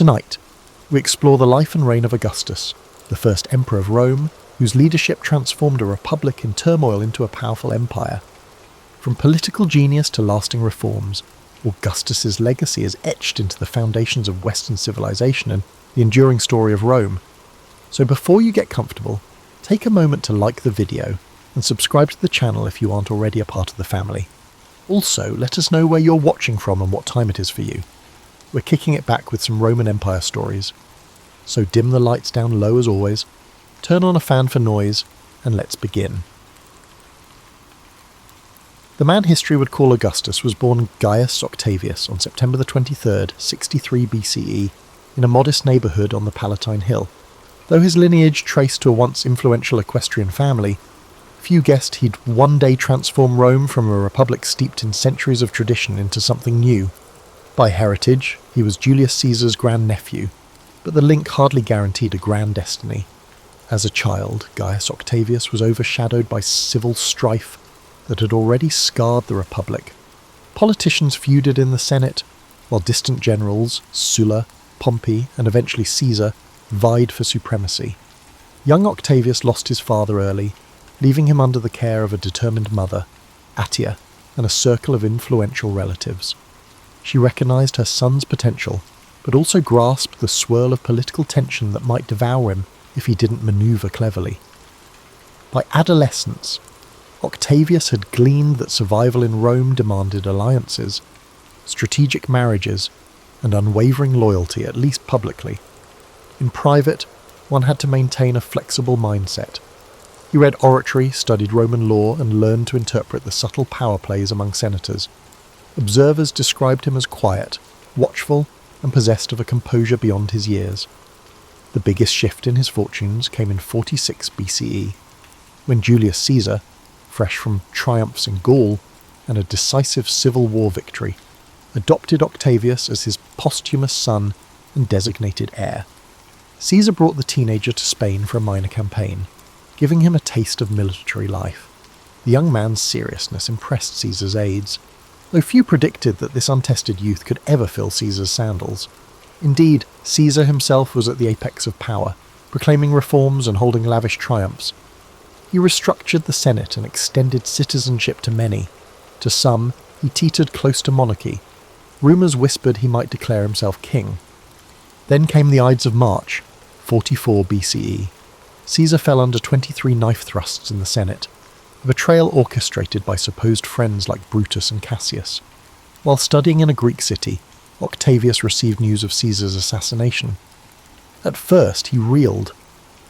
Tonight, we explore the life and reign of Augustus, the first emperor of Rome, whose leadership transformed a republic in turmoil into a powerful empire. From political genius to lasting reforms, Augustus's legacy is etched into the foundations of Western civilization and the enduring story of Rome. So before you get comfortable, take a moment to like the video and subscribe to the channel if you aren't already a part of the family. Also, let us know where you're watching from and what time it is for you. We're kicking it back with some Roman Empire stories. So dim the lights down low as always, turn on a fan for noise, and let's begin. The man history would call Augustus was born Gaius Octavius on September the 23rd, 63 BCE, in a modest neighbourhood on the Palatine Hill. Though his lineage traced to a once influential equestrian family, few guessed he'd one day transform Rome from a republic steeped in centuries of tradition into something new. By heritage, he was Julius Caesar's grandnephew, but the link hardly guaranteed a grand destiny. As a child, Gaius Octavius was overshadowed by civil strife that had already scarred the republic. Politicians feuded in the Senate, while distant generals, Sulla, Pompey, and eventually Caesar, vied for supremacy. Young Octavius lost his father early, leaving him under the care of a determined mother, Attia, and a circle of influential relatives. She recognised her son's potential, but also grasped the swirl of political tension that might devour him if he didn't manoeuvre cleverly. By adolescence, Octavius had gleaned that survival in Rome demanded alliances, strategic marriages, and unwavering loyalty, at least publicly. In private, one had to maintain a flexible mindset. He read oratory, studied Roman law, and learned to interpret the subtle power plays among senators. Observers described him as quiet, watchful, and possessed of a composure beyond his years. The biggest shift in his fortunes came in 46 BCE, when Julius Caesar, fresh from triumphs in Gaul and a decisive civil war victory, adopted Octavius as his posthumous son and designated heir. Caesar brought the teenager to Spain for a minor campaign, giving him a taste of military life. The young man's seriousness impressed Caesar's aides, though few predicted that this untested youth could ever fill Caesar's sandals. Indeed, Caesar himself was at the apex of power, proclaiming reforms and holding lavish triumphs. He restructured the Senate and extended citizenship to many. To some, he teetered close to monarchy. Rumours whispered he might declare himself king. Then came the Ides of March, 44 BCE. Caesar fell under 23 knife thrusts in the Senate, a betrayal orchestrated by supposed friends like Brutus and Cassius. While studying in a Greek city, Octavius received news of Caesar's assassination. At first, he reeled.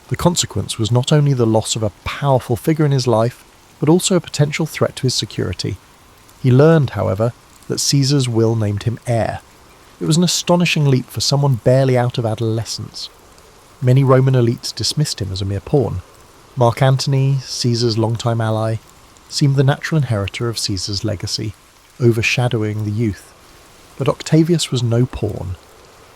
The consequence was not only the loss of a powerful figure in his life, but also a potential threat to his security. He learned, however, that Caesar's will named him heir. It was an astonishing leap for someone barely out of adolescence. Many Roman elites dismissed him as a mere pawn. Mark Antony, Caesar's longtime ally, seemed the natural inheritor of Caesar's legacy, overshadowing the youth. But Octavius was no pawn.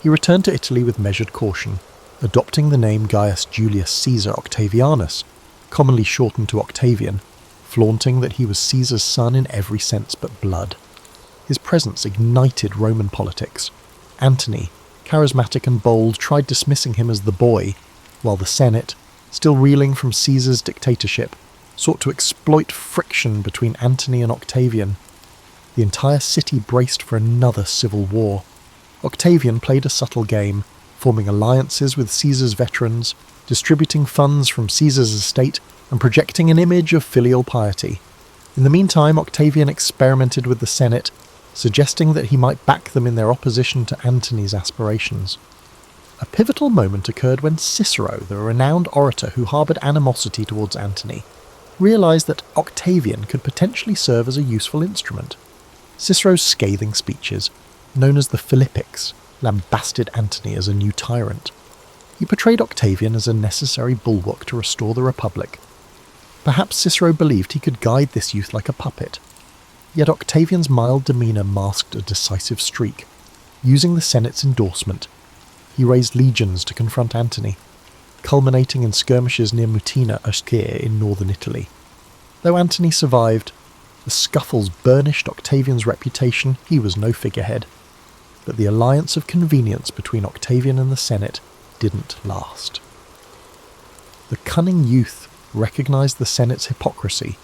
He returned to Italy with measured caution, adopting the name Gaius Julius Caesar Octavianus, commonly shortened to Octavian, flaunting that he was Caesar's son in every sense but blood. His presence ignited Roman politics. Antony, charismatic and bold, tried dismissing him as the boy, while the Senate, still reeling from Caesar's dictatorship, sought to exploit friction between Antony and Octavian. The entire city braced for another civil war. Octavian played a subtle game, forming alliances with Caesar's veterans, distributing funds from Caesar's estate, and projecting an image of filial piety. In the meantime, Octavian experimented with the Senate, suggesting that he might back them in their opposition to Antony's aspirations. A pivotal moment occurred when Cicero, the renowned orator who harboured animosity towards Antony, realised that Octavian could potentially serve as a useful instrument. Cicero's scathing speeches, known as the Philippics, lambasted Antony as a new tyrant. He portrayed Octavian as a necessary bulwark to restore the Republic. Perhaps Cicero believed he could guide this youth like a puppet. Yet Octavian's mild demeanour masked a decisive streak. Using the Senate's endorsement, he raised legions to confront Antony, culminating in skirmishes near Mutina Ostia in northern Italy. Though Antony survived, the scuffles burnished Octavian's reputation. He was no figurehead. but the alliance of convenience between Octavian and the Senate didn't last. The cunning youth recognized the Senate's hypocrisy.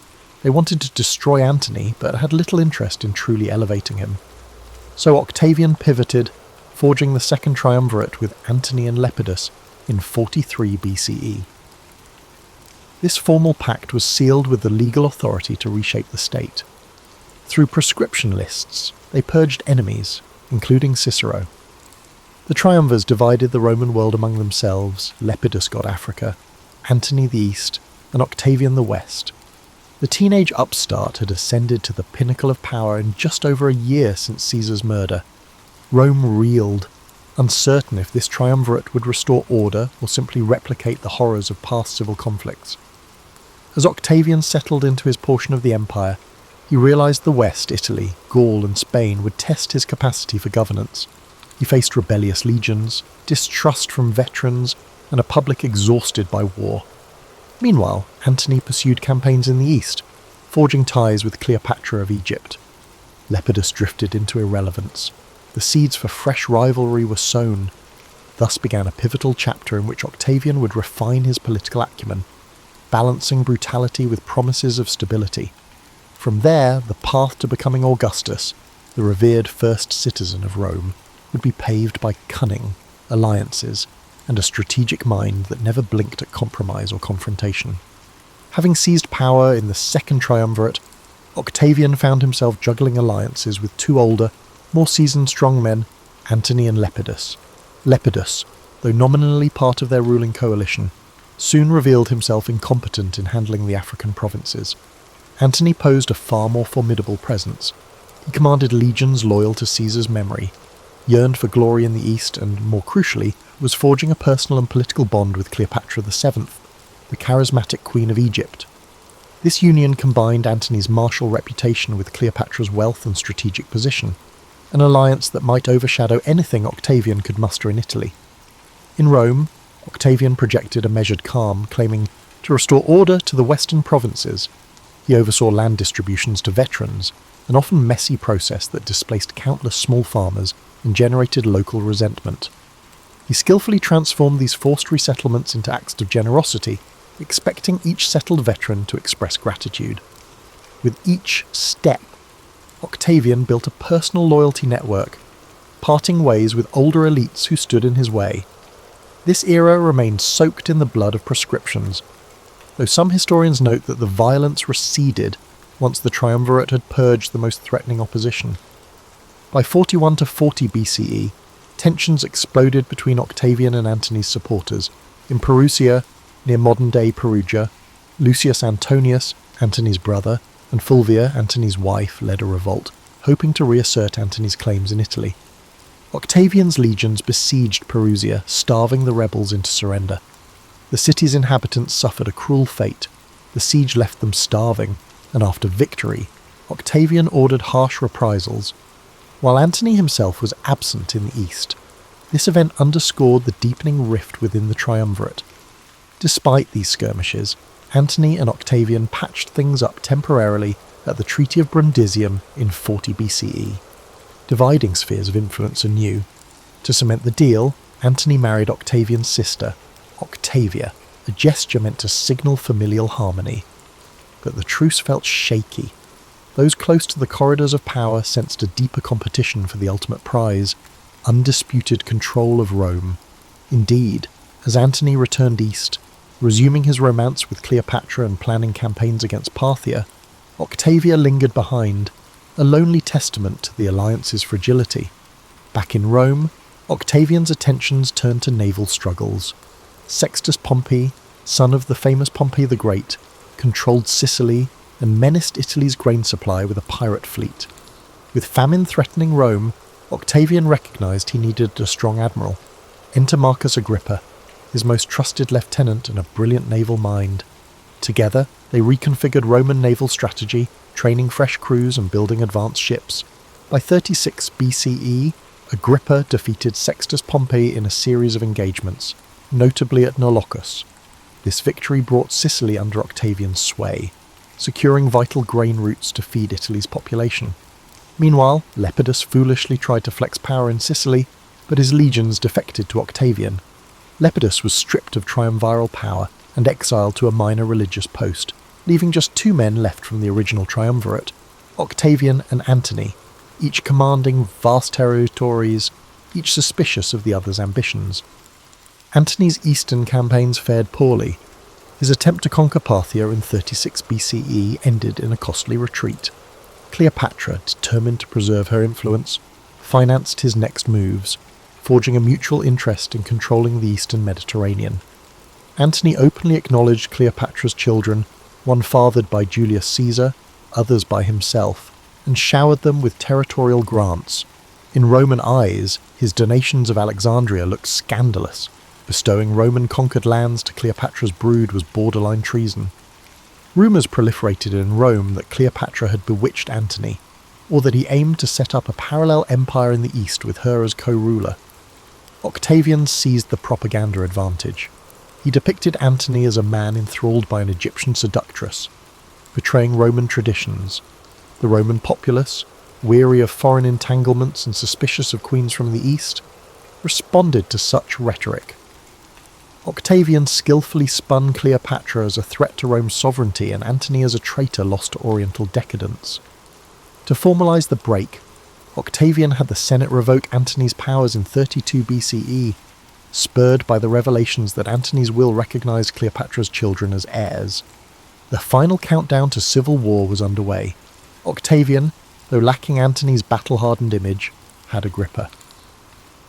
They wanted to destroy Antony, but had little interest in truly elevating him. So Octavian pivoted, forging the Second Triumvirate with Antony and Lepidus in 43 BCE. This formal pact was sealed with the legal authority to reshape the state. Through proscription lists, they purged enemies, including Cicero. The triumvirs divided the Roman world among themselves. Lepidus got Africa, Antony the East, and Octavian the West. The teenage upstart had ascended to the pinnacle of power in just over a year since Caesar's murder. Rome reeled, uncertain if this triumvirate would restore order or simply replicate the horrors of past civil conflicts. As Octavian settled into his portion of the empire, he realized the West, Italy, Gaul and Spain would test his capacity for governance. He faced rebellious legions, distrust from veterans, and a public exhausted by war. Meanwhile, Antony pursued campaigns in the east, forging ties with Cleopatra of Egypt. Lepidus drifted into irrelevance. The seeds for fresh rivalry were sown. Thus began a pivotal chapter in which Octavian would refine his political acumen, balancing brutality with promises of stability. From there, the path to becoming Augustus, the revered first citizen of Rome, would be paved by cunning, alliances, and a strategic mind that never blinked at compromise or confrontation. Having seized power in the Second Triumvirate, Octavian found himself juggling alliances with two older, more seasoned strongmen, Antony and Lepidus. Lepidus, though nominally part of their ruling coalition, soon revealed himself incompetent in handling the African provinces. Antony posed a far more formidable presence. He commanded legions loyal to Caesar's memory, yearned for glory in the east, and, more crucially, was forging a personal and political bond with Cleopatra VII, the charismatic queen of Egypt. This union combined Antony's martial reputation with Cleopatra's wealth and strategic position, an alliance that might overshadow anything Octavian could muster in Italy. In Rome, Octavian projected a measured calm, claiming to restore order to the western provinces. He oversaw land distributions to veterans, an often messy process that displaced countless small farmers and generated local resentment. He skillfully transformed these forced resettlements into acts of generosity, expecting each settled veteran to express gratitude. With each step, Octavian built a personal loyalty network, parting ways with older elites who stood in his way. This era remained soaked in the blood of proscriptions, though some historians note that the violence receded once the triumvirate had purged the most threatening opposition. By 41 to 40 BCE, tensions exploded between Octavian and Antony's supporters. In Perusia, near modern-day Perugia, Lucius Antonius, Antony's brother, and Fulvia, Antony's wife, led a revolt, hoping to reassert Antony's claims in Italy. Octavian's legions besieged Perusia, starving the rebels into surrender. The city's inhabitants suffered a cruel fate. The siege left them starving, and after victory, Octavian ordered harsh reprisals, while Antony himself was absent in the east. This event underscored the deepening rift within the triumvirate. Despite these skirmishes, Antony and Octavian patched things up temporarily at the Treaty of Brundisium in 40 BCE, dividing spheres of influence anew. To cement the deal, Antony married Octavian's sister, Octavia, a gesture meant to signal familial harmony. But the truce felt shaky. Those close to the corridors of power sensed a deeper competition for the ultimate prize, undisputed control of Rome. Indeed, as Antony returned east, resuming his romance with Cleopatra and planning campaigns against Parthia, Octavia lingered behind, a lonely testament to the alliance's fragility. Back in Rome, Octavian's attentions turned to naval struggles. Sextus Pompey, son of the famous Pompey the Great, controlled Sicily and menaced Italy's grain supply with a pirate fleet. With famine threatening Rome, Octavian recognized he needed a strong admiral. Enter Marcus Agrippa, his most trusted lieutenant and a brilliant naval mind. Together, they reconfigured Roman naval strategy, training fresh crews and building advanced ships. By 36 BCE, Agrippa defeated Sextus Pompey in a series of engagements, notably at Nolocus. This victory brought Sicily under Octavian's sway, securing vital grain routes to feed Italy's population. Meanwhile, Lepidus foolishly tried to flex power in Sicily, but his legions defected to Octavian. Lepidus was stripped of triumviral power and exiled to a minor religious post, leaving just 2 men left from the original triumvirate, Octavian and Antony, each commanding vast territories, each suspicious of the other's ambitions. Antony's eastern campaigns fared poorly. His attempt to conquer Parthia in 36 BCE ended in a costly retreat. Cleopatra, determined to preserve her influence, financed his next moves, forging a mutual interest in controlling the eastern Mediterranean. Antony openly acknowledged Cleopatra's children, one fathered by Julius Caesar, others by himself, and showered them with territorial grants. In Roman eyes, his donations of Alexandria looked scandalous. Bestowing Roman-conquered lands to Cleopatra's brood was borderline treason. Rumours proliferated in Rome that Cleopatra had bewitched Antony, or that he aimed to set up a parallel empire in the east with her as co-ruler. Octavian seized the propaganda advantage. He depicted Antony as a man enthralled by an Egyptian seductress, betraying Roman traditions. The Roman populace, weary of foreign entanglements and suspicious of queens from the east, responded to such rhetoric. Octavian skillfully spun Cleopatra as a threat to Rome's sovereignty and Antony as a traitor lost to Oriental decadence. To formalise the break, Octavian had the Senate revoke Antony's powers in 32 BCE, spurred by the revelations that Antony's will recognised Cleopatra's children as heirs. The final countdown to civil war was underway. Octavian, though lacking Antony's battle-hardened image, had Agrippa.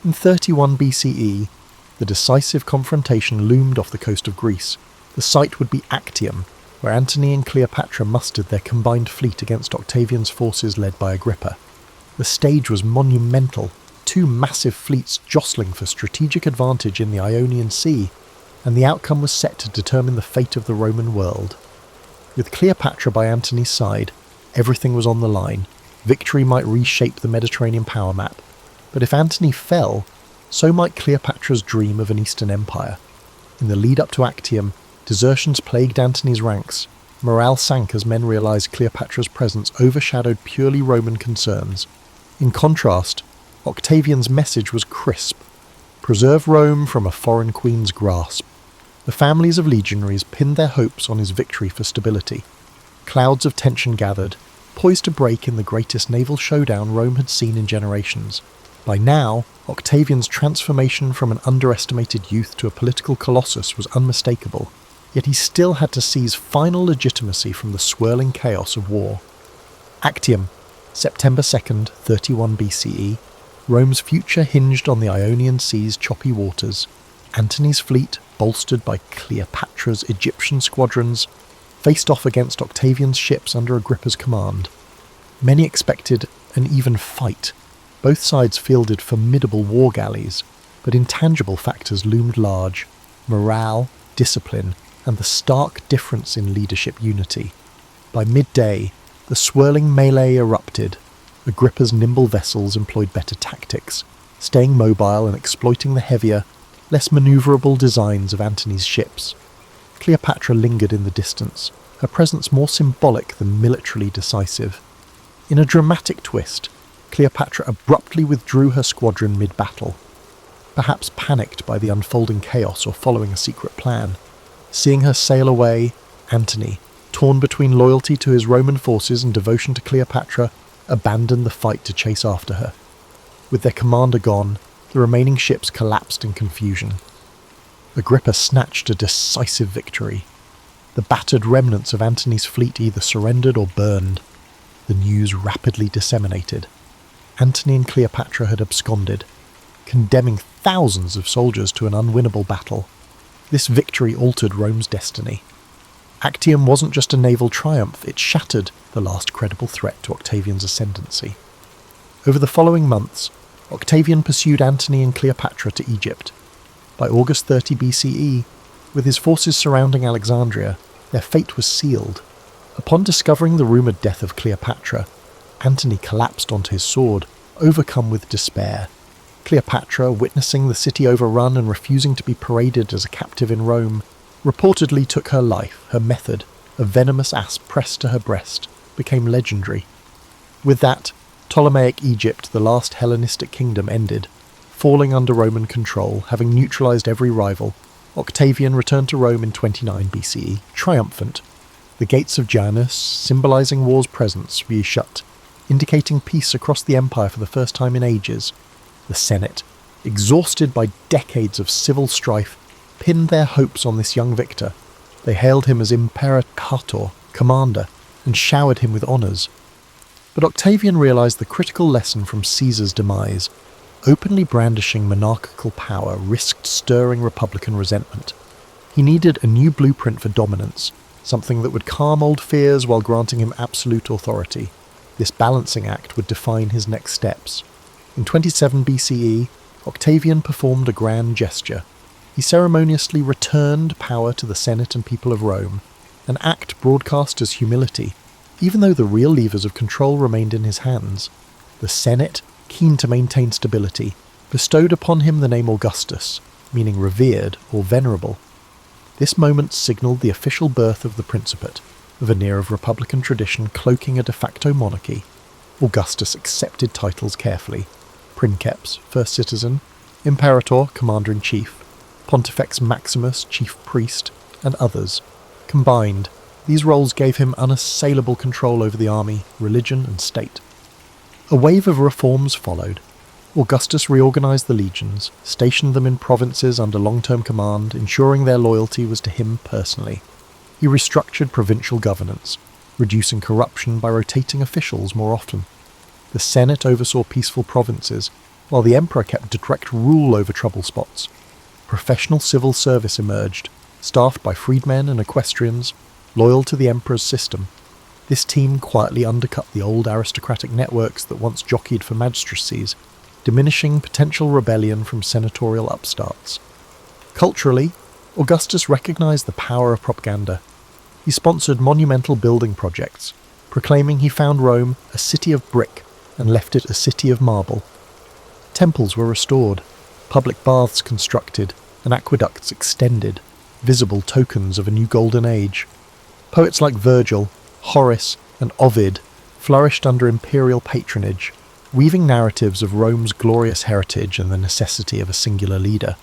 In 31 BCE, the decisive confrontation loomed off the coast of Greece. The site would be Actium, where Antony and Cleopatra mustered their combined fleet against Octavian's forces led by Agrippa. The stage was monumental, 2 massive fleets jostling for strategic advantage in the Ionian Sea, and the outcome was set to determine the fate of the Roman world. With Cleopatra by Antony's side, everything was on the line. Victory might reshape the Mediterranean power map, but if Antony fell, so might Cleopatra's dream of an Eastern Empire. In the lead-up to Actium, desertions plagued Antony's ranks. Morale sank as men realised Cleopatra's presence overshadowed purely Roman concerns. In contrast, Octavian's message was crisp: preserve Rome from a foreign queen's grasp. The families of legionaries pinned their hopes on his victory for stability. Clouds of tension gathered, poised to break in the greatest naval showdown Rome had seen in generations. By now, Octavian's transformation from an underestimated youth to a political colossus was unmistakable, yet he still had to seize final legitimacy from the swirling chaos of war. Actium, September 2nd, 31 BCE. Rome's future hinged on the Ionian Sea's choppy waters. Antony's fleet, bolstered by Cleopatra's Egyptian squadrons, faced off against Octavian's ships under Agrippa's command. Many expected an even fight. Both sides fielded formidable war galleys, but intangible factors loomed large: morale, discipline, and the stark difference in leadership unity. By midday, the swirling melee erupted. Agrippa's nimble vessels employed better tactics, staying mobile and exploiting the heavier, less manoeuvrable designs of Antony's ships. Cleopatra lingered in the distance, her presence more symbolic than militarily decisive. In a dramatic twist, Cleopatra abruptly withdrew her squadron mid-battle, perhaps panicked by the unfolding chaos or following a secret plan. Seeing her sail away, Antony, torn between loyalty to his Roman forces and devotion to Cleopatra, abandoned the fight to chase after her. With their commander gone, the remaining ships collapsed in confusion. Agrippa snatched a decisive victory. The battered remnants of Antony's fleet either surrendered or burned. The news rapidly disseminated. Antony and Cleopatra had absconded, condemning thousands of soldiers to an unwinnable battle. This victory altered Rome's destiny. Actium wasn't just a naval triumph, it shattered the last credible threat to Octavian's ascendancy. Over the following months, Octavian pursued Antony and Cleopatra to Egypt. By August 30 BCE, with his forces surrounding Alexandria, their fate was sealed. Upon discovering the rumoured death of Cleopatra, Antony collapsed onto his sword, overcome with despair. Cleopatra, witnessing the city overrun and refusing to be paraded as a captive in Rome, reportedly took her life. Her method, a venomous asp pressed to her breast, became legendary. With that, Ptolemaic Egypt, the last Hellenistic kingdom, ended. Falling under Roman control, having neutralised every rival, Octavian returned to Rome in 29 BCE, triumphant. The gates of Janus, symbolising war's presence, re-shut, indicating peace across the empire for the first time in ages. The Senate, exhausted by decades of civil strife, pinned their hopes on this young victor. They hailed him as Imperator, commander, and showered him with honours. But Octavian realised the critical lesson from Caesar's demise. Openly brandishing monarchical power risked stirring republican resentment. He needed a new blueprint for dominance, something that would calm old fears while granting him absolute authority. This balancing act would define his next steps. In 27 BCE, Octavian performed a grand gesture. He ceremoniously returned power to the Senate and people of Rome, an act broadcast as humility, even though the real levers of control remained in his hands. The Senate, keen to maintain stability, bestowed upon him the name Augustus, meaning revered or venerable. This moment signalled the official birth of the Principate, a veneer of republican tradition cloaking a de facto monarchy. Augustus accepted titles carefully: Princeps, first citizen; Imperator, commander-in-chief; Pontifex Maximus, chief priest, and others. Combined, these roles gave him unassailable control over the army, religion, and state. A wave of reforms followed. Augustus reorganised the legions, stationed them in provinces under long-term command, ensuring their loyalty was to him personally. He restructured provincial governance, reducing corruption by rotating officials more often. The Senate oversaw peaceful provinces, while the emperor kept direct rule over trouble spots. Professional civil service emerged, staffed by freedmen and equestrians, loyal to the emperor's system. This team quietly undercut the old aristocratic networks that once jockeyed for magistracies, diminishing potential rebellion from senatorial upstarts. Culturally, Augustus recognised the power of propaganda. He sponsored monumental building projects, proclaiming he found Rome a city of brick and left it a city of marble. Temples were restored, public baths constructed, and aqueducts extended, visible tokens of a new golden age. Poets like Virgil, Horace, and Ovid flourished under imperial patronage, weaving narratives of Rome's glorious heritage and the necessity of a singular leader.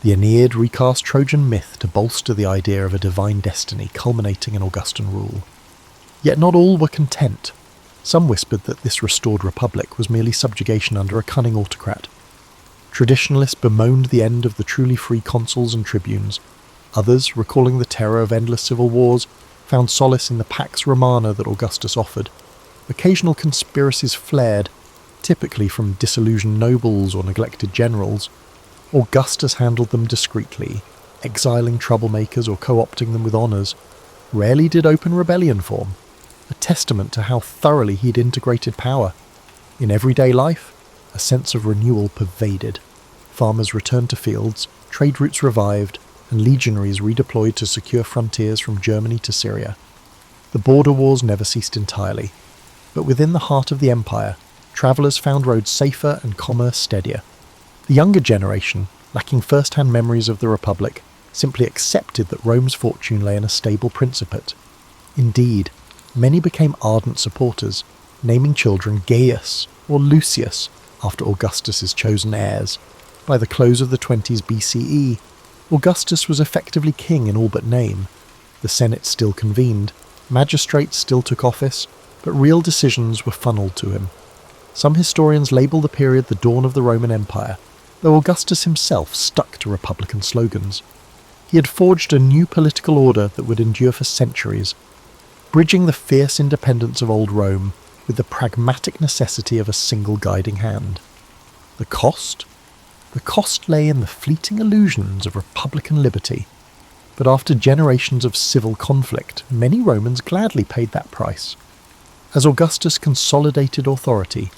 The Aeneid recast Trojan myth to bolster the idea of a divine destiny culminating in Augustan rule. Yet not all were content. Some whispered that this restored republic was merely subjugation under a cunning autocrat. Traditionalists bemoaned the end of the truly free consuls and tribunes. Others, recalling the terror of endless civil wars, found solace in the Pax Romana that Augustus offered. Occasional conspiracies flared, typically from disillusioned nobles or neglected generals. Augustus handled them discreetly, exiling troublemakers or co-opting them with honours. Rarely did open rebellion form, a testament to how thoroughly he'd integrated power. In everyday life, a sense of renewal pervaded. Farmers returned to fields, trade routes revived, and legionaries redeployed to secure frontiers from Germany to Syria. The border wars never ceased entirely, but within the heart of the empire, travellers found roads safer and commerce steadier. The younger generation, lacking first-hand memories of the Republic, simply accepted that Rome's fortune lay in a stable principate. Indeed, many became ardent supporters, naming children Gaius or Lucius after Augustus's chosen heirs. By the close of the 20s BCE, Augustus was effectively king in all but name. The Senate still convened, magistrates still took office, but real decisions were funneled to him. Some historians label the period the dawn of the Roman Empire, though Augustus himself stuck to republican slogans. He had forged a new political order that would endure for centuries, bridging the fierce independence of old Rome with the pragmatic necessity of a single guiding hand. The cost? The cost lay in the fleeting illusions of republican liberty. But after generations of civil conflict, many Romans gladly paid that price. As Augustus consolidated authority,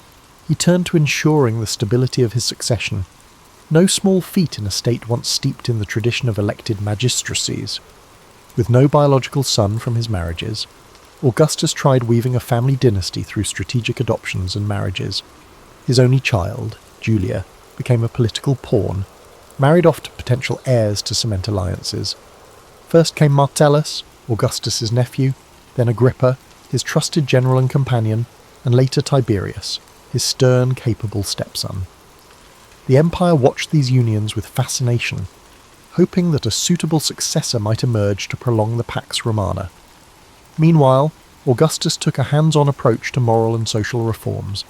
he turned to ensuring the stability of his succession, no small feat in a state once steeped in the tradition of elected magistracies. With no biological son from his marriages, Augustus tried weaving a family dynasty through strategic adoptions and marriages. His only child, Julia, became a political pawn, married off to potential heirs to cement alliances. First came Martellus, Augustus's nephew, then Agrippa, his trusted general and companion, and later Tiberius, his stern, capable stepson. The empire watched these unions with fascination, hoping that a suitable successor might emerge to prolong the Pax Romana. Meanwhile, Augustus took a hands-on approach to moral and social reforms.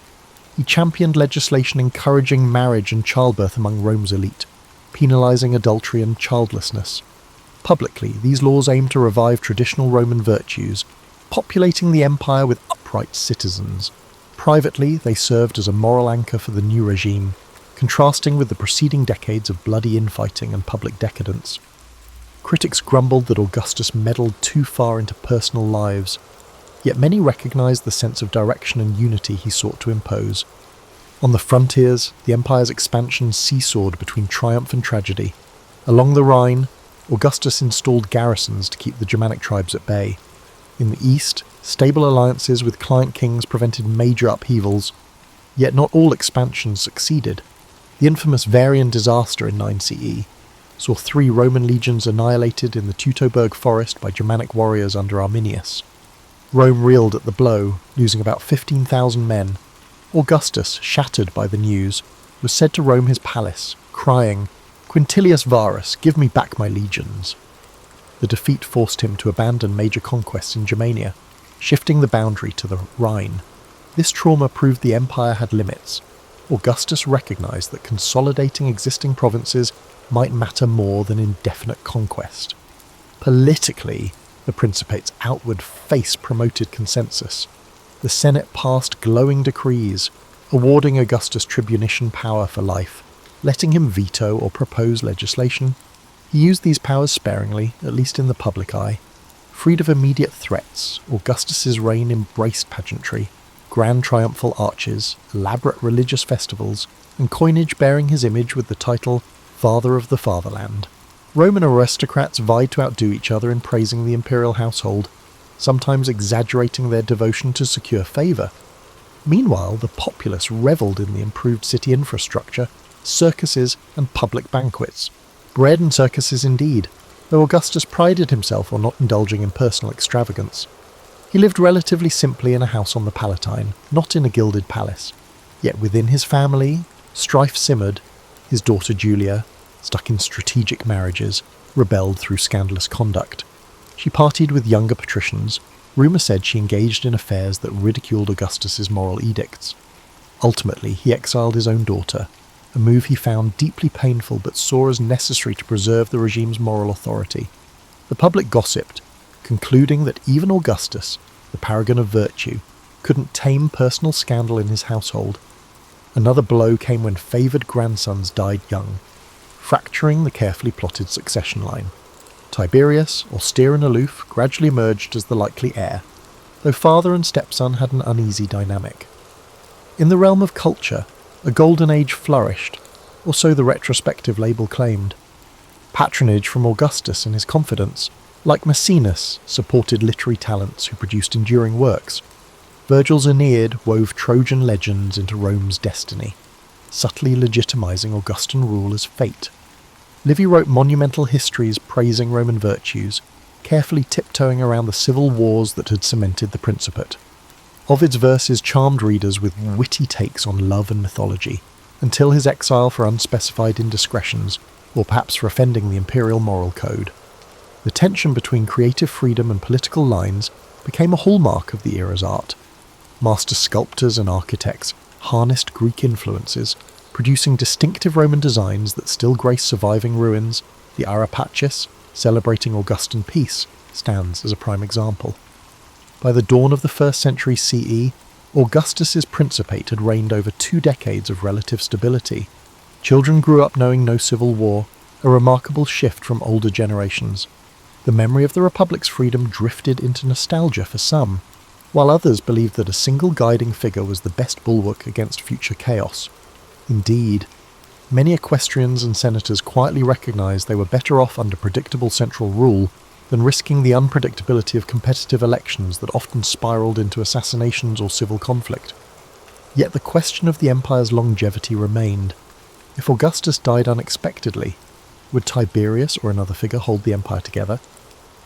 He championed legislation encouraging marriage and childbirth among Rome's elite, penalising adultery and childlessness. Publicly, these laws aimed to revive traditional Roman virtues, populating the empire with upright citizens. Privately, they served as a moral anchor for the new regime, contrasting with the preceding decades of bloody infighting and public decadence. Critics grumbled that Augustus meddled too far into personal lives, yet many recognised the sense of direction and unity he sought to impose. On the frontiers, the empire's expansion seesawed between triumph and tragedy. Along the Rhine, Augustus installed garrisons to keep the Germanic tribes at bay. In the east, stable alliances with client kings prevented major upheavals, yet not all expansions succeeded. The infamous Varian disaster in 9 CE saw 3 Roman legions annihilated in the Teutoburg forest by Germanic warriors under Arminius. Rome reeled at the blow, losing about 15,000 men. Augustus, shattered by the news, was said to roam his palace, crying, "Quintilius Varus, give me back my legions." The defeat forced him to abandon major conquests in Germania, shifting the boundary to the Rhine. This trauma proved the empire had limits. Augustus recognised that consolidating existing provinces might matter more than indefinite conquest. Politically, the Principate's outward face promoted consensus. The Senate passed glowing decrees, awarding Augustus tribunician power for life, letting him veto or propose legislation. He used these powers sparingly, at least in the public eye. Freed of immediate threats, Augustus's reign embraced pageantry, grand triumphal arches, elaborate religious festivals, and coinage bearing his image with the title Father of the Fatherland. Roman aristocrats vied to outdo each other in praising the imperial household, sometimes exaggerating their devotion to secure favour. Meanwhile, the populace revelled in the improved city infrastructure, circuses, and public banquets. Bread and circuses indeed, though Augustus prided himself on not indulging in personal extravagance. He lived relatively simply in a house on the Palatine, not in a gilded palace. Yet within his family, strife simmered. His daughter Julia, stuck in strategic marriages, rebelled through scandalous conduct. She partied with younger patricians. Rumour said she engaged in affairs that ridiculed Augustus's moral edicts. Ultimately, he exiled his own daughter, a move he found deeply painful but saw as necessary to preserve the regime's moral authority. The public gossiped, concluding that even Augustus, the paragon of virtue, couldn't tame personal scandal in his household. Another blow came when favoured grandsons died young, fracturing the carefully plotted succession line. Tiberius, austere and aloof, gradually emerged as the likely heir, though father and stepson had an uneasy dynamic. In the realm of culture, a golden age flourished, or so the retrospective label claimed. Patronage from Augustus and his confidants, like Maecenas, supported literary talents who produced enduring works. Virgil's Aeneid wove Trojan legends into Rome's destiny, subtly legitimizing Augustan rule as fate. Livy wrote monumental histories praising Roman virtues, carefully tiptoeing around the civil wars that had cemented the Principate. Ovid's verses charmed readers with witty takes on love and mythology, until his exile for unspecified indiscretions, or perhaps for offending the imperial moral code. The tension between creative freedom and political lines became a hallmark of the era's art. Master sculptors and architects harnessed Greek influences, producing distinctive Roman designs that still grace surviving ruins. The Ara Pacis, celebrating Augustan peace, stands as a prime example. By the dawn of the 1st century CE, Augustus's principate had reigned over 2 decades of relative stability. Children grew up knowing no civil war, a remarkable shift from older generations. The memory of the Republic's freedom drifted into nostalgia for some, while others believed that a single guiding figure was the best bulwark against future chaos. Indeed, many equestrians and senators quietly recognised they were better off under predictable central rule than risking the unpredictability of competitive elections that often spiralled into assassinations or civil conflict. Yet the question of the empire's longevity remained. If Augustus died unexpectedly, would Tiberius or another figure hold the empire together?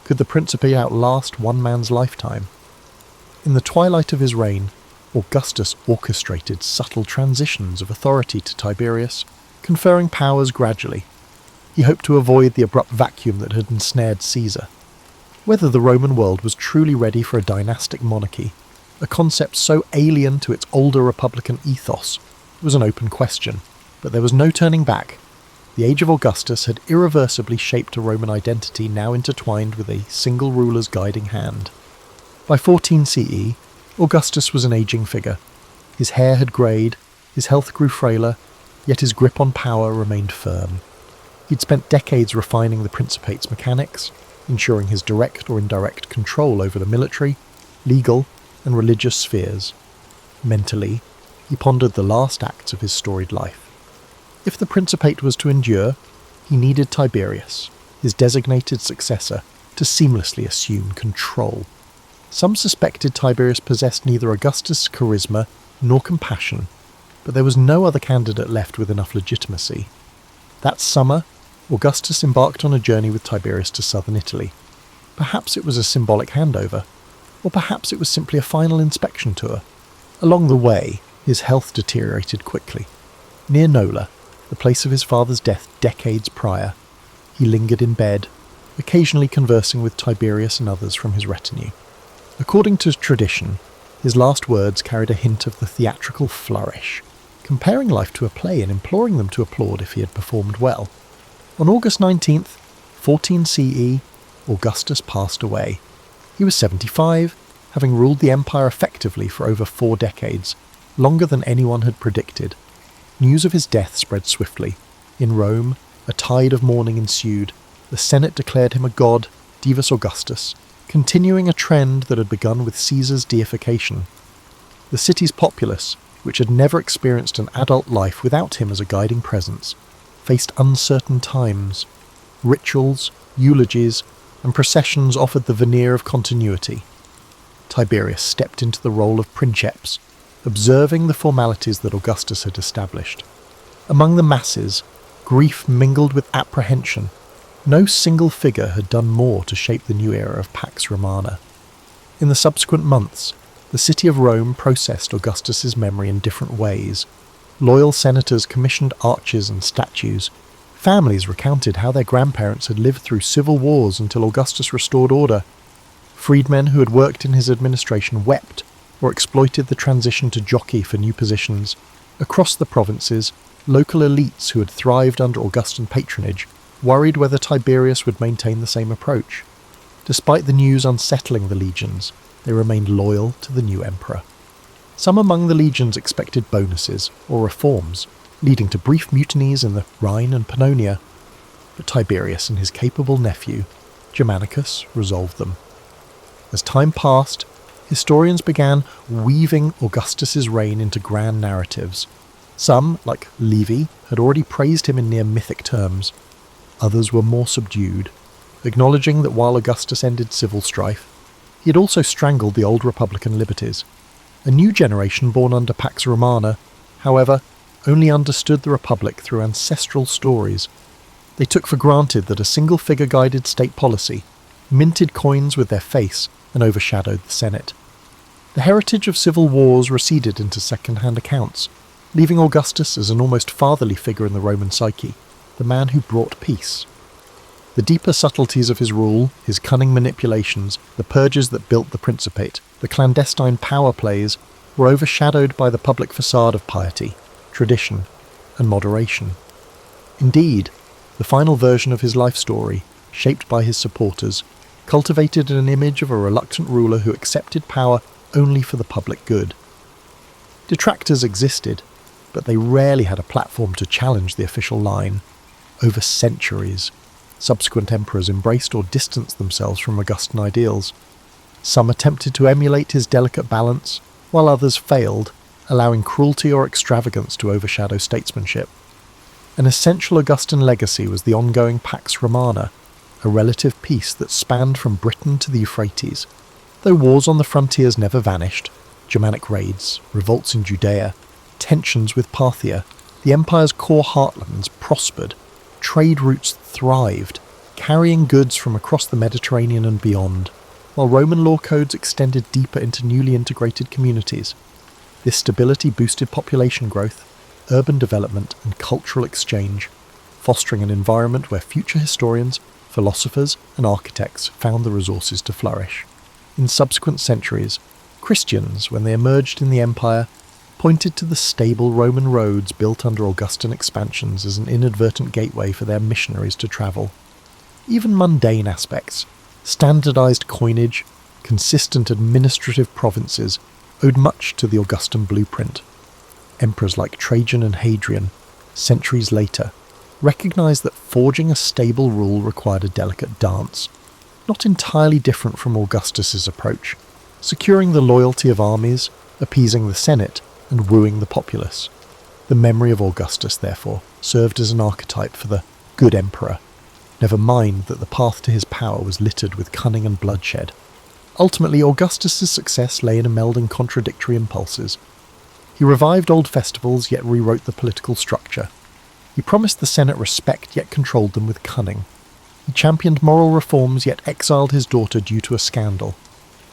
Could the Principe outlast one man's lifetime? In the twilight of his reign, Augustus orchestrated subtle transitions of authority to Tiberius, conferring powers gradually. He hoped to avoid the abrupt vacuum that had ensnared Caesar. Whether the Roman world was truly ready for a dynastic monarchy, a concept so alien to its older republican ethos, was an open question, but there was no turning back. The age of Augustus had irreversibly shaped a Roman identity now intertwined with a single ruler's guiding hand. By 14 CE, Augustus was an aging figure. His hair had greyed, his health grew frailer, yet his grip on power remained firm. He'd spent decades refining the Principate's mechanics, ensuring his direct or indirect control over the military, legal, and religious spheres. Mentally, he pondered the last acts of his storied life. If the Principate was to endure, he needed Tiberius, his designated successor, to seamlessly assume control. Some suspected Tiberius possessed neither Augustus' charisma nor compassion, but there was no other candidate left with enough legitimacy. That summer, Augustus embarked on a journey with Tiberius to southern Italy. Perhaps it was a symbolic handover, or perhaps it was simply a final inspection tour. Along the way, his health deteriorated quickly. Near Nola, the place of his father's death decades prior, he lingered in bed, occasionally conversing with Tiberius and others from his retinue. According to tradition, his last words carried a hint of the theatrical flourish, comparing life to a play and imploring them to applaud if he had performed well. On August 19th, 14 CE, Augustus passed away. He was 75, having ruled the empire effectively for over 4 decades, longer than anyone had predicted. News of his death spread swiftly. In Rome, a tide of mourning ensued. The Senate declared him a god, Divus Augustus, continuing a trend that had begun with Caesar's deification. The city's populace, which had never experienced an adult life without him as a guiding presence, faced uncertain times. Rituals, eulogies, and processions offered the veneer of continuity. Tiberius stepped into the role of princeps, observing the formalities that Augustus had established. Among the masses, grief mingled with apprehension. No single figure had done more to shape the new era of Pax Romana. In the subsequent months, the city of Rome processed Augustus's memory in different ways. Loyal senators commissioned arches and statues. Families recounted how their grandparents had lived through civil wars until Augustus restored order. Freedmen who had worked in his administration wept or exploited the transition to jockey for new positions. Across the provinces, local elites who had thrived under Augustan patronage worried whether Tiberius would maintain the same approach. Despite the news unsettling the legions, they remained loyal to the new emperor. Some among the legions expected bonuses or reforms, leading to brief mutinies in the Rhine and Pannonia, but Tiberius and his capable nephew, Germanicus, resolved them. As time passed, historians began weaving Augustus's reign into grand narratives. Some, like Livy, had already praised him in near mythic terms. Others were more subdued, acknowledging that while Augustus ended civil strife, he had also strangled the old republican liberties. A new generation born under Pax Romana, however, only understood the Republic through ancestral stories. They took for granted that a single figure guided state policy, minted coins with their face, and overshadowed the Senate. The heritage of civil wars receded into second-hand accounts, leaving Augustus as an almost fatherly figure in the Roman psyche, the man who brought peace. The deeper subtleties of his rule, his cunning manipulations, the purges that built the Principate, the clandestine power plays, were overshadowed by the public facade of piety, tradition, and moderation. Indeed, the final version of his life story, shaped by his supporters, cultivated an image of a reluctant ruler who accepted power only for the public good. Detractors existed, but they rarely had a platform to challenge the official line. Over centuries, subsequent emperors embraced or distanced themselves from Augustan ideals. Some attempted to emulate his delicate balance, while others failed, allowing cruelty or extravagance to overshadow statesmanship. An essential Augustan legacy was the ongoing Pax Romana, a relative peace that spanned from Britain to the Euphrates. Though wars on the frontiers never vanished, Germanic raids, revolts in Judea, tensions with Parthia, the empire's core heartlands prospered, trade routes thrived, carrying goods from across the Mediterranean and beyond, while Roman law codes extended deeper into newly integrated communities. This stability boosted population growth, urban development, and cultural exchange, fostering an environment where future historians, philosophers, and architects found the resources to flourish. In subsequent centuries, Christians, when they emerged in the empire, pointed to the stable Roman roads built under Augustan expansions as an inadvertent gateway for their missionaries to travel. Even mundane aspects, standardized coinage, consistent administrative provinces, owed much to the Augustan blueprint. Emperors like Trajan and Hadrian, centuries later, recognized that forging a stable rule required a delicate dance, not entirely different from Augustus's approach, securing the loyalty of armies, appeasing the Senate, and wooing the populace. The memory of Augustus, therefore, served as an archetype for the good emperor, never mind that the path to his power was littered with cunning and bloodshed. Ultimately, Augustus's success lay in a melding contradictory impulses. He revived old festivals, yet rewrote the political structure. He promised the Senate respect, yet controlled them with cunning. He championed moral reforms, yet exiled his daughter due to a scandal.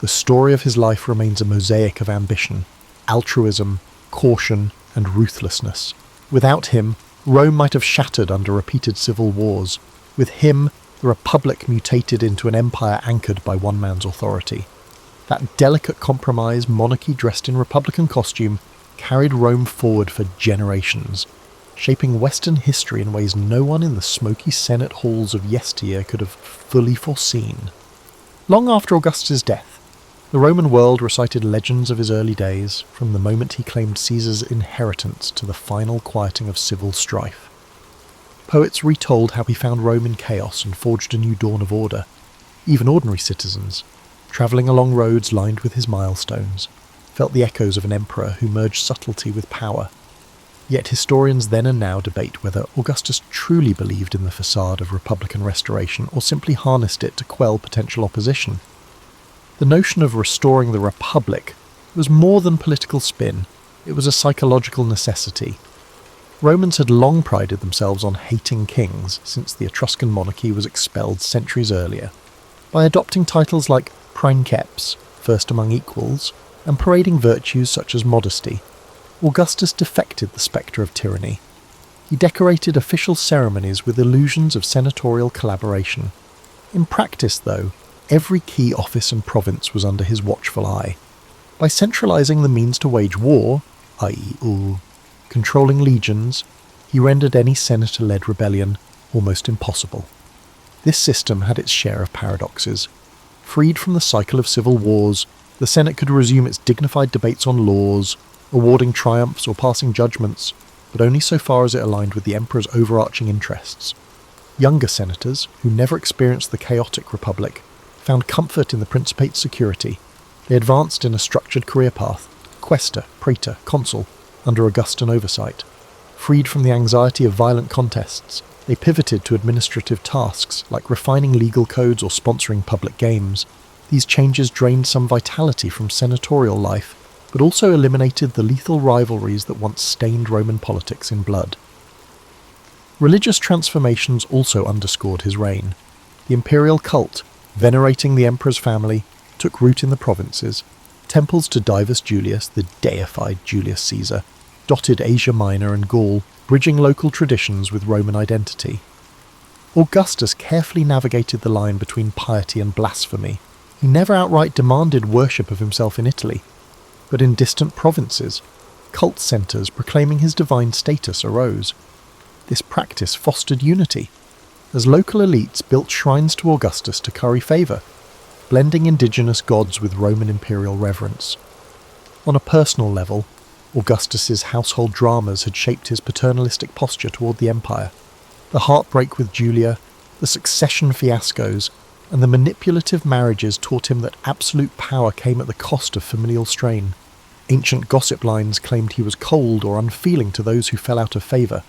The story of his life remains a mosaic of ambition, altruism, caution, and ruthlessness. Without him, Rome might have shattered under repeated civil wars. With him, the Republic mutated into an empire anchored by one man's authority. That delicate compromise, monarchy dressed in Republican costume, carried Rome forward for generations, shaping Western history in ways no one in the smoky Senate halls of yesteryear could have fully foreseen. Long after Augustus' death, the Roman world recited legends of his early days, from the moment he claimed Caesar's inheritance to the final quieting of civil strife. Poets retold how he found Rome in chaos and forged a new dawn of order. Even ordinary citizens, travelling along roads lined with his milestones, felt the echoes of an emperor who merged subtlety with power. Yet historians then and now debate whether Augustus truly believed in the facade of republican restoration or simply harnessed it to quell potential opposition. The notion of restoring the Republic was more than political spin, it was a psychological necessity. Romans had long prided themselves on hating kings since the Etruscan monarchy was expelled centuries earlier. By adopting titles like princeps, first among equals, and parading virtues such as modesty, Augustus defected the spectre of tyranny. He decorated official ceremonies with illusions of senatorial collaboration. In practice, though, every key office and province was under his watchful eye. By centralizing the means to wage war, i.e. controlling legions, he rendered any senator-led rebellion almost impossible. This system had its share of paradoxes. Freed from the cycle of civil wars, the Senate could resume its dignified debates on laws, awarding triumphs or passing judgments, but only so far as it aligned with the emperor's overarching interests. Younger senators, who never experienced the chaotic republic, found comfort in the Principate's security. They advanced in a structured career path, quaestor, praetor, consul, under Augustan oversight. Freed from the anxiety of violent contests, they pivoted to administrative tasks like refining legal codes or sponsoring public games. These changes drained some vitality from senatorial life, but also eliminated the lethal rivalries that once stained Roman politics in blood. Religious transformations also underscored his reign. The imperial cult, venerating the emperor's family, took root in the provinces. Temples to Divus Julius, the deified Julius Caesar, dotted Asia Minor and Gaul, bridging local traditions with Roman identity. Augustus carefully navigated the line between piety and blasphemy. He never outright demanded worship of himself in Italy, but in distant provinces, cult centres proclaiming his divine status arose. This practice fostered unity, as local elites built shrines to Augustus to curry favour, blending indigenous gods with Roman imperial reverence. On a personal level, Augustus's household dramas had shaped his paternalistic posture toward the empire. The heartbreak with Julia, the succession fiascos, and the manipulative marriages taught him that absolute power came at the cost of familial strain. Ancient gossip lines claimed he was cold or unfeeling to those who fell out of favour.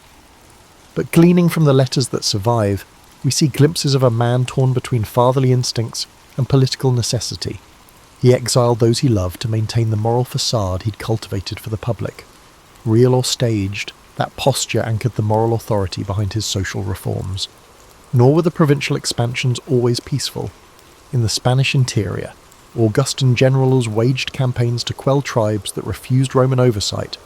But gleaning from the letters that survive, we see glimpses of a man torn between fatherly instincts and political necessity. He exiled those he loved to maintain the moral facade he'd cultivated for the public. Real or staged, that posture anchored the moral authority behind his social reforms. Nor were the provincial expansions always peaceful. In the Spanish interior, Augustan generals waged campaigns to quell tribes that refused Roman oversight.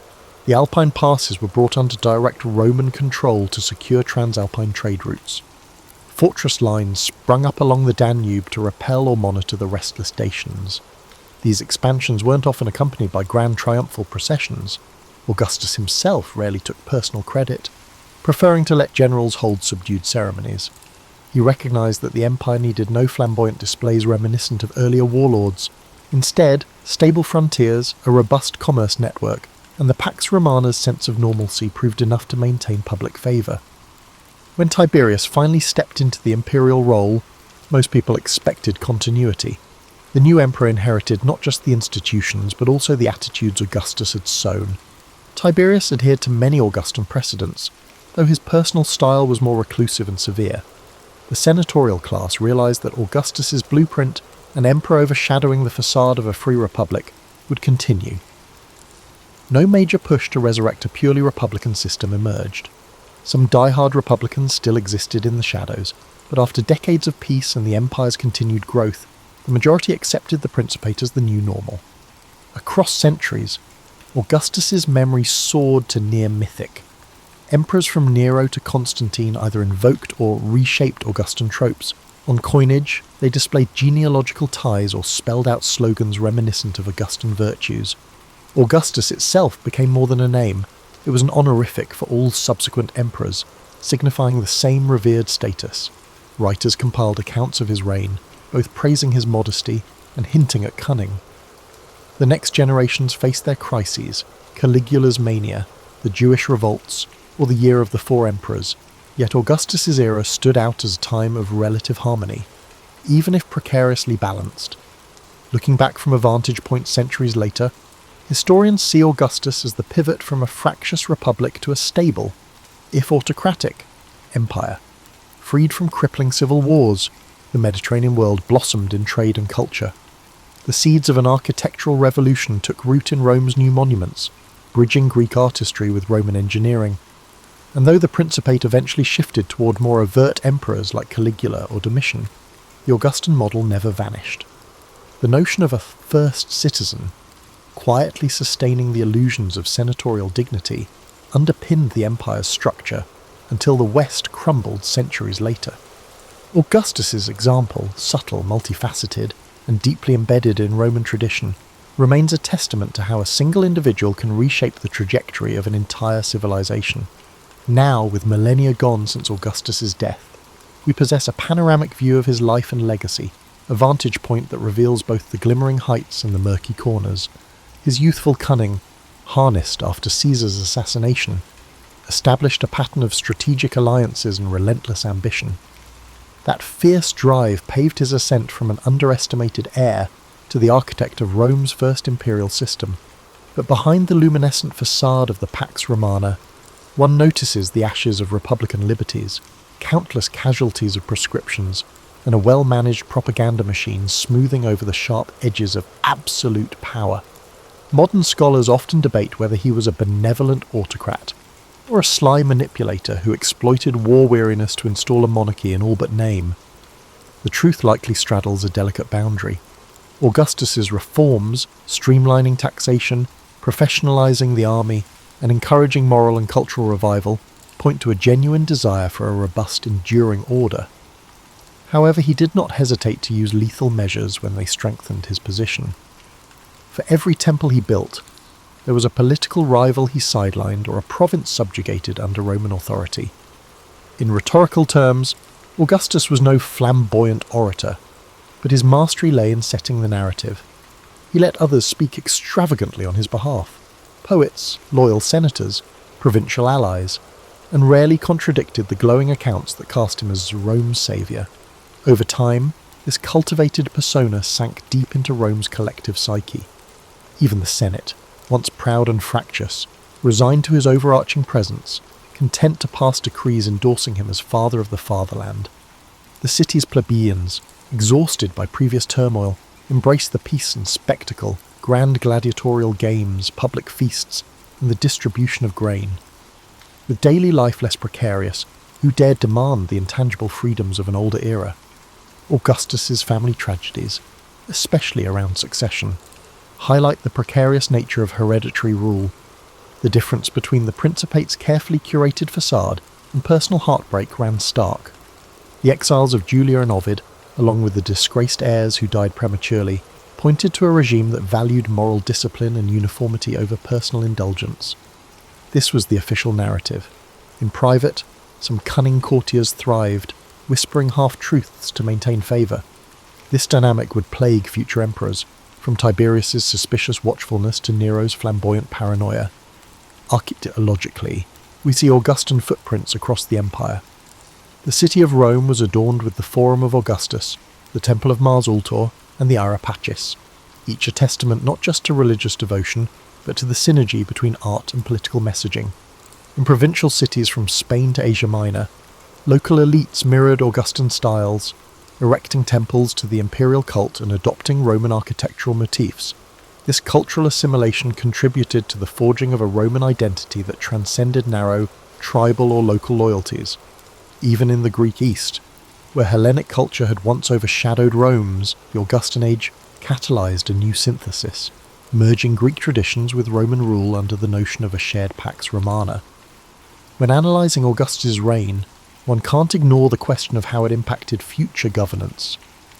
The Alpine passes were brought under direct Roman control to secure transalpine trade routes. Fortress lines sprung up along the Danube to repel or monitor the restless Dacians. These expansions weren't often accompanied by grand triumphal processions. Augustus himself rarely took personal credit, preferring to let generals hold subdued ceremonies. He recognised that the empire needed no flamboyant displays reminiscent of earlier warlords. Instead, stable frontiers, a robust commerce network, and the Pax Romana's sense of normalcy proved enough to maintain public favour. When Tiberius finally stepped into the imperial role, most people expected continuity. The new emperor inherited not just the institutions, but also the attitudes Augustus had sown. Tiberius adhered to many Augustan precedents, though his personal style was more reclusive and severe. The senatorial class realised that Augustus's blueprint, an emperor overshadowing the facade of a free republic, would continue. No major push to resurrect a purely republican system emerged. Some die-hard republicans still existed in the shadows, but after decades of peace and the empire's continued growth, the majority accepted the Principate as the new normal. Across centuries, Augustus's memory soared to near mythic. Emperors from Nero to Constantine either invoked or reshaped Augustan tropes. On coinage, they displayed genealogical ties or spelled out slogans reminiscent of Augustan virtues. Augustus itself became more than a name. It was an honorific for all subsequent emperors, signifying the same revered status. Writers compiled accounts of his reign, both praising his modesty and hinting at cunning. The next generations faced their crises, Caligula's mania, the Jewish revolts, or the Year of the Four Emperors, yet Augustus's era stood out as a time of relative harmony, even if precariously balanced. Looking back from a vantage point centuries later, historians see Augustus as the pivot from a fractious republic to a stable, if autocratic, empire. Freed from crippling civil wars, the Mediterranean world blossomed in trade and culture. The seeds of an architectural revolution took root in Rome's new monuments, bridging Greek artistry with Roman engineering. And though the Principate eventually shifted toward more overt emperors like Caligula or Domitian, the Augustan model never vanished. The notion of a first citizen, quietly sustaining the illusions of senatorial dignity, underpinned the empire's structure until the West crumbled centuries later. Augustus's example, subtle, multifaceted, and deeply embedded in Roman tradition, remains a testament to how a single individual can reshape the trajectory of an entire civilization. Now, with millennia gone since Augustus's death, we possess a panoramic view of his life and legacy, a vantage point that reveals both the glimmering heights and the murky corners. His youthful cunning, harnessed after Caesar's assassination, established a pattern of strategic alliances and relentless ambition. That fierce drive paved his ascent from an underestimated heir to the architect of Rome's first imperial system. But behind the luminescent facade of the Pax Romana, one notices the ashes of republican liberties, countless casualties of proscriptions, and a well-managed propaganda machine smoothing over the sharp edges of absolute power. Modern scholars often debate whether he was a benevolent autocrat, or a sly manipulator who exploited war weariness to install a monarchy in all but name. The truth likely straddles a delicate boundary. Augustus's reforms, streamlining taxation, professionalizing the army, and encouraging moral and cultural revival, point to a genuine desire for a robust, enduring order. However, he did not hesitate to use lethal measures when they strengthened his position. For every temple he built, there was a political rival he sidelined or a province subjugated under Roman authority. In rhetorical terms, Augustus was no flamboyant orator, but his mastery lay in setting the narrative. He let others speak extravagantly on his behalf, poets, loyal senators, provincial allies, and rarely contradicted the glowing accounts that cast him as Rome's saviour. Over time, this cultivated persona sank deep into Rome's collective psyche. Even the Senate, once proud and fractious, resigned to his overarching presence, content to pass decrees endorsing him as father of the fatherland. The city's plebeians, exhausted by previous turmoil, embraced the peace and spectacle, grand gladiatorial games, public feasts, and the distribution of grain. With daily life less precarious, who dared demand the intangible freedoms of an older era? Augustus's family tragedies, especially around succession, highlight the precarious nature of hereditary rule. The difference between the Principate's carefully curated facade and personal heartbreak ran stark. The exiles of Julia and Ovid, along with the disgraced heirs who died prematurely, pointed to a regime that valued moral discipline and uniformity over personal indulgence. This was the official narrative. In private, some cunning courtiers thrived, whispering half-truths to maintain favour. This dynamic would plague future emperors, from Tiberius's suspicious watchfulness to Nero's flamboyant paranoia. Archaeologically, we see Augustan footprints across the empire. The city of Rome was adorned with the Forum of Augustus, the Temple of Mars Ultor, and the Ara Pacis, each a testament not just to religious devotion, but to the synergy between art and political messaging. In provincial cities from Spain to Asia Minor, local elites mirrored Augustan styles, erecting temples to the imperial cult and adopting Roman architectural motifs. This cultural assimilation contributed to the forging of a Roman identity that transcended narrow, tribal or local loyalties. Even in the Greek East, where Hellenic culture had once overshadowed Rome's, the Augustan age catalyzed a new synthesis, merging Greek traditions with Roman rule under the notion of a shared Pax Romana. When analysing Augustus' reign, one can't ignore the question of how it impacted future governance.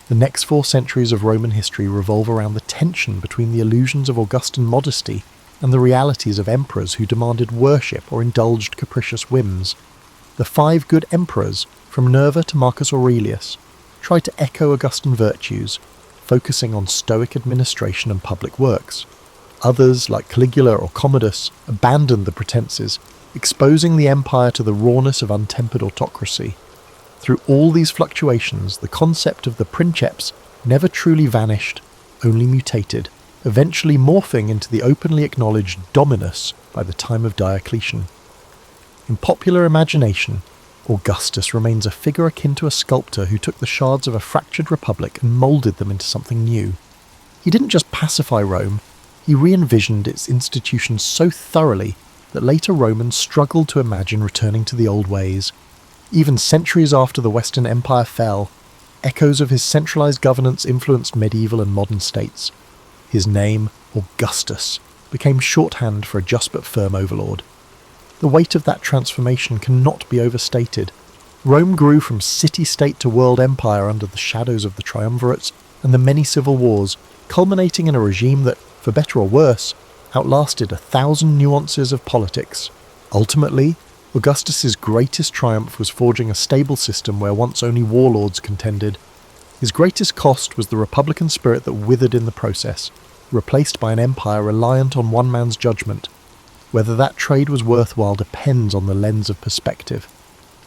The next 4 centuries of Roman history revolve around the tension between the illusions of Augustan modesty and the realities of emperors who demanded worship or indulged capricious whims. The 5 good emperors, from Nerva to Marcus Aurelius, tried to echo Augustan virtues, focusing on stoic administration and public works. Others, like Caligula or Commodus, abandoned the pretenses, exposing the empire to the rawness of untempered autocracy. Through all these fluctuations, the concept of the princeps never truly vanished, only mutated, eventually morphing into the openly acknowledged dominus by the time of Diocletian. In popular imagination, Augustus remains a figure akin to a sculptor who took the shards of a fractured republic and moulded them into something new. He didn't just pacify Rome, he re-envisioned its institutions so thoroughly that later Romans struggled to imagine returning to the old ways. Even centuries after the Western Empire fell, echoes of his centralized governance influenced medieval and modern states. His name, Augustus, became shorthand for a just but firm overlord. The weight of that transformation cannot be overstated. Rome grew from city-state to world empire under the shadows of the triumvirates and the many civil wars, culminating in a regime that, for better or worse, outlasted 1,000 nuances of politics. Ultimately, Augustus's greatest triumph was forging a stable system where once only warlords contended. His greatest cost was the republican spirit that withered in the process, replaced by an empire reliant on one man's judgment. Whether that trade was worthwhile depends on the lens of perspective.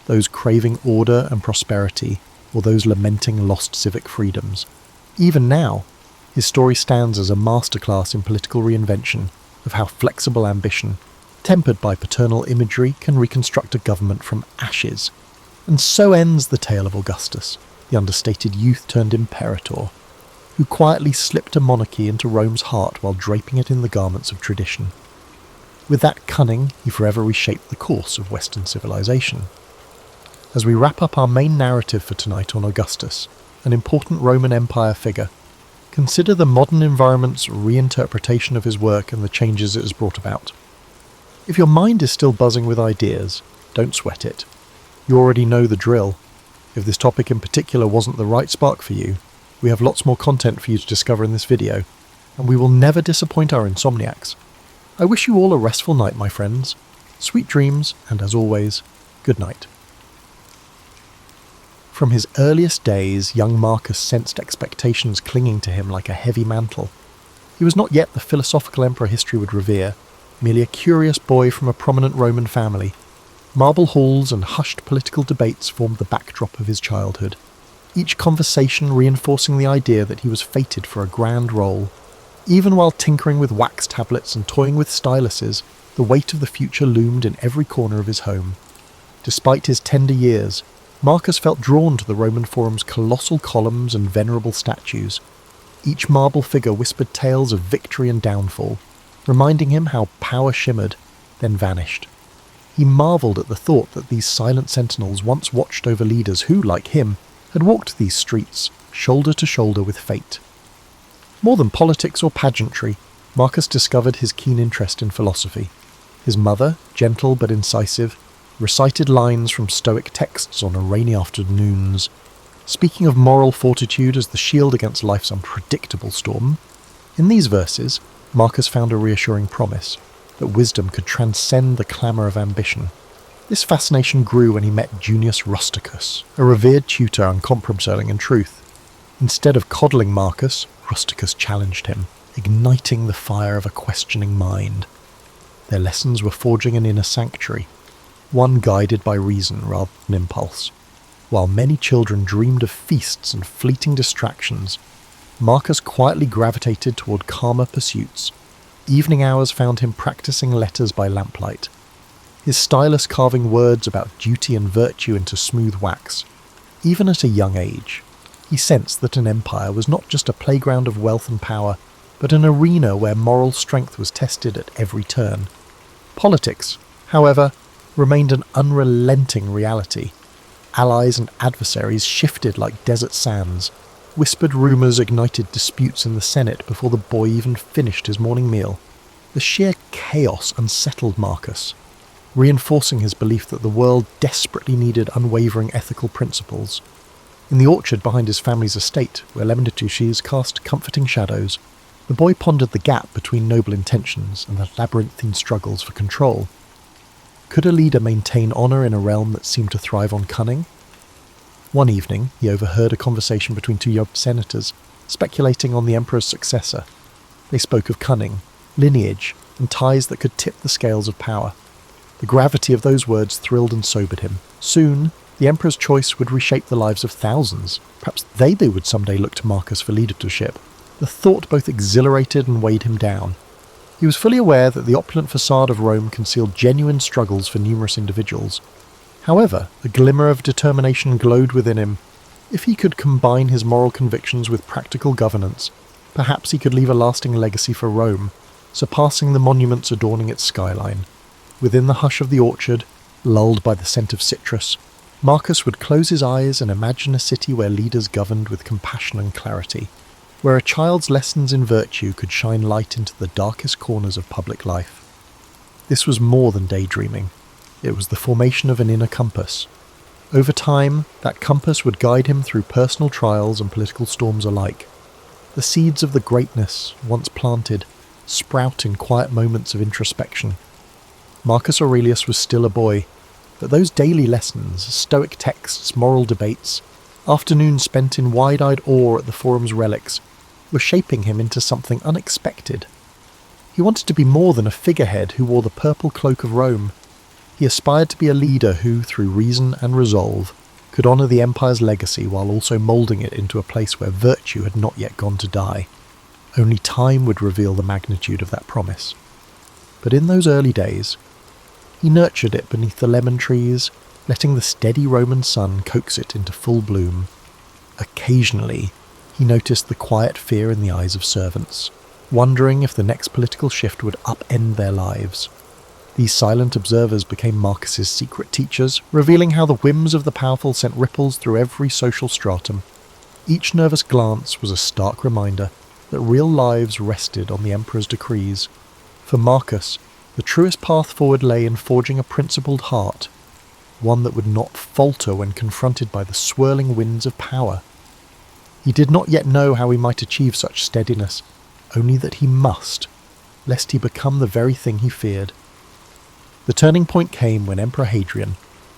Those craving order and prosperity, or those lamenting lost civic freedoms. Even now, his story stands as a masterclass in political reinvention of how flexible ambition, tempered by paternal imagery, can reconstruct a government from ashes. And so ends the tale of Augustus, the understated youth turned imperator, who quietly slipped a monarchy into Rome's heart while draping it in the garments of tradition. With that cunning, he forever reshaped the course of Western civilization. As we wrap up our main narrative for tonight on Augustus, an important Roman Empire figure, consider the modern environment's reinterpretation of his work and the changes it has brought about. If your mind is still buzzing with ideas, don't sweat it. You already know the drill. If this topic in particular wasn't the right spark for you, we have lots more content for you to discover in this video, and we will never disappoint our insomniacs. I wish you all a restful night, my friends. Sweet dreams, and as always, good night. From his earliest days, young Marcus sensed expectations clinging to him like a heavy mantle. He was not yet the philosophical emperor history would revere, merely a curious boy from a prominent Roman family. Marble halls and hushed political debates formed the backdrop of his childhood, each conversation reinforcing the idea that he was fated for a grand role. Even while tinkering with wax tablets and toying with styluses, the weight of the future loomed in every corner of his home. Despite his tender years, Marcus felt drawn to the Roman Forum's colossal columns and venerable statues. Each marble figure whispered tales of victory and downfall, reminding him how power shimmered, then vanished. He marvelled at the thought that these silent sentinels once watched over leaders who, like him, had walked these streets, shoulder to shoulder with fate. More than politics or pageantry, Marcus discovered his keen interest in philosophy. His mother, gentle but incisive, recited lines from Stoic texts on rainy afternoons, speaking of moral fortitude as the shield against life's unpredictable storm. In these verses, Marcus found a reassuring promise that wisdom could transcend the clamour of ambition. This fascination grew when he met Junius Rusticus, a revered tutor on compromising and truth. Instead of coddling Marcus, Rusticus challenged him, igniting the fire of a questioning mind. Their lessons were forging an inner sanctuary, one guided by reason rather than impulse. While many children dreamed of feasts and fleeting distractions, Marcus quietly gravitated toward calmer pursuits. Evening hours found him practicing letters by lamplight, his stylus carving words about duty and virtue into smooth wax. Even at a young age, he sensed that an empire was not just a playground of wealth and power, but an arena where moral strength was tested at every turn. Politics, however, remained an unrelenting reality. Allies and adversaries shifted like desert sands. Whispered rumours ignited disputes in the Senate before the boy even finished his morning meal. The sheer chaos unsettled Marcus, reinforcing his belief that the world desperately needed unwavering ethical principles. In the orchard behind his family's estate, where lemon trees cast comforting shadows, the boy pondered the gap between noble intentions and the labyrinthine struggles for control. Could a leader maintain honour in a realm that seemed to thrive on cunning? One evening, he overheard a conversation between two young senators, speculating on the emperor's successor. They spoke of cunning, lineage, and ties that could tip the scales of power. The gravity of those words thrilled and sobered him. Soon, the emperor's choice would reshape the lives of thousands. Perhaps they would someday look to Marcus for leadership. The thought both exhilarated and weighed him down. He was fully aware that the opulent facade of Rome concealed genuine struggles for numerous individuals. However, a glimmer of determination glowed within him. If he could combine his moral convictions with practical governance, perhaps he could leave a lasting legacy for Rome, surpassing the monuments adorning its skyline. Within the hush of the orchard, lulled by the scent of citrus, Marcus would close his eyes and imagine a city where leaders governed with compassion and clarity, where a child's lessons in virtue could shine light into the darkest corners of public life. This was more than daydreaming. It was the formation of an inner compass. Over time, that compass would guide him through personal trials and political storms alike. The seeds of the greatness, once planted, sprout in quiet moments of introspection. Marcus Aurelius was still a boy, but those daily lessons, Stoic texts, moral debates, afternoons spent in wide-eyed awe at the forum's relics, were shaping him into something unexpected. He wanted to be more than a figurehead who wore the purple cloak of Rome. He aspired to be a leader who, through reason and resolve, could honour the empire's legacy while also moulding it into a place where virtue had not yet gone to die. Only time would reveal the magnitude of that promise. But in those early days, he nurtured it beneath the lemon trees, letting the steady Roman sun coax it into full bloom. Occasionally, he noticed the quiet fear in the eyes of servants, wondering if the next political shift would upend their lives. These silent observers became Marcus's secret teachers, revealing how the whims of the powerful sent ripples through every social stratum. Each nervous glance was a stark reminder that real lives rested on the emperor's decrees. For Marcus, the truest path forward lay in forging a principled heart, one that would not falter when confronted by the swirling winds of power. He did not yet know how he might achieve such steadiness, only that he must, lest he become the very thing he feared. The turning point came when Emperor Hadrian,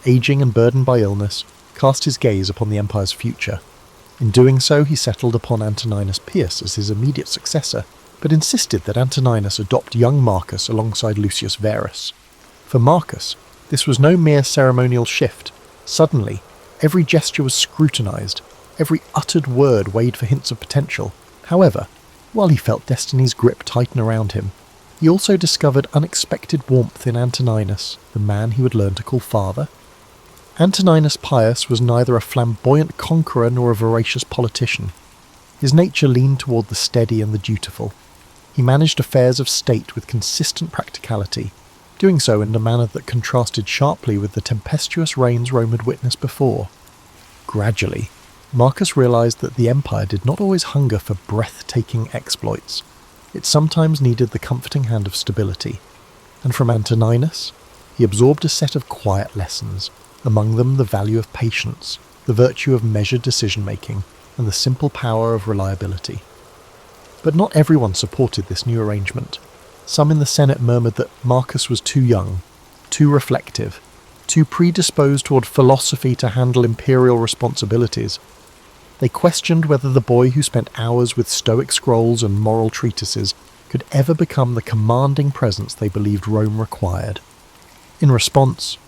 aging and burdened by illness, cast his gaze upon the empire's future. In doing so, he settled upon Antoninus Pius as his immediate successor, but insisted that Antoninus adopt young Marcus alongside Lucius Verus. For Marcus, this was no mere ceremonial shift. Suddenly, every gesture was scrutinized, every uttered word weighed for hints of potential. However, while he felt destiny's grip tighten around him, he also discovered unexpected warmth in Antoninus, the man he would learn to call father. Antoninus Pius was neither a flamboyant conqueror nor a voracious politician. His nature leaned toward the steady and the dutiful. He managed affairs of state with consistent practicality, doing so in a manner that contrasted sharply with the tempestuous reigns Rome had witnessed before. Gradually, Marcus realized that the empire did not always hunger for breathtaking exploits. It sometimes needed the comforting hand of stability. And from Antoninus, he absorbed a set of quiet lessons, among them the value of patience, the virtue of measured decision-making, and the simple power of reliability. But not everyone supported this new arrangement. Some in the Senate murmured that Marcus was too young, too reflective, too predisposed toward philosophy to handle imperial responsibilities. They questioned whether the boy who spent hours with Stoic scrolls and moral treatises could ever become the commanding presence they believed Rome required. In response,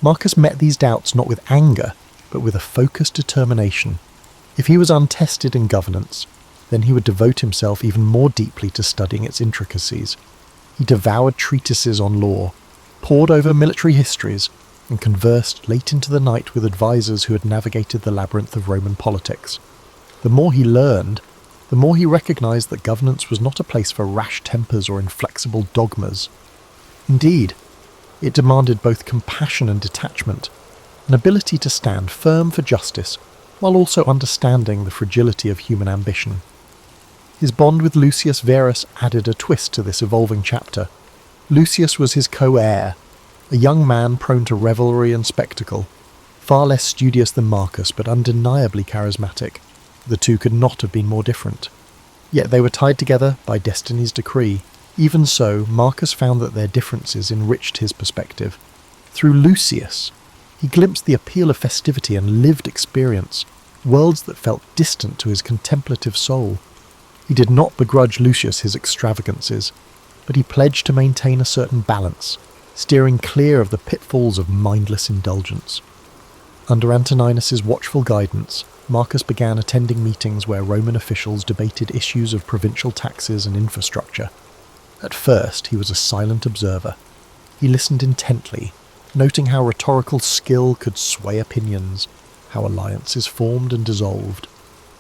Marcus met these doubts not with anger, but with a focused determination. If he was untested in governance, then he would devote himself even more deeply to studying its intricacies. He devoured treatises on law, pored over military histories, and conversed late into the night with advisors who had navigated the labyrinth of Roman politics. The more he learned, the more he recognized that governance was not a place for rash tempers or inflexible dogmas. Indeed, it demanded both compassion and detachment, an ability to stand firm for justice, while also understanding the fragility of human ambition. His bond with Lucius Verus added a twist to this evolving chapter. Lucius was his co-heir, a young man prone to revelry and spectacle, far less studious than Marcus but undeniably charismatic. The two could not have been more different. Yet they were tied together by destiny's decree. Even so, Marcus found that their differences enriched his perspective. Through Lucius, he glimpsed the appeal of festivity and lived experience, worlds that felt distant to his contemplative soul. He did not begrudge Lucius his extravagances, but he pledged to maintain a certain balance, steering clear of the pitfalls of mindless indulgence. Under Antoninus's watchful guidance, Marcus began attending meetings where Roman officials debated issues of provincial taxes and infrastructure. At first, he was a silent observer. He listened intently, noting how rhetorical skill could sway opinions, how alliances formed and dissolved.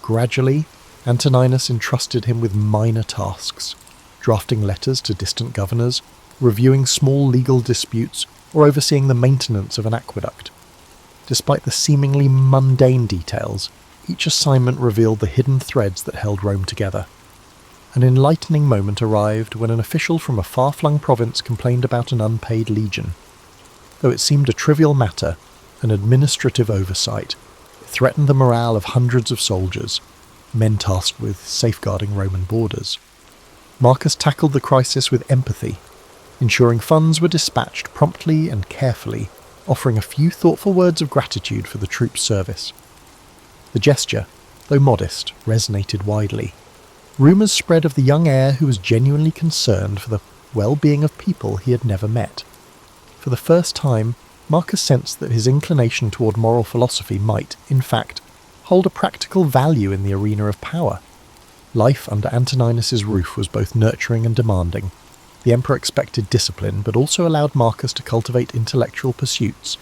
Gradually, Antoninus entrusted him with minor tasks, drafting letters to distant governors, reviewing small legal disputes, or overseeing the maintenance of an aqueduct. Despite the seemingly mundane details, each assignment revealed the hidden threads that held Rome together. An enlightening moment arrived when an official from a far-flung province complained about an unpaid legion. Though it seemed a trivial matter, an administrative oversight, it threatened the morale of hundreds of soldiers, men tasked with safeguarding Roman borders. Marcus tackled the crisis with empathy, ensuring funds were dispatched promptly and carefully, offering a few thoughtful words of gratitude for the troops' service. The gesture, though modest, resonated widely. Rumours spread of the young heir who was genuinely concerned for the well-being of people he had never met. For the first time, Marcus sensed that his inclination toward moral philosophy might, in fact, hold a practical value in the arena of power. Life under Antoninus's roof was both nurturing and demanding. The emperor expected discipline, but also allowed Marcus to cultivate intellectual pursuits.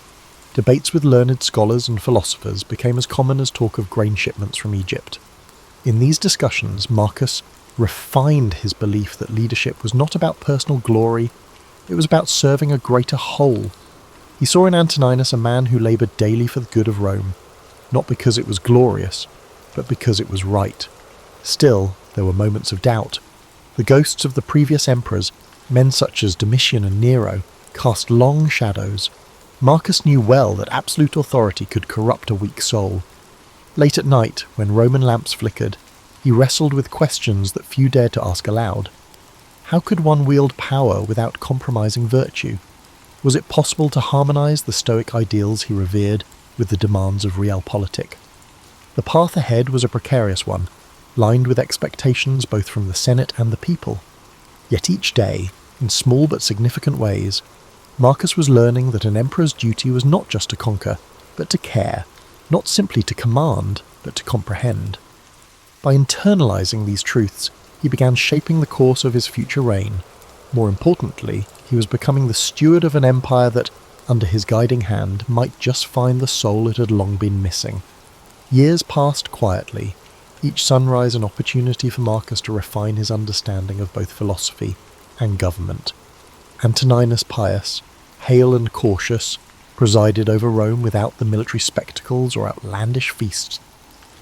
Debates with learned scholars and philosophers became as common as talk of grain shipments from Egypt. In these discussions, Marcus refined his belief that leadership was not about personal glory, it was about serving a greater whole. He saw in Antoninus a man who laboured daily for the good of Rome, not because it was glorious, but because it was right. Still, there were moments of doubt. The ghosts of the previous emperors, men such as Domitian and Nero, cast long shadows. Marcus knew well that absolute authority could corrupt a weak soul. Late at night, when Roman lamps flickered, he wrestled with questions that few dared to ask aloud. How could one wield power without compromising virtue? Was it possible to harmonize the Stoic ideals he revered with the demands of realpolitik? The path ahead was a precarious one, lined with expectations both from the Senate and the people. Yet each day, in small but significant ways, Marcus was learning that an emperor's duty was not just to conquer, but to care, not simply to command, but to comprehend. By internalizing these truths, he began shaping the course of his future reign. More importantly, he was becoming the steward of an empire that, under his guiding hand, might just find the soul it had long been missing. Years passed quietly, each sunrise an opportunity for Marcus to refine his understanding of both philosophy and government. Antoninus Pius, hale and cautious, presided over Rome without the military spectacles or outlandish feasts.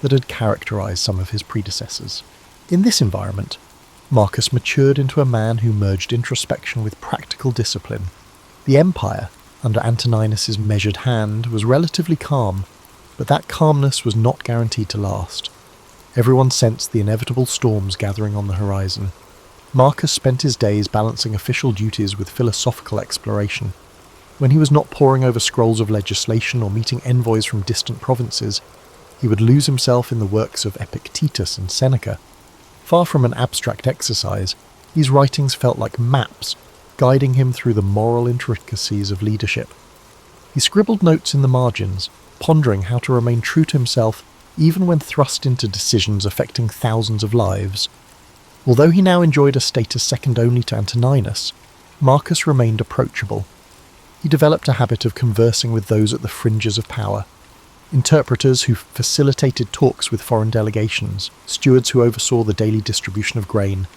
that had characterized some of his predecessors. In this environment, Marcus matured into a man who merged introspection with practical discipline. The empire, under Antoninus's measured hand, was relatively calm, but that calmness was not guaranteed to last. Everyone sensed the inevitable storms gathering on the horizon. Marcus spent his days balancing official duties with philosophical exploration. When he was not poring over scrolls of legislation or meeting envoys from distant provinces, he would lose himself in the works of Epictetus and Seneca. Far from an abstract exercise, these writings felt like maps, guiding him through the moral intricacies of leadership. He scribbled notes in the margins, pondering how to remain true to himself even when thrust into decisions affecting thousands of lives. Although he now enjoyed a status second only to Antoninus, Marcus remained approachable. He developed a habit of conversing with those at the fringes of power. Interpreters who facilitated talks with foreign delegations, stewards who oversaw the daily distribution of grain,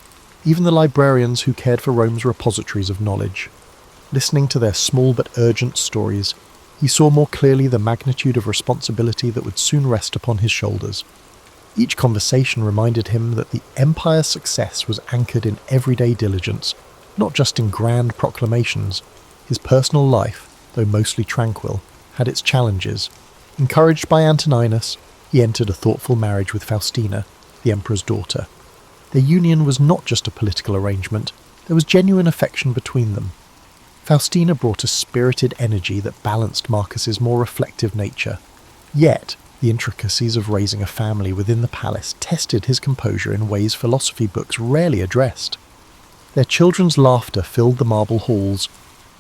even the librarians who cared for Rome's repositories of knowledge. Listening to their small but urgent stories, he saw more clearly the magnitude of responsibility that would soon rest upon his shoulders. Each conversation reminded him that the empire's success was anchored in everyday diligence, not just in grand proclamations. His personal life, though mostly tranquil, had its challenges. Encouraged by Antoninus, he entered a thoughtful marriage with Faustina, the emperor's daughter. Their union was not just a political arrangement, there was genuine affection between them. Faustina brought a spirited energy that balanced Marcus's more reflective nature. Yet, the intricacies of raising a family within the palace tested his composure in ways philosophy books rarely addressed. Their children's laughter filled the marble halls,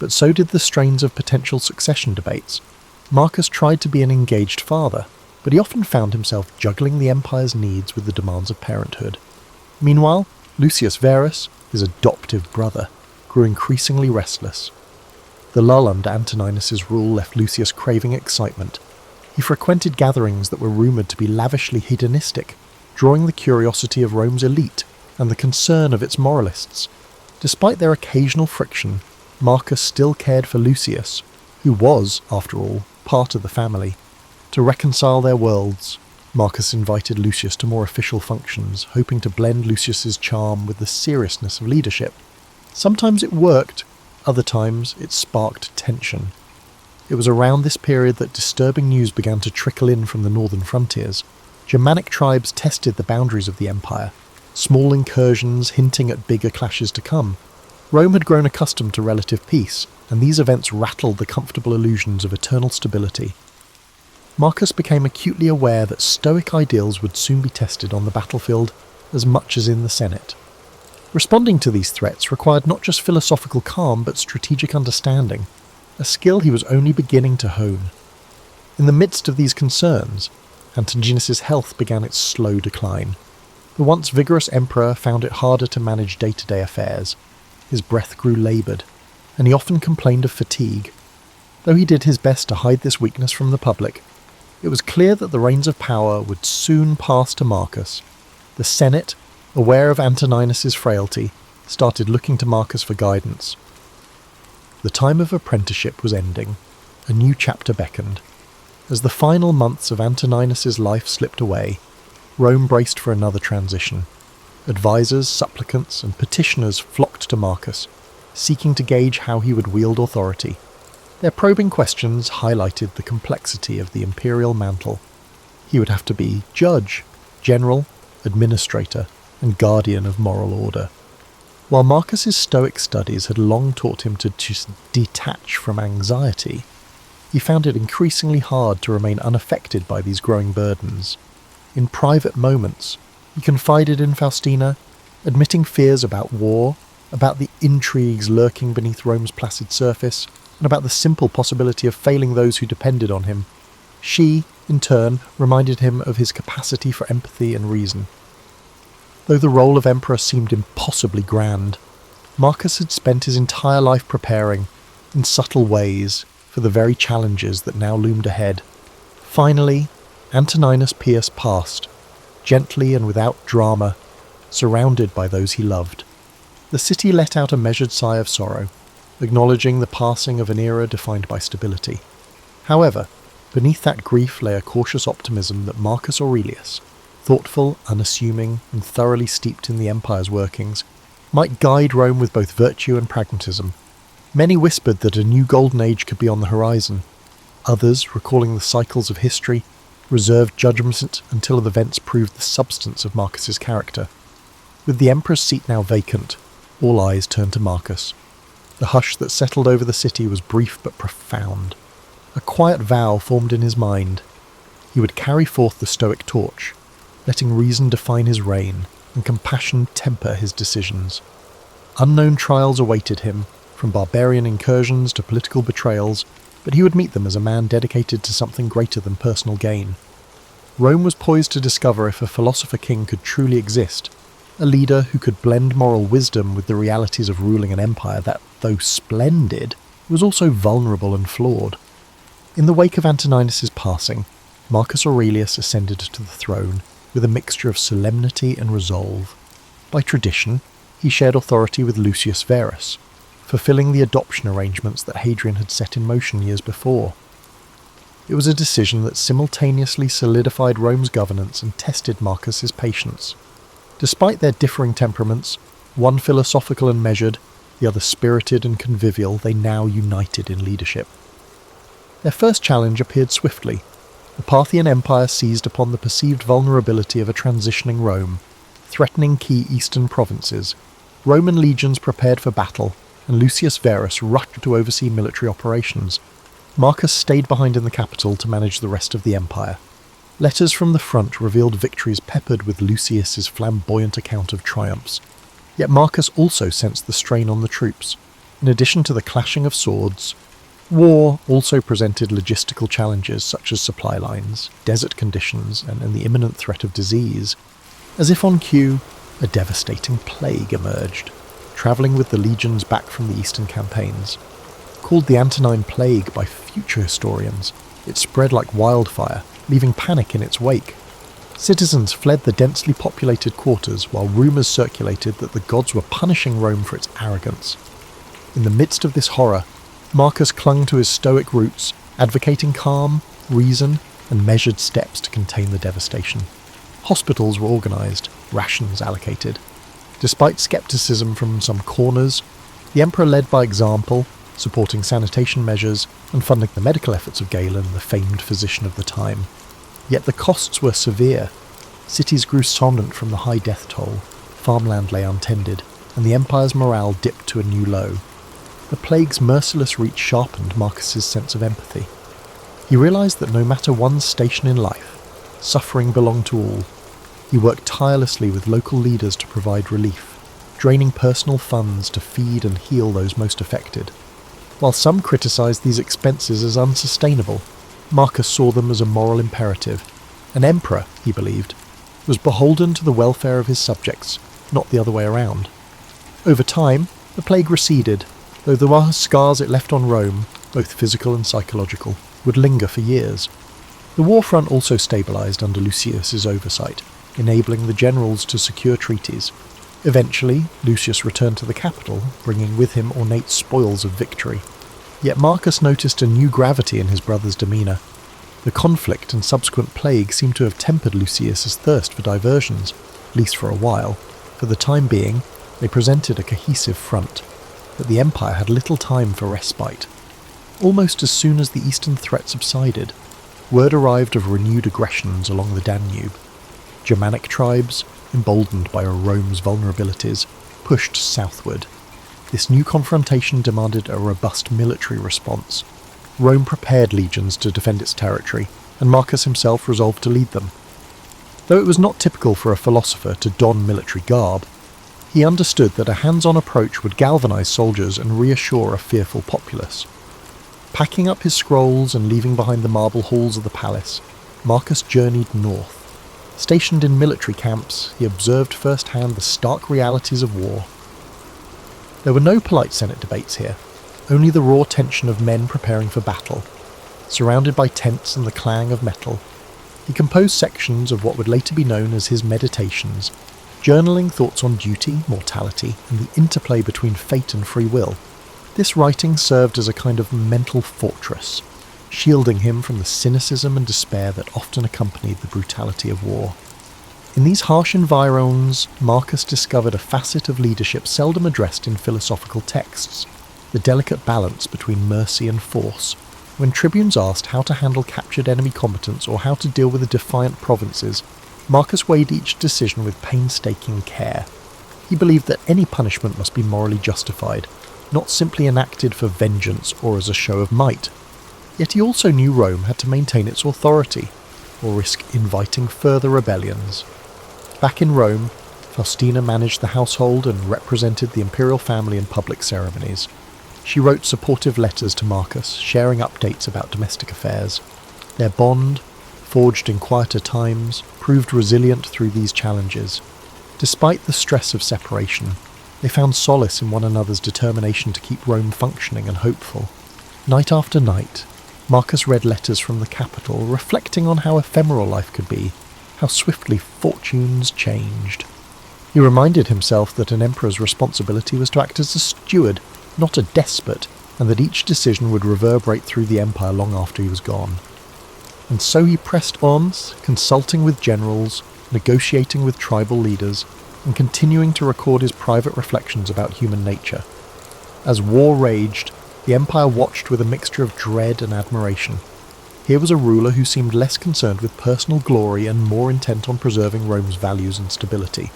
but so did the strains of potential succession debates. Marcus tried to be an engaged father, but he often found himself juggling the empire's needs with the demands of parenthood. Meanwhile, Lucius Verus, his adoptive brother, grew increasingly restless. The lull under Antoninus's rule left Lucius craving excitement. He frequented gatherings that were rumoured to be lavishly hedonistic, drawing the curiosity of Rome's elite and the concern of its moralists. Despite their occasional friction, Marcus still cared for Lucius, who was, after all, part of the family. To reconcile their worlds, Marcus invited Lucius to more official functions, hoping to blend Lucius's charm with the seriousness of leadership. Sometimes it worked, other times it sparked tension. It was around this period that disturbing news began to trickle in from the northern frontiers. Germanic tribes tested the boundaries of the empire, small incursions hinting at bigger clashes to come. Rome had grown accustomed to relative peace, and these events rattled the comfortable illusions of eternal stability. Marcus became acutely aware that Stoic ideals would soon be tested on the battlefield as much as in the Senate. Responding to these threats required not just philosophical calm but strategic understanding, a skill he was only beginning to hone. In the midst of these concerns, Antoninus's health began its slow decline. The once vigorous emperor found it harder to manage day-to-day affairs. His breath grew laboured, and he often complained of fatigue. Though he did his best to hide this weakness from the public, it was clear that the reins of power would soon pass to Marcus. The Senate, aware of Antoninus's frailty, started looking to Marcus for guidance. The time of apprenticeship was ending. A new chapter beckoned. As the final months of Antoninus's life slipped away, Rome braced for another transition. Advisors, supplicants, and petitioners flocked to Marcus, seeking to gauge how he would wield authority. Their probing questions highlighted the complexity of the imperial mantle. He would have to be judge, general, administrator, and guardian of moral order. While Marcus's Stoic studies had long taught him to just detach from anxiety, he found it increasingly hard to remain unaffected by these growing burdens. In private moments, he confided in Faustina, admitting fears about war, about the intrigues lurking beneath Rome's placid surface, and about the simple possibility of failing those who depended on him. She, in turn, reminded him of his capacity for empathy and reason. Though the role of emperor seemed impossibly grand, Marcus had spent his entire life preparing, in subtle ways, for the very challenges that now loomed ahead. Finally, Antoninus Pius passed, gently and without drama, surrounded by those he loved. The city let out a measured sigh of sorrow, acknowledging the passing of an era defined by stability. However, Beneath that grief lay a cautious optimism that Marcus Aurelius, thoughtful, unassuming, and thoroughly steeped in the empire's workings, might guide Rome with both virtue and pragmatism. Many whispered that a new golden age could be on the horizon. Others, recalling the cycles of history, reserved judgment until the events proved the substance of Marcus's character. With the emperor's seat now vacant, all eyes turned to Marcus. The hush that settled over the city was brief but profound. A quiet vow formed in his mind. He would carry forth the Stoic torch, letting reason define his reign and compassion temper his decisions. Unknown trials awaited him, from barbarian incursions to political betrayals, but he would meet them as a man dedicated to something greater than personal gain. Rome was poised to discover if a philosopher king could truly exist, a leader who could blend moral wisdom with the realities of ruling an empire that, though splendid, was also vulnerable and flawed. In the wake of Antoninus's passing, Marcus Aurelius ascended to the throne with a mixture of solemnity and resolve. By tradition, he shared authority with Lucius Verus, fulfilling the adoption arrangements that Hadrian had set in motion years before. It was a decision that simultaneously solidified Rome's governance and tested Marcus's patience. Despite their differing temperaments, one philosophical and measured, the other spirited and convivial, they now united in leadership. Their first challenge appeared swiftly. The Parthian Empire seized upon the perceived vulnerability of a transitioning Rome, threatening key eastern provinces. Roman legions prepared for battle, and Lucius Verus rushed to oversee military operations. Marcus stayed behind in the capital to manage the rest of the empire. Letters from the front revealed victories peppered with Lucius's flamboyant account of triumphs. Yet Marcus also sensed the strain on the troops. In addition to the clashing of swords, war also presented logistical challenges such as supply lines, desert conditions, and the imminent threat of disease. As if on cue, a devastating plague emerged, travelling with the legions back from the eastern campaigns. Called the Antonine Plague by future historians, it spread like wildfire, leaving panic in its wake. Citizens fled the densely populated quarters while rumours circulated that the gods were punishing Rome for its arrogance. In the midst of this horror, Marcus clung to his Stoic roots, advocating calm, reason, and measured steps to contain the devastation. Hospitals were organised, rations allocated. Despite scepticism from some corners, the emperor led by example, supporting sanitation measures and funding the medical efforts of Galen, the famed physician of the time. Yet the costs were severe. Cities grew somnant from the high death toll, farmland lay untended, and the empire's morale dipped to a new low. The plague's merciless reach sharpened Marcus's sense of empathy. He realised that no matter one's station in life, suffering belonged to all. He worked tirelessly with local leaders to provide relief, draining personal funds to feed and heal those most affected. While some criticised these expenses as unsustainable, Marcus saw them as a moral imperative. An emperor, he believed, was beholden to the welfare of his subjects, not the other way around. Over time, the plague receded, though the scars it left on Rome, both physical and psychological, would linger for years. The war front also stabilised under Lucius's oversight, enabling the generals to secure treaties. Eventually, Lucius returned to the capital, bringing with him ornate spoils of victory. Yet Marcus noticed a new gravity in his brother's demeanour. The conflict and subsequent plague seemed to have tempered Lucius's thirst for diversions, at least for a while. For the time being, they presented a cohesive front, but the empire had little time for respite. Almost as soon as the eastern threat subsided, word arrived of renewed aggressions along the Danube. Germanic tribes, emboldened by Rome's vulnerabilities, pushed southward. This new confrontation demanded a robust military response. Rome prepared legions to defend its territory, and Marcus himself resolved to lead them. Though it was not typical for a philosopher to don military garb, he understood that a hands-on approach would galvanise soldiers and reassure a fearful populace. Packing up his scrolls and leaving behind the marble halls of the palace, Marcus journeyed north. Stationed in military camps, he observed firsthand the stark realities of war. There were no polite Senate debates here, only the raw tension of men preparing for battle. Surrounded by tents and the clang of metal, he composed sections of what would later be known as his Meditations, journaling thoughts on duty, mortality, and the interplay between fate and free will. This writing served as a kind of mental fortress. shielding him from the cynicism and despair that often accompanied the brutality of war. In these harsh environs, Marcus discovered a facet of leadership seldom addressed in philosophical texts, the delicate balance between mercy and force. When tribunes asked how to handle captured enemy combatants or how to deal with the defiant provinces, Marcus weighed each decision with painstaking care. He believed that any punishment must be morally justified, not simply enacted for vengeance or as a show of might. Yet he also knew Rome had to maintain its authority, or risk inviting further rebellions. Back in Rome, Faustina managed the household and represented the imperial family in public ceremonies. She wrote supportive letters to Marcus, sharing updates about domestic affairs. Their bond, forged in quieter times, proved resilient through these challenges. Despite the stress of separation, they found solace in one another's determination to keep Rome functioning and hopeful. Night after night, Marcus read letters from the capital, reflecting on how ephemeral life could be, how swiftly fortunes changed. He reminded himself that an emperor's responsibility was to act as a steward, not a despot, and that each decision would reverberate through the empire long after he was gone. And so he pressed on, consulting with generals, negotiating with tribal leaders, and continuing to record his private reflections about human nature. As war raged, the empire watched with a mixture of dread and admiration. Here was a ruler who seemed less concerned with personal glory and more intent on preserving Rome's values and stability.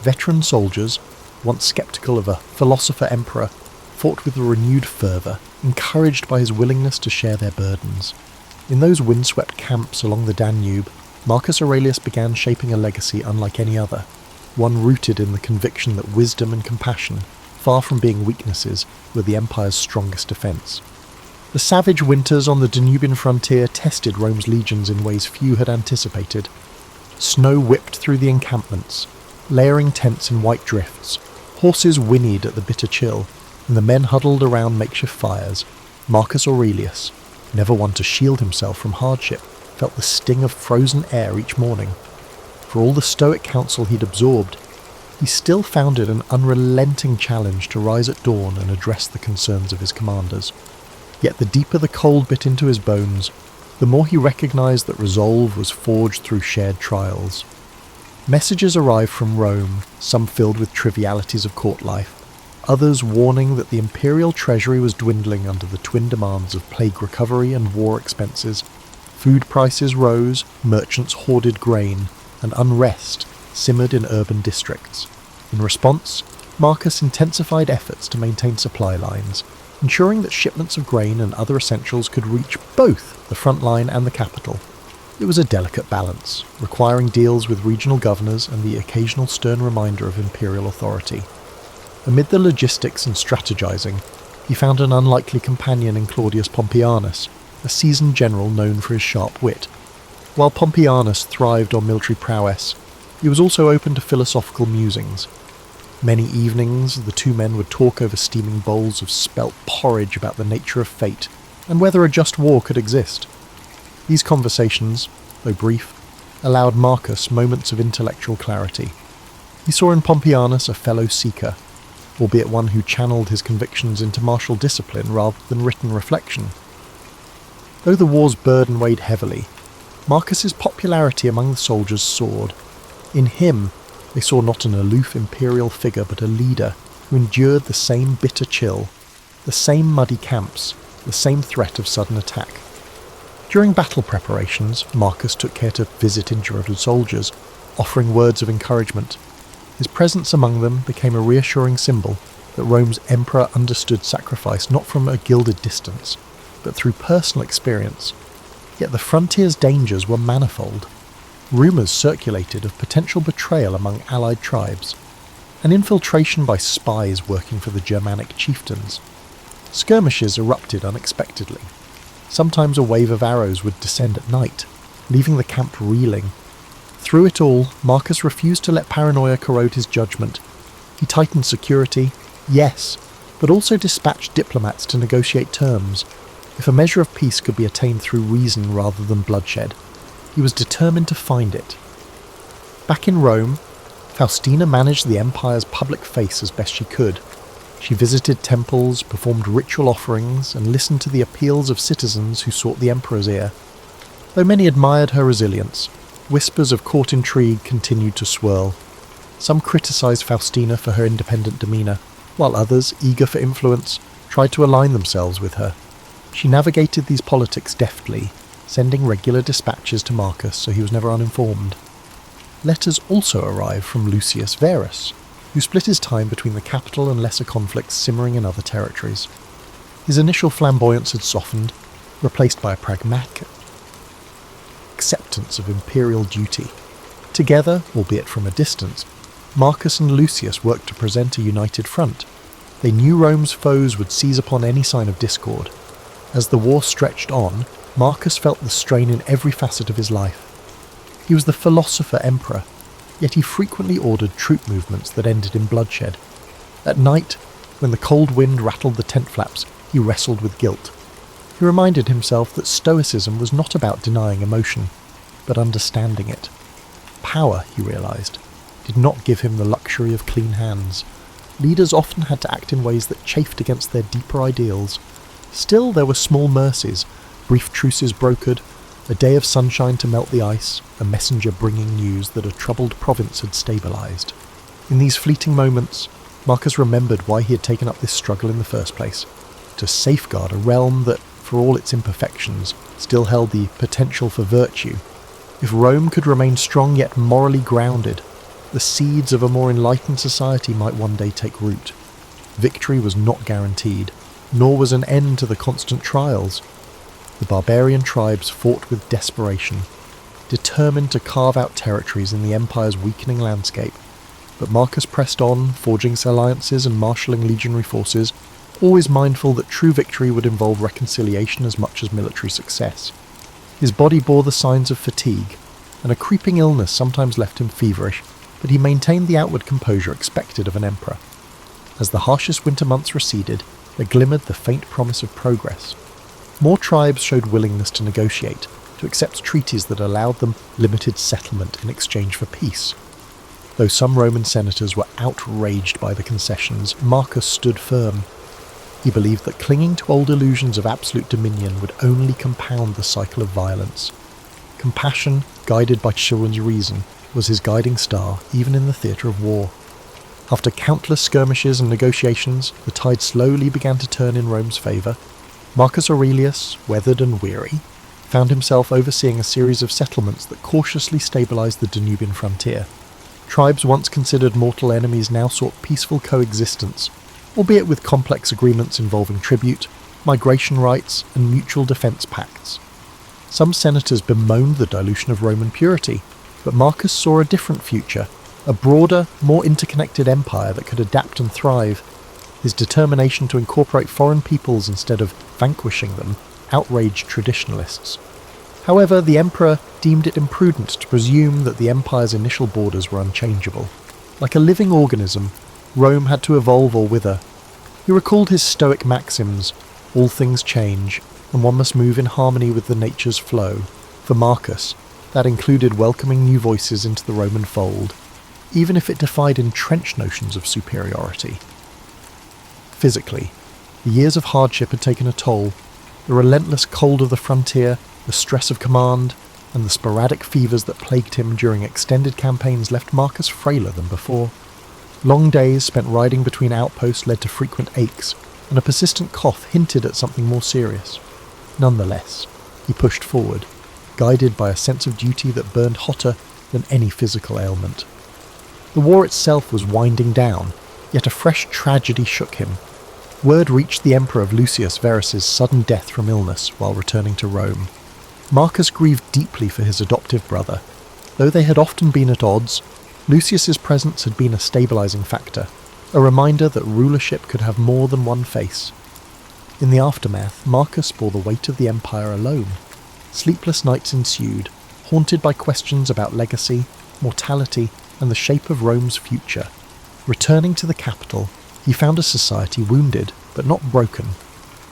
Veteran soldiers, once sceptical of a philosopher-emperor, fought with a renewed fervour, encouraged by his willingness to share their burdens. In those windswept camps along the Danube, Marcus Aurelius began shaping a legacy unlike any other, one rooted in the conviction that wisdom and compassion, far from being weaknesses, were the empire's strongest defence. The savage winters on the Danubian frontier tested Rome's legions in ways few had anticipated. Snow whipped through the encampments, layering tents in white drifts. Horses whinnied at the bitter chill, and the men huddled around makeshift fires. Marcus Aurelius, never one to shield himself from hardship, felt the sting of frozen air each morning. For all the stoic counsel he'd absorbed, he still found it an unrelenting challenge to rise at dawn and address the concerns of his commanders. Yet the deeper the cold bit into his bones, the more he recognised that resolve was forged through shared trials. Messages arrived from Rome, some filled with trivialities of court life, others warning that the imperial treasury was dwindling under the twin demands of plague recovery and war expenses. Food prices rose, merchants hoarded grain, and unrest simmered in urban districts. In response, Marcus intensified efforts to maintain supply lines, ensuring that shipments of grain and other essentials could reach both the front line and the capital. It was a delicate balance, requiring deals with regional governors and the occasional stern reminder of imperial authority. Amid the logistics and strategizing, he found an unlikely companion in Claudius Pompeianus, a seasoned general known for his sharp wit. While Pompeianus thrived on military prowess, he was also open to philosophical musings. Many evenings, the two men would talk over steaming bowls of spelt porridge about the nature of fate and whether a just war could exist. These conversations, though brief, allowed Marcus moments of intellectual clarity. He saw in Pompeianus a fellow seeker, albeit one who channeled his convictions into martial discipline rather than written reflection. Though the war's burden weighed heavily, Marcus's popularity among the soldiers soared. In him, they saw not an aloof imperial figure but a leader who endured the same bitter chill, the same muddy camps, the same threat of sudden attack. During battle preparations, Marcus took care to visit injured soldiers, offering words of encouragement. His presence among them became a reassuring symbol that Rome's emperor understood sacrifice not from a gilded distance, but through personal experience. Yet the frontier's dangers were manifold. Rumours circulated of potential betrayal among allied tribes, and infiltration by spies working for the Germanic chieftains. Skirmishes erupted unexpectedly. Sometimes a wave of arrows would descend at night, leaving the camp reeling. Through it all, Marcus refused to let paranoia corrode his judgment. He tightened security, yes, but also dispatched diplomats to negotiate terms. If a measure of peace could be attained through reason rather than bloodshed, he was determined to find it. Back in Rome, Faustina managed the empire's public face as best she could. She visited temples, performed ritual offerings, and listened to the appeals of citizens who sought the emperor's ear. Though many admired her resilience, whispers of court intrigue continued to swirl. Some criticised Faustina for her independent demeanour, while others, eager for influence, tried to align themselves with her. She navigated these politics deftly, sending regular dispatches to Marcus so he was never uninformed. Letters also arrived from Lucius Verus, who split his time between the capital and lesser conflicts simmering in other territories. His initial flamboyance had softened, replaced by a pragmatic acceptance of imperial duty. Together, albeit from a distance, Marcus and Lucius worked to present a united front. They knew Rome's foes would seize upon any sign of discord. As the war stretched on, Marcus felt the strain in every facet of his life. He was the philosopher emperor, yet he frequently ordered troop movements that ended in bloodshed. At night, when the cold wind rattled the tent flaps, he wrestled with guilt. He reminded himself that stoicism was not about denying emotion, but understanding it. Power, he realised, did not give him the luxury of clean hands. Leaders often had to act in ways that chafed against their deeper ideals. Still, there were small mercies, brief truces brokered, a day of sunshine to melt the ice, a messenger bringing news that a troubled province had stabilised. In these fleeting moments, Marcus remembered why he had taken up this struggle in the first place, to safeguard a realm that, for all its imperfections, still held the potential for virtue. If Rome could remain strong yet morally grounded, the seeds of a more enlightened society might one day take root. Victory was not guaranteed, nor was an end to the constant trials. The barbarian tribes fought with desperation, determined to carve out territories in the empire's weakening landscape. But Marcus pressed on, forging alliances and marshalling legionary forces, always mindful that true victory would involve reconciliation as much as military success. His body bore the signs of fatigue, and a creeping illness sometimes left him feverish, but he maintained the outward composure expected of an emperor. As the harshest winter months receded, there glimmered the faint promise of progress. More tribes showed willingness to negotiate, to accept treaties that allowed them limited settlement in exchange for peace. Though some Roman senators were outraged by the concessions, Marcus stood firm. He believed that clinging to old illusions of absolute dominion would only compound the cycle of violence. Compassion, guided by children's reason, was his guiding star even in the theatre of war. After countless skirmishes and negotiations, the tide slowly began to turn in Rome's favour. Marcus Aurelius, weathered and weary, found himself overseeing a series of settlements that cautiously stabilised the Danubian frontier. Tribes once considered mortal enemies now sought peaceful coexistence, albeit with complex agreements involving tribute, migration rights, and mutual defence pacts. Some senators bemoaned the dilution of Roman purity, but Marcus saw a different future, a broader, more interconnected empire that could adapt and thrive. His determination to incorporate foreign peoples instead of vanquishing them outraged traditionalists. However, the emperor deemed it imprudent to presume that the empire's initial borders were unchangeable. Like a living organism, Rome had to evolve or wither. He recalled his Stoic maxims, all things change, and one must move in harmony with the nature's flow. For Marcus, that included welcoming new voices into the Roman fold, even if it defied entrenched notions of superiority. Physically, the years of hardship had taken a toll. The relentless cold of the frontier, the stress of command, and the sporadic fevers that plagued him during extended campaigns left Marcus frailer than before. Long days spent riding between outposts led to frequent aches, and a persistent cough hinted at something more serious. Nonetheless, he pushed forward, guided by a sense of duty that burned hotter than any physical ailment. The war itself was winding down, yet a fresh tragedy shook him. Word reached the emperor of Lucius Verus's sudden death from illness while returning to Rome. Marcus grieved deeply for his adoptive brother. Though they had often been at odds, Lucius's presence had been a stabilizing factor, a reminder that rulership could have more than one face. In the aftermath, Marcus bore the weight of the empire alone. Sleepless nights ensued, haunted by questions about legacy, mortality, and the shape of Rome's future. Returning to the capital, he found a society wounded, but not broken.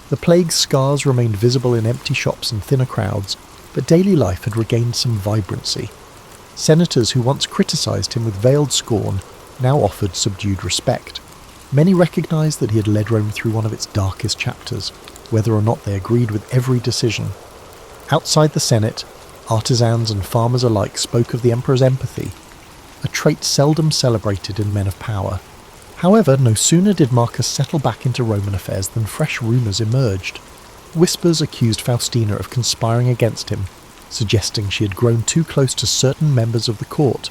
The plague's scars remained visible in empty shops and thinner crowds, but daily life had regained some vibrancy. Senators who once criticised him with veiled scorn now offered subdued respect. Many recognised that he had led Rome through one of its darkest chapters, whether or not they agreed with every decision. Outside the Senate, artisans and farmers alike spoke of the emperor's empathy, a trait seldom celebrated in men of power. However, no sooner did Marcus settle back into Roman affairs than fresh rumours emerged. Whispers accused Faustina of conspiring against him, suggesting she had grown too close to certain members of the court.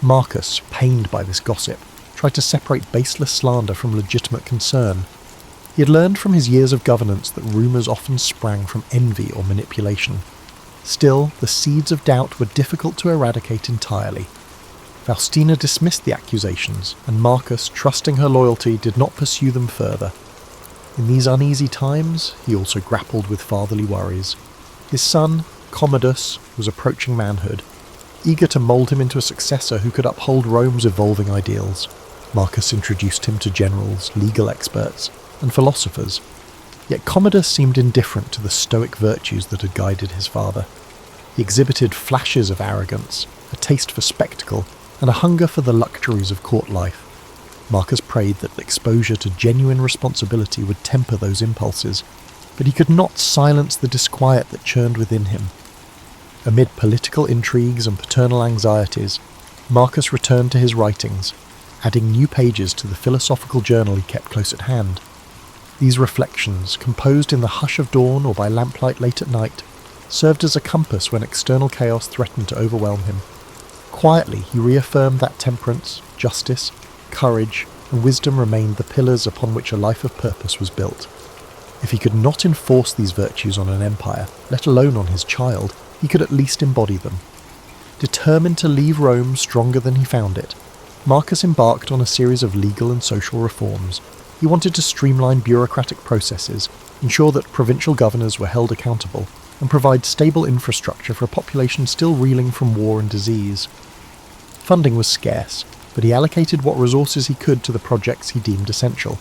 Marcus, pained by this gossip, tried to separate baseless slander from legitimate concern. He had learned from his years of governance that rumours often sprang from envy or manipulation. Still, the seeds of doubt were difficult to eradicate entirely. Faustina dismissed the accusations, and Marcus, trusting her loyalty, did not pursue them further. In these uneasy times, he also grappled with fatherly worries. His son, Commodus, was approaching manhood, eager to mould him into a successor who could uphold Rome's evolving ideals. Marcus introduced him to generals, legal experts, and philosophers. Yet Commodus seemed indifferent to the stoic virtues that had guided his father. He exhibited flashes of arrogance, a taste for spectacle, and a hunger for the luxuries of court life. Marcus prayed that exposure to genuine responsibility would temper those impulses, but he could not silence the disquiet that churned within him. Amid political intrigues and paternal anxieties, Marcus returned to his writings, adding new pages to the philosophical journal he kept close at hand. These reflections, composed in the hush of dawn or by lamplight late at night, served as a compass when external chaos threatened to overwhelm him. Quietly, he reaffirmed that temperance, justice, courage, and wisdom remained the pillars upon which a life of purpose was built. If he could not enforce these virtues on an empire, let alone on his child, he could at least embody them. Determined to leave Rome stronger than he found it, Marcus embarked on a series of legal and social reforms. He wanted to streamline bureaucratic processes, ensure that provincial governors were held accountable, and provide stable infrastructure for a population still reeling from war and disease. Funding was scarce, but he allocated what resources he could to the projects he deemed essential.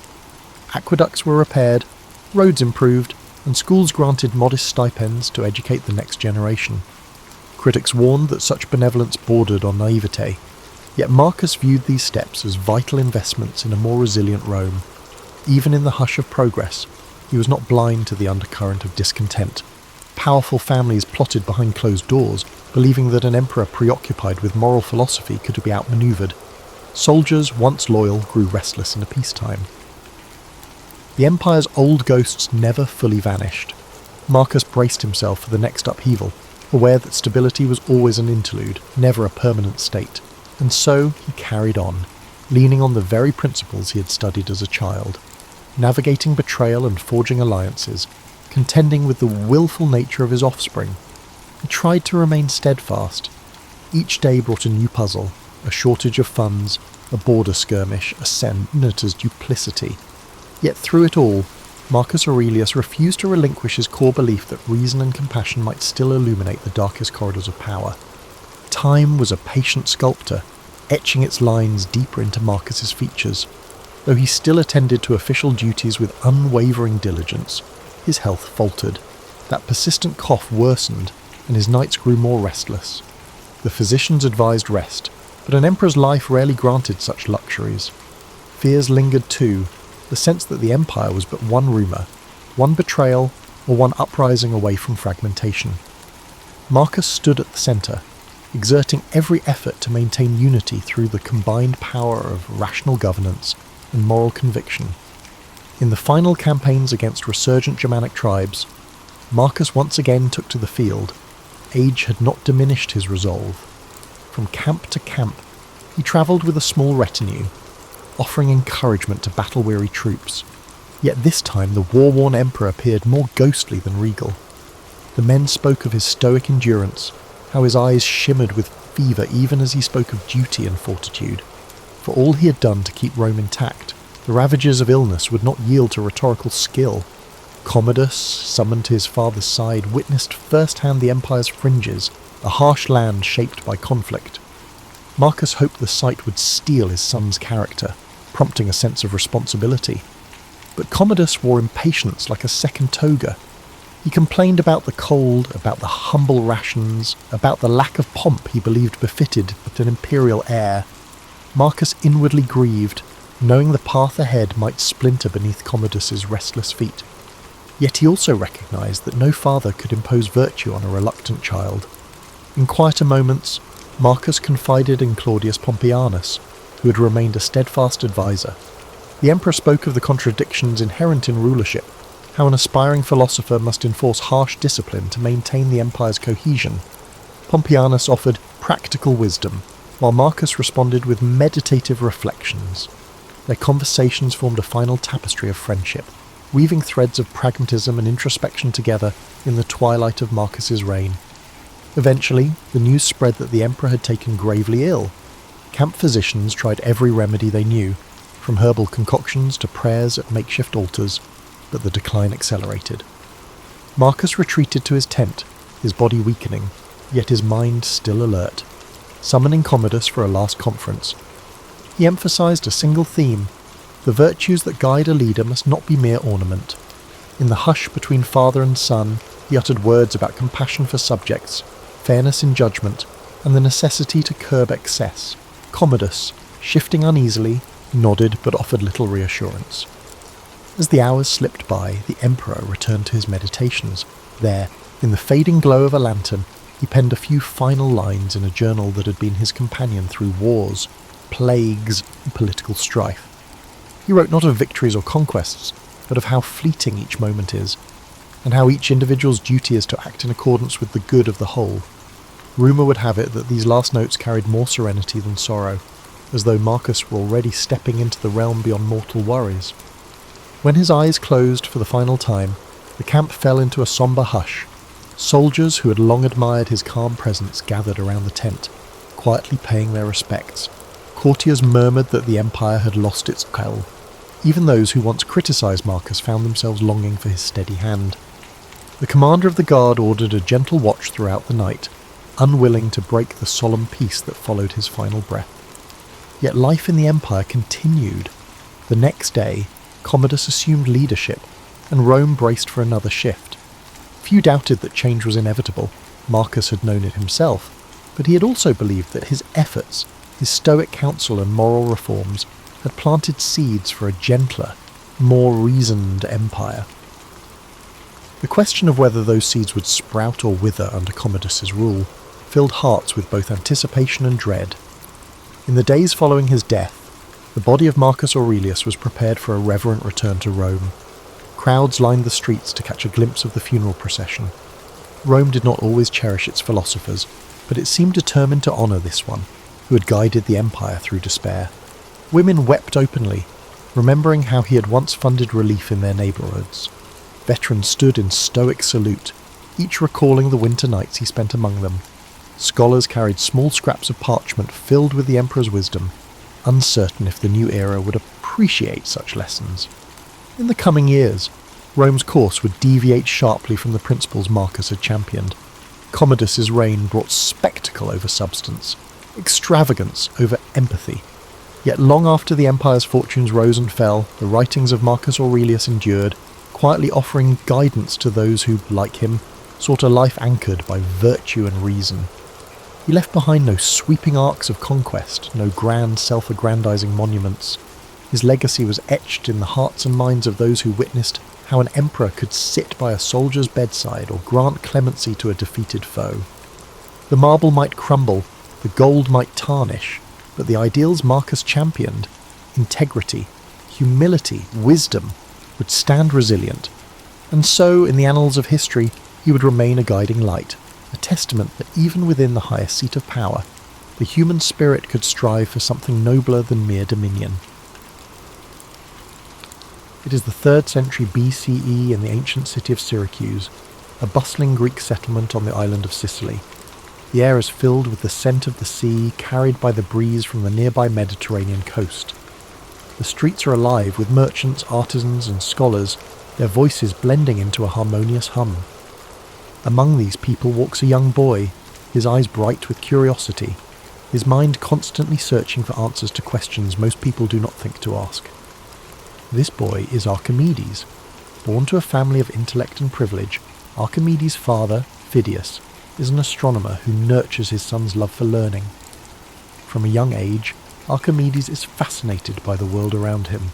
Aqueducts were repaired, roads improved, and schools granted modest stipends to educate the next generation. Critics warned that such benevolence bordered on naivete, yet Marcus viewed these steps as vital investments in a more resilient Rome. Even in the hush of progress, he was not blind to the undercurrent of discontent. Powerful families plotted behind closed doors, believing that an emperor preoccupied with moral philosophy could be outmaneuvered. Soldiers, once loyal, grew restless in peacetime. The empire's old ghosts never fully vanished. Marcus braced himself for the next upheaval, aware that stability was always an interlude, never a permanent state. And so he carried on, leaning on the very principles he had studied as a child, navigating betrayal and forging alliances, contending with the willful nature of his offspring. He tried to remain steadfast. Each day brought a new puzzle, a shortage of funds, a border skirmish, a senator's duplicity. Yet through it all, Marcus Aurelius refused to relinquish his core belief that reason and compassion might still illuminate the darkest corridors of power. Time was a patient sculptor, etching its lines deeper into Marcus's features. Though he still attended to official duties with unwavering diligence, his health faltered. That persistent cough worsened, and his nights grew more restless. The physicians advised rest, but an emperor's life rarely granted such luxuries. Fears lingered too, the sense that the empire was but one rumour, one betrayal, or one uprising away from fragmentation. Marcus stood at the centre, exerting every effort to maintain unity through the combined power of rational governance and moral conviction. In the final campaigns against resurgent Germanic tribes, Marcus once again took to the field. Age had not diminished his resolve. From camp to camp, he travelled with a small retinue, offering encouragement to battle-weary troops. Yet this time the war-worn emperor appeared more ghostly than regal. The men spoke of his stoic endurance, how his eyes shimmered with fever even as he spoke of duty and fortitude. For all he had done to keep Rome intact, the ravages of illness would not yield to rhetorical skill. Commodus, summoned to his father's side, witnessed firsthand the empire's fringes, a harsh land shaped by conflict. Marcus hoped the sight would steel his son's character, prompting a sense of responsibility. But Commodus wore impatience like a second toga. He complained about the cold, about the humble rations, about the lack of pomp he believed befitted an imperial heir. Marcus inwardly grieved, knowing the path ahead might splinter beneath Commodus's restless feet. Yet he also recognised that no father could impose virtue on a reluctant child. In quieter moments, Marcus confided in Claudius Pompeianus, who had remained a steadfast advisor. The emperor spoke of the contradictions inherent in rulership, how an aspiring philosopher must enforce harsh discipline to maintain the empire's cohesion. Pompeianus offered practical wisdom, while Marcus responded with meditative reflections. Their conversations formed a final tapestry of friendship, weaving threads of pragmatism and introspection together in the twilight of Marcus's reign. Eventually, the news spread that the emperor had taken gravely ill. Camp physicians tried every remedy they knew, from herbal concoctions to prayers at makeshift altars, but the decline accelerated. Marcus retreated to his tent, his body weakening, yet his mind still alert, summoning Commodus for a last conference. He emphasized a single theme: the virtues that guide a leader must not be mere ornament. In the hush between father and son, he uttered words about compassion for subjects, fairness in judgment, and the necessity to curb excess. Commodus, shifting uneasily, nodded but offered little reassurance. As the hours slipped by, the emperor returned to his meditations. There, in the fading glow of a lantern, he penned a few final lines in a journal that had been his companion through wars, plagues, and political strife. He wrote not of victories or conquests, but of how fleeting each moment is, and how each individual's duty is to act in accordance with the good of the whole. Rumour would have it that these last notes carried more serenity than sorrow, as though Marcus were already stepping into the realm beyond mortal worries. When his eyes closed for the final time, the camp fell into a sombre hush. Soldiers who had long admired his calm presence gathered around the tent, quietly paying their respects. Courtiers murmured that the empire had lost its quell. Even those who once criticised Marcus found themselves longing for his steady hand. The commander of the guard ordered a gentle watch throughout the night, unwilling to break the solemn peace that followed his final breath. Yet life in the empire continued. The next day, Commodus assumed leadership, and Rome braced for another shift. Few doubted that change was inevitable. Marcus had known it himself, but he had also believed that his efforts, his stoic counsel and moral reforms, had planted seeds for a gentler, more reasoned empire. The question of whether those seeds would sprout or wither under Commodus's rule filled hearts with both anticipation and dread. In the days following his death, the body of Marcus Aurelius was prepared for a reverent return to Rome. Crowds lined the streets to catch a glimpse of the funeral procession. Rome did not always cherish its philosophers, but it seemed determined to honour this one, who had guided the empire through despair. Women wept openly, remembering how he had once funded relief in their neighbourhoods. Veterans stood in stoic salute, each recalling the winter nights he spent among them. Scholars carried small scraps of parchment filled with the emperor's wisdom, uncertain if the new era would appreciate such lessons. In the coming years, Rome's course would deviate sharply from the principles Marcus had championed. Commodus's reign brought spectacle over substance, extravagance over empathy. Yet long after the empire's fortunes rose and fell, the writings of Marcus Aurelius endured, quietly offering guidance to those who, like him, sought a life anchored by virtue and reason. He left behind no sweeping arcs of conquest, no grand self-aggrandizing monuments. His legacy was etched in the hearts and minds of those who witnessed how an emperor could sit by a soldier's bedside or grant clemency to a defeated foe. The marble might crumble, the gold might tarnish, but the ideals Marcus championed, integrity, humility, wisdom, would stand resilient. And so, in the annals of history, he would remain a guiding light, a testament that even within the highest seat of power, the human spirit could strive for something nobler than mere dominion. It is the 3rd century BCE in the ancient city of Syracuse, a bustling Greek settlement on the island of Sicily. The air is filled with the scent of the sea carried by the breeze from the nearby Mediterranean coast. The streets are alive with merchants, artisans and scholars, their voices blending into a harmonious hum. Among these people walks a young boy, his eyes bright with curiosity, his mind constantly searching for answers to questions most people do not think to ask. This boy is Archimedes. Born to a family of intellect and privilege, Archimedes' father, Phidias, is an astronomer who nurtures his son's love for learning. From a young age, Archimedes is fascinated by the world around him.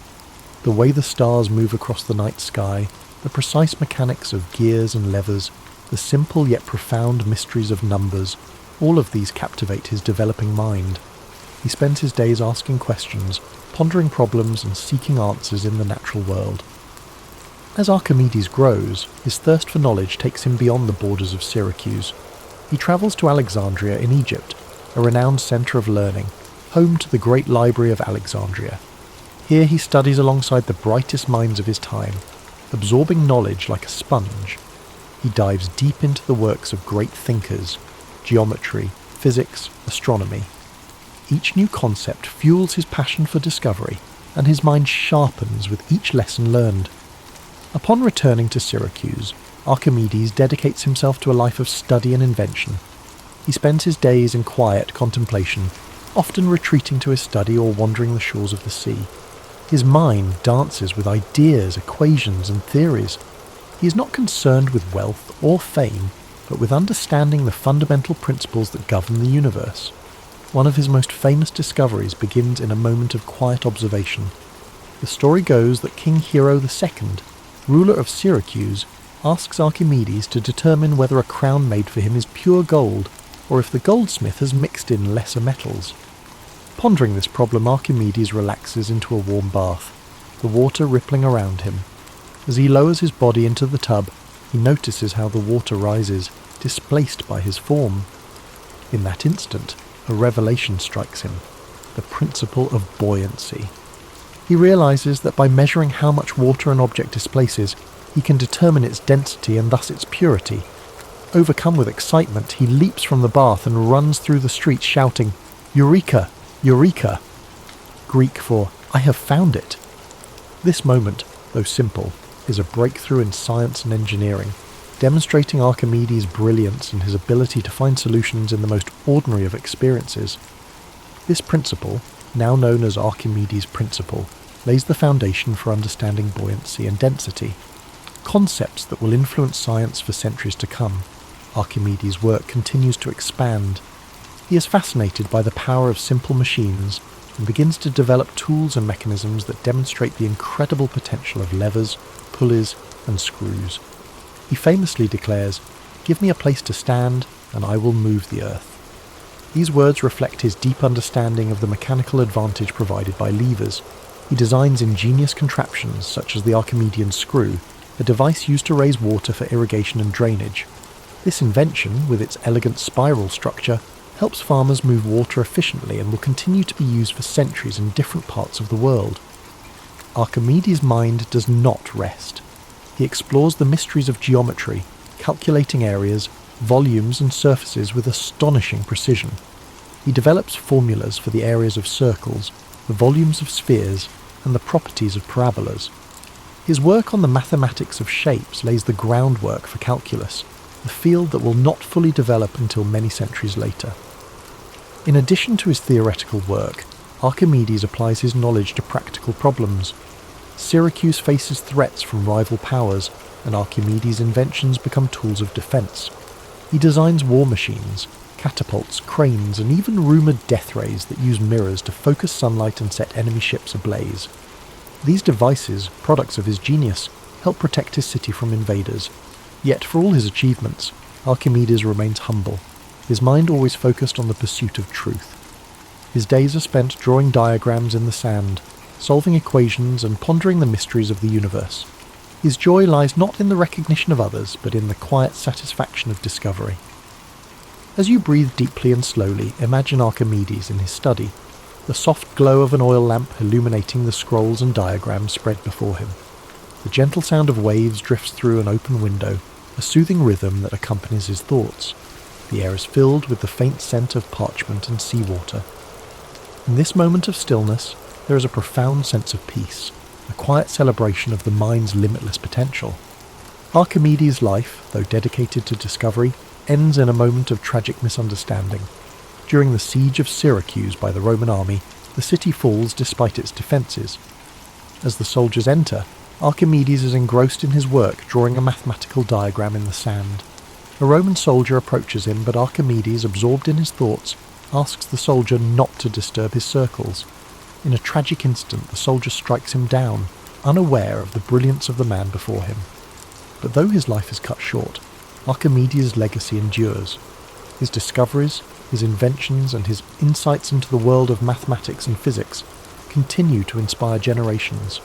The way the stars move across the night sky, the precise mechanics of gears and levers, the simple yet profound mysteries of numbers, all of these captivate his developing mind. He spends his days asking questions, pondering problems and seeking answers in the natural world. As Archimedes grows, his thirst for knowledge takes him beyond the borders of Syracuse. He travels to Alexandria in Egypt, a renowned centre of learning, home to the great library of Alexandria. Here he studies alongside the brightest minds of his time, absorbing knowledge like a sponge. He dives deep into the works of great thinkers, geometry, physics, astronomy. Each new concept fuels his passion for discovery, and his mind sharpens with each lesson learned. Upon returning to Syracuse, Archimedes dedicates himself to a life of study and invention. He spends his days in quiet contemplation, often retreating to his study or wandering the shores of the sea. His mind dances with ideas, equations, and theories. He is not concerned with wealth or fame, but with understanding the fundamental principles that govern the universe. One of his most famous discoveries begins in a moment of quiet observation. The story goes that King Hero II, ruler of Syracuse, asks Archimedes to determine whether a crown made for him is pure gold, or if the goldsmith has mixed in lesser metals. Pondering this problem, Archimedes relaxes into a warm bath, the water rippling around him. As he lowers his body into the tub, he notices how the water rises, displaced by his form. In that instant, a revelation strikes him, the principle of buoyancy. He realizes that by measuring how much water an object displaces, he can determine its density and thus its purity. Overcome with excitement, he leaps from the bath and runs through the streets shouting, "Eureka! Eureka!" Greek for "I have found it." This moment, though simple, is a breakthrough in science and engineering, demonstrating Archimedes' brilliance and his ability to find solutions in the most ordinary of experiences. This principle, now known as Archimedes' principle, lays the foundation for understanding buoyancy and density, concepts that will influence science for centuries to come. Archimedes' work continues to expand. He is fascinated by the power of simple machines and begins to develop tools and mechanisms that demonstrate the incredible potential of levers, pulleys, and screws. He famously declares, "Give me a place to stand, and I will move the earth." These words reflect his deep understanding of the mechanical advantage provided by levers. He designs ingenious contraptions such as the Archimedean screw, a device used to raise water for irrigation and drainage. This invention, with its elegant spiral structure, helps farmers move water efficiently and will continue to be used for centuries in different parts of the world. Archimedes' mind does not rest. He explores the mysteries of geometry, calculating areas, volumes and surfaces with astonishing precision. He develops formulas for the areas of circles, the volumes of spheres, and the properties of parabolas. His work on the mathematics of shapes lays the groundwork for calculus, a field that will not fully develop until many centuries later. In addition to his theoretical work, Archimedes applies his knowledge to practical problems. Syracuse faces threats from rival powers, and Archimedes' inventions become tools of defense. He designs war machines, catapults, cranes, and even rumoured death rays that use mirrors to focus sunlight and set enemy ships ablaze. These devices, products of his genius, help protect his city from invaders. Yet for all his achievements, Archimedes remains humble, his mind always focused on the pursuit of truth. His days are spent drawing diagrams in the sand, solving equations and pondering the mysteries of the universe. His joy lies not in the recognition of others, but in the quiet satisfaction of discovery. As you breathe deeply and slowly, imagine Archimedes in his study, the soft glow of an oil lamp illuminating the scrolls and diagrams spread before him. The gentle sound of waves drifts through an open window, a soothing rhythm that accompanies his thoughts. The air is filled with the faint scent of parchment and seawater. In this moment of stillness, there is a profound sense of peace, a quiet celebration of the mind's limitless potential. Archimedes' life, though dedicated to discovery, ends in a moment of tragic misunderstanding. During the siege of Syracuse by the Roman army, the city falls despite its defences. As the soldiers enter, Archimedes is engrossed in his work, drawing a mathematical diagram in the sand. A Roman soldier approaches him, but Archimedes, absorbed in his thoughts, asks the soldier not to disturb his circles. In a tragic instant, the soldier strikes him down, unaware of the brilliance of the man before him. But though his life is cut short, Archimedes' legacy endures. His discoveries, his inventions, and his insights into the world of mathematics and physics continue to inspire generations.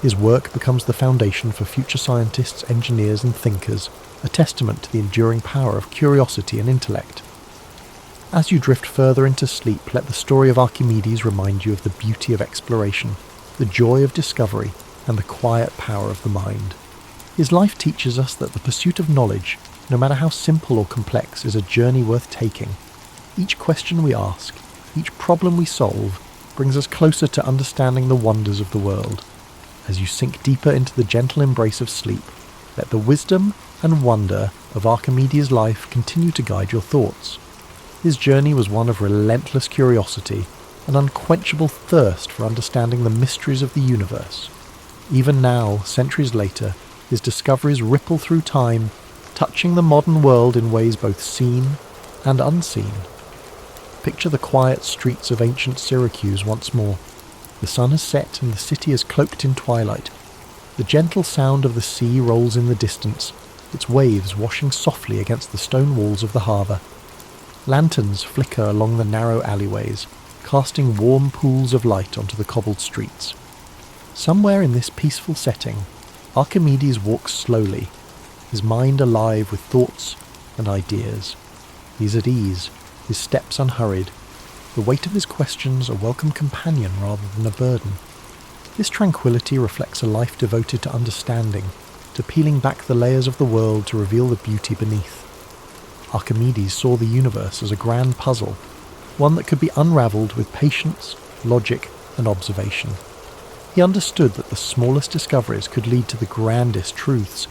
His work becomes the foundation for future scientists, engineers, and thinkers, a testament to the enduring power of curiosity and intellect. As you drift further into sleep, let the story of Archimedes remind you of the beauty of exploration, the joy of discovery, and the quiet power of the mind. His life teaches us that the pursuit of knowledge, no matter how simple or complex, is a journey worth taking. Each question we ask, each problem we solve, brings us closer to understanding the wonders of the world. As you sink deeper into the gentle embrace of sleep, let the wisdom and wonder of Archimedes' life continue to guide your thoughts. His journey was one of relentless curiosity, an unquenchable thirst for understanding the mysteries of the universe. Even now, centuries later, his discoveries ripple through time, touching the modern world in ways both seen and unseen. Picture the quiet streets of ancient Syracuse once more. The sun has set and the city is cloaked in twilight. The gentle sound of the sea rolls in the distance, its waves washing softly against the stone walls of the harbour. Lanterns flicker along the narrow alleyways, casting warm pools of light onto the cobbled streets. Somewhere in this peaceful setting, Archimedes walks slowly, his mind alive with thoughts and ideas. He's at ease, his steps unhurried, the weight of his questions a welcome companion rather than a burden. This tranquility reflects a life devoted to understanding, to peeling back the layers of the world to reveal the beauty beneath. Archimedes saw the universe as a grand puzzle, one that could be unravelled with patience, logic, and observation. He understood that the smallest discoveries could lead to the grandest truths,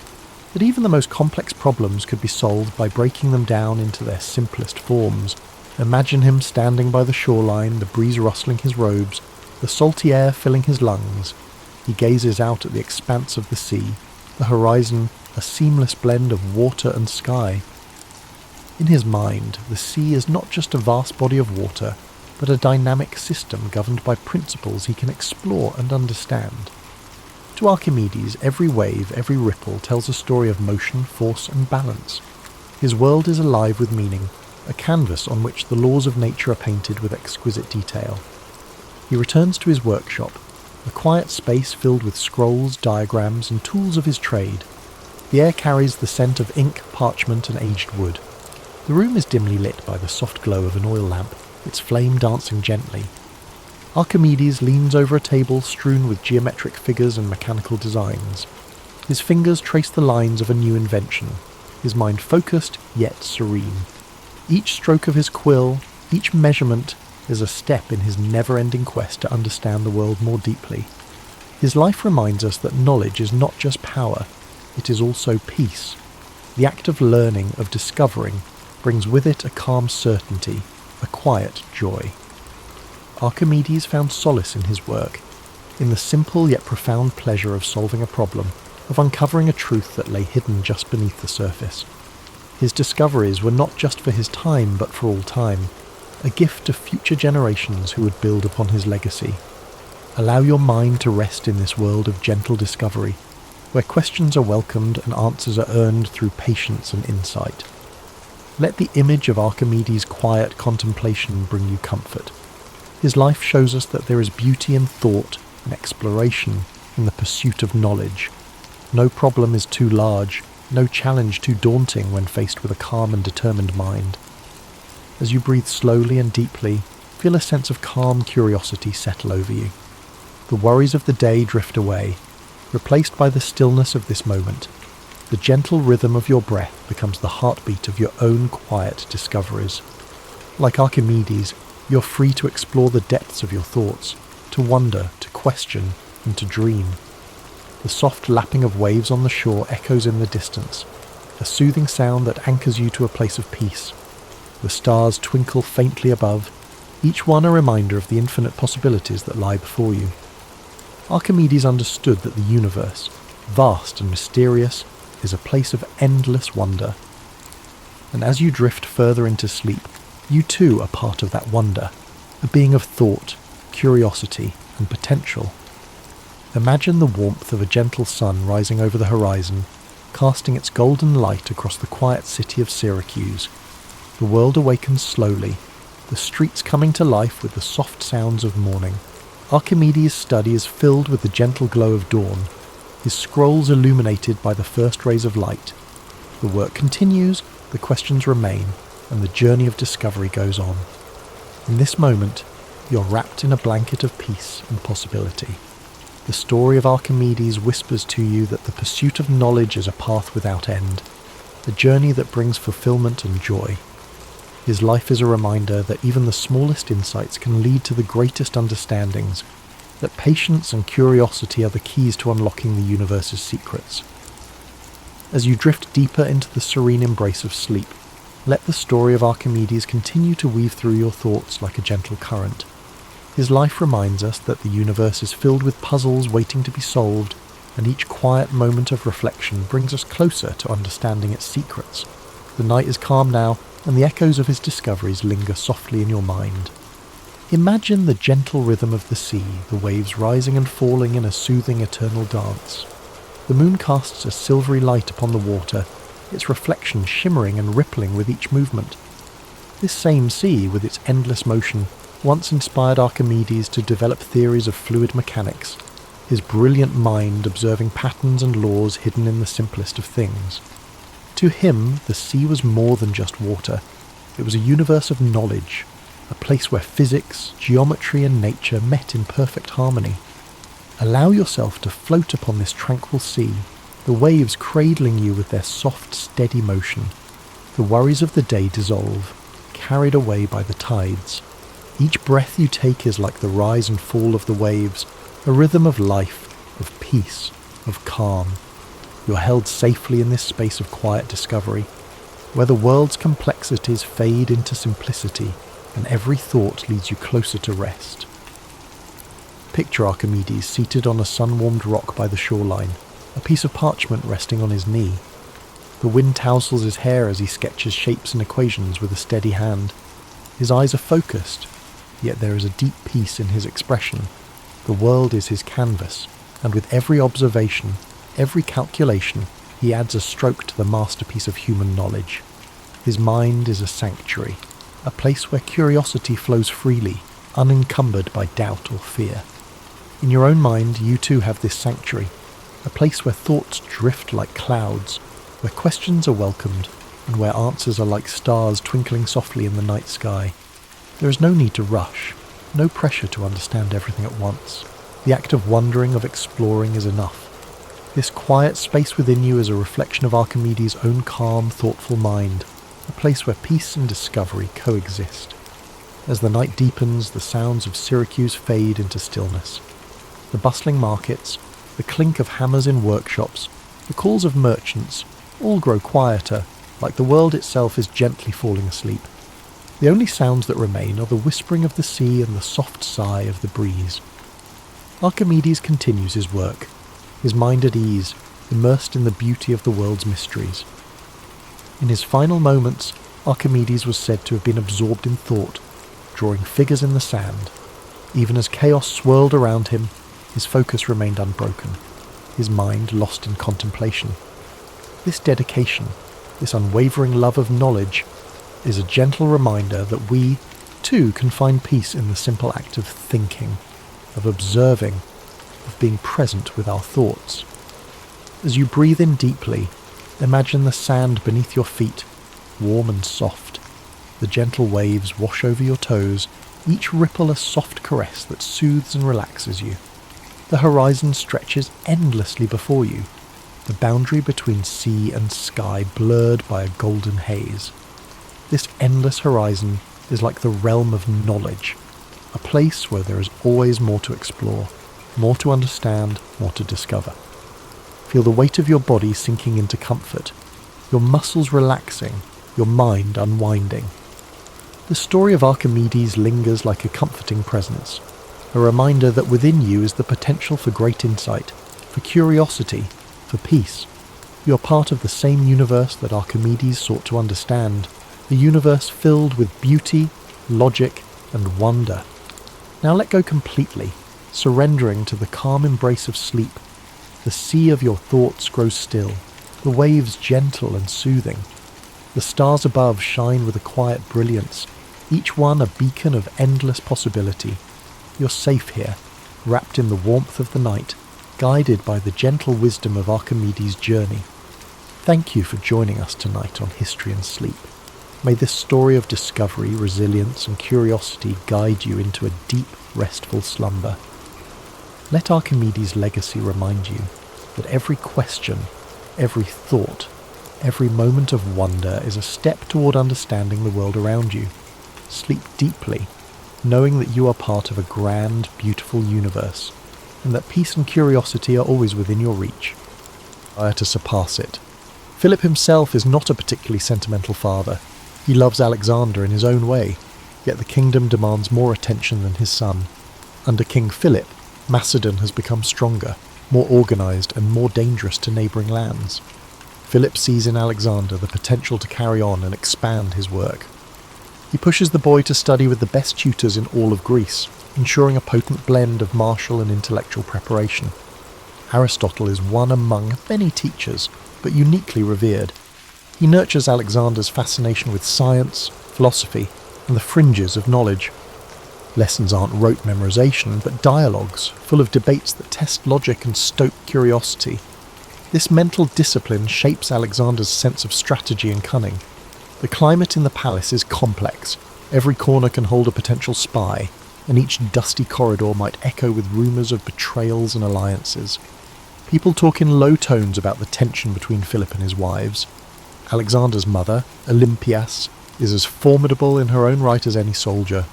that even the most complex problems could be solved by breaking them down into their simplest forms. Imagine him standing by the shoreline, the breeze rustling his robes, the salty air filling his lungs. He gazes out at the expanse of the sea, the horizon a seamless blend of water and sky. In his mind, the sea is not just a vast body of water, but a dynamic system governed by principles he can explore and understand. To Archimedes, every wave, every ripple tells a story of motion, force, and balance. His world is alive with meaning, a canvas on which the laws of nature are painted with exquisite detail. He returns to his workshop, a quiet space filled with scrolls, diagrams, and tools of his trade. The air carries the scent of ink, parchment, and aged wood. The room is dimly lit by the soft glow of an oil lamp, its flame dancing gently. Archimedes leans over a table strewn with geometric figures and mechanical designs. His fingers trace the lines of a new invention, his mind focused yet serene. Each stroke of his quill, each measurement, is a step in his never-ending quest to understand the world more deeply. His life reminds us that knowledge is not just power, it is also peace. The act of learning, of discovering, brings with it a calm certainty, a quiet joy. Archimedes found solace in his work, in the simple yet profound pleasure of solving a problem, of uncovering a truth that lay hidden just beneath the surface. His discoveries were not just for his time, but for all time, a gift to future generations who would build upon his legacy. Allow your mind to rest in this world of gentle discovery, where questions are welcomed and answers are earned through patience and insight. Let the image of Archimedes' quiet contemplation bring you comfort. His life shows us that there is beauty in thought and exploration in the pursuit of knowledge. No problem is too large, no challenge too daunting when faced with a calm and determined mind. As you breathe slowly and deeply, feel a sense of calm curiosity settle over you. The worries of the day drift away, replaced by the stillness of this moment. The gentle rhythm of your breath becomes the heartbeat of your own quiet discoveries. Like Archimedes, you're free to explore the depths of your thoughts, to wonder, to question, and to dream. The soft lapping of waves on the shore echoes in the distance, a soothing sound that anchors you to a place of peace. The stars twinkle faintly above, each one a reminder of the infinite possibilities that lie before you. Archimedes understood that the universe, vast and mysterious, is a place of endless wonder. And as you drift further into sleep, You too are part of that wonder, a being of thought, curiosity, and potential. Imagine the warmth of a gentle sun rising over the horizon, casting its golden light across the quiet city of Syracuse. The world awakens slowly, the streets coming to life with the soft sounds of morning. Archimedes' study is filled with the gentle glow of dawn, his scrolls illuminated by the first rays of light. The work continues, the questions remain, and the journey of discovery goes on. In this moment, you're wrapped in a blanket of peace and possibility. The story of Archimedes whispers to you that the pursuit of knowledge is a path without end, a journey that brings fulfillment and joy. His life is a reminder that even the smallest insights can lead to the greatest understandings, that patience and curiosity are the keys to unlocking the universe's secrets. As you drift deeper into the serene embrace of sleep, let the story of Archimedes continue to weave through your thoughts like a gentle current. His life reminds us that the universe is filled with puzzles waiting to be solved, and each quiet moment of reflection brings us closer to understanding its secrets. The night is calm now, and the echoes of his discoveries linger softly in your mind. Imagine the gentle rhythm of the sea, the waves rising and falling in a soothing eternal dance. The moon casts a silvery light upon the water, its reflection shimmering and rippling with each movement. This same sea, with its endless motion, once inspired Archimedes to develop theories of fluid mechanics, his brilliant mind observing patterns and laws hidden in the simplest of things. To him, the sea was more than just water. It was a universe of knowledge, a place where physics, geometry, and nature met in perfect harmony. Allow yourself to float upon this tranquil sea, the waves cradling you with their soft, steady motion. The worries of the day dissolve, carried away by the tides. Each breath you take is like the rise and fall of the waves, a rhythm of life, of peace, of calm. You're held safely in this space of quiet discovery, where the world's complexities fade into simplicity, and every thought leads you closer to rest. Picture Archimedes seated on a sun-warmed rock by the shoreline, a piece of parchment resting on his knee. The wind tousles his hair as he sketches shapes and equations with a steady hand. His eyes are focused, yet there is a deep peace in his expression. The world is his canvas, and with every observation, every calculation, he adds a stroke to the masterpiece of human knowledge. His mind is a sanctuary, a place where curiosity flows freely, unencumbered by doubt or fear. In your own mind, you too have this sanctuary, a place where thoughts drift like clouds, where questions are welcomed, and where answers are like stars twinkling softly in the night sky. There is no need to rush, no pressure to understand everything at once. The act of wondering, of exploring, is enough. This quiet space within you is a reflection of Archimedes' own calm, thoughtful mind, a place where peace and discovery coexist. As the night deepens, the sounds of Syracuse fade into stillness. The bustling markets, the clink of hammers in workshops, the calls of merchants, all grow quieter, like the world itself is gently falling asleep. The only sounds that remain are the whispering of the sea and the soft sigh of the breeze. Archimedes continues his work, his mind at ease, immersed in the beauty of the world's mysteries. In his final moments, Archimedes was said to have been absorbed in thought, drawing figures in the sand. Even as chaos swirled around him, his focus remained unbroken, his mind lost in contemplation. This dedication, this unwavering love of knowledge, is a gentle reminder that we, too, can find peace in the simple act of thinking, of observing, of being present with our thoughts. As you breathe in deeply, imagine the sand beneath your feet, warm and soft. The gentle waves wash over your toes, each ripple a soft caress that soothes and relaxes you. The horizon stretches endlessly before you, the boundary between sea and sky blurred by a golden haze. This endless horizon is like the realm of knowledge, a place where there is always more to explore, more to understand, more to discover. Feel the weight of your body sinking into comfort, your muscles relaxing, your mind unwinding. The story of Archimedes lingers like a comforting presence, a reminder that within you is the potential for great insight, for curiosity, for peace. You are part of the same universe that Archimedes sought to understand, a universe filled with beauty, logic, and wonder. Now let go completely, surrendering to the calm embrace of sleep. The sea of your thoughts grows still, the waves gentle and soothing. The stars above shine with a quiet brilliance, each one a beacon of endless possibility. You're safe here, wrapped in the warmth of the night, guided by the gentle wisdom of Archimedes' journey. Thank you for joining us tonight on History and Sleep. May this story of discovery, resilience, and curiosity guide you into a deep, restful slumber. Let Archimedes' legacy remind you that every question, every thought, every moment of wonder is a step toward understanding the world around you. Sleep deeply, knowing that you are part of a grand, beautiful universe, and that peace and curiosity are always within your reach. Desire to surpass it. Philip himself is not a particularly sentimental father. He loves Alexander in his own way, yet the kingdom demands more attention than his son. Under King Philip, Macedon has become stronger, more organised and more dangerous to neighbouring lands. Philip sees in Alexander the potential to carry on and expand his work. He pushes the boy to study with the best tutors in all of Greece, ensuring a potent blend of martial and intellectual preparation. Aristotle is one among many teachers, but uniquely revered. He nurtures Alexander's fascination with science, philosophy, and the fringes of knowledge. Lessons aren't rote memorization, but dialogues, full of debates that test logic and stoke curiosity. This mental discipline shapes Alexander's sense of strategy and cunning. The climate in the palace is complex. Every corner can hold a potential spy, and each dusty corridor might echo with rumours of betrayals and alliances. People talk in low tones about the tension between Philip and his wives. Alexander's mother, Olympias, is as formidable in her own right as any soldier.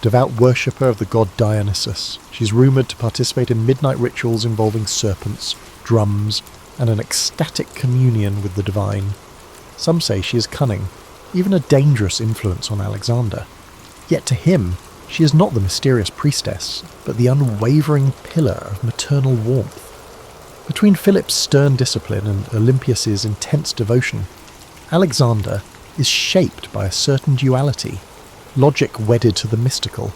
Devout worshipper of the god Dionysus, she's rumoured to participate in midnight rituals involving serpents, drums, and an ecstatic communion with the divine. Some say she is cunning, even a dangerous influence on Alexander. Yet to him, she is not the mysterious priestess, but the unwavering pillar of maternal warmth. Between Philip's stern discipline and Olympias's intense devotion, Alexander is shaped by a certain duality, logic wedded to the mystical,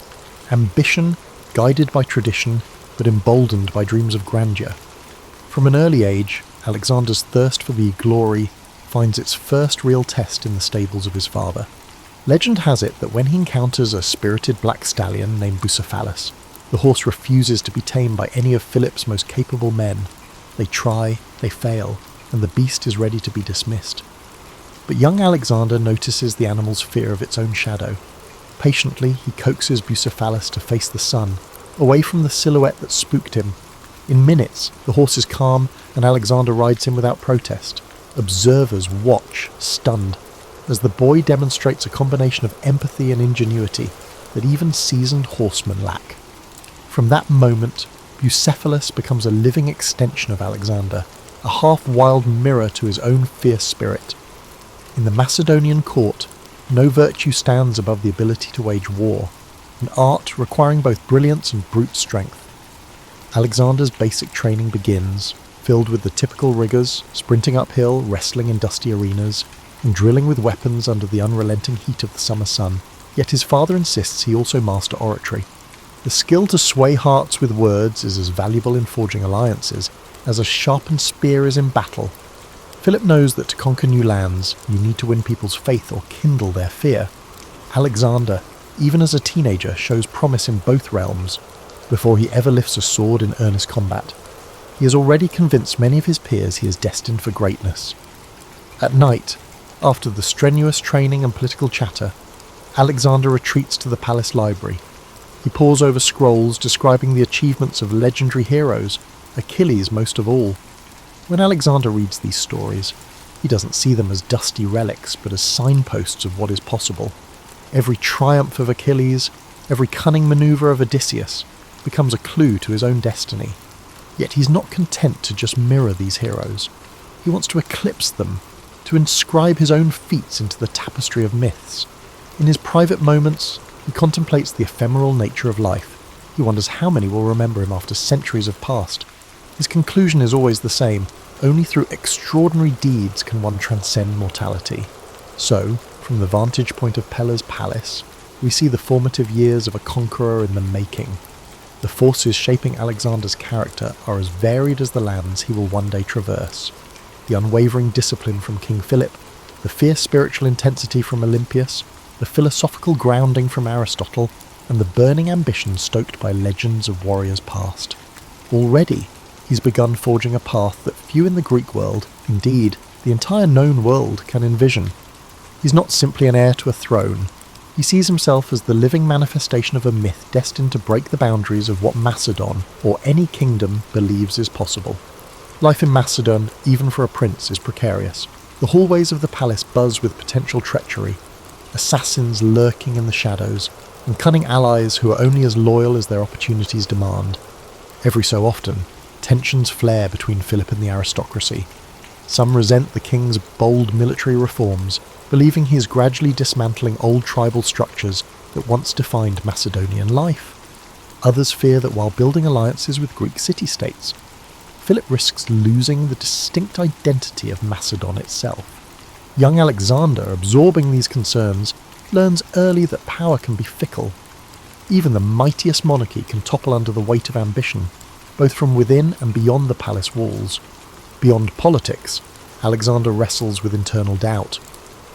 ambition guided by tradition but emboldened by dreams of grandeur. From an early age, Alexander's thirst for the glory finds its first real test in the stables of his father. Legend has it that when he encounters a spirited black stallion named Bucephalus, the horse refuses to be tamed by any of Philip's most capable men. They try, they fail, and the beast is ready to be dismissed. But young Alexander notices the animal's fear of its own shadow. Patiently, he coaxes Bucephalus to face the sun, away from the silhouette that spooked him. In minutes, the horse is calm, and Alexander rides him without protest. Observers watch, stunned, as the boy demonstrates a combination of empathy and ingenuity that even seasoned horsemen lack. From that moment, Bucephalus becomes a living extension of Alexander, a half-wild mirror to his own fierce spirit. In the Macedonian court, no virtue stands above the ability to wage war, an art requiring both brilliance and brute strength. Alexander's basic training begins, filled with the typical rigours, sprinting uphill, wrestling in dusty arenas, and drilling with weapons under the unrelenting heat of the summer sun. Yet his father insists he also master oratory. The skill to sway hearts with words is as valuable in forging alliances as a sharpened spear is in battle. Philip knows that to conquer new lands, you need to win people's faith or kindle their fear. Alexander, even as a teenager, shows promise in both realms before he ever lifts a sword in earnest combat. He has already convinced many of his peers he is destined for greatness. At night, after the strenuous training and political chatter, Alexander retreats to the palace library. He pores over scrolls describing the achievements of legendary heroes, Achilles most of all. When Alexander reads these stories, he doesn't see them as dusty relics, but as signposts of what is possible. Every triumph of Achilles, every cunning manoeuvre of Odysseus, becomes a clue to his own destiny. Yet he's not content to just mirror these heroes. He wants to eclipse them, to inscribe his own feats into the tapestry of myths. In his private moments, he contemplates the ephemeral nature of life. He wonders how many will remember him after centuries have passed. His conclusion is always the same: only through extraordinary deeds can one transcend mortality. So, From the vantage point of Pella's palace, we see the formative years of a conqueror in the making. The forces shaping Alexander's character are as varied as the lands he will one day traverse. The unwavering discipline from King Philip, the fierce spiritual intensity from Olympius, the philosophical grounding from Aristotle, and the burning ambition stoked by legends of warriors past. Already, he's begun forging a path that few in the Greek world, indeed, the entire known world, can envision. He's not simply an heir to a throne. He sees himself as the living manifestation of a myth destined to break the boundaries of what Macedon, or any kingdom, believes is possible. Life in Macedon, even for a prince, is precarious. The hallways of the palace buzz with potential treachery, assassins lurking in the shadows, and cunning allies who are only as loyal as their opportunities demand. Every so often, tensions flare between Philip and the aristocracy. Some resent the king's bold military reforms, believing he is gradually dismantling old tribal structures that once defined Macedonian life. Others fear that while building alliances with Greek city-states, Philip risks losing the distinct identity of Macedon itself. Young Alexander, absorbing these concerns, learns early that power can be fickle. Even the mightiest monarchy can topple under the weight of ambition, both from within and beyond the palace walls. Beyond politics, Alexander wrestles with internal doubt.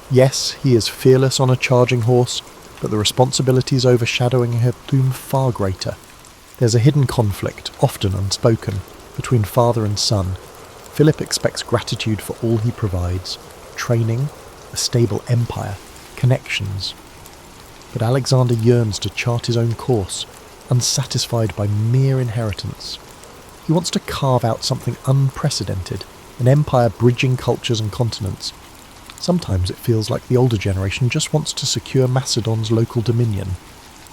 Yes, he is fearless on a charging horse, but the responsibilities overshadowing him loom far greater. There's a hidden conflict, often unspoken, between father and son. Philip expects gratitude for all he provides: training, a stable empire, connections. But Alexander yearns to chart his own course, unsatisfied by mere inheritance. He wants to carve out something unprecedented, an empire bridging cultures and continents. Sometimes it feels like the older generation just wants to secure Macedon's local dominion,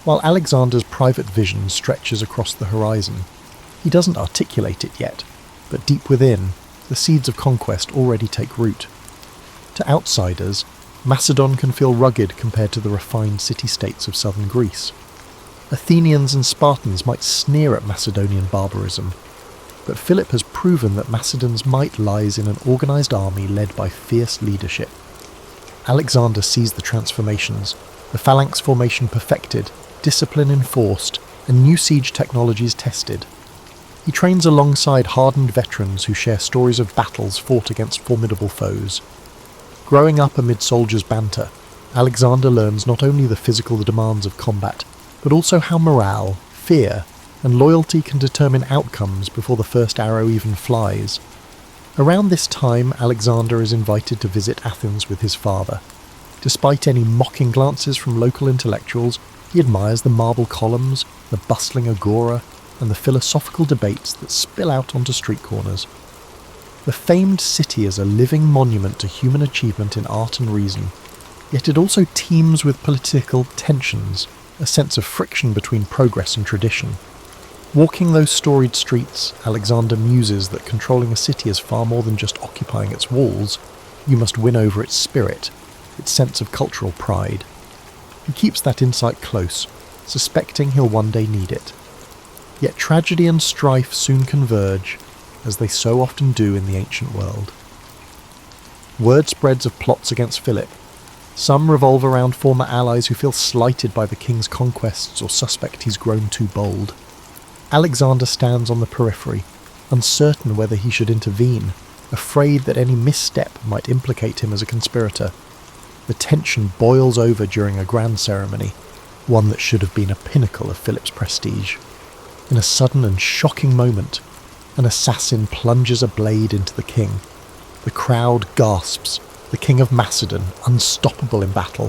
while Alexander's private vision stretches across the horizon. He doesn't articulate it yet, but deep within, the seeds of conquest already take root. To outsiders, Macedon can feel rugged compared to the refined city-states of southern Greece. Athenians and Spartans might sneer at Macedonian barbarism, but Philip has proven that Macedon's might lies in an organised army led by fierce leadership. Alexander sees the transformations, the phalanx formation perfected, discipline enforced, and new siege technologies tested. He trains alongside hardened veterans who share stories of battles fought against formidable foes. Growing up amid soldiers' banter, Alexander learns not only the physical demands of combat, but also how morale, fear, and loyalty can determine outcomes before the first arrow even flies. Around this time, Alexander is invited to visit Athens with his father. Despite any mocking glances from local intellectuals, he admires the marble columns, the bustling agora, and the philosophical debates that spill out onto street corners. The famed city is a living monument to human achievement in art and reason, yet it also teems with political tensions, a sense of friction between progress and tradition. Walking those storied streets, Alexander muses that controlling a city is far more than just occupying its walls. You must win over its spirit, its sense of cultural pride. He keeps that insight close, suspecting he'll one day need it. Yet tragedy and strife soon converge, as they so often do in the ancient world. Word spreads of plots against Philip. Some revolve around former allies who feel slighted by the king's conquests or suspect he's grown too bold. Alexander stands on the periphery, uncertain whether he should intervene, afraid that any misstep might implicate him as a conspirator. The tension boils over during a grand ceremony, one that should have been a pinnacle of Philip's prestige. In a sudden and shocking moment, an assassin plunges a blade into the king. The crowd gasps. The king of Macedon, unstoppable in battle,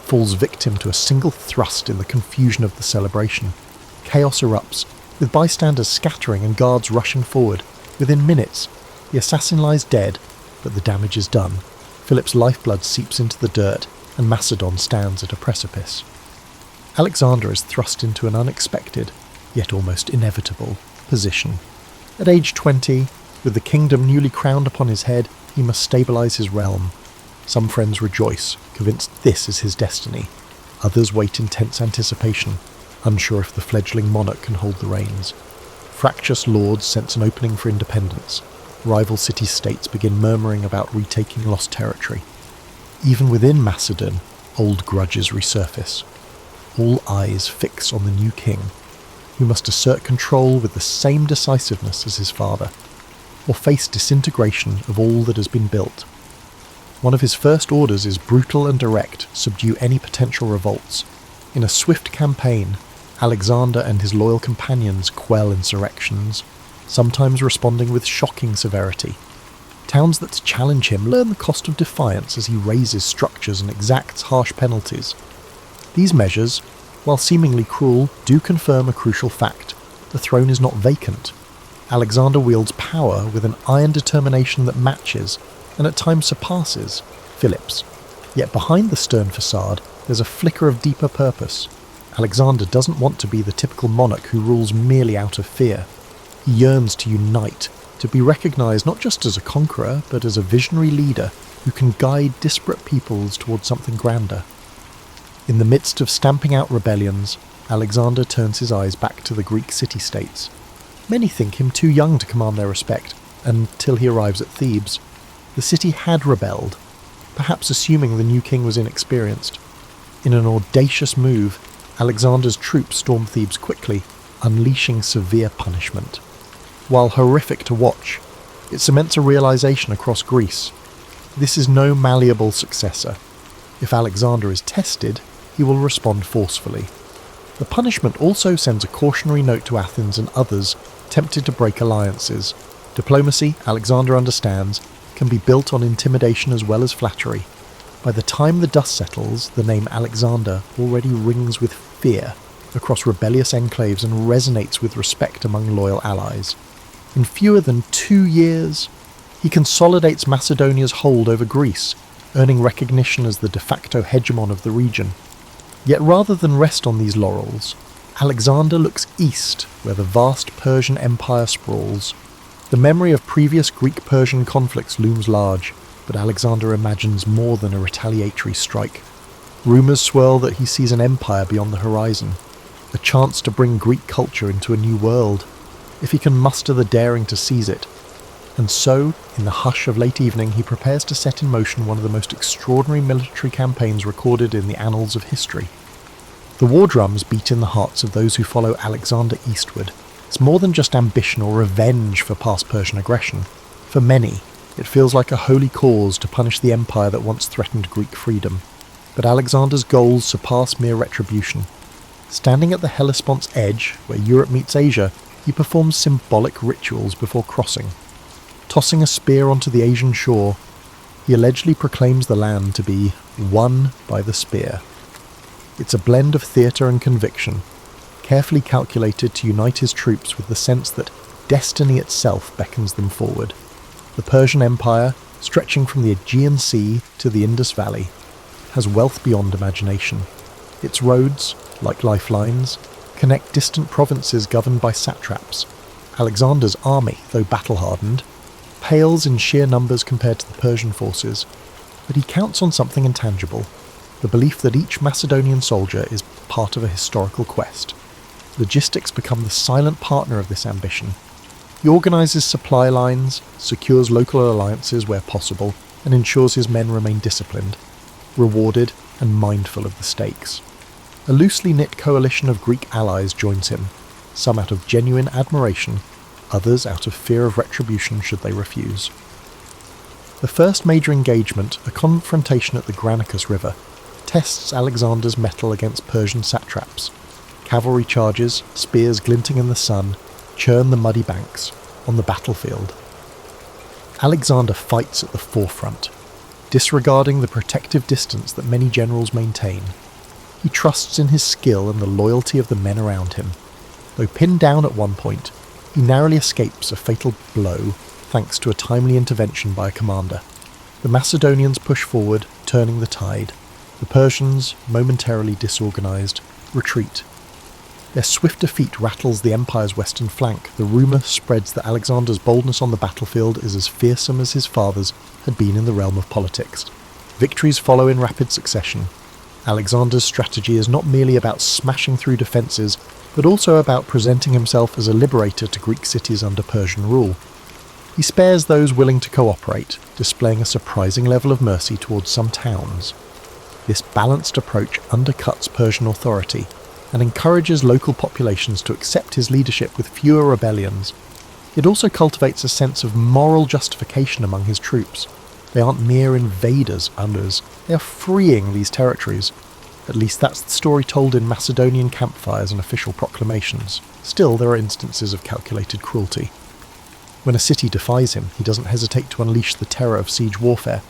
falls victim to a single thrust in the confusion of the celebration. Chaos erupts, with bystanders scattering and guards rushing forward. Within minutes, the assassin lies dead, but the damage is done. Philip's lifeblood seeps into the dirt, and Macedon stands at a precipice. Alexander is thrust into an unexpected, yet almost inevitable, position. At age 20, with the kingdom newly crowned upon his head, he must stabilise his realm. Some friends rejoice, convinced this is his destiny. Others wait in tense anticipation, unsure if the fledgling monarch can hold the reins. Fractious lords sense an opening for independence. Rival city-states begin murmuring about retaking lost territory. Even within Macedon, Old grudges resurface. All eyes fix on the new king, who must assert control with the same decisiveness as his father, or face disintegration of all that has been built. One of his first orders is brutal and direct, subdue any potential revolts. In a swift campaign, Alexander and his loyal companions quell insurrections, sometimes responding with shocking severity. Towns that challenge him learn the cost of defiance as he razes structures and exacts harsh penalties. These measures, while seemingly cruel, do confirm a crucial fact: the throne is not vacant. Alexander wields power with an iron determination that matches, and at times surpasses, Philip's. Yet behind the stern facade, there's a flicker of deeper purpose. Alexander doesn't want to be the typical monarch who rules merely out of fear. He yearns to unite, to be recognised not just as a conqueror, but as a visionary leader who can guide disparate peoples towards something grander. In the midst of stamping out rebellions, Alexander turns his eyes back to the Greek city-states. Many think him too young to command their respect, until he arrives at Thebes. The city had rebelled, perhaps assuming the new king was inexperienced. In an audacious move, Alexander's troops storm Thebes quickly, unleashing severe punishment. While horrific to watch, it cements a realization across Greece. This is no malleable successor. If Alexander is tested, he will respond forcefully. The punishment also sends a cautionary note to Athens and others tempted to break alliances. Diplomacy, Alexander understands, can be built on intimidation as well as flattery. By the time the dust settles, the name Alexander already rings with fear across rebellious enclaves and resonates with respect among loyal allies. In fewer than 2 years, he consolidates Macedonia's hold over Greece, earning recognition as the de facto hegemon of the region. Yet rather than rest on these laurels, Alexander looks east, where the vast Persian Empire sprawls. The memory of previous Greek-Persian conflicts looms large, but Alexander imagines more than a retaliatory strike. Rumours swirl that he sees an empire beyond the horizon, a chance to bring Greek culture into a new world, if he can muster the daring to seize it. And so, in the hush of late evening, he prepares to set in motion one of the most extraordinary military campaigns recorded in the annals of history. The war drums beat in the hearts of those who follow Alexander eastward. It's more than just ambition or revenge for past Persian aggression. For many, it feels like a holy cause to punish the empire that once threatened Greek freedom. But Alexander's goals surpass mere retribution. Standing at the Hellespont's edge, where Europe meets Asia, he performs symbolic rituals before crossing. Tossing a spear onto the Asian shore, he allegedly proclaims the land to be won by the spear. It's a blend of theatre and conviction, carefully calculated to unite his troops with the sense that destiny itself beckons them forward. The Persian Empire, stretching from the Aegean Sea to the Indus Valley, has wealth beyond imagination. Its roads, like lifelines, connect distant provinces governed by satraps. Alexander's army, though battle-hardened, pales in sheer numbers compared to the Persian forces, but he counts on something intangible, the belief that each Macedonian soldier is part of a historical quest. Logistics become the silent partner of this ambition. He organises supply lines, secures local alliances where possible, and ensures his men remain disciplined, rewarded, and mindful of the stakes. A loosely knit coalition of Greek allies joins him, some out of genuine admiration, others out of fear of retribution should they refuse. The first major engagement, a confrontation at the Granicus River, tests Alexander's mettle against Persian satraps. Cavalry charges, spears glinting in the sun, churn the muddy banks on the battlefield. Alexander fights at the forefront, disregarding the protective distance that many generals maintain. He trusts in his skill and the loyalty of the men around him. Though pinned down at one point, he narrowly escapes a fatal blow thanks to a timely intervention by a commander. The Macedonians push forward, turning the tide. The Persians, momentarily disorganized, retreat. Their swift defeat rattles the empire's western flank. The rumour spreads that Alexander's boldness on the battlefield is as fearsome as his father's had been in the realm of politics. Victories follow in rapid succession. Alexander's strategy is not merely about smashing through defences, but also about presenting himself as a liberator to Greek cities under Persian rule. He spares those willing to cooperate, displaying a surprising level of mercy towards some towns. This balanced approach undercuts Persian authority and encourages local populations to accept his leadership with fewer rebellions. It also cultivates a sense of moral justification among his troops. They aren't mere invaders, others. They are freeing these territories. At least that's the story told in Macedonian campfires and official proclamations. Still, there are instances of calculated cruelty. When a city defies him, he doesn't hesitate to unleash the terror of siege warfare,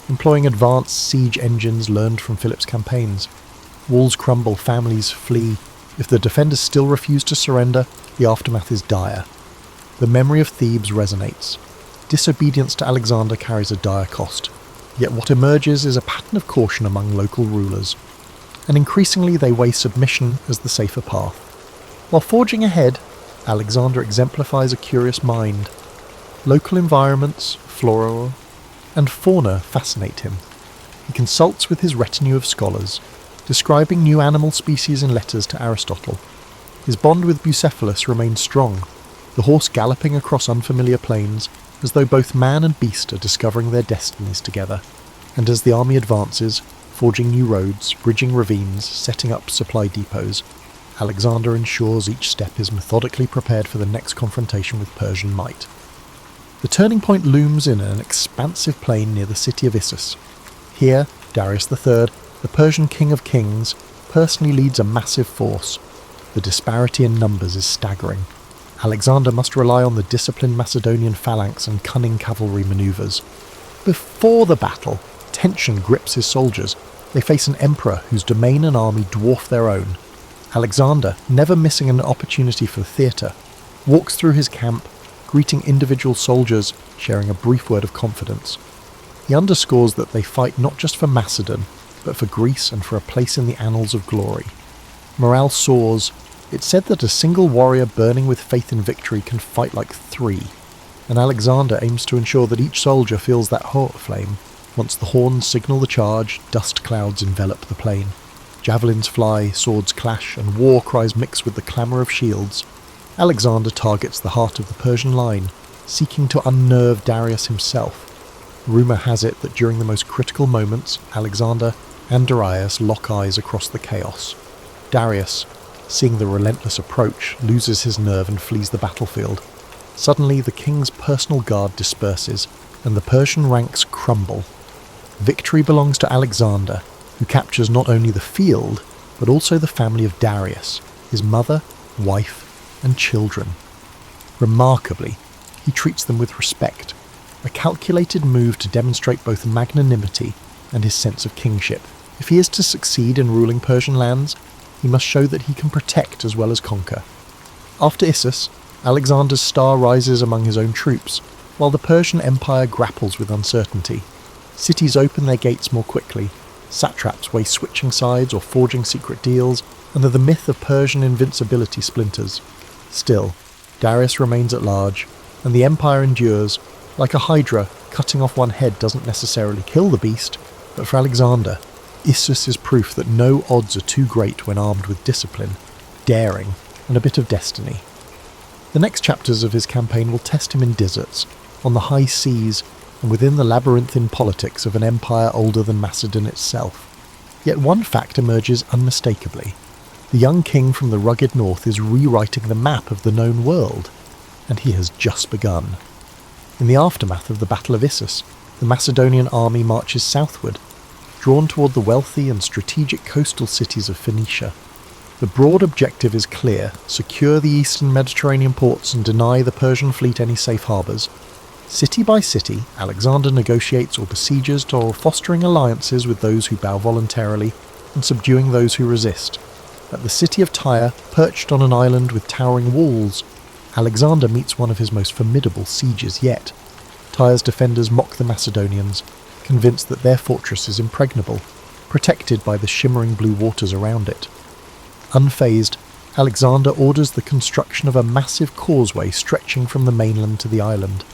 employing advanced siege engines learned from Philip's campaigns. Walls crumble, families flee. If the defenders still refuse to surrender, the aftermath is dire. The memory of Thebes resonates. Disobedience to Alexander carries a dire cost. Yet what emerges is a pattern of caution among local rulers, and increasingly they weigh submission as the safer path. While forging ahead, Alexander exemplifies a curious mind. Local environments, flora and fauna fascinate him. He consults with his retinue of scholars, describing new animal species in letters to Aristotle. His bond with Bucephalus remains strong, the horse galloping across unfamiliar plains, as though both man and beast are discovering their destinies together. And as the army advances, forging new roads, bridging ravines, setting up supply depots, Alexander ensures each step is methodically prepared for the next confrontation with Persian might. The turning point looms in an expansive plain near the city of Issus. Here, Darius III, the Persian king of kings, personally leads a massive force. The disparity in numbers is staggering. Alexander must rely on the disciplined Macedonian phalanx and cunning cavalry maneuvers. Before the battle, tension grips his soldiers. They face an emperor whose domain and army dwarf their own. Alexander, never missing an opportunity for theatre, walks through his camp, greeting individual soldiers, sharing a brief word of confidence. He underscores that they fight not just for Macedon, but for Greece and for a place in the annals of glory. Morale soars. It's said that a single warrior burning with faith in victory can fight like three, and Alexander aims to ensure that each soldier feels that hot flame. Once the horns signal the charge, dust clouds envelop the plain. Javelins fly, swords clash, and war cries mix with the clamour of shields. Alexander targets the heart of the Persian line, seeking to unnerve Darius himself. Rumour has it that during the most critical moments, Alexander and Darius lock eyes across the chaos. Darius, seeing the relentless approach, loses his nerve and flees the battlefield. Suddenly, the king's personal guard disperses, and the Persian ranks crumble. Victory belongs to Alexander, who captures not only the field, but also the family of Darius, his mother, wife, and children. Remarkably, he treats them with respect, a calculated move to demonstrate both magnanimity and his sense of kingship. If he is to succeed in ruling Persian lands, he must show that he can protect as well as conquer. After Issus, Alexander's star rises among his own troops, while the Persian Empire grapples with uncertainty. Cities open their gates more quickly, satraps weigh switching sides or forging secret deals, and the myth of Persian invincibility splinters. Still, Darius remains at large, and the empire endures. Like a hydra, cutting off one head doesn't necessarily kill the beast, but for Alexander, Issus is proof that no odds are too great when armed with discipline, daring, and a bit of destiny. The next chapters of his campaign will test him in deserts, on the high seas, and within the labyrinthine politics of an empire older than Macedon itself. Yet one fact emerges unmistakably. The young king from the rugged north is rewriting the map of the known world, and he has just begun. In the aftermath of the Battle of Issus, the Macedonian army marches southward, drawn toward the wealthy and strategic coastal cities of Phoenicia. The broad objective is clear: secure the eastern Mediterranean ports and deny the Persian fleet any safe harbours. City by city, Alexander negotiates or besieges, or fostering alliances with those who bow voluntarily and subduing those who resist. At the city of Tyre, perched on an island with towering walls, Alexander meets one of his most formidable sieges yet. Tyre's defenders mock the Macedonians, convinced that their fortress is impregnable, protected by the shimmering blue waters around it. Unfazed, Alexander orders the construction of a massive causeway stretching from the mainland to the island.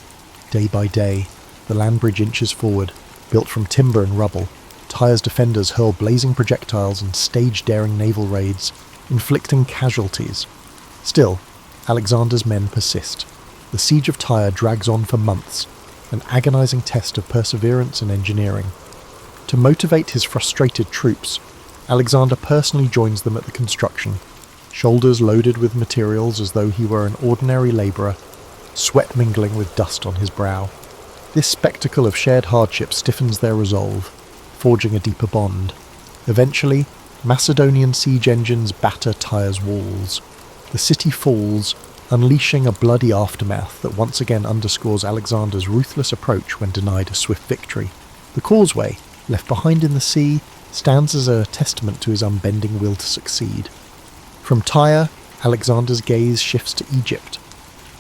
Day by day, the land bridge inches forward, built from timber and rubble. Tyre's defenders hurl blazing projectiles and stage daring naval raids, inflicting casualties. Still, Alexander's men persist. The siege of Tyre drags on for months, an agonizing test of perseverance and engineering. To motivate his frustrated troops, Alexander personally joins them at the construction, shoulders loaded with materials as though he were an ordinary labourer, sweat mingling with dust on his brow. This spectacle of shared hardship stiffens their resolve, forging a deeper bond. Eventually, Macedonian siege engines batter Tyre's walls. The city falls, unleashing a bloody aftermath that once again underscores Alexander's ruthless approach when denied a swift victory. The causeway, left behind in the sea, stands as a testament to his unbending will to succeed. From Tyre, Alexander's gaze shifts to Egypt.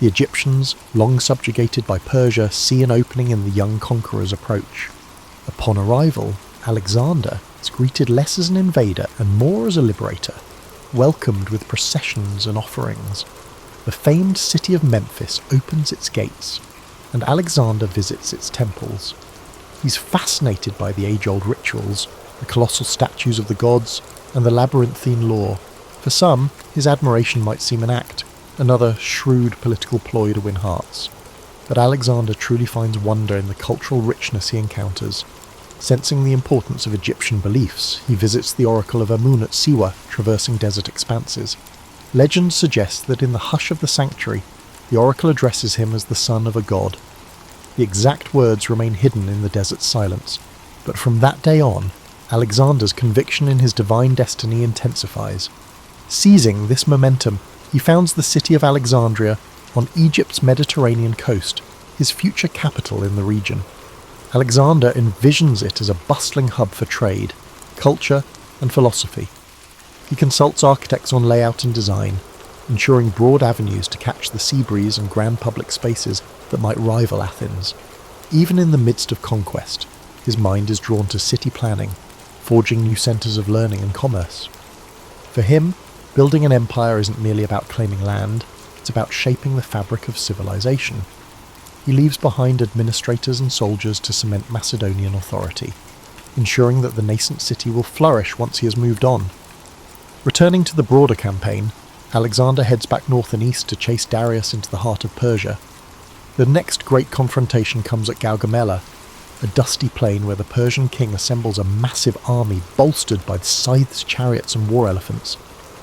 The Egyptians, long subjugated by Persia, see an opening in the young conqueror's approach. Upon arrival, Alexander is greeted less as an invader and more as a liberator, welcomed with processions and offerings. The famed city of Memphis opens its gates, and Alexander visits its temples. He's fascinated by the age-old rituals, the colossal statues of the gods, and the labyrinthine lore. For some, his admiration might seem an act, another shrewd political ploy to win hearts. But Alexander truly finds wonder in the cultural richness he encounters. Sensing the importance of Egyptian beliefs, he visits the oracle of Amun at Siwa, traversing desert expanses. Legend suggests that in the hush of the sanctuary, the oracle addresses him as the son of a god. The exact words remain hidden in the desert silence, but from that day on, Alexander's conviction in his divine destiny intensifies. Seizing this momentum, he founds the city of Alexandria on Egypt's Mediterranean coast, his future capital in the region. Alexander envisions it as a bustling hub for trade, culture, and philosophy. He consults architects on layout and design, ensuring broad avenues to catch the sea breeze and grand public spaces that might rival Athens. Even in the midst of conquest, his mind is drawn to city planning, forging new centres of learning and commerce. For him, building an empire isn't merely about claiming land, it's about shaping the fabric of civilization. He leaves behind administrators and soldiers to cement Macedonian authority, ensuring that the nascent city will flourish once he has moved on. Returning to the broader campaign, Alexander heads back north and east to chase Darius into the heart of Persia. The next great confrontation comes at Gaugamela, a dusty plain where the Persian king assembles a massive army bolstered by scythes, chariots and war elephants.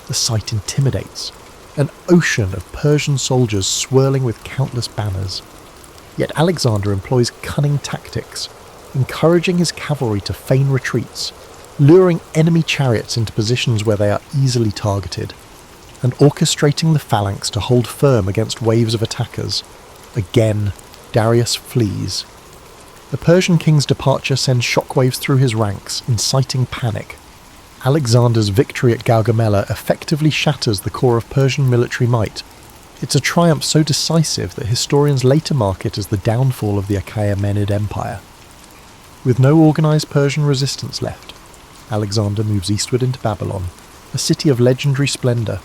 The sight intimidates, an ocean of Persian soldiers swirling with countless banners. Yet Alexander employs cunning tactics, encouraging his cavalry to feign retreats, luring enemy chariots into positions where they are easily targeted, and orchestrating the phalanx to hold firm against waves of attackers. Again, Darius flees. The Persian king's departure sends shockwaves through his ranks, inciting panic. Alexander's victory at Gaugamela effectively shatters the core of Persian military might. It's a triumph so decisive that historians later mark it as the downfall of the Achaemenid Empire. With no organised Persian resistance left, Alexander moves eastward into Babylon, a city of legendary splendour.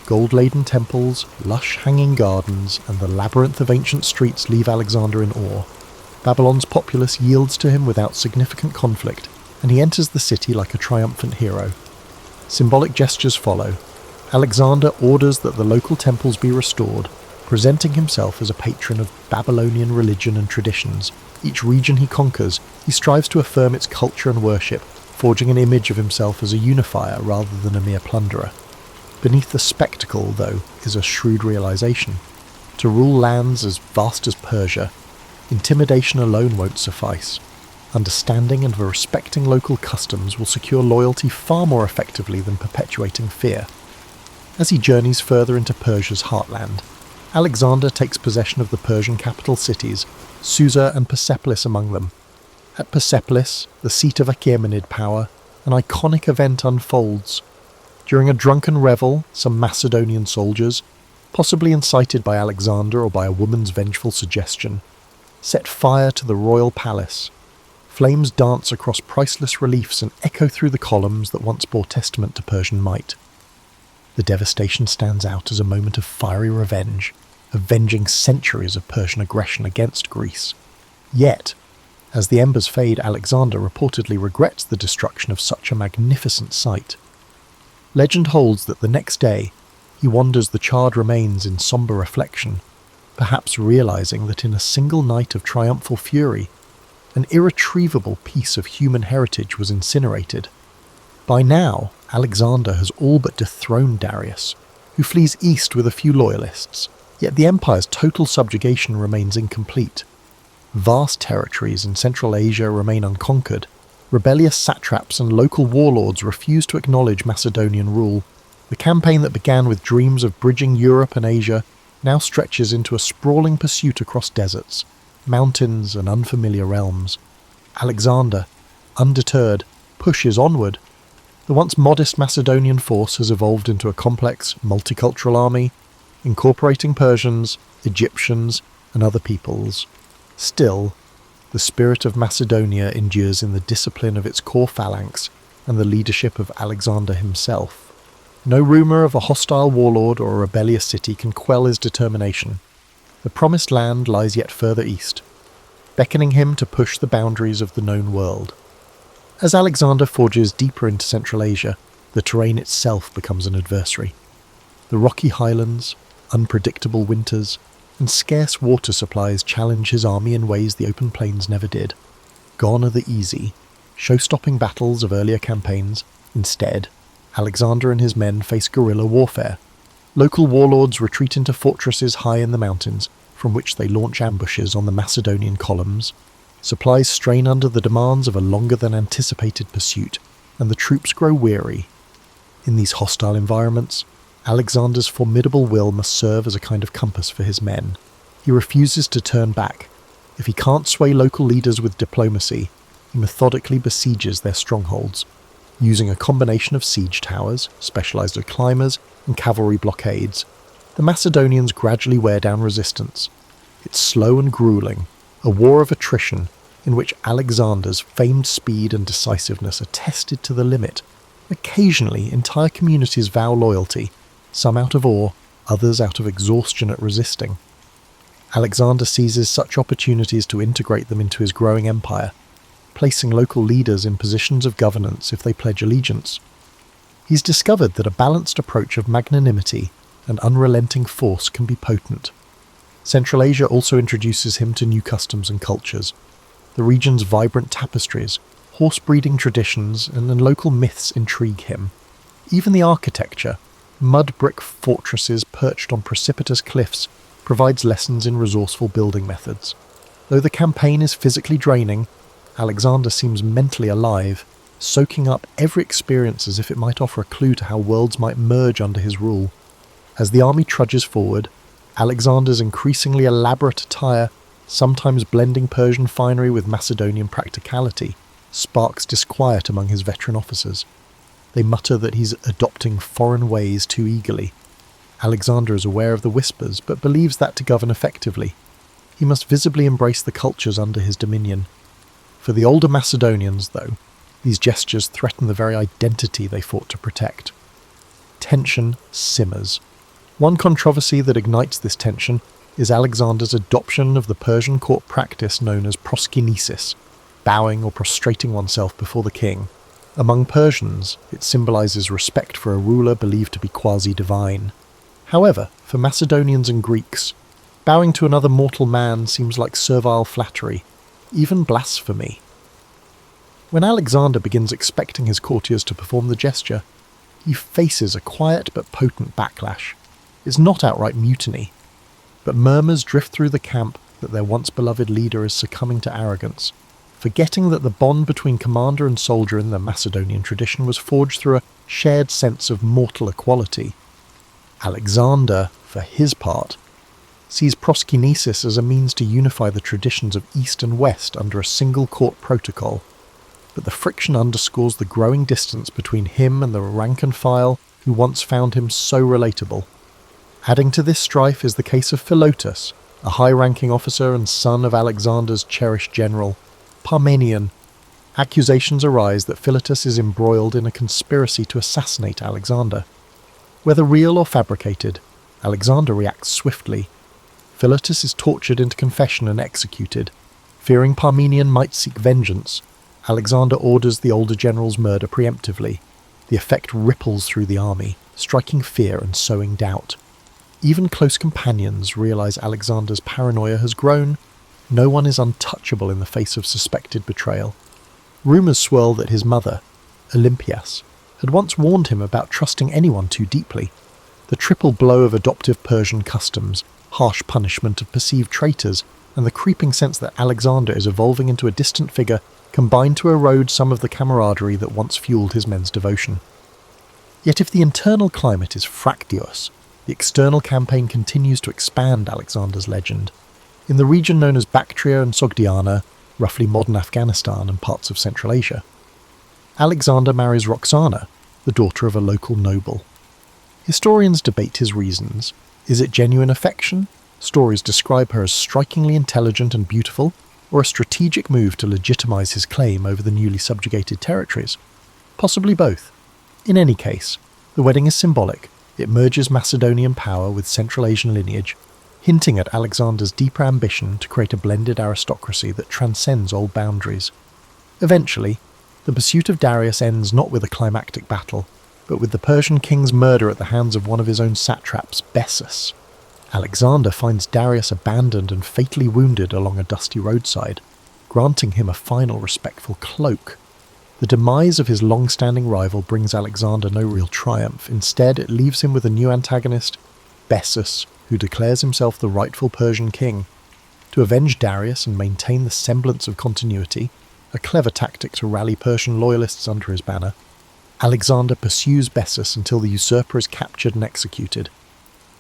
Gold-laden temples, lush hanging gardens, and the labyrinth of ancient streets leave Alexander in awe. Babylon's populace yields to him without significant conflict, and he enters the city like a triumphant hero. Symbolic gestures follow. Alexander orders that the local temples be restored, presenting himself as a patron of Babylonian religion and traditions. Each region he conquers, he strives to affirm its culture and worship, forging an image of himself as a unifier rather than a mere plunderer. Beneath the spectacle, though, is a shrewd realization. To rule lands as vast as Persia, intimidation alone won't suffice. Understanding and respecting local customs will secure loyalty far more effectively than perpetuating fear. As he journeys further into Persia's heartland, Alexander takes possession of the Persian capital cities, Susa and Persepolis among them. At Persepolis, the seat of Achaemenid power, an iconic event unfolds. During a drunken revel, some Macedonian soldiers, possibly incited by Alexander or by a woman's vengeful suggestion, set fire to the royal palace. Flames dance across priceless reliefs and echo through the columns that once bore testament to Persian might. The devastation stands out as a moment of fiery revenge, avenging centuries of Persian aggression against Greece. Yet, as the embers fade, Alexander reportedly regrets the destruction of such a magnificent sight. Legend holds that the next day, he wanders the charred remains in sombre reflection, perhaps realizing that in a single night of triumphal fury, An irretrievable piece of human heritage was incinerated. By now, Alexander has all but dethroned Darius, who flees east with a few loyalists, yet the empire's total subjugation remains incomplete. Vast territories in Central Asia remain unconquered. Rebellious satraps and local warlords refuse to acknowledge Macedonian rule. The campaign that began with dreams of bridging Europe and Asia now stretches into a sprawling pursuit across deserts, mountains and unfamiliar realms. Alexander, undeterred, pushes onward. The once modest Macedonian force has evolved into a complex, multicultural army, incorporating Persians, Egyptians, and other peoples. Still, the spirit of Macedonia endures in the discipline of its core phalanx and the leadership of Alexander himself. No rumour of a hostile warlord or a rebellious city can quell his determination. The promised land lies yet further east, beckoning him to push the boundaries of the known world. As Alexander forges deeper into Central Asia, the terrain itself becomes an adversary. The rocky highlands, unpredictable winters, and scarce water supplies challenge his army in ways the open plains never did. Gone are the easy, show-stopping battles of earlier campaigns. Instead, Alexander and his men face guerrilla warfare. Local warlords retreat into fortresses high in the mountains, from which they launch ambushes on the Macedonian columns. Supplies strain under the demands of a longer-than-anticipated pursuit, and the troops grow weary. In these hostile environments, Alexander's formidable will must serve as a kind of compass for his men. He refuses to turn back. If he can't sway local leaders with diplomacy, he methodically besieges their strongholds, using a combination of siege towers, specialized climbers, and cavalry blockades. The Macedonians gradually wear down resistance. It's slow and grueling, a war of attrition in which Alexander's famed speed and decisiveness are tested to the limit. Occasionally, entire communities vow loyalty, some out of awe, others out of exhaustion at resisting. Alexander seizes such opportunities to integrate them into his growing empire, placing local leaders in positions of governance if they pledge allegiance. He's discovered that a balanced approach of magnanimity and unrelenting force can be potent. Central Asia also introduces him to new customs and cultures. The region's vibrant tapestries, horse-breeding traditions, and local myths intrigue him. Even the architecture, mud brick fortresses perched on precipitous cliffs, provides lessons in resourceful building methods. Though the campaign is physically draining, Alexander seems mentally alive, soaking up every experience as if it might offer a clue to how worlds might merge under his rule. As the army trudges forward, Alexander's increasingly elaborate attire, sometimes blending Persian finery with Macedonian practicality, sparks disquiet among his veteran officers. They mutter that he's adopting foreign ways too eagerly. Alexander is aware of the whispers, but believes that to govern effectively, he must visibly embrace the cultures under his dominion. For the older Macedonians, though, these gestures threaten the very identity they fought to protect. Tension simmers. One controversy that ignites this tension is Alexander's adoption of the Persian court practice known as proskynesis, bowing or prostrating oneself before the king. Among Persians, it symbolizes respect for a ruler believed to be quasi-divine. However, for Macedonians and Greeks, bowing to another mortal man seems like servile flattery, even blasphemy. When Alexander begins expecting his courtiers to perform the gesture, he faces a quiet but potent backlash. It's not outright mutiny, but murmurs drift through the camp that their once beloved leader is succumbing to arrogance, forgetting that the bond between commander and soldier in the Macedonian tradition was forged through a shared sense of mortal equality. Alexander, for his part, sees proskynesis as a means to unify the traditions of East and West under a single court protocol, but the friction underscores the growing distance between him and the rank and file who once found him so relatable. Adding to this strife is the case of Philotas, a high-ranking officer and son of Alexander's cherished general, Parmenion. Accusations arise that Philotas is embroiled in a conspiracy to assassinate Alexander. Whether real or fabricated, Alexander reacts swiftly. Philotas is tortured into confession and executed. Fearing Parmenion might seek vengeance, Alexander orders the older general's murder preemptively. The effect ripples through the army, striking fear and sowing doubt. Even close companions realize Alexander's paranoia has grown, no one is untouchable in the face of suspected betrayal. Rumours swirl that his mother, Olympias, had once warned him about trusting anyone too deeply. The triple blow of adoptive Persian customs, harsh punishment of perceived traitors, and the creeping sense that Alexander is evolving into a distant figure combine to erode some of the camaraderie that once fueled his men's devotion. Yet if the internal climate is fractious, the external campaign continues to expand Alexander's legend. In the region known as Bactria and Sogdiana, roughly modern Afghanistan and parts of Central Asia, Alexander marries Roxana, the daughter of a local noble. Historians debate his reasons. Is it genuine affection? Stories describe her as strikingly intelligent and beautiful, or a strategic move to legitimize his claim over the newly subjugated territories? Possibly both. In any case, the wedding is symbolic. It merges Macedonian power with Central Asian lineage, hinting at Alexander's deeper ambition to create a blended aristocracy that transcends old boundaries. Eventually, the pursuit of Darius ends not with a climactic battle, but with the Persian king's murder at the hands of one of his own satraps, Bessus. Alexander finds Darius abandoned and fatally wounded along a dusty roadside, granting him a final respectful cloak. The demise of his long-standing rival brings Alexander no real triumph. Instead, it leaves him with a new antagonist, Bessus, who declares himself the rightful Persian king. To avenge Darius and maintain the semblance of continuity, a clever tactic to rally Persian loyalists under his banner, Alexander pursues Bessus until the usurper is captured and executed.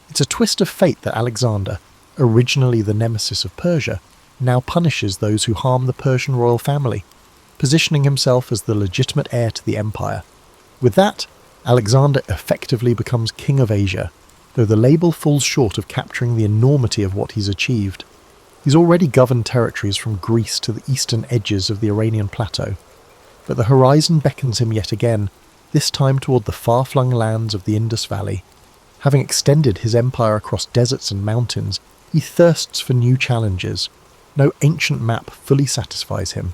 It's a twist of fate that Alexander, originally the nemesis of Persia, now punishes those who harm the Persian royal family, positioning himself as the legitimate heir to the empire. With that, Alexander effectively becomes king of Asia, though the label falls short of capturing the enormity of what he's achieved. He's already governed territories from Greece to the eastern edges of the Iranian plateau, but the horizon beckons him yet again, this time toward the far-flung lands of the Indus Valley. Having extended his empire across deserts and mountains, he thirsts for new challenges. No ancient map fully satisfies him.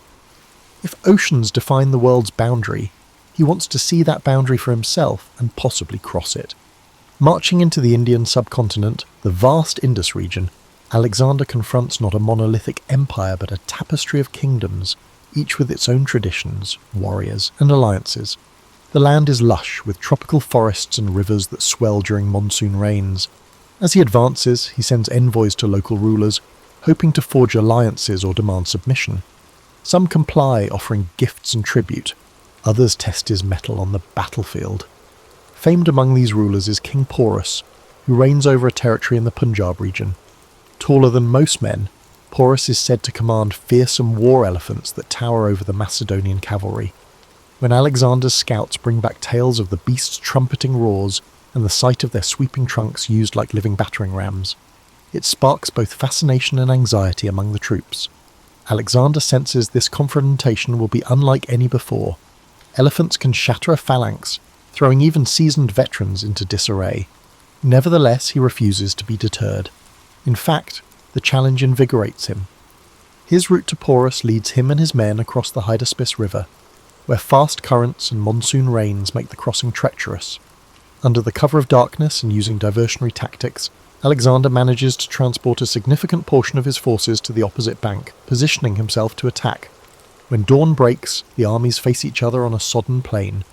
If oceans define the world's boundary, he wants to see that boundary for himself and possibly cross it. Marching into the Indian subcontinent, the vast Indus region, Alexander confronts not a monolithic empire but a tapestry of kingdoms, each with its own traditions, warriors, and alliances. The land is lush, with tropical forests and rivers that swell during monsoon rains. As he advances, he sends envoys to local rulers, hoping to forge alliances or demand submission. Some comply, offering gifts and tribute. Others test his mettle on the battlefield. Famed among these rulers is King Porus, who reigns over a territory in the Punjab region. Taller than most men, Porus is said to command fearsome war elephants that tower over the Macedonian cavalry. When Alexander's scouts bring back tales of the beasts' trumpeting roars and the sight of their sweeping trunks used like living battering rams, it sparks both fascination and anxiety among the troops. Alexander senses this confrontation will be unlike any before. Elephants can shatter a phalanx, throwing even seasoned veterans into disarray. Nevertheless, he refuses to be deterred. In fact, the challenge invigorates him. His route to Porus leads him and his men across the Hydaspes River, where fast currents and monsoon rains make the crossing treacherous. Under the cover of darkness and using diversionary tactics, Alexander manages to transport a significant portion of his forces to the opposite bank, positioning himself to attack. When dawn breaks, the armies face each other on a sodden plain.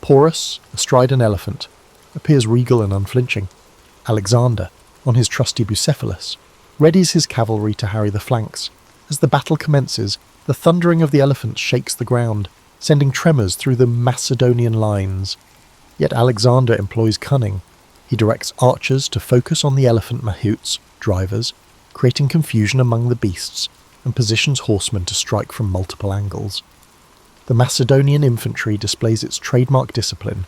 Porus, astride an elephant, appears regal and unflinching. Alexander, on his trusty Bucephalus, readies his cavalry to harry the flanks. As the battle commences, the thundering of the elephants shakes the ground, sending tremors through the Macedonian lines. Yet Alexander employs cunning. He directs archers to focus on the elephant mahouts, drivers, creating confusion among the beasts, and positions horsemen to strike from multiple angles. The Macedonian infantry displays its trademark discipline,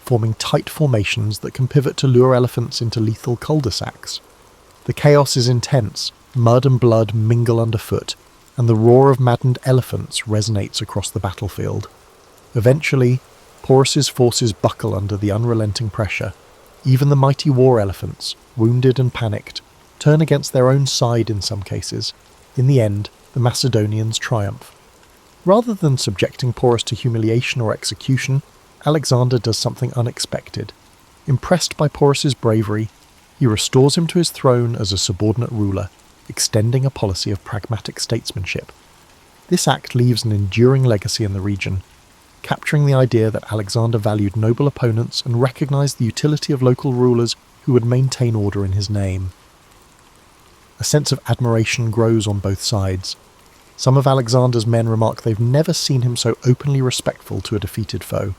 forming tight formations that can pivot to lure elephants into lethal cul-de-sacs. The chaos is intense, mud and blood mingle underfoot, and the roar of maddened elephants resonates across the battlefield. Eventually, Porus's forces buckle under the unrelenting pressure. Even the mighty war elephants, wounded and panicked, turn against their own side in some cases. In the end, the Macedonians triumph. Rather than subjecting Porus to humiliation or execution, Alexander does something unexpected. Impressed by Porus's bravery, he restores him to his throne as a subordinate ruler, extending a policy of pragmatic statesmanship. This act leaves an enduring legacy in the region, capturing the idea that Alexander valued noble opponents and recognised the utility of local rulers who would maintain order in his name. A sense of admiration grows on both sides. Some of Alexander's men remark they've never seen him so openly respectful to a defeated foe.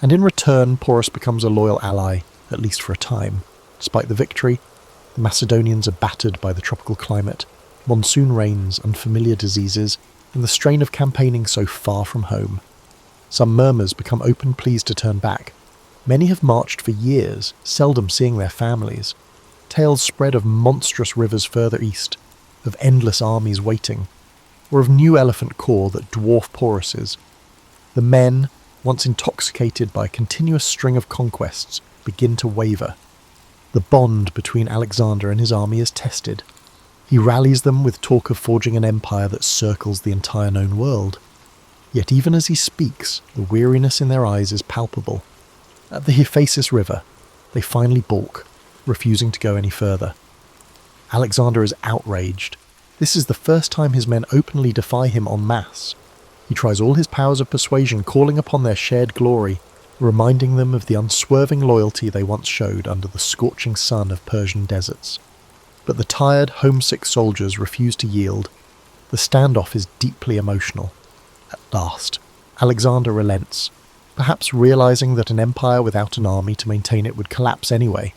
And in return, Porus becomes a loyal ally, at least for a time. Despite the victory, the Macedonians are battered by the tropical climate, monsoon rains, unfamiliar diseases, and the strain of campaigning so far from home. Some murmurs become open pleas to turn back. Many have marched for years, seldom seeing their families. Tales spread of monstrous rivers further east, of endless armies waiting, or of new elephant corps that dwarf Porus's. The men, once intoxicated by a continuous string of conquests, begin to waver. The bond between Alexander and his army is tested. He rallies them with talk of forging an empire that circles the entire known world. Yet even as he speaks, the weariness in their eyes is palpable. At the Hephaestus River, they finally balk, refusing to go any further. Alexander is outraged. This is the first time his men openly defy him en masse. He tries all his powers of persuasion, calling upon their shared glory, reminding them of the unswerving loyalty they once showed under the scorching sun of Persian deserts. But the tired, homesick soldiers refuse to yield. The standoff is deeply emotional. At last, Alexander relents, perhaps realizing that an empire without an army to maintain it would collapse anyway.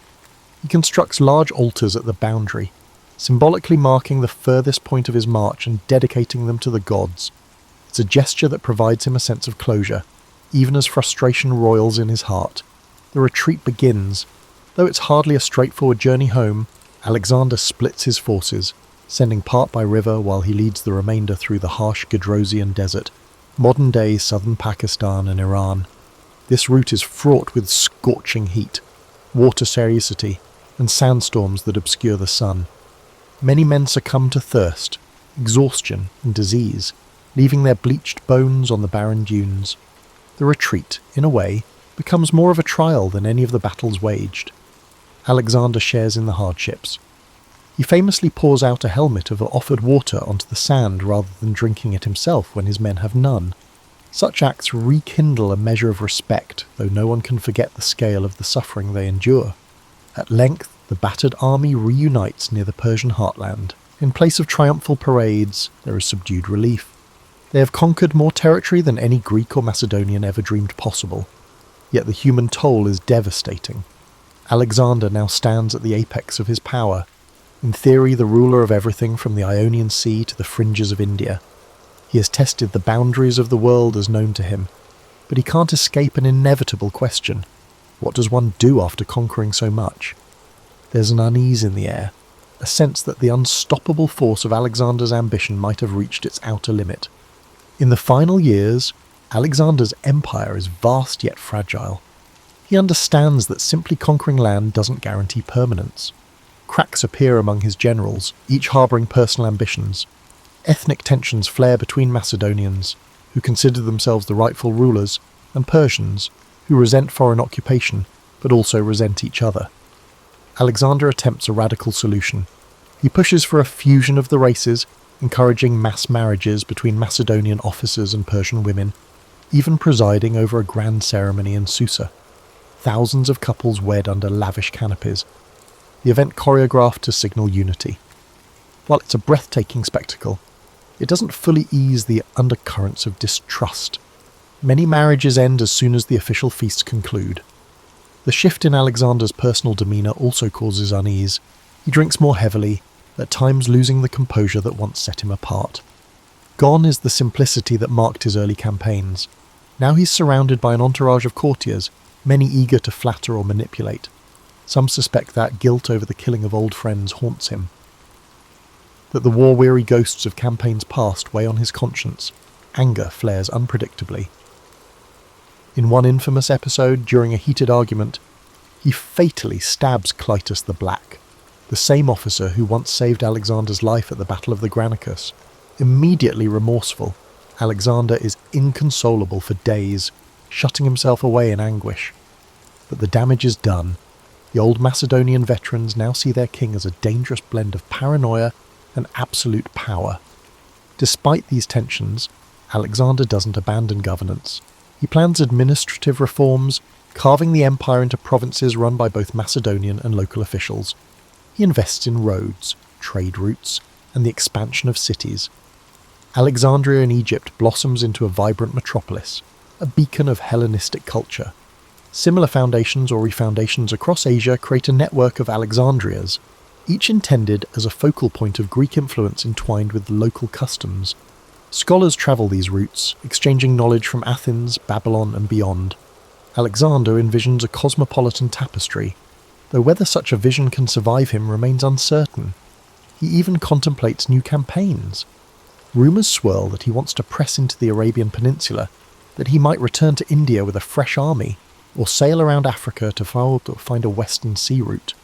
He constructs large altars at the boundary, symbolically marking the furthest point of his march and dedicating them to the gods. It's a gesture that provides him a sense of closure, even as frustration roils in his heart. The retreat begins. Though it's hardly a straightforward journey home, Alexander splits his forces, sending part by river while he leads the remainder through the harsh Gedrosian desert, modern-day southern Pakistan and Iran. This route is fraught with scorching heat, water scarcity, and sandstorms that obscure the sun. Many men succumb to thirst, exhaustion, and disease, leaving their bleached bones on the barren dunes. The retreat, in a way, becomes more of a trial than any of the battles waged. Alexander shares in the hardships. He famously pours out a helmet of offered water onto the sand rather than drinking it himself when his men have none. Such acts rekindle a measure of respect, though no one can forget the scale of the suffering they endure. At length, the battered army reunites near the Persian heartland. In place of triumphal parades, there is subdued relief. They have conquered more territory than any Greek or Macedonian ever dreamed possible. Yet the human toll is devastating. Alexander now stands at the apex of his power, in theory the ruler of everything from the Ionian Sea to the fringes of India. He has tested the boundaries of the world as known to him, but he can't escape an inevitable question. What does one do after conquering so much? There's an unease in the air, a sense that the unstoppable force of Alexander's ambition might have reached its outer limit. In the final years, Alexander's empire is vast yet fragile. He understands that simply conquering land doesn't guarantee permanence. Cracks appear among his generals, each harbouring personal ambitions. Ethnic tensions flare between Macedonians, who consider themselves the rightful rulers, and Persians, who resent foreign occupation, but also resent each other. Alexander attempts a radical solution. He pushes for a fusion of the races, encouraging mass marriages between Macedonian officers and Persian women, even presiding over a grand ceremony in Susa. Thousands of couples wed under lavish canopies, the event choreographed to signal unity. While it's a breathtaking spectacle, it doesn't fully ease the undercurrents of distrust. Many marriages end as soon as the official feasts conclude. The shift in Alexander's personal demeanour also causes unease. He drinks more heavily, at times losing the composure that once set him apart. Gone is the simplicity that marked his early campaigns. Now he's surrounded by an entourage of courtiers, many eager to flatter or manipulate. Some suspect that guilt over the killing of old friends haunts him, that the war-weary ghosts of campaigns past weigh on his conscience. Anger flares unpredictably. In one infamous episode, during a heated argument, he fatally stabs Clytus the Black, the same officer who once saved Alexander's life at the Battle of the Granicus. Immediately remorseful, Alexander is inconsolable for days, shutting himself away in anguish. But the damage is done. The old Macedonian veterans now see their king as a dangerous blend of paranoia, and absolute power. Despite these tensions, Alexander doesn't abandon governance. He plans administrative reforms, carving the empire into provinces run by both Macedonian and local officials. He invests in roads, trade routes, and the expansion of cities. Alexandria in Egypt blossoms into a vibrant metropolis, a beacon of Hellenistic culture. Similar foundations or refoundations across Asia create a network of Alexandrias, each intended as a focal point of Greek influence entwined with local customs. Scholars travel these routes, exchanging knowledge from Athens, Babylon, and beyond. Alexander envisions a cosmopolitan tapestry, though whether such a vision can survive him remains uncertain. He even contemplates new campaigns. Rumours swirl that he wants to press into the Arabian Peninsula, that he might return to India with a fresh army, or sail around Africa to find a western sea route.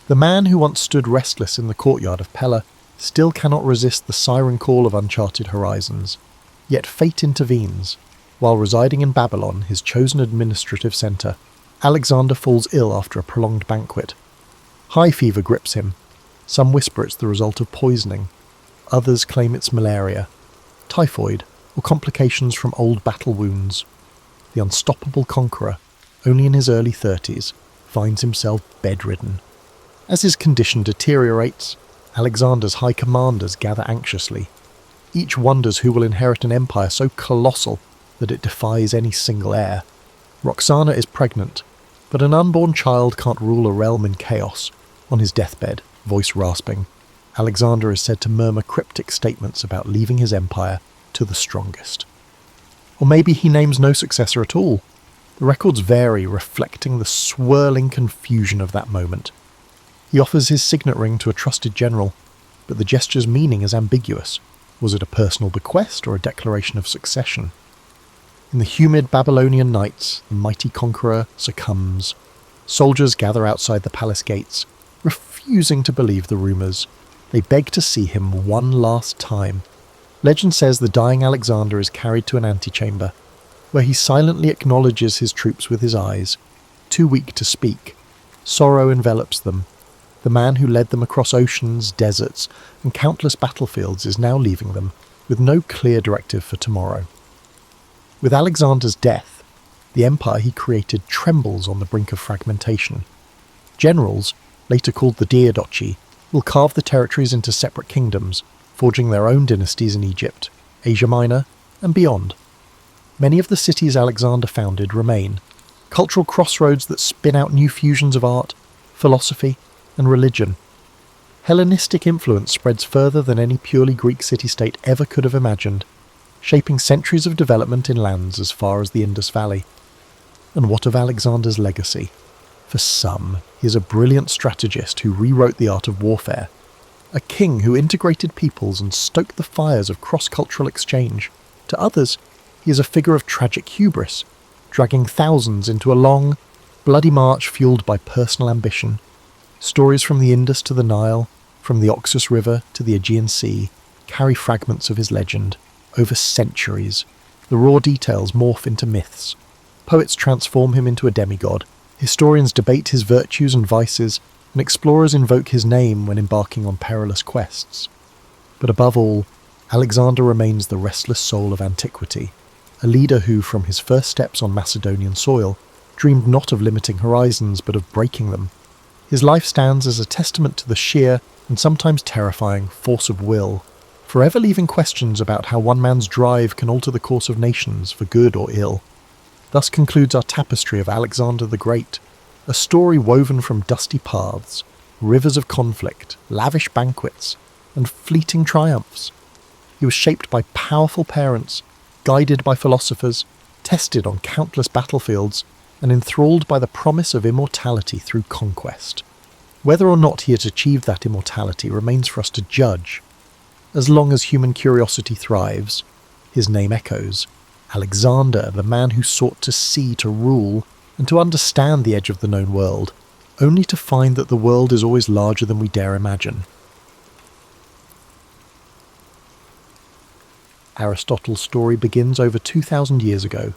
The man who once stood restless in the courtyard of Pella still cannot resist the siren call of uncharted horizons. Yet fate intervenes. While residing in Babylon, his chosen administrative centre, Alexander falls ill after a prolonged banquet. High fever grips him. Some whisper it's the result of poisoning. Others claim it's malaria, typhoid, or complications from old battle wounds. The unstoppable conqueror, only in his early 30s, finds himself bedridden. As his condition deteriorates, Alexander's high commanders gather anxiously. Each wonders who will inherit an empire so colossal that it defies any single heir. Roxana is pregnant, but an unborn child can't rule a realm in chaos. On his deathbed, voice rasping, Alexander is said to murmur cryptic statements about leaving his empire to the strongest. Or maybe he names no successor at all. The records vary, reflecting the swirling confusion of that moment. He offers his signet ring to a trusted general, but the gesture's meaning is ambiguous. Was it a personal bequest or a declaration of succession? In the humid Babylonian nights, the mighty conqueror succumbs. Soldiers gather outside the palace gates, refusing to believe the rumours. They beg to see him one last time. Legend says the dying Alexander is carried to an antechamber, where he silently acknowledges his troops with his eyes. Too weak to speak, sorrow envelops them. The man who led them across oceans, deserts, and countless battlefields is now leaving them, with no clear directive for tomorrow. With Alexander's death, the empire he created trembles on the brink of fragmentation. Generals, later called the Diadochi, will carve the territories into separate kingdoms, forging their own dynasties in Egypt, Asia Minor, and beyond. Many of the cities Alexander founded remain, cultural crossroads that spin out new fusions of art, philosophy, and religion. Hellenistic influence spreads further than any purely Greek city-state ever could have imagined, shaping centuries of development in lands as far as the Indus Valley. And what of Alexander's legacy? For some, he is a brilliant strategist who rewrote the art of warfare, a king who integrated peoples and stoked the fires of cross-cultural exchange. To others, he is a figure of tragic hubris, dragging thousands into a long, bloody march fueled by personal ambition. Stories from the Indus to the Nile, from the Oxus River to the Aegean Sea, carry fragments of his legend. Over centuries, the raw details morph into myths. Poets transform him into a demigod. Historians debate his virtues and vices, and explorers invoke his name when embarking on perilous quests. But above all, Alexander remains the restless soul of antiquity, a leader who, from his first steps on Macedonian soil, dreamed not of limiting horizons but of breaking them. His life stands as a testament to the sheer, and sometimes terrifying, force of will, forever leaving questions about how one man's drive can alter the course of nations for good or ill. Thus concludes our tapestry of Alexander the Great, a story woven from dusty paths, rivers of conflict, lavish banquets, and fleeting triumphs. He was shaped by powerful parents, guided by philosophers, tested on countless battlefields, and enthralled by the promise of immortality through conquest. Whether or not he had achieved that immortality remains for us to judge. As long as human curiosity thrives, his name echoes. Alexander, the man who sought to see, to rule, and to understand the edge of the known world, only to find that the world is always larger than we dare imagine. Aristotle's story begins over 2,000 years ago,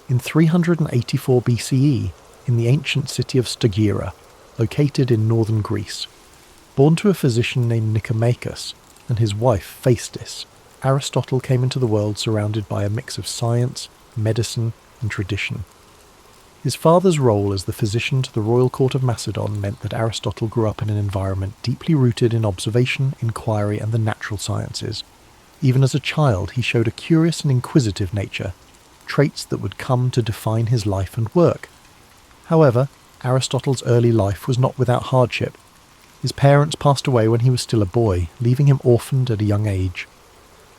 in 384 BCE, in the ancient city of Stagira, located in northern Greece. Born to a physician named Nicomachus and his wife Phaestis, Aristotle came into the world surrounded by a mix of science, medicine, and tradition. His father's role as the physician to the royal court of Macedon meant that Aristotle grew up in an environment deeply rooted in observation, inquiry, and the natural sciences. Even as a child, he showed a curious and inquisitive nature, traits that would come to define his life and work. However, Aristotle's early life was not without hardship. His parents passed away when he was still a boy, leaving him orphaned at a young age.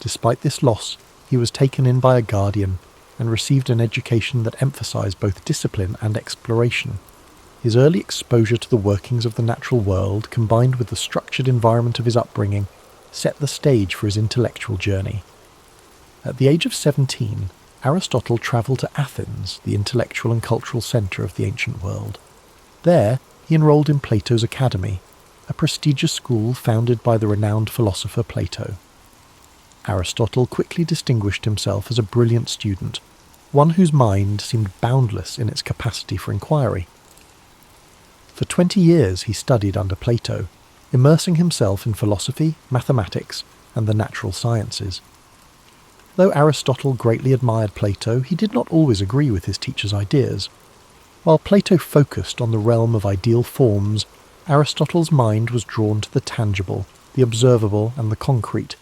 Despite this loss, he was taken in by a guardian and received an education that emphasized both discipline and exploration. His early exposure to the workings of the natural world, combined with the structured environment of his upbringing, set the stage for his intellectual journey. At the age of 17, Aristotle travelled to Athens, the intellectual and cultural centre of the ancient world. There, he enrolled in Plato's Academy, a prestigious school founded by the renowned philosopher Plato. Aristotle quickly distinguished himself as a brilliant student, one whose mind seemed boundless in its capacity for inquiry. For 20 years he studied under Plato, immersing himself in philosophy, mathematics, and the natural sciences. Though Aristotle greatly admired Plato, he did not always agree with his teacher's ideas. While Plato focused on the realm of ideal forms, Aristotle's mind was drawn to the tangible, the observable, and the concrete.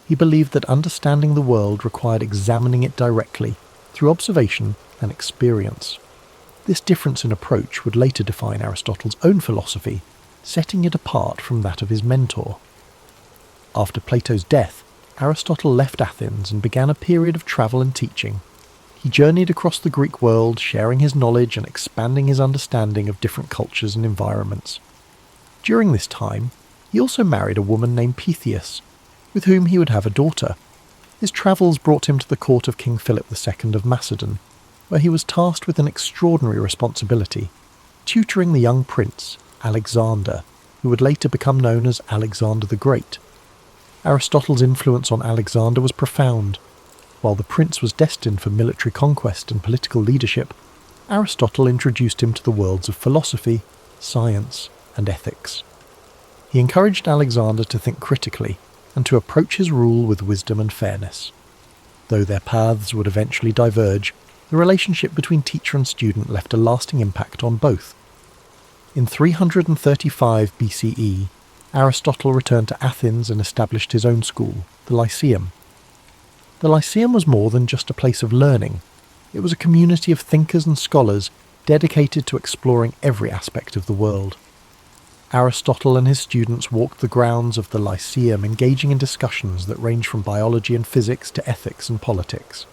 He believed that understanding the world required examining it directly, through observation and experience. This difference in approach would later define Aristotle's own philosophy, setting it apart from that of his mentor. After Plato's death, Aristotle left Athens and began a period of travel and teaching. He journeyed across the Greek world, sharing his knowledge and expanding his understanding of different cultures and environments. During this time, he also married a woman named Pythias, with whom he would have a daughter. His travels brought him to the court of King Philip II of Macedon, where he was tasked with an extraordinary responsibility, tutoring the young prince, Alexander, who would later become known as Alexander the Great. Aristotle's influence on Alexander was profound. While the prince was destined for military conquest and political leadership, Aristotle introduced him to the worlds of philosophy, science, and ethics. He encouraged Alexander to think critically and to approach his rule with wisdom and fairness. Though their paths would eventually diverge, the relationship between teacher and student left a lasting impact on both. In 335 BCE, Aristotle returned to Athens and established his own school, the Lyceum. The Lyceum was more than just a place of learning. It was a community of thinkers and scholars dedicated to exploring every aspect of the world. Aristotle and his students walked the grounds of the Lyceum, engaging in discussions that range from biology and physics to ethics and politics.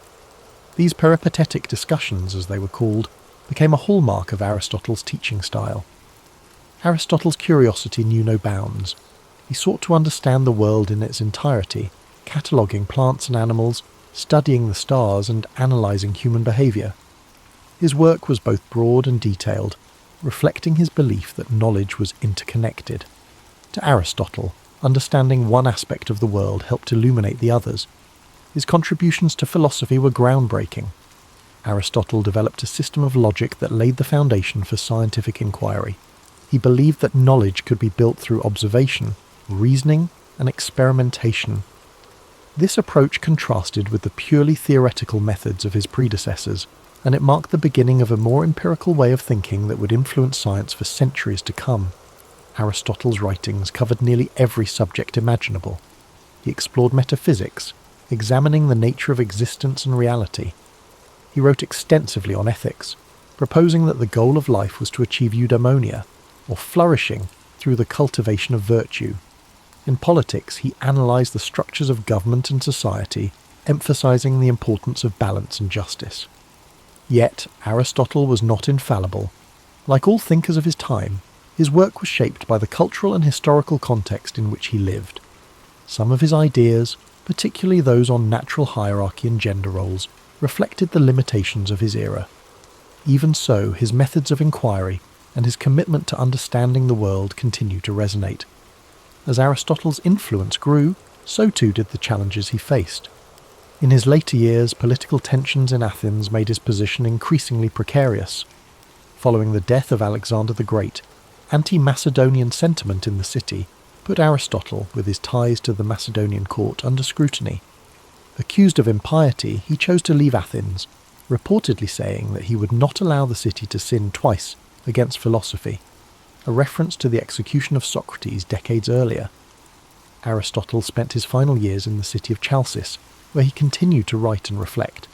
These peripatetic discussions, as they were called, became a hallmark of Aristotle's teaching style. Aristotle's curiosity knew no bounds. He sought to understand the world in its entirety, cataloguing plants and animals, studying the stars, and analysing human behaviour. His work was both broad and detailed, reflecting his belief that knowledge was interconnected. To Aristotle, understanding one aspect of the world helped illuminate the others. His contributions to philosophy were groundbreaking. Aristotle developed a system of logic that laid the foundation for scientific inquiry. He believed that knowledge could be built through observation, reasoning, and experimentation. This approach contrasted with the purely theoretical methods of his predecessors, and it marked the beginning of a more empirical way of thinking that would influence science for centuries to come. Aristotle's writings covered nearly every subject imaginable. He explored metaphysics, examining the nature of existence and reality. He wrote extensively on ethics, proposing that the goal of life was to achieve eudaimonia, or flourishing through the cultivation of virtue. In politics, he analysed the structures of government and society, emphasising the importance of balance and justice. Yet, Aristotle was not infallible. Like all thinkers of his time, his work was shaped by the cultural and historical context in which he lived. Some of his ideas, particularly those on natural hierarchy and gender roles, reflected the limitations of his era. Even so, his methods of inquiry and his commitment to understanding the world continue to resonate. As Aristotle's influence grew, so too did the challenges he faced. In his later years, political tensions in Athens made his position increasingly precarious. Following the death of Alexander the Great, anti-Macedonian sentiment in the city put Aristotle, with his ties to the Macedonian court, under scrutiny. Accused of impiety, he chose to leave Athens, reportedly saying that he would not allow the city to sin twice against philosophy, a reference to the execution of Socrates decades earlier. Aristotle spent his final years in the city of Chalcis, where he continued to write and reflect.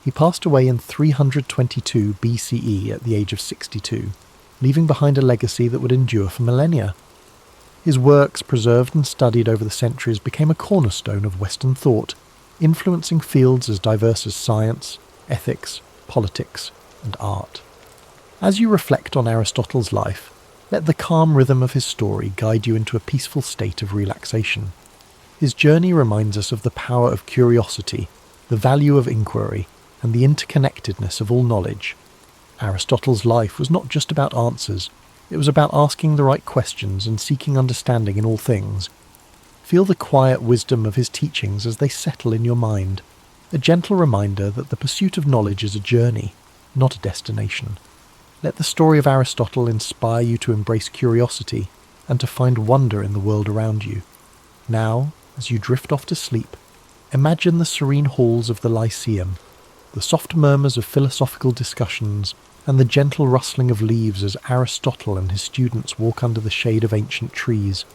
He passed away in 322 BCE at the age of 62, leaving behind a legacy that would endure for millennia. His works, preserved and studied over the centuries, became a cornerstone of Western thought, influencing fields as diverse as science, ethics, politics, and art. As you reflect on Aristotle's life, let the calm rhythm of his story guide you into a peaceful state of relaxation. His journey reminds us of the power of curiosity, the value of inquiry, and the interconnectedness of all knowledge. Aristotle's life was not just about answers, it was about asking the right questions and seeking understanding in all things. Feel the quiet wisdom of his teachings as they settle in your mind, a gentle reminder that the pursuit of knowledge is a journey, not a destination. Let the story of Aristotle inspire you to embrace curiosity and to find wonder in the world around you. Now, as you drift off to sleep, imagine the serene halls of the Lyceum, the soft murmurs of philosophical discussions, and the gentle rustling of leaves as Aristotle and his students walk under the shade of ancient trees.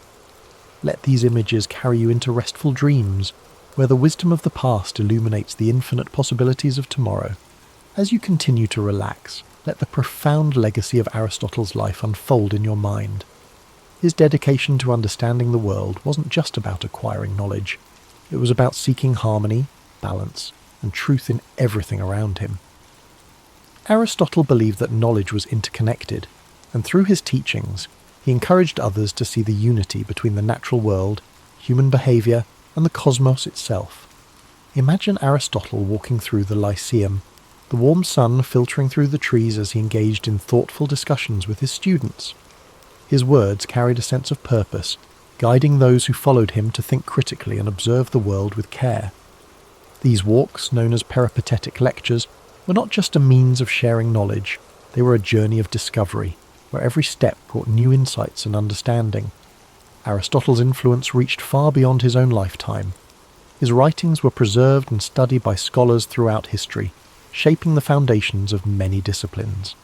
Let these images carry you into restful dreams, where the wisdom of the past illuminates the infinite possibilities of tomorrow. As you continue to relax, let the profound legacy of Aristotle's life unfold in your mind. His dedication to understanding the world wasn't just about acquiring knowledge. It was about seeking harmony, balance, and truth in everything around him. Aristotle believed that knowledge was interconnected, and through his teachings, he encouraged others to see the unity between the natural world, human behaviour, and the cosmos itself. Imagine Aristotle walking through the Lyceum, the warm sun filtering through the trees as he engaged in thoughtful discussions with his students. His words carried a sense of purpose, guiding those who followed him to think critically and observe the world with care. These walks, known as peripatetic lectures, were not just a means of sharing knowledge, they were a journey of discovery, where every step brought new insights and understanding. Aristotle's influence reached far beyond his own lifetime. His writings were preserved and studied by scholars throughout history, shaping the foundations of many disciplines.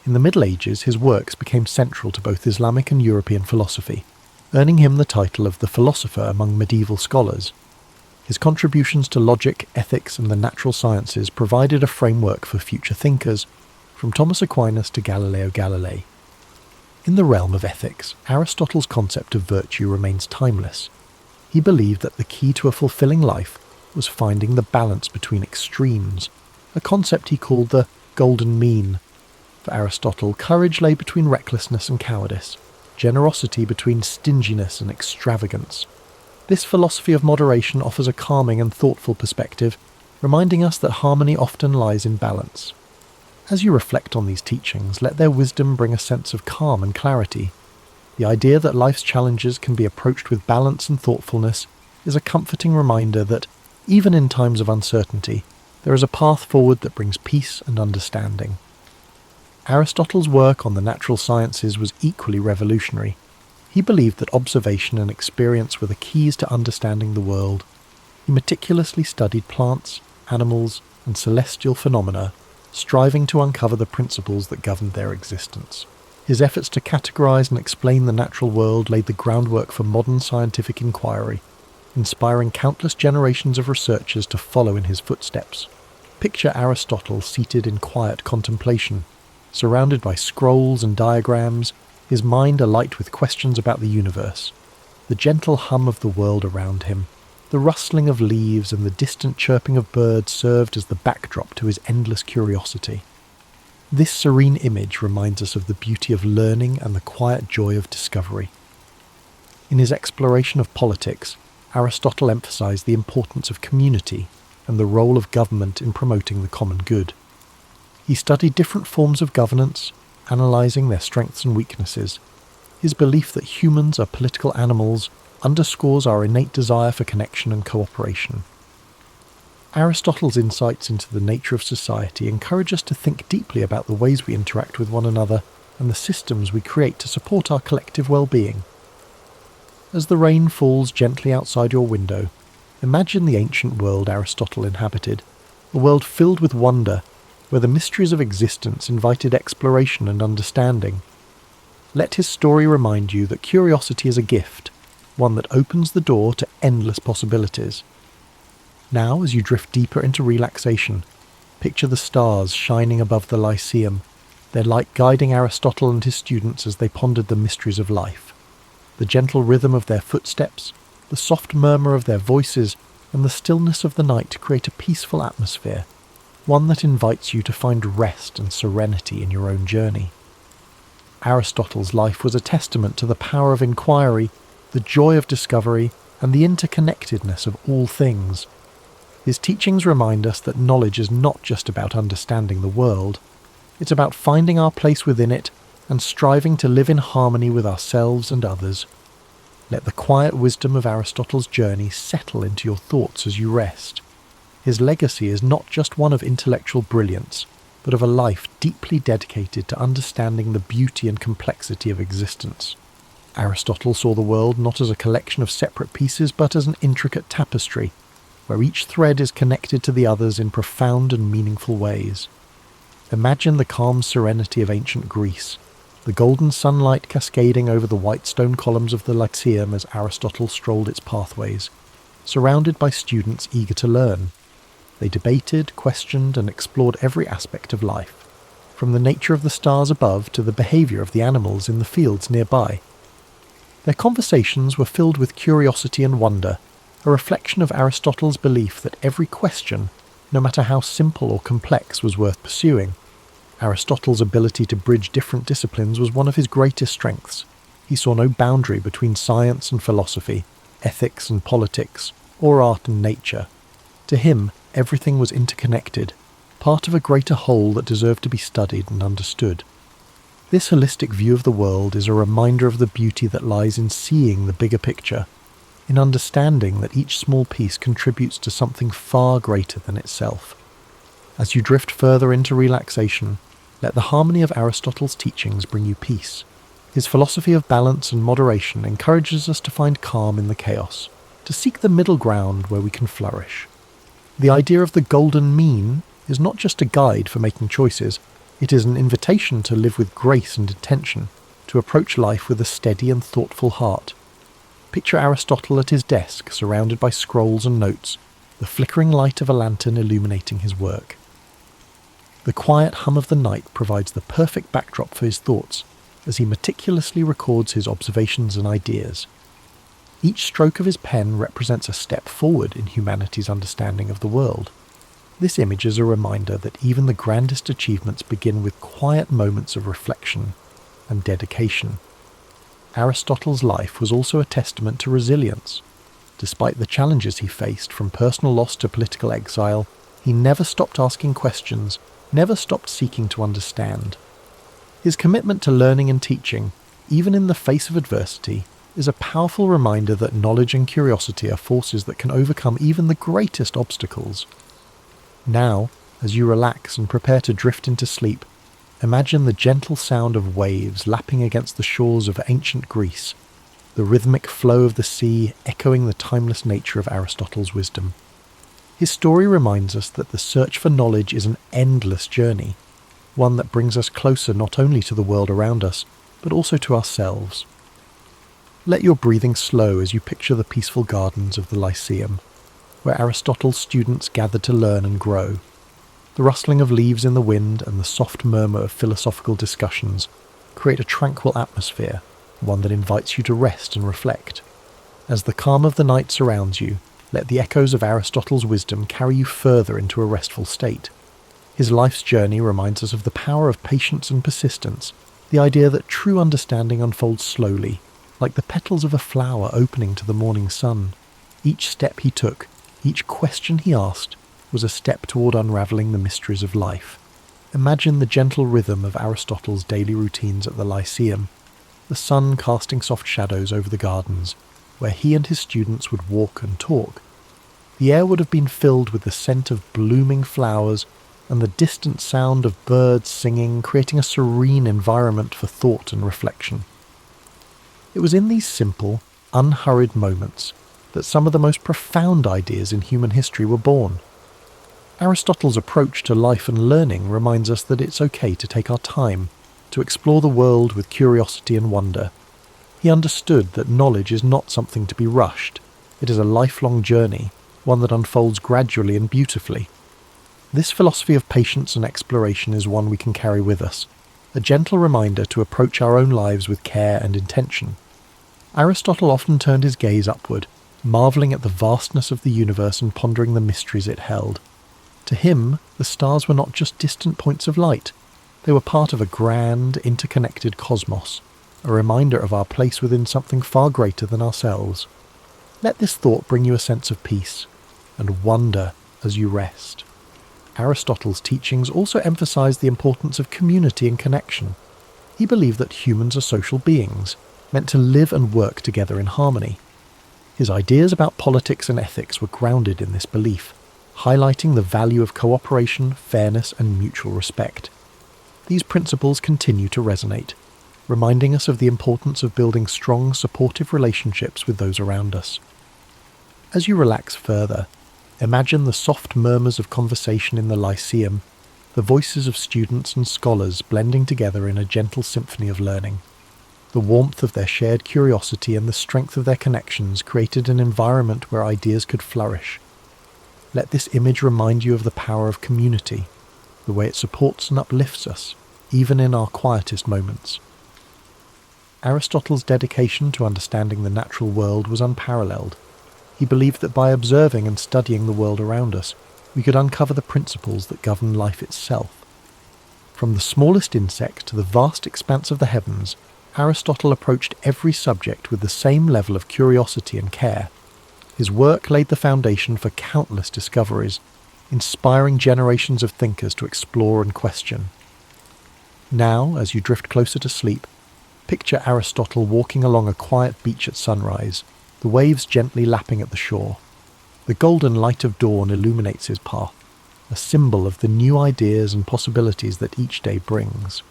In the Middle Ages, his works became central to both Islamic and European philosophy, earning him the title of the philosopher among medieval scholars. His contributions to logic, ethics, and the natural sciences provided a framework for future thinkers, from Thomas Aquinas to Galileo Galilei. In the realm of ethics, Aristotle's concept of virtue remains timeless. He believed that the key to a fulfilling life was finding the balance between extremes, a concept he called the golden mean. For Aristotle, courage lay between recklessness and cowardice, generosity between stinginess and extravagance. This philosophy of moderation offers a calming and thoughtful perspective, reminding us that harmony often lies in balance. As you reflect on these teachings, let their wisdom bring a sense of calm and clarity. The idea that life's challenges can be approached with balance and thoughtfulness is a comforting reminder that, even in times of uncertainty, there is a path forward that brings peace and understanding. Aristotle's work on the natural sciences was equally revolutionary. He believed that observation and experience were the keys to understanding the world. He meticulously studied plants, animals, and celestial phenomena, striving to uncover the principles that governed their existence. His efforts to categorize and explain the natural world laid the groundwork for modern scientific inquiry, inspiring countless generations of researchers to follow in his footsteps. Picture Aristotle seated in quiet contemplation, surrounded by scrolls and diagrams, his mind alight with questions about the universe. The gentle hum of the world around him, the rustling of leaves and the distant chirping of birds served as the backdrop to his endless curiosity. This serene image reminds us of the beauty of learning and the quiet joy of discovery. In his exploration of politics, Aristotle emphasized the importance of community and the role of government in promoting the common good. He studied different forms of governance, analyzing their strengths and weaknesses. His belief that humans are political animals underscores our innate desire for connection and cooperation. Aristotle's insights into the nature of society encourage us to think deeply about the ways we interact with one another and the systems we create to support our collective well-being. As the rain falls gently outside your window, imagine the ancient world Aristotle inhabited, a world filled with wonder, where the mysteries of existence invited exploration and understanding. Let his story remind you that curiosity is a gift, one that opens the door to endless possibilities. Now, as you drift deeper into relaxation, picture the stars shining above the Lyceum, their light guiding Aristotle and his students as they pondered the mysteries of life. The gentle rhythm of their footsteps, the soft murmur of their voices, and the stillness of the night create a peaceful atmosphere, one that invites you to find rest and serenity in your own journey. Aristotle's life was a testament to the power of inquiry, the joy of discovery, and the interconnectedness of all things. His teachings remind us that knowledge is not just about understanding the world, it's about finding our place within it and striving to live in harmony with ourselves and others. Let the quiet wisdom of Aristotle's journey settle into your thoughts as you rest. His legacy is not just one of intellectual brilliance, but of a life deeply dedicated to understanding the beauty and complexity of existence. Aristotle saw the world not as a collection of separate pieces, but as an intricate tapestry, where each thread is connected to the others in profound and meaningful ways. Imagine the calm serenity of ancient Greece, the golden sunlight cascading over the white stone columns of the Lyceum as Aristotle strolled its pathways, surrounded by students eager to learn. They debated, questioned, and explored every aspect of life, from the nature of the stars above to the behaviour of the animals in the fields nearby. Their conversations were filled with curiosity and wonder, a reflection of Aristotle's belief that every question, no matter how simple or complex, was worth pursuing. Aristotle's ability to bridge different disciplines was one of his greatest strengths. He saw no boundary between science and philosophy, ethics and politics, or art and nature. To him, everything was interconnected, part of a greater whole that deserved to be studied and understood. This holistic view of the world is a reminder of the beauty that lies in seeing the bigger picture, in understanding that each small piece contributes to something far greater than itself. As you drift further into relaxation, let the harmony of Aristotle's teachings bring you peace. His philosophy of balance and moderation encourages us to find calm in the chaos, to seek the middle ground where we can flourish. The idea of the golden mean is not just a guide for making choices, it is an invitation to live with grace and intention, to approach life with a steady and thoughtful heart. Picture Aristotle at his desk, surrounded by scrolls and notes, the flickering light of a lantern illuminating his work. The quiet hum of the night provides the perfect backdrop for his thoughts, as he meticulously records his observations and ideas. Each stroke of his pen represents a step forward in humanity's understanding of the world. This image is a reminder that even the grandest achievements begin with quiet moments of reflection and dedication. Aristotle's life was also a testament to resilience. Despite the challenges he faced, from personal loss to political exile, he never stopped asking questions, never stopped seeking to understand. His commitment to learning and teaching, even in the face of adversity, is a powerful reminder that knowledge and curiosity are forces that can overcome even the greatest obstacles. Now, as you relax and prepare to drift into sleep, imagine the gentle sound of waves lapping against the shores of ancient Greece, the rhythmic flow of the sea echoing the timeless nature of Aristotle's wisdom. His story reminds us that the search for knowledge is an endless journey, one that brings us closer not only to the world around us, but also to ourselves. Let your breathing slow as you picture the peaceful gardens of the Lyceum, where Aristotle's students gathered to learn and grow. The rustling of leaves in the wind and the soft murmur of philosophical discussions create a tranquil atmosphere, one that invites you to rest and reflect. As the calm of the night surrounds you, let the echoes of Aristotle's wisdom carry you further into a restful state. His life's journey reminds us of the power of patience and persistence, the idea that true understanding unfolds slowly, like the petals of a flower opening to the morning sun. Each step he took, each question he asked, was a step toward unravelling the mysteries of life. Imagine the gentle rhythm of Aristotle's daily routines at the Lyceum, the sun casting soft shadows over the gardens, where he and his students would walk and talk. The air would have been filled with the scent of blooming flowers and the distant sound of birds singing, creating a serene environment for thought and reflection. It was in these simple, unhurried moments that some of the most profound ideas in human history were born. Aristotle's approach to life and learning reminds us that it's okay to take our time, to explore the world with curiosity and wonder. He understood that knowledge is not something to be rushed. It is a lifelong journey, one that unfolds gradually and beautifully. This philosophy of patience and exploration is one we can carry with us, a gentle reminder to approach our own lives with care and intention. Aristotle often turned his gaze upward, marvelling at the vastness of the universe and pondering the mysteries it held. To him, the stars were not just distant points of light. They were part of a grand, interconnected cosmos, a reminder of our place within something far greater than ourselves. Let this thought bring you a sense of peace and wonder as you rest. Aristotle's teachings also emphasized the importance of community and connection. He believed that humans are social beings, meant to live and work together in harmony. His ideas about politics and ethics were grounded in this belief, highlighting the value of cooperation, fairness, and mutual respect. These principles continue to resonate, reminding us of the importance of building strong, supportive relationships with those around us. As you relax further, imagine the soft murmurs of conversation in the Lyceum, the voices of students and scholars blending together in a gentle symphony of learning. The warmth of their shared curiosity and the strength of their connections created an environment where ideas could flourish. Let this image remind you of the power of community, the way it supports and uplifts us, even in our quietest moments. Aristotle's dedication to understanding the natural world was unparalleled. He believed that by observing and studying the world around us, we could uncover the principles that govern life itself. From the smallest insect to the vast expanse of the heavens, Aristotle approached every subject with the same level of curiosity and care. His work laid the foundation for countless discoveries, inspiring generations of thinkers to explore and question. Now, as you drift closer to sleep, picture Aristotle walking along a quiet beach at sunrise, the waves gently lapping at the shore. The golden light of dawn illuminates his path, a symbol of the new ideas and possibilities that each day brings.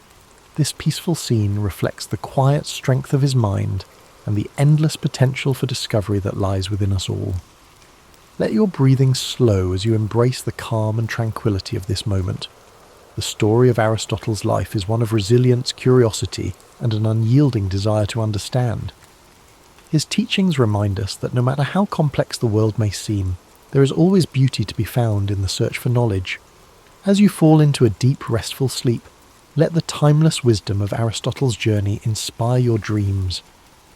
This peaceful scene reflects the quiet strength of his mind and the endless potential for discovery that lies within us all. Let your breathing slow as you embrace the calm and tranquility of this moment. The story of Aristotle's life is one of resilience, curiosity, and an unyielding desire to understand. His teachings remind us that no matter how complex the world may seem, there is always beauty to be found in the search for knowledge. As you fall into a deep, restful sleep, let the timeless wisdom of Aristotle's journey inspire your dreams.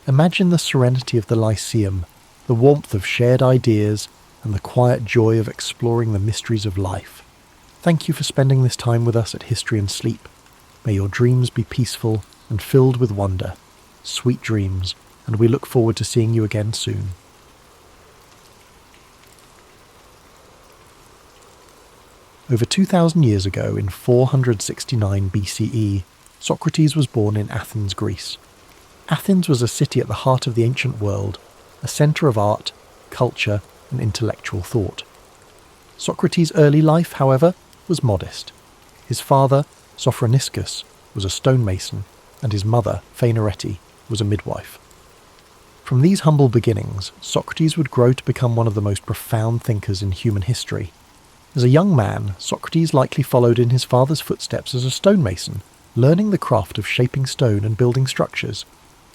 Imagine the serenity of the Lyceum, the warmth of shared ideas, and the quiet joy of exploring the mysteries of life. Thank you for spending this time with us at History and Sleep. May your dreams be peaceful and filled with wonder. Sweet dreams, and we look forward to seeing you again soon. Over 2,000 years ago, in 469 BCE, Socrates was born in Athens, Greece. Athens was a city at the heart of the ancient world, a centre of art, culture, and intellectual thought. Socrates' early life, however, was modest. His father, Sophroniscus, was a stonemason, and his mother, Phaenarete, was a midwife. From these humble beginnings, Socrates would grow to become one of the most profound thinkers in human history. As a young man, Socrates likely followed in his father's footsteps as a stonemason, learning the craft of shaping stone and building structures.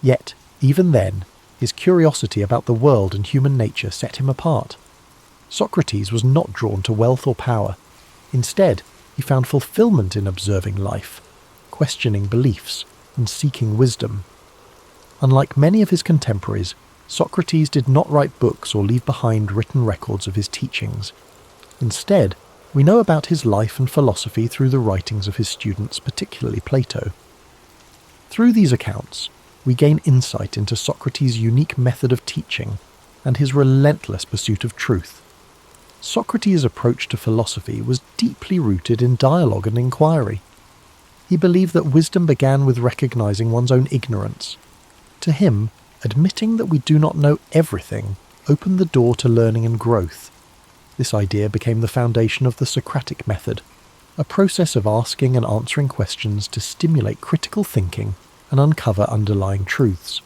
Yet, even then, his curiosity about the world and human nature set him apart. Socrates was not drawn to wealth or power. Instead, he found fulfillment in observing life, questioning beliefs, and seeking wisdom. Unlike many of his contemporaries, Socrates did not write books or leave behind written records of his teachings. Instead, we know about his life and philosophy through the writings of his students, particularly Plato. Through these accounts, we gain insight into Socrates' unique method of teaching and his relentless pursuit of truth. Socrates' approach to philosophy was deeply rooted in dialogue and inquiry. He believed that wisdom began with recognizing one's own ignorance. To him, admitting that we do not know everything opened the door to learning and growth. This idea became the foundation of the Socratic method, a process of asking and answering questions to stimulate critical thinking and uncover underlying truths.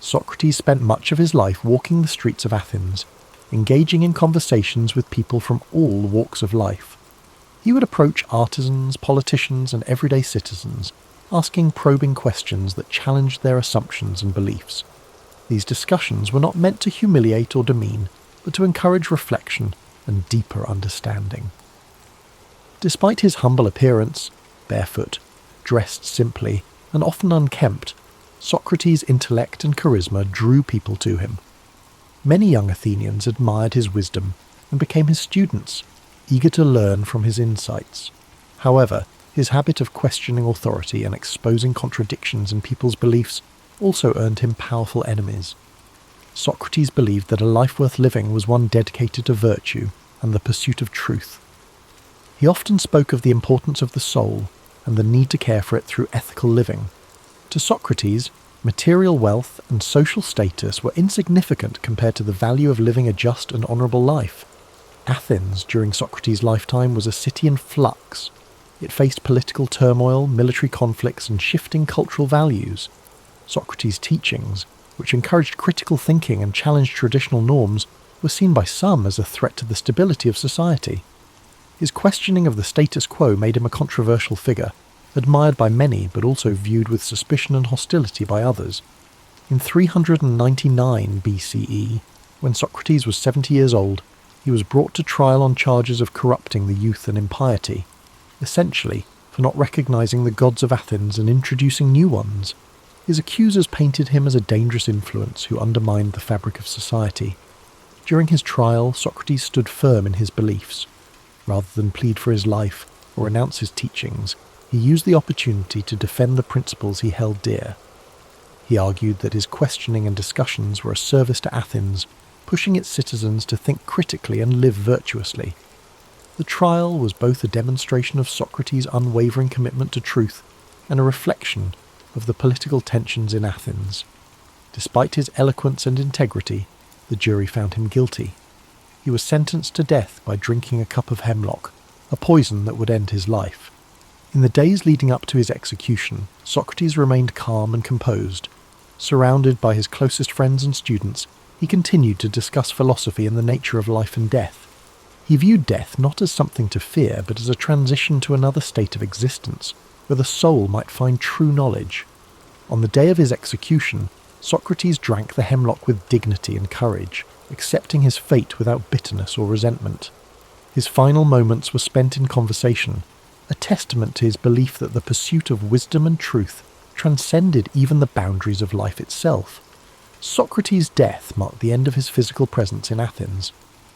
Socrates spent much of his life walking the streets of Athens, engaging in conversations with people from all walks of life. He would approach artisans, politicians, and everyday citizens, asking probing questions that challenged their assumptions and beliefs. These discussions were not meant to humiliate or demean, but to encourage reflection and deeper understanding. Despite his humble appearance, barefoot, dressed simply, and often unkempt, Socrates' intellect and charisma drew people to him. Many young Athenians admired his wisdom and became his students, eager to learn from his insights. However, his habit of questioning authority and exposing contradictions in people's beliefs also earned him powerful enemies. Socrates believed that a life worth living was one dedicated to virtue and the pursuit of truth. He often spoke of the importance of the soul and the need to care for it through ethical living. To Socrates, material wealth and social status were insignificant compared to the value of living a just and honourable life. Athens, during Socrates' lifetime, was a city in flux. It faced political turmoil, military conflicts, and shifting cultural values. Socrates' teachings, which encouraged critical thinking and challenged traditional norms, were seen by some as a threat to the stability of society. His questioning of the status quo made him a controversial figure, admired by many but also viewed with suspicion and hostility by others. In 399 BCE, when Socrates was 70 years old, he was brought to trial on charges of corrupting the youth and impiety, essentially for not recognizing the gods of Athens and introducing new ones. His accusers painted him as a dangerous influence who undermined the fabric of society. During his trial, Socrates stood firm in his beliefs. Rather than plead for his life or renounce his teachings, he used the opportunity to defend the principles he held dear. He argued that his questioning and discussions were a service to Athens, pushing its citizens to think critically and live virtuously. The trial was both a demonstration of Socrates' unwavering commitment to truth and a reflection of the political tensions in Athens. Despite his eloquence and integrity, the jury found him guilty. He was sentenced to death by drinking a cup of hemlock, a poison that would end his life. In the days leading up to his execution, Socrates remained calm and composed. Surrounded by his closest friends and students, he continued to discuss philosophy and the nature of life and death. He viewed death not as something to fear, but as a transition to another state of existence, where the soul might find true knowledge. On the day of his execution, Socrates drank the hemlock with dignity and courage, accepting his fate without bitterness or resentment. His final moments were spent in conversation, a testament to his belief that the pursuit of wisdom and truth transcended even the boundaries of life itself. Socrates' death marked the end of his physical presence in Athens,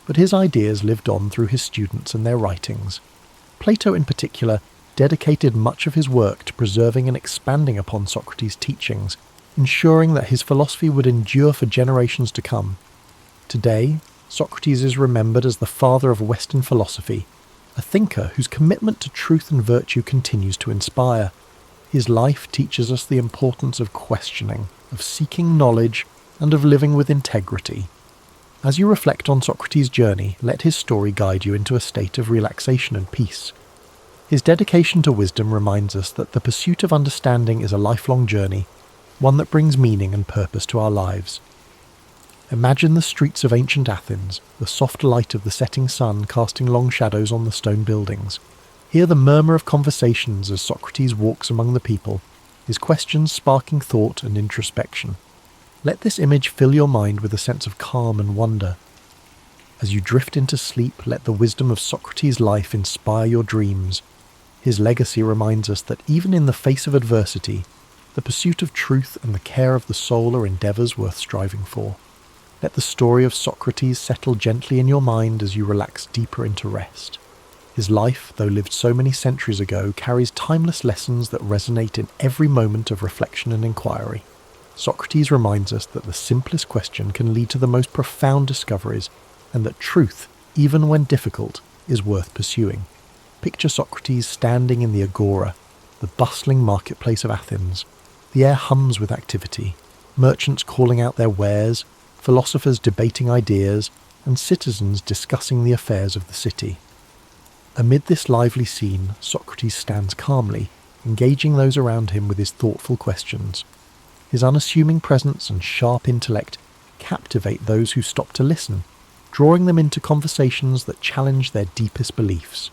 but his ideas lived on through his students and their writings. Plato in particular dedicated much of his work to preserving and expanding upon Socrates' teachings, ensuring that his philosophy would endure for generations to come. Today, Socrates is remembered as the father of Western philosophy, a thinker whose commitment to truth and virtue continues to inspire. His life teaches us the importance of questioning, of seeking knowledge, and of living with integrity. As you reflect on Socrates' journey, let his story guide you into a state of relaxation and peace. His dedication to wisdom reminds us that the pursuit of understanding is a lifelong journey, one that brings meaning and purpose to our lives. Imagine the streets of ancient Athens, the soft light of the setting sun casting long shadows on the stone buildings. Hear the murmur of conversations as Socrates walks among the people, his questions sparking thought and introspection. Let this image fill your mind with a sense of calm and wonder. As you drift into sleep, let the wisdom of Socrates' life inspire your dreams. His legacy reminds us that even in the face of adversity, the pursuit of truth and the care of the soul are endeavours worth striving for. Let the story of Socrates settle gently in your mind as you relax deeper into rest. His life, though lived so many centuries ago, carries timeless lessons that resonate in every moment of reflection and inquiry. Socrates reminds us that the simplest question can lead to the most profound discoveries, and that truth, even when difficult, is worth pursuing. Picture Socrates standing in the agora, the bustling marketplace of Athens. The air hums with activity, merchants calling out their wares, philosophers debating ideas, and citizens discussing the affairs of the city. Amid this lively scene, Socrates stands calmly, engaging those around him with his thoughtful questions. His unassuming presence and sharp intellect captivate those who stop to listen, drawing them into conversations that challenge their deepest beliefs.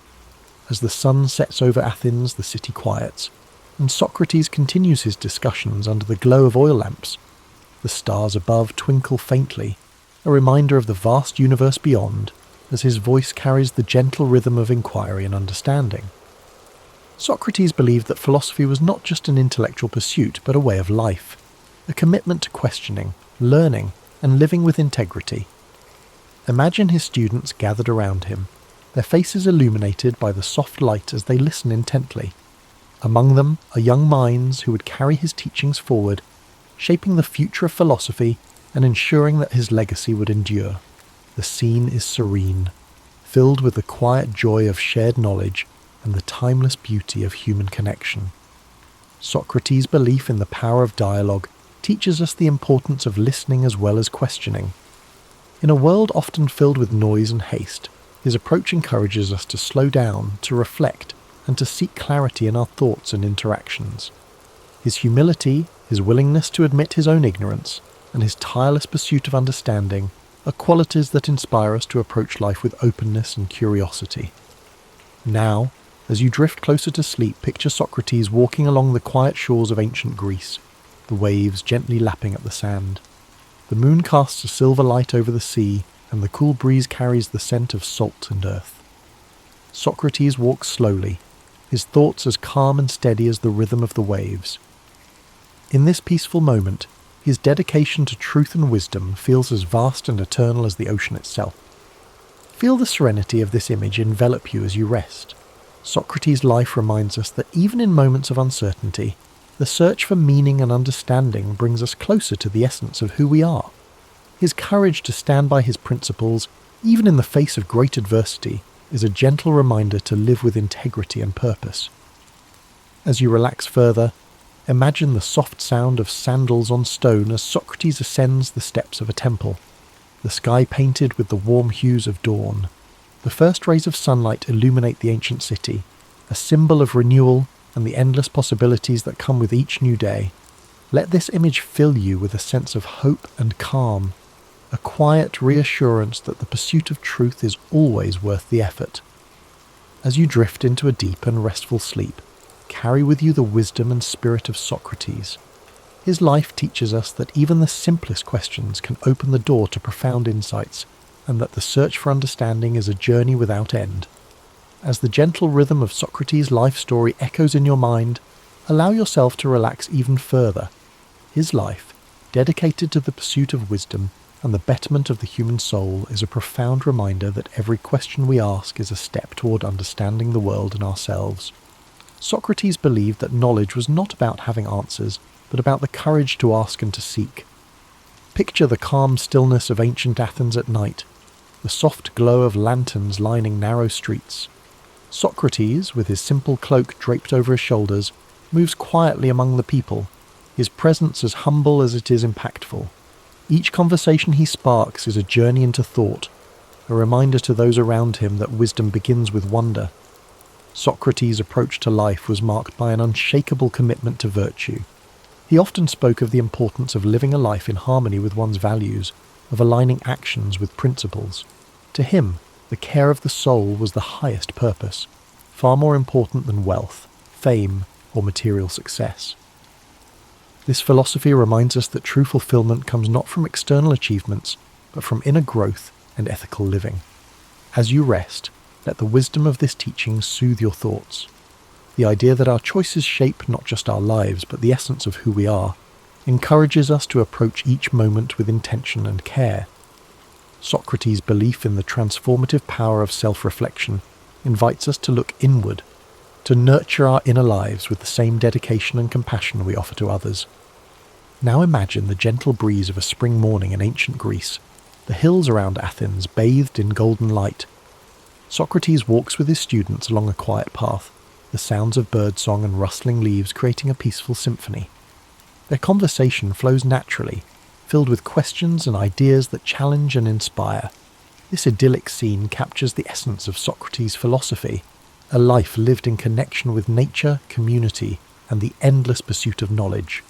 As the sun sets over Athens, the city quiets, and Socrates continues his discussions under the glow of oil lamps. The stars above twinkle faintly, a reminder of the vast universe beyond, as his voice carries the gentle rhythm of inquiry and understanding. Socrates believed that philosophy was not just an intellectual pursuit, but a way of life, a commitment to questioning, learning, and living with integrity. Imagine his students gathered around him, their faces illuminated by the soft light as they listen intently. Among them are young minds who would carry his teachings forward, shaping the future of philosophy and ensuring that his legacy would endure. The scene is serene, filled with the quiet joy of shared knowledge and the timeless beauty of human connection. Socrates' belief in the power of dialogue teaches us the importance of listening as well as questioning. In a world often filled with noise and haste, his approach encourages us to slow down, to reflect, and to seek clarity in our thoughts and interactions. His humility, his willingness to admit his own ignorance, and his tireless pursuit of understanding are qualities that inspire us to approach life with openness and curiosity. Now, as you drift closer to sleep, picture Socrates walking along the quiet shores of ancient Greece, the waves gently lapping at the sand. The moon casts a silver light over the sea, and the cool breeze carries the scent of salt and earth. Socrates walks slowly, his thoughts as calm and steady as the rhythm of the waves. In this peaceful moment, his dedication to truth and wisdom feels as vast and eternal as the ocean itself. Feel the serenity of this image envelop you as you rest. Socrates' life reminds us that even in moments of uncertainty, the search for meaning and understanding brings us closer to the essence of who we are. His courage to stand by his principles, even in the face of great adversity, is a gentle reminder to live with integrity and purpose. As you relax further, imagine the soft sound of sandals on stone as Socrates ascends the steps of a temple, the sky painted with the warm hues of dawn. The first rays of sunlight illuminate the ancient city, a symbol of renewal and the endless possibilities that come with each new day. Let this image fill you with a sense of hope and calm, a quiet reassurance that the pursuit of truth is always worth the effort. As you drift into a deep and restful sleep, carry with you the wisdom and spirit of Socrates. His life teaches us that even the simplest questions can open the door to profound insights, and that the search for understanding is a journey without end. As the gentle rhythm of Socrates' life story echoes in your mind, allow yourself to relax even further. His life, dedicated to the pursuit of wisdom and the betterment of the human soul, is a profound reminder that every question we ask is a step toward understanding the world and ourselves. Socrates believed that knowledge was not about having answers, but about the courage to ask and to seek. Picture the calm stillness of ancient Athens at night, the soft glow of lanterns lining narrow streets. Socrates, with his simple cloak draped over his shoulders, moves quietly among the people, his presence as humble as it is impactful. Each conversation he sparks is a journey into thought, a reminder to those around him that wisdom begins with wonder. Socrates' approach to life was marked by an unshakable commitment to virtue. He often spoke of the importance of living a life in harmony with one's values, of aligning actions with principles. To him, the care of the soul was the highest purpose, far more important than wealth, fame, or material success. This philosophy reminds us that true fulfillment comes not from external achievements, but from inner growth and ethical living. As you rest, let the wisdom of this teaching soothe your thoughts. The idea that our choices shape not just our lives, but the essence of who we are, encourages us to approach each moment with intention and care. Socrates' belief in the transformative power of self-reflection invites us to look inward, to nurture our inner lives with the same dedication and compassion we offer to others. Now imagine the gentle breeze of a spring morning in ancient Greece, the hills around Athens bathed in golden light. Socrates walks with his students along a quiet path, the sounds of birdsong and rustling leaves creating a peaceful symphony. Their conversation flows naturally, filled with questions and ideas that challenge and inspire. This idyllic scene captures the essence of Socrates' philosophy, a life lived in connection with nature, community, and the endless pursuit of knowledge.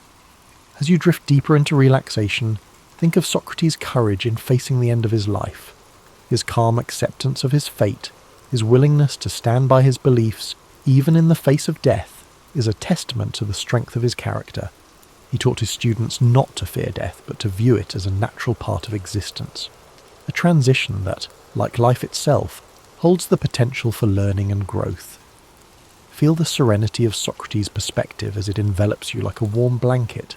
As you drift deeper into relaxation, think of Socrates' courage in facing the end of his life, his calm acceptance of his fate, his willingness to stand by his beliefs, even in the face of death, is a testament to the strength of his character. He taught his students not to fear death, but to view it as a natural part of existence. A transition that, like life itself, holds the potential for learning and growth. Feel the serenity of Socrates' perspective as it envelops you like a warm blanket.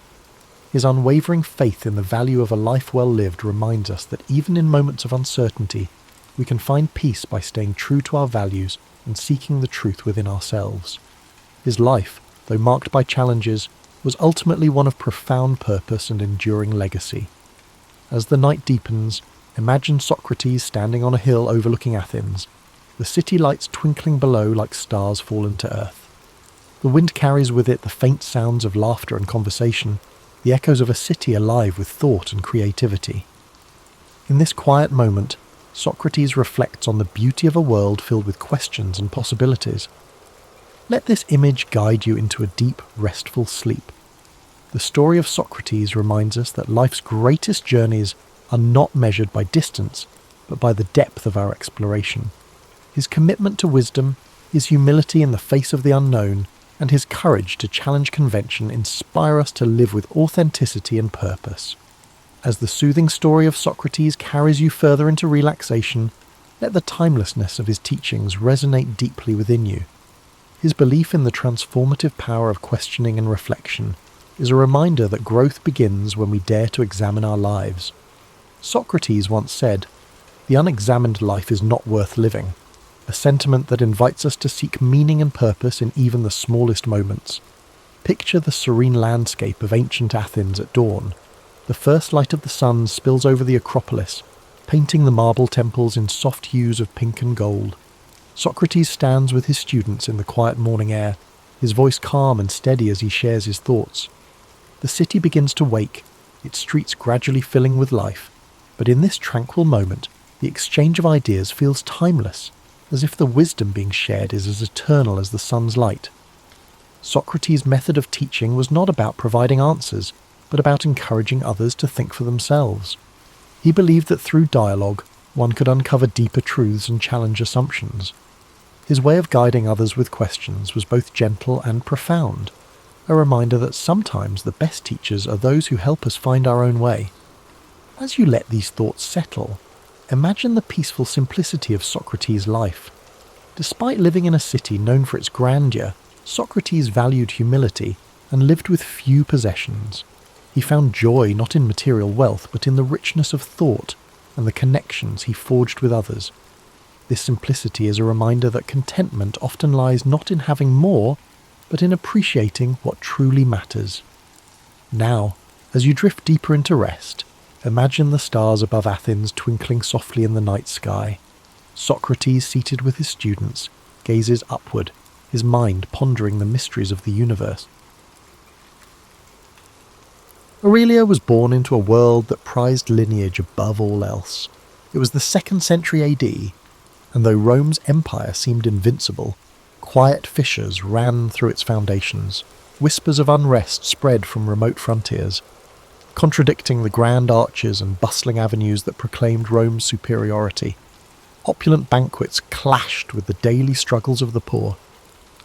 His unwavering faith in the value of a life well lived reminds us that even in moments of uncertainty, we can find peace by staying true to our values and seeking the truth within ourselves. His life, though marked by challenges, was ultimately one of profound purpose and enduring legacy. As the night deepens, imagine Socrates standing on a hill overlooking Athens, the city lights twinkling below like stars fallen to earth. The wind carries with it the faint sounds of laughter and conversation, the echoes of a city alive with thought and creativity. In this quiet moment, Socrates reflects on the beauty of a world filled with questions and possibilities. Let this image guide you into a deep, restful sleep. The story of Socrates reminds us that life's greatest journeys are not measured by distance, but by the depth of our exploration. His commitment to wisdom, his humility in the face of the unknown, and his courage to challenge convention inspire us to live with authenticity and purpose. As the soothing story of Socrates carries you further into relaxation, let the timelessness of his teachings resonate deeply within you. His belief in the transformative power of questioning and reflection is a reminder that growth begins when we dare to examine our lives. Socrates once said, "The unexamined life is not worth living," a sentiment that invites us to seek meaning and purpose in even the smallest moments. Picture the serene landscape of ancient Athens at dawn. The first light of the sun spills over the Acropolis, painting the marble temples in soft hues of pink and gold. Socrates stands with his students in the quiet morning air, his voice calm and steady as he shares his thoughts. The city begins to wake, its streets gradually filling with life, but in this tranquil moment, the exchange of ideas feels timeless, as if the wisdom being shared is as eternal as the sun's light. Socrates' method of teaching was not about providing answers, but about encouraging others to think for themselves. He believed that through dialogue, one could uncover deeper truths and challenge assumptions. His way of guiding others with questions was both gentle and profound, a reminder that sometimes the best teachers are those who help us find our own way. As you let these thoughts settle, imagine the peaceful simplicity of Socrates' life. Despite living in a city known for its grandeur, Socrates valued humility and lived with few possessions. He found joy not in material wealth, but in the richness of thought and the connections he forged with others. This simplicity is a reminder that contentment often lies not in having more, but in appreciating what truly matters. Now, as you drift deeper into rest, imagine the stars above Athens twinkling softly in the night sky. Socrates, seated with his students, gazes upward, his mind pondering the mysteries of the universe. Aurelia was born into a world that prized lineage above all else. It was the 2nd century AD, and though Rome's empire seemed invincible, quiet fissures ran through its foundations. Whispers of unrest spread from remote frontiers, contradicting the grand arches and bustling avenues that proclaimed Rome's superiority. Opulent banquets clashed with the daily struggles of the poor.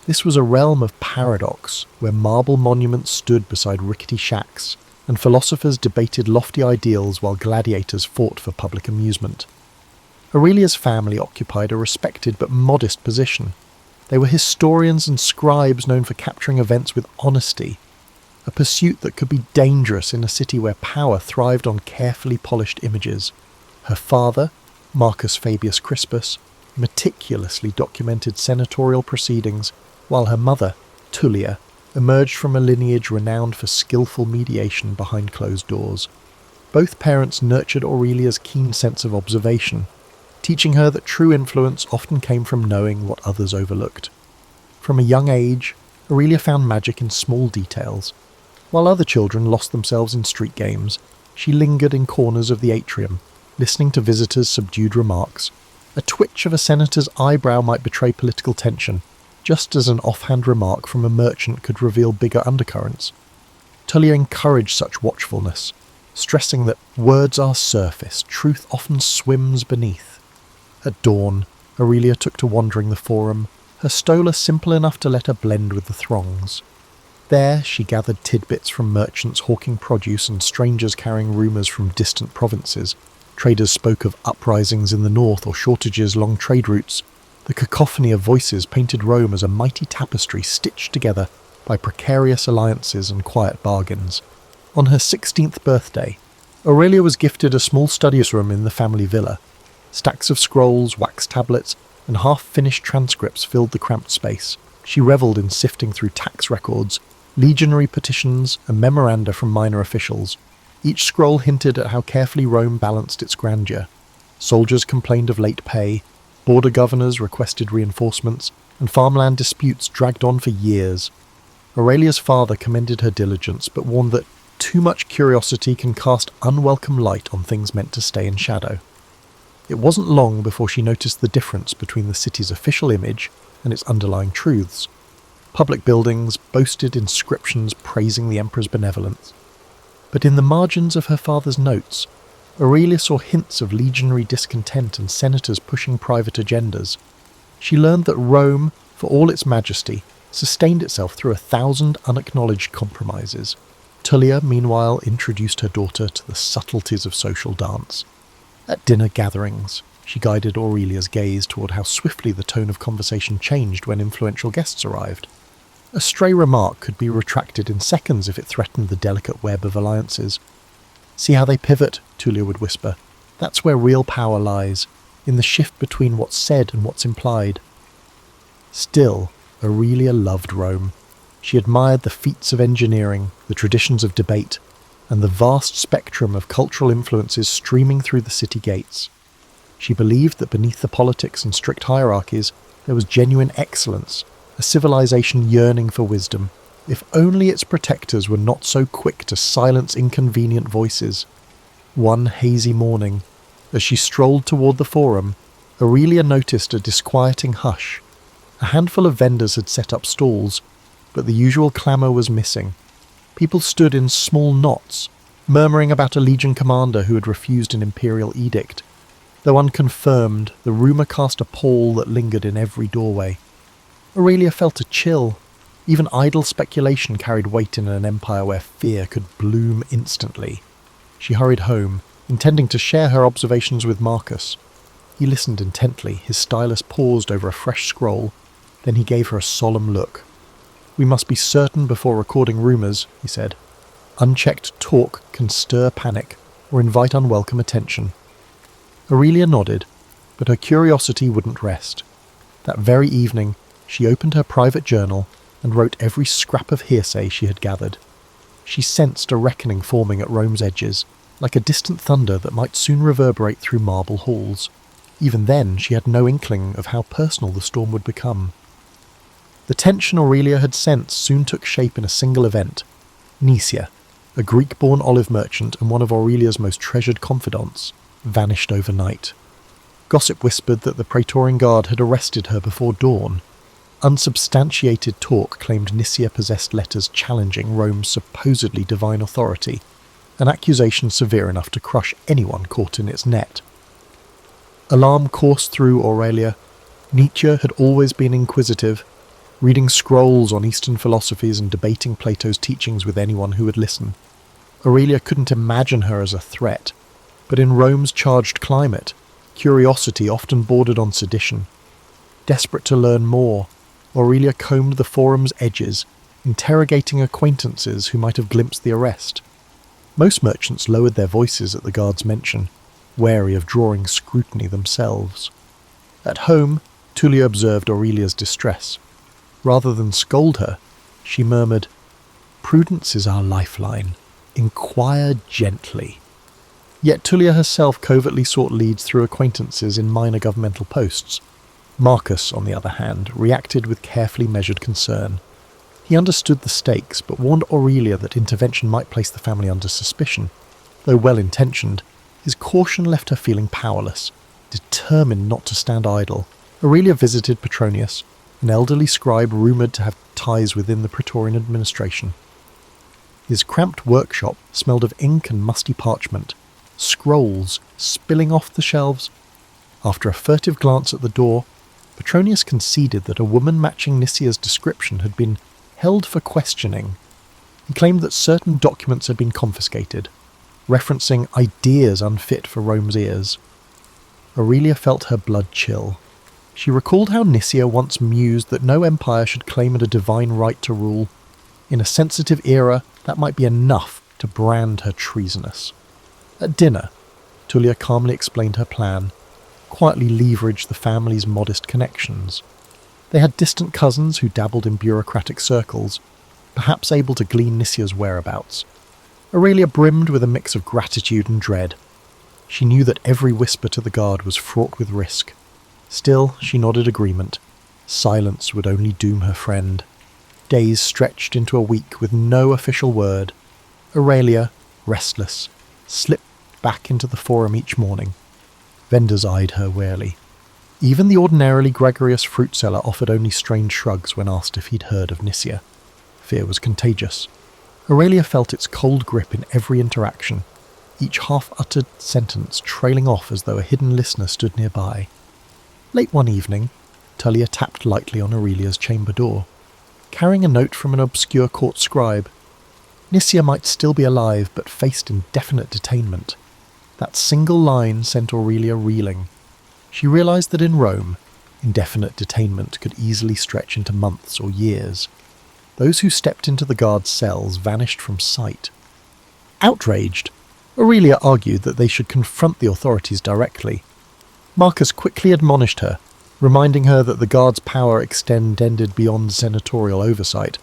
This was a realm of paradox, where marble monuments stood beside rickety shacks, and philosophers debated lofty ideals while gladiators fought for public amusement. Aurelia's family occupied a respected but modest position. They were historians and scribes known for capturing events with honesty, a pursuit that could be dangerous in a city where power thrived on carefully polished images. Her father, Marcus Fabius Crispus, meticulously documented senatorial proceedings, while her mother, Tullia, emerged from a lineage renowned for skillful mediation behind closed doors. Both parents nurtured Aurelia's keen sense of observation, teaching her that true influence often came from knowing what others overlooked. From a young age, Aurelia found magic in small details. While other children lost themselves in street games, she lingered in corners of the atrium, listening to visitors' subdued remarks. A twitch of a senator's eyebrow might betray political tension, just as an offhand remark from a merchant could reveal bigger undercurrents. Tullia encouraged such watchfulness, stressing that words are surface, truth often swims beneath. At dawn, Aurelia took to wandering the forum, her stola simple enough to let her blend with the throngs. There she gathered tidbits from merchants hawking produce and strangers carrying rumours from distant provinces. Traders spoke of uprisings in the north or shortages along trade routes. The cacophony of voices painted Rome as a mighty tapestry stitched together by precarious alliances and quiet bargains. On her 16th birthday, Aurelia was gifted a small studies room in the family villa. Stacks of scrolls, wax tablets, and half-finished transcripts filled the cramped space. She revelled in sifting through tax records, legionary petitions, and memoranda from minor officials. Each scroll hinted at how carefully Rome balanced its grandeur. Soldiers complained of late pay, border governors requested reinforcements, and farmland disputes dragged on for years. Aurelia's father commended her diligence, but warned that too much curiosity can cast unwelcome light on things meant to stay in shadow. It wasn't long before she noticed the difference between the city's official image and its underlying truths. Public buildings boasted inscriptions praising the emperor's benevolence. But in the margins of her father's notes, Aurelia saw hints of legionary discontent and senators pushing private agendas. She learned that Rome, for all its majesty, sustained itself through 1,000 unacknowledged compromises. Tullia, meanwhile, introduced her daughter to the subtleties of social dance. At dinner gatherings, she guided Aurelia's gaze toward how swiftly the tone of conversation changed when influential guests arrived. A stray remark could be retracted in seconds if it threatened the delicate web of alliances. "See how they pivot," Tullia would whisper. "That's where real power lies, in the shift between what's said and what's implied." Still, Aurelia loved Rome. She admired the feats of engineering, the traditions of debate, and the vast spectrum of cultural influences streaming through the city gates. She believed that beneath the politics and strict hierarchies there was genuine excellence, a civilization yearning for wisdom, if only its protectors were not so quick to silence inconvenient voices. One hazy morning, as she strolled toward the forum, Aurelia noticed a disquieting hush. A handful of vendors had set up stalls, but the usual clamour was missing. People stood in small knots, murmuring about a legion commander who had refused an imperial edict. Though unconfirmed, the rumour cast a pall that lingered in every doorway. Aurelia felt a chill. Even idle speculation carried weight in an empire where fear could bloom instantly. She hurried home, intending to share her observations with Marcus. He listened intently, his stylus paused over a fresh scroll, then he gave her a solemn look. "We must be certain before recording rumours," he said. "Unchecked talk can stir panic or invite unwelcome attention." Aurelia nodded, but her curiosity wouldn't rest. That very evening, she opened her private journal and wrote every scrap of hearsay she had gathered. She sensed a reckoning forming at Rome's edges, like a distant thunder that might soon reverberate through marble halls. Even then, she had no inkling of how personal the storm would become. The tension Aurelia had sensed soon took shape in a single event. Nisia, a Greek-born olive merchant and one of Aurelia's most treasured confidants, vanished overnight. Gossip whispered that the Praetorian Guard had arrested her before dawn. Unsubstantiated talk claimed Nisia possessed letters challenging Rome's supposedly divine authority, an accusation severe enough to crush anyone caught in its net. Alarm coursed through Aurelia. Nietzsche had always been inquisitive, reading scrolls on Eastern philosophies and debating Plato's teachings with anyone who would listen. Aurelia couldn't imagine her as a threat, but in Rome's charged climate, curiosity often bordered on sedition. Desperate to learn more, Aurelia combed the forum's edges, interrogating acquaintances who might have glimpsed the arrest. Most merchants lowered their voices at the guard's mention, wary of drawing scrutiny themselves. At home, Tullia observed Aurelia's distress. Rather than scold her, she murmured, "Prudence is our lifeline. Inquire gently." Yet Tullia herself covertly sought leads through acquaintances in minor governmental posts. Marcus, on the other hand, reacted with carefully measured concern. He understood the stakes, but warned Aurelia that intervention might place the family under suspicion. Though well-intentioned, his caution left her feeling powerless, determined not to stand idle. Aurelia visited Petronius, an elderly scribe rumoured to have ties within the Praetorian administration. His cramped workshop smelled of ink and musty parchment, scrolls spilling off the shelves. After a furtive glance at the door, Petronius conceded that a woman matching Nicia's description had been held for questioning. He claimed that certain documents had been confiscated, referencing ideas unfit for Rome's ears. Aurelia felt her blood chill. She recalled how Nicia once mused that no empire should claim it a divine right to rule. In a sensitive era, that might be enough to brand her treasonous. At dinner, Tullia calmly explained her plan, quietly leveraged the family's modest connections. They had distant cousins who dabbled in bureaucratic circles, perhaps able to glean Nicia's whereabouts. Aurelia brimmed with a mix of gratitude and dread. She knew that every whisper to the guard was fraught with risk. Still, she nodded agreement. Silence would only doom her friend. Days stretched into a week with no official word. Aurelia, restless, slipped back into the forum each morning. Vendors eyed her warily. Even the ordinarily gregarious fruit seller offered only strange shrugs when asked if he'd heard of Nicia. Fear was contagious. Aurelia felt its cold grip in every interaction, each half-uttered sentence trailing off as though a hidden listener stood nearby. Late one evening, Tullia tapped lightly on Aurelia's chamber door, carrying a note from an obscure court scribe. Nicia might still be alive, but faced indefinite detainment. That single line sent Aurelia reeling. She realized that in Rome, indefinite detainment could easily stretch into months or years. Those who stepped into the guard's cells vanished from sight. Outraged, Aurelia argued that they should confront the authorities directly. Marcus quickly admonished her, reminding her that the guard's power extended beyond senatorial oversight.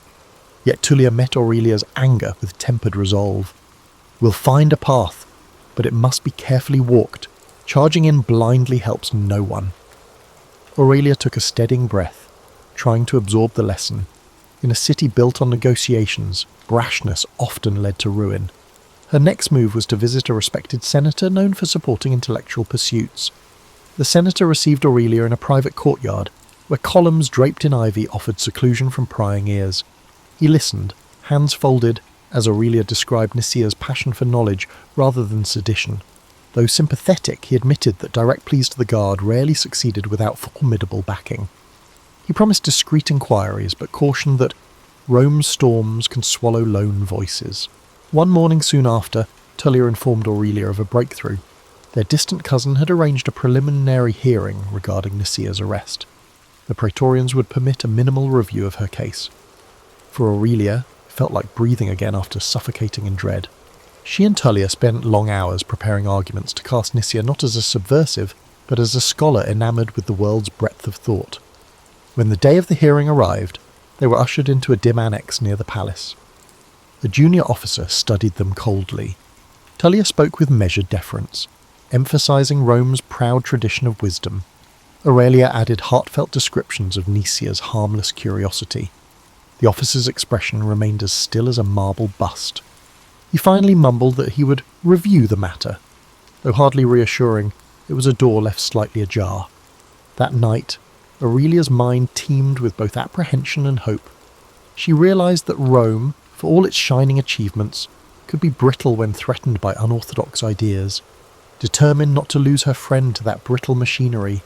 Yet Tullia met Aurelia's anger with tempered resolve. "We'll find a path, but it must be carefully walked. Charging in blindly helps no one." Aurelia took a steadying breath, trying to absorb the lesson. In a city built on negotiations, brashness often led to ruin. Her next move was to visit a respected senator known for supporting intellectual pursuits. The senator received Aurelia in a private courtyard, where columns draped in ivy offered seclusion from prying ears. He listened, hands folded, as Aurelia described Nicia's passion for knowledge rather than sedition. Though sympathetic, he admitted that direct pleas to the guard rarely succeeded without formidable backing. He promised discreet inquiries, but cautioned that Rome's storms can swallow lone voices. One morning soon after, Tullia informed Aurelia of a breakthrough. Their distant cousin had arranged a preliminary hearing regarding Nicia's arrest. The praetorians would permit a minimal review of her case. For Aurelia, it felt like breathing again after suffocating in dread. She and Tullia spent long hours preparing arguments to cast Nicia not as a subversive, but as a scholar enamoured with the world's breadth of thought. When the day of the hearing arrived, they were ushered into a dim annex near the palace. A junior officer studied them coldly. Tullia spoke with measured deference, emphasizing Rome's proud tradition of wisdom. Aurelia added heartfelt descriptions of Nicia's harmless curiosity. The officer's expression remained as still as a marble bust. He finally mumbled that he would review the matter. Though hardly reassuring, it was a door left slightly ajar. That night, Aurelia's mind teemed with both apprehension and hope. She realized that Rome, for all its shining achievements, could be brittle when threatened by unorthodox ideas. Determined not to lose her friend to that brittle machinery,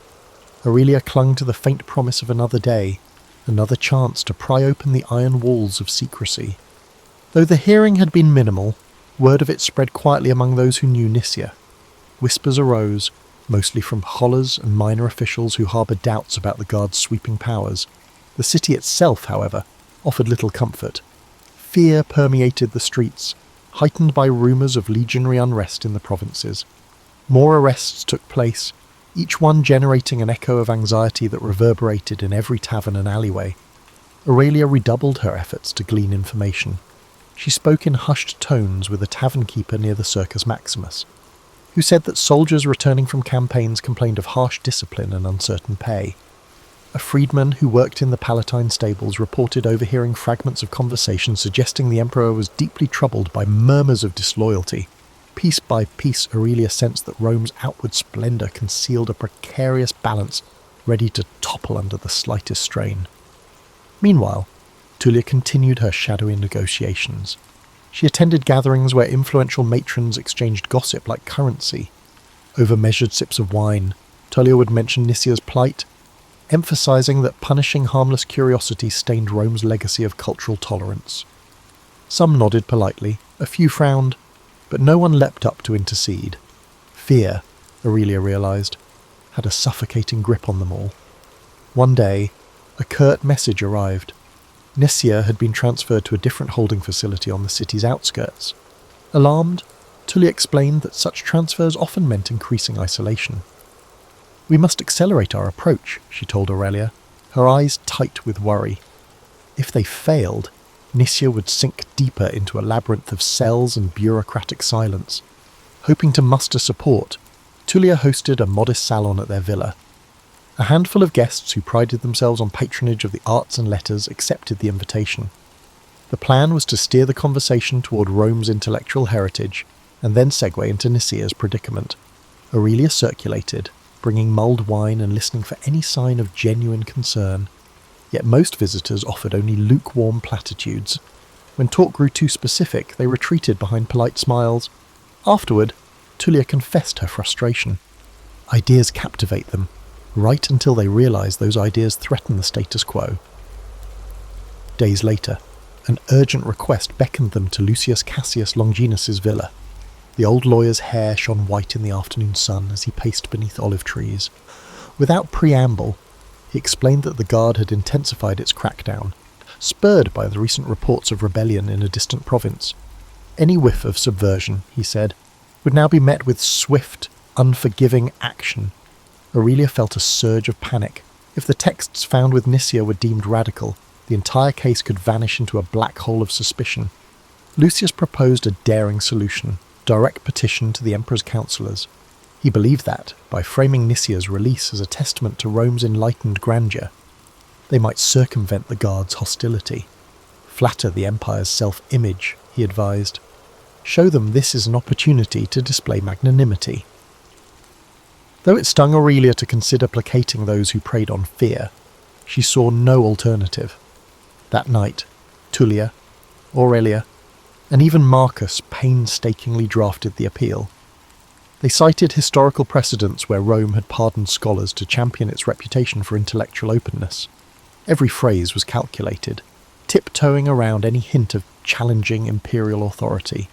Aurelia clung to the faint promise of another day, another chance to pry open the iron walls of secrecy. Though the hearing had been minimal, word of it spread quietly among those who knew Nicia. Whispers arose, mostly from scholars and minor officials who harboured doubts about the guard's sweeping powers. The city itself, however, offered little comfort. Fear permeated the streets, heightened by rumours of legionary unrest in the provinces. More arrests took place, each one generating an echo of anxiety that reverberated in every tavern and alleyway. Aurelia redoubled her efforts to glean information. She spoke in hushed tones with a tavern keeper near the Circus Maximus, who said that soldiers returning from campaigns complained of harsh discipline and uncertain pay. A freedman who worked in the Palatine stables reported overhearing fragments of conversation suggesting the emperor was deeply troubled by murmurs of disloyalty. Piece by piece, Aurelia sensed that Rome's outward splendour concealed a precarious balance ready to topple under the slightest strain. Meanwhile, Tullia continued her shadowy negotiations. She attended gatherings where influential matrons exchanged gossip like currency. Over measured sips of wine, Tullia would mention Nicia's plight, emphasizing that punishing harmless curiosity stained Rome's legacy of cultural tolerance. Some nodded politely, a few frowned, but no one leapt up to intercede. Fear, Aurelia realized, had a suffocating grip on them all. One day, a curt message arrived. Nicia had been transferred to a different holding facility on the city's outskirts. Alarmed, Tullia explained that such transfers often meant increasing isolation. "We must accelerate our approach," she told Aurelia, her eyes tight with worry. If they failed, Nicia would sink deeper into a labyrinth of cells and bureaucratic silence. Hoping to muster support, Tullia hosted a modest salon at their villa. A handful of guests who prided themselves on patronage of the arts and letters accepted the invitation. The plan was to steer the conversation toward Rome's intellectual heritage, and then segue into Nicia's predicament. Aurelia circulated, bringing mulled wine and listening for any sign of genuine concern. Yet most visitors offered only lukewarm platitudes. When talk grew too specific, they retreated behind polite smiles. Afterward, Tullia confessed her frustration. Ideas captivate them, right until they realize those ideas threaten the status quo. Days later, an urgent request beckoned them to Lucius Cassius Longinus's villa. The old lawyer's hair shone white in the afternoon sun as he paced beneath olive trees. Without preamble, he explained that the guard had intensified its crackdown, spurred by the recent reports of rebellion in a distant province. Any whiff of subversion, he said, would now be met with swift, unforgiving action. Aurelia felt a surge of panic. If the texts found with Nicia were deemed radical, the entire case could vanish into a black hole of suspicion. Lucius proposed a daring solution: direct petition to the emperor's councillors. He believed that, by framing Nicia's release as a testament to Rome's enlightened grandeur, they might circumvent the guard's hostility. Flatter the empire's self-image, he advised. Show them this is an opportunity to display magnanimity. Though it stung Aurelia to consider placating those who preyed on fear, she saw no alternative. That night, Tullia, Aurelia, and even Marcus painstakingly drafted the appeal. They cited historical precedents where Rome had pardoned scholars to champion its reputation for intellectual openness. Every phrase was calculated, tiptoeing around any hint of challenging imperial authority.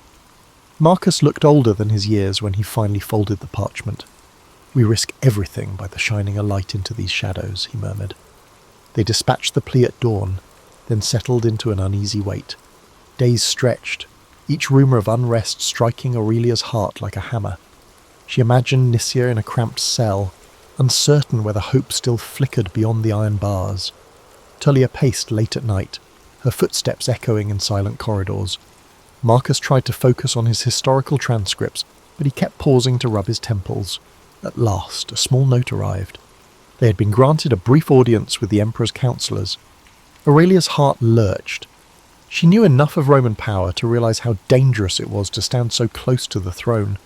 Marcus looked older than his years when he finally folded the parchment. "We risk everything by the shining a light into these shadows," he murmured. They dispatched the plea at dawn, then settled into an uneasy wait. Days stretched, each rumour of unrest striking Aurelia's heart like a hammer. She imagined Nicia in a cramped cell, uncertain whether hope still flickered beyond the iron bars. Tullia paced late at night, her footsteps echoing in silent corridors. Marcus tried to focus on his historical transcripts, but he kept pausing to rub his temples. At last, a small note arrived. They had been granted a brief audience with the emperor's councillors. Aurelia's heart lurched. She knew enough of Roman power to realize how dangerous it was to stand so close to the throne.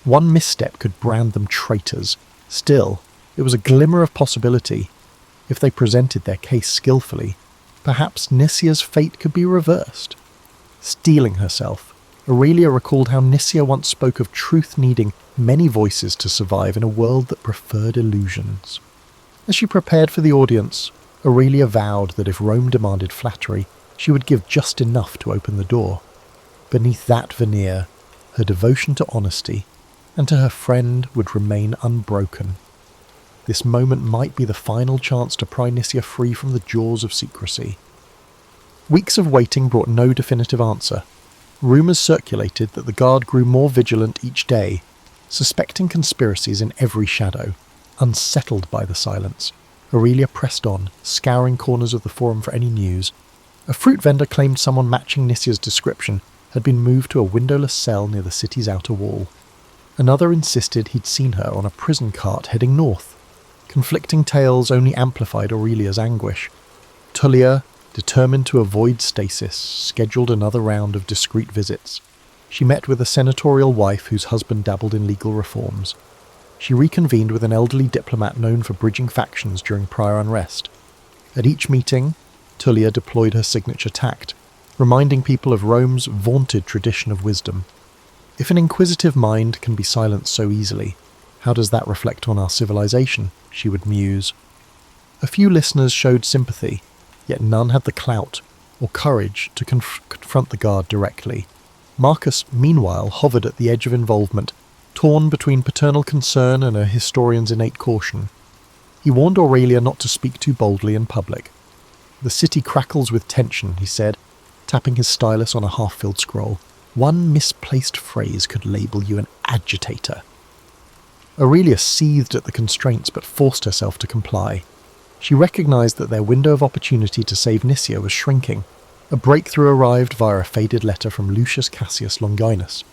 One misstep could brand them traitors. Still, it was a glimmer of possibility. If they presented their case skillfully, perhaps Nicia's fate could be reversed. Steeling herself, Aurelia recalled how Nicia once spoke of truth needing many voices to survive in a world that preferred illusions. As she prepared for the audience, Aurelia vowed that if Rome demanded flattery, she would give just enough to open the door. Beneath that veneer, her devotion to honesty and to her friend would remain unbroken. This moment might be the final chance to pry Nicia free from the jaws of secrecy. Weeks of waiting brought no definitive answer. Rumours circulated that the guard grew more vigilant each day, suspecting conspiracies in every shadow. Unsettled by the silence, Aurelia pressed on, scouring corners of the forum for any news. A fruit vendor claimed someone matching Nicia's description had been moved to a windowless cell near the city's outer wall. Another insisted he'd seen her on a prison cart heading north. Conflicting tales only amplified Aurelia's anguish. Tullia, determined to avoid stasis, scheduled another round of discreet visits. She met with a senatorial wife whose husband dabbled in legal reforms. She reconvened with an elderly diplomat known for bridging factions during prior unrest. At each meeting, Tullia deployed her signature tact, reminding people of Rome's vaunted tradition of wisdom. If an inquisitive mind can be silenced so easily, how does that reflect on our civilization? She would muse. A few listeners showed sympathy, yet none had the clout or courage to confront the guard directly. Marcus, meanwhile, hovered at the edge of involvement, torn between paternal concern and a historian's innate caution. He warned Aurelia not to speak too boldly in public. "The city crackles with tension," he said, tapping his stylus on a half-filled scroll. "One misplaced phrase could label you an agitator." Aurelia seethed at the constraints but forced herself to comply. She recognized that their window of opportunity to save Nisia was shrinking. A breakthrough arrived via a faded letter from Lucius Cassius Longinus.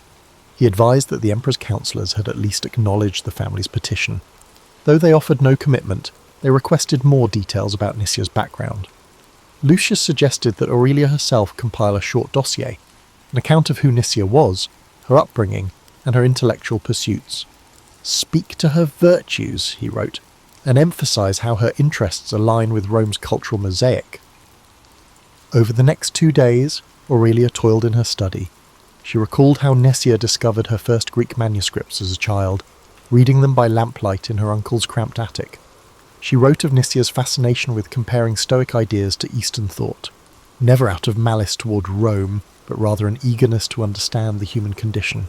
He advised that the emperor's councillors had at least acknowledged the family's petition. Though they offered no commitment, they requested more details about Nisia's background. Lucius suggested that Aurelia herself compile a short dossier, an account of who Nisia was, her upbringing, and her intellectual pursuits. "Speak to her virtues," he wrote, and emphasize how her interests align with Rome's cultural mosaic. Over the next 2 days, Aurelia toiled in her study. She recalled how Nisia discovered her first Greek manuscripts as a child, reading them by lamplight in her uncle's cramped attic. She wrote of Nisia's fascination with comparing Stoic ideas to Eastern thought, never out of malice toward Rome, but rather an eagerness to understand the human condition.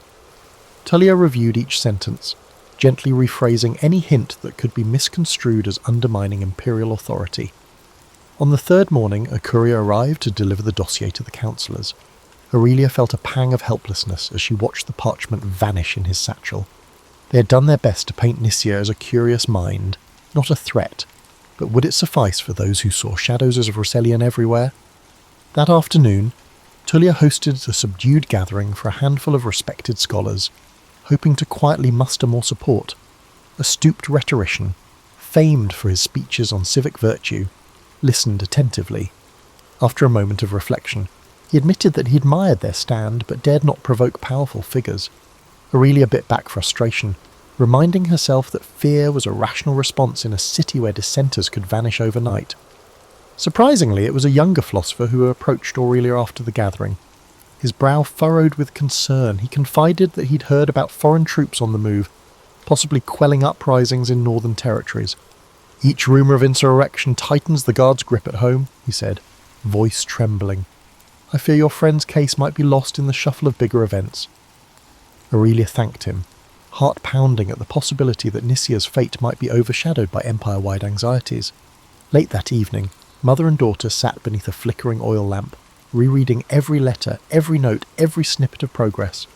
Tullia reviewed each sentence, gently rephrasing any hint that could be misconstrued as undermining imperial authority. On the third morning, a courier arrived to deliver the dossier to the councillors. Aurelia felt a pang of helplessness as she watched the parchment vanish in his satchel. They had done their best to paint Nisia as a curious mind, not a threat, but would it suffice for those who saw shadows of Russellian everywhere? That afternoon, Tullia hosted a subdued gathering for a handful of respected scholars, hoping to quietly muster more support. A stooped rhetorician, famed for his speeches on civic virtue, listened attentively. After a moment of reflection, he admitted that he admired their stand but dared not provoke powerful figures. Aurelia bit back frustration, reminding herself that fear was a rational response in a city where dissenters could vanish overnight. Surprisingly, it was a younger philosopher who approached Aurelia after the gathering. His brow furrowed with concern, he confided that he'd heard about foreign troops on the move, possibly quelling uprisings in northern territories. "Each rumour of insurrection tightens the guard's grip at home," he said, voice trembling. "I fear your friend's case might be lost in the shuffle of bigger events." Aurelia thanked him, heart pounding at the possibility that Nisia's fate might be overshadowed by empire-wide anxieties. Late that evening, mother and daughter sat beneath a flickering oil lamp, rereading every letter, every note, every snippet of progress.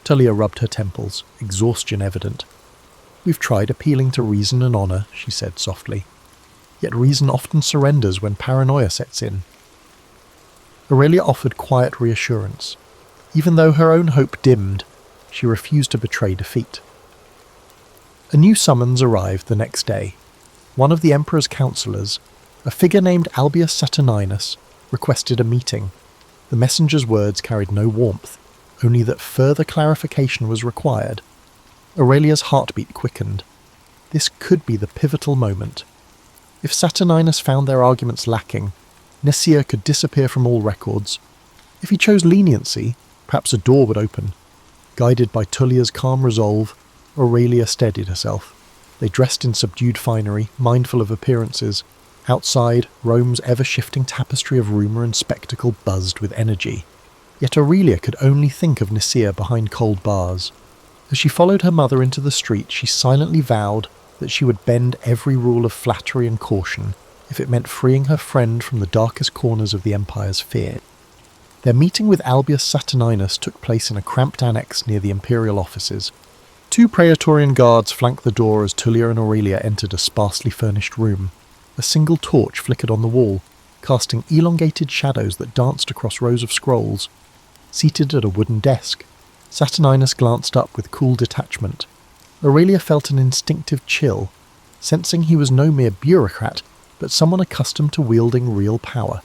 Tullia rubbed her temples, exhaustion evident. "We've tried appealing to reason and honour," she said softly. "Yet reason often surrenders when paranoia sets in." Aurelia offered quiet reassurance. Even though her own hope dimmed, she refused to betray defeat. A new summons arrived the next day. One of the emperor's councillors, a figure named Albius Saturninus, requested a meeting. The messenger's words carried no warmth, only that further clarification was required. Aurelia's heartbeat quickened. This could be the pivotal moment. If Saturninus found their arguments lacking, Nisia could disappear from all records. If he chose leniency, perhaps a door would open. Guided by Tullia's calm resolve, Aurelia steadied herself. They dressed in subdued finery, mindful of appearances. Outside, Rome's ever-shifting tapestry of rumour and spectacle buzzed with energy. Yet Aurelia could only think of Nisia behind cold bars. As she followed her mother into the street, she silently vowed that she would bend every rule of flattery and caution if it meant freeing her friend from the darkest corners of the empire's fear. Their meeting with Albius Saturninus took place in a cramped annex near the imperial offices. 2 praetorian guards flanked the door as Tullia and Aurelia entered a sparsely furnished room. A single torch flickered on the wall, casting elongated shadows that danced across rows of scrolls. Seated at a wooden desk, Saturninus glanced up with cool detachment. Aurelia felt an instinctive chill, sensing he was no mere bureaucrat, but someone accustomed to wielding real power.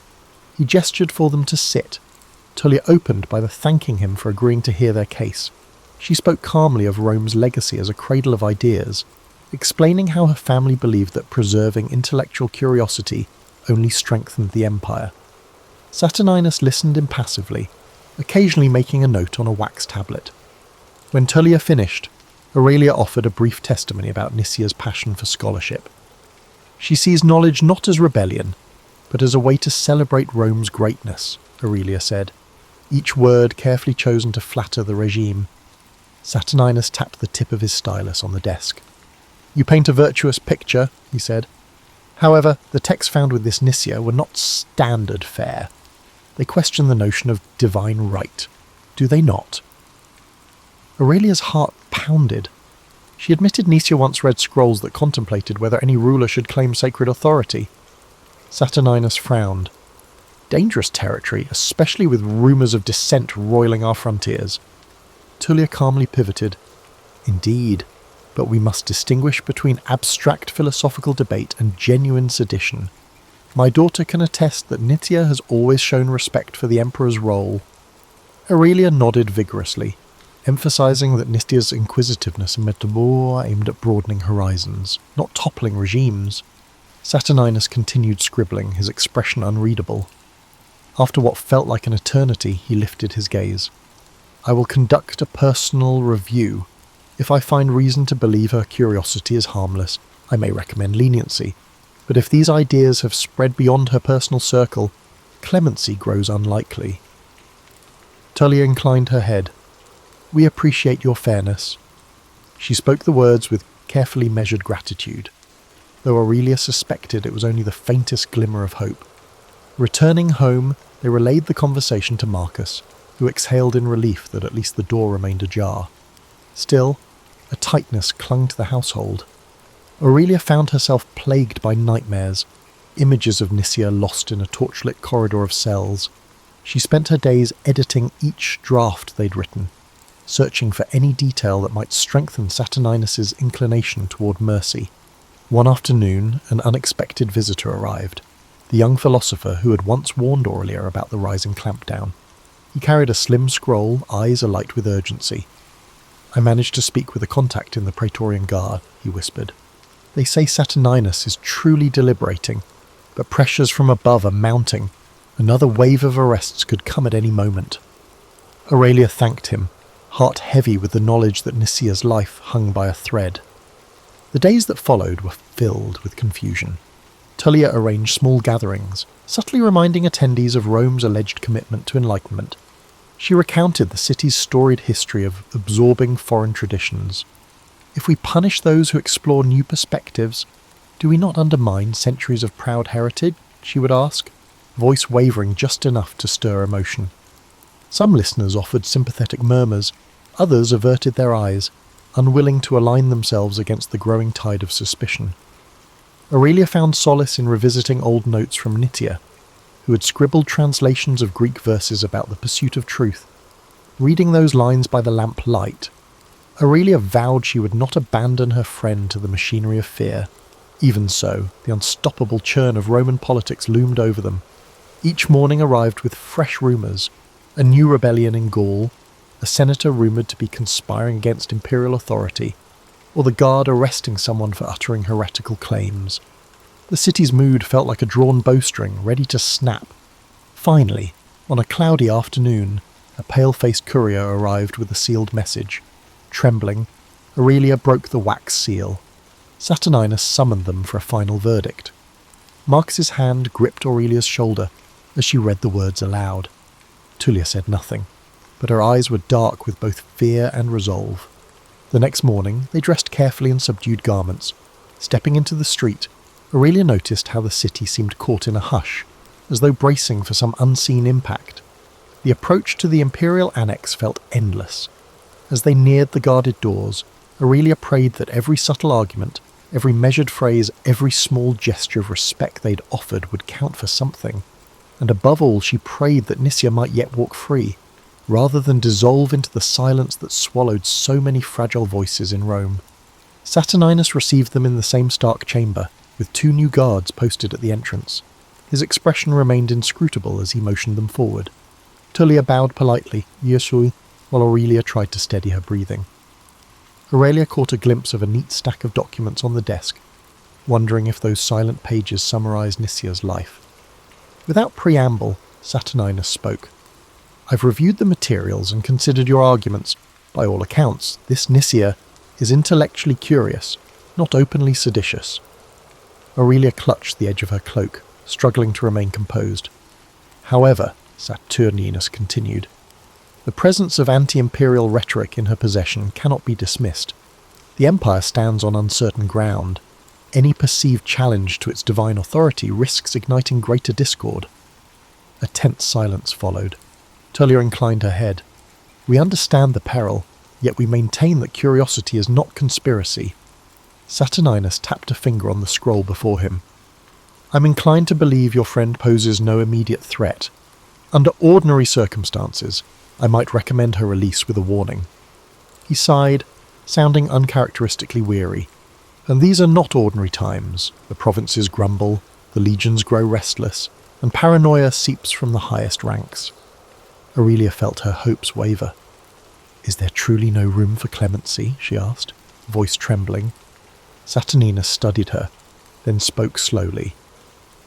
He gestured for them to sit. Tullia opened by thanking him for agreeing to hear their case. She spoke calmly of Rome's legacy as a cradle of ideas, explaining how her family believed that preserving intellectual curiosity only strengthened the empire. Saturninus listened impassively, occasionally making a note on a wax tablet. When Tullia finished, Aurelia offered a brief testimony about Nicia's passion for scholarship. She sees knowledge not as rebellion, but as a way to celebrate Rome's greatness, Aurelia said, each word carefully chosen to flatter the regime. Saturninus tapped the tip of his stylus on the desk. "You paint a virtuous picture," he said. "However, the texts found with this Nicia were not standard fare. They question the notion of divine right. Do they not?" Aurelia's heart pounded. She admitted Nicia once read scrolls that contemplated whether any ruler should claim sacred authority. Saturninus frowned. Dangerous territory, especially with rumours of dissent roiling our frontiers. Tullia calmly pivoted. "Indeed, but we must distinguish between abstract philosophical debate and genuine sedition. My daughter can attest that Nicia has always shown respect for the emperor's role." Aurelia nodded vigorously, emphasizing that Nicia's inquisitiveness and metabour aimed at broadening horizons, not toppling regimes. Saturninus continued scribbling, his expression unreadable. After what felt like an eternity, he lifted his gaze. "I will conduct a personal review. If I find reason to believe her curiosity is harmless, I may recommend leniency. But if these ideas have spread beyond her personal circle, clemency grows unlikely." Tullia inclined her head. "We appreciate your fairness." She spoke the words with carefully measured gratitude, though Aurelia suspected it was only the faintest glimmer of hope. Returning home, they relayed the conversation to Marcus, who exhaled in relief that at least the door remained ajar. Still, a tightness clung to the household. Aurelia found herself plagued by nightmares, images of Nicia lost in a torchlit corridor of cells. She spent her days editing each draft they'd written, searching for any detail that might strengthen Saturninus's inclination toward mercy. One afternoon, an unexpected visitor arrived, the young philosopher who had once warned Aurelia about the rising clampdown. He carried a slim scroll, eyes alight with urgency. "I managed to speak with a contact in the Praetorian Guard," he whispered. "They say Saturninus is truly deliberating, but pressures from above are mounting. Another wave of arrests could come at any moment." Aurelia thanked him, heart heavy with the knowledge that Nicia's life hung by a thread. The days that followed were filled with confusion. Tullia arranged small gatherings, subtly reminding attendees of Rome's alleged commitment to enlightenment. She recounted the city's storied history of absorbing foreign traditions. If we punish those who explore new perspectives, do we not undermine centuries of proud heritage? She would ask, voice wavering just enough to stir emotion. Some listeners offered sympathetic murmurs, others averted their eyes, unwilling to align themselves against the growing tide of suspicion. Aurelia found solace in revisiting old notes from Nicia, who had scribbled translations of Greek verses about the pursuit of truth. Reading those lines by the lamp light, Aurelia vowed she would not abandon her friend to the machinery of fear. Even so, the unstoppable churn of Roman politics loomed over them. Each morning arrived with fresh rumours: a new rebellion in Gaul, a senator rumoured to be conspiring against imperial authority, or the guard arresting someone for uttering heretical claims. The city's mood felt like a drawn bowstring, ready to snap. Finally, on a cloudy afternoon, a pale-faced courier arrived with a sealed message. Trembling, Aurelia broke the wax seal. Saturninus summoned them for a final verdict. Marcus's hand gripped Aurelia's shoulder as she read the words aloud. Tullia said nothing, but her eyes were dark with both fear and resolve. The next morning, they dressed carefully in subdued garments. Stepping into the street, Aurelia noticed how the city seemed caught in a hush, as though bracing for some unseen impact. The approach to the imperial annex felt endless. As they neared the guarded doors, Aurelia prayed that every subtle argument, every measured phrase, every small gesture of respect they'd offered would count for something. And above all, she prayed that Nicia might yet walk free, rather than dissolve into the silence that swallowed so many fragile voices in Rome. Saturninus received them in the same stark chamber, with 2 new guards posted at the entrance. His expression remained inscrutable as he motioned them forward. Tullia bowed politely, "Yesui," while Aurelia tried to steady her breathing. Aurelia caught a glimpse of a neat stack of documents on the desk, wondering if those silent pages summarized Nicia's life. Without preamble, Saturninus spoke. "I've reviewed the materials and considered your arguments. By all accounts, this Nicia is intellectually curious, not openly seditious." Aurelia clutched the edge of her cloak, struggling to remain composed. "However," Saturninus continued, "the presence of anti-imperial rhetoric in her possession cannot be dismissed. The empire stands on uncertain ground. Any perceived challenge to its divine authority risks igniting greater discord." A tense silence followed. Tullia inclined her head. "We understand the peril, yet we maintain that curiosity is not conspiracy." Saturninus tapped a finger on the scroll before him. "I'm inclined to believe your friend poses no immediate threat. Under ordinary circumstances, I might recommend her release with a warning." He sighed, sounding uncharacteristically weary. "And these are not ordinary times. The provinces grumble, the legions grow restless, and paranoia seeps from the highest ranks." Aurelia felt her hopes waver. "Is there truly no room for clemency?" she asked, voice trembling. Saturninus studied her, then spoke slowly.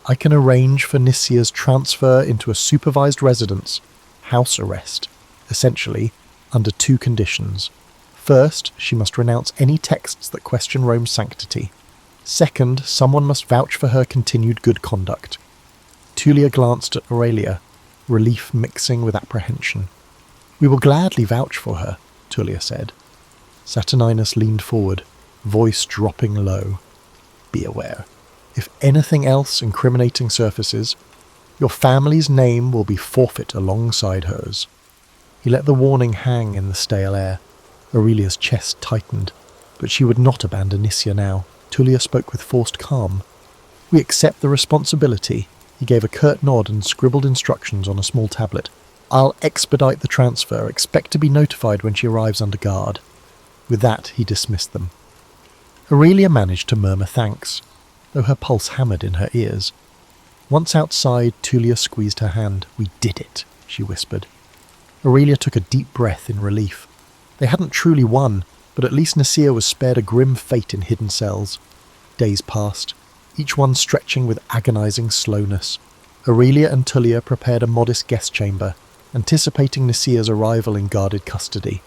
"I can arrange for Nicia's transfer into a supervised residence, house arrest, essentially, under two conditions. First, she must renounce any texts that question Rome's sanctity. Second, someone must vouch for her continued good conduct." Tullia glanced at Aurelia, relief mixing with apprehension. "We will gladly vouch for her," Tullia said. Saturninus leaned forward, voice dropping low. "Be aware. If anything else incriminating surfaces, your family's name will be forfeit alongside hers." He let the warning hang in the stale air. Aurelia's chest tightened, but she would not abandon Nicia now. Tullia spoke with forced calm. "We accept the responsibility." He gave a curt nod and scribbled instructions on a small tablet. "I'll expedite the transfer. Expect to be notified when she arrives under guard." With that, he dismissed them. Aurelia managed to murmur thanks, though her pulse hammered in her ears. Once outside, Tullia squeezed her hand. "We did it," she whispered. Aurelia took a deep breath in relief. They hadn't truly won, but at least Nicia was spared a grim fate in hidden cells. Days passed, each one stretching with agonizing slowness. Aurelia and Tullia prepared a modest guest chamber, anticipating Nicia's arrival in guarded custody.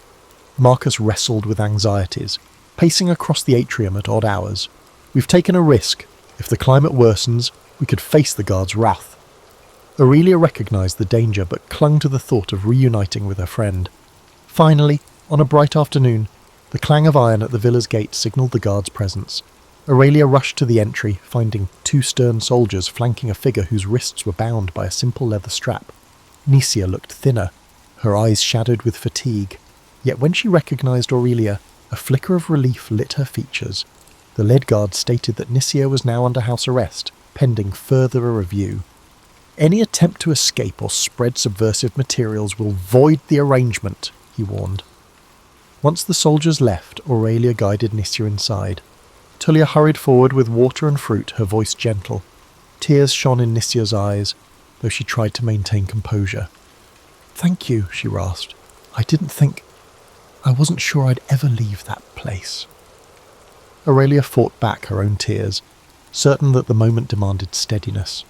Marcus wrestled with anxieties, pacing across the atrium at odd hours. "We've taken a risk. If the climate worsens, we could face the guards' wrath." Aurelia recognized the danger but clung to the thought of reuniting with her friend. Finally, on a bright afternoon, the clang of iron at the villa's gate signalled the guard's presence. Aurelia rushed to the entry, finding two stern soldiers flanking a figure whose wrists were bound by a simple leather strap. Nicia looked thinner, her eyes shadowed with fatigue. Yet when she recognized Aurelia, a flicker of relief lit her features. The lead guard stated that Nicia was now under house arrest, pending further review. "Any attempt to escape or spread subversive materials will void the arrangement," he warned. Once the soldiers left, Aurelia guided Nicia inside. Tullia hurried forward with water and fruit, her voice gentle. Tears shone in Nicia's eyes, though she tried to maintain composure. "Thank you," she rasped. I wasn't sure I'd ever leave that place." Aurelia fought back her own tears, certain that the moment demanded steadiness.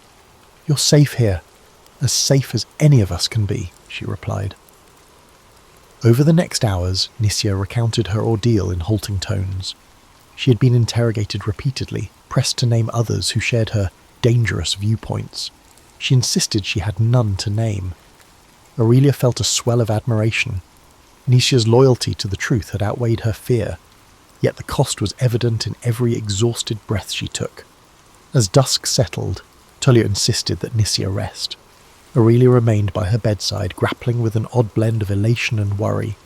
"You're safe here, as safe as any of us can be," she replied. Over the next hours, Nicia recounted her ordeal in halting tones. She had been interrogated repeatedly, pressed to name others who shared her dangerous viewpoints. She insisted she had none to name. Aurelia felt a swell of admiration. Nicia's loyalty to the truth had outweighed her fear, yet the cost was evident in every exhausted breath she took. As dusk settled, Tullia insisted that Nicia rest. Aurelia remained by her bedside, grappling with an odd blend of elation and worry.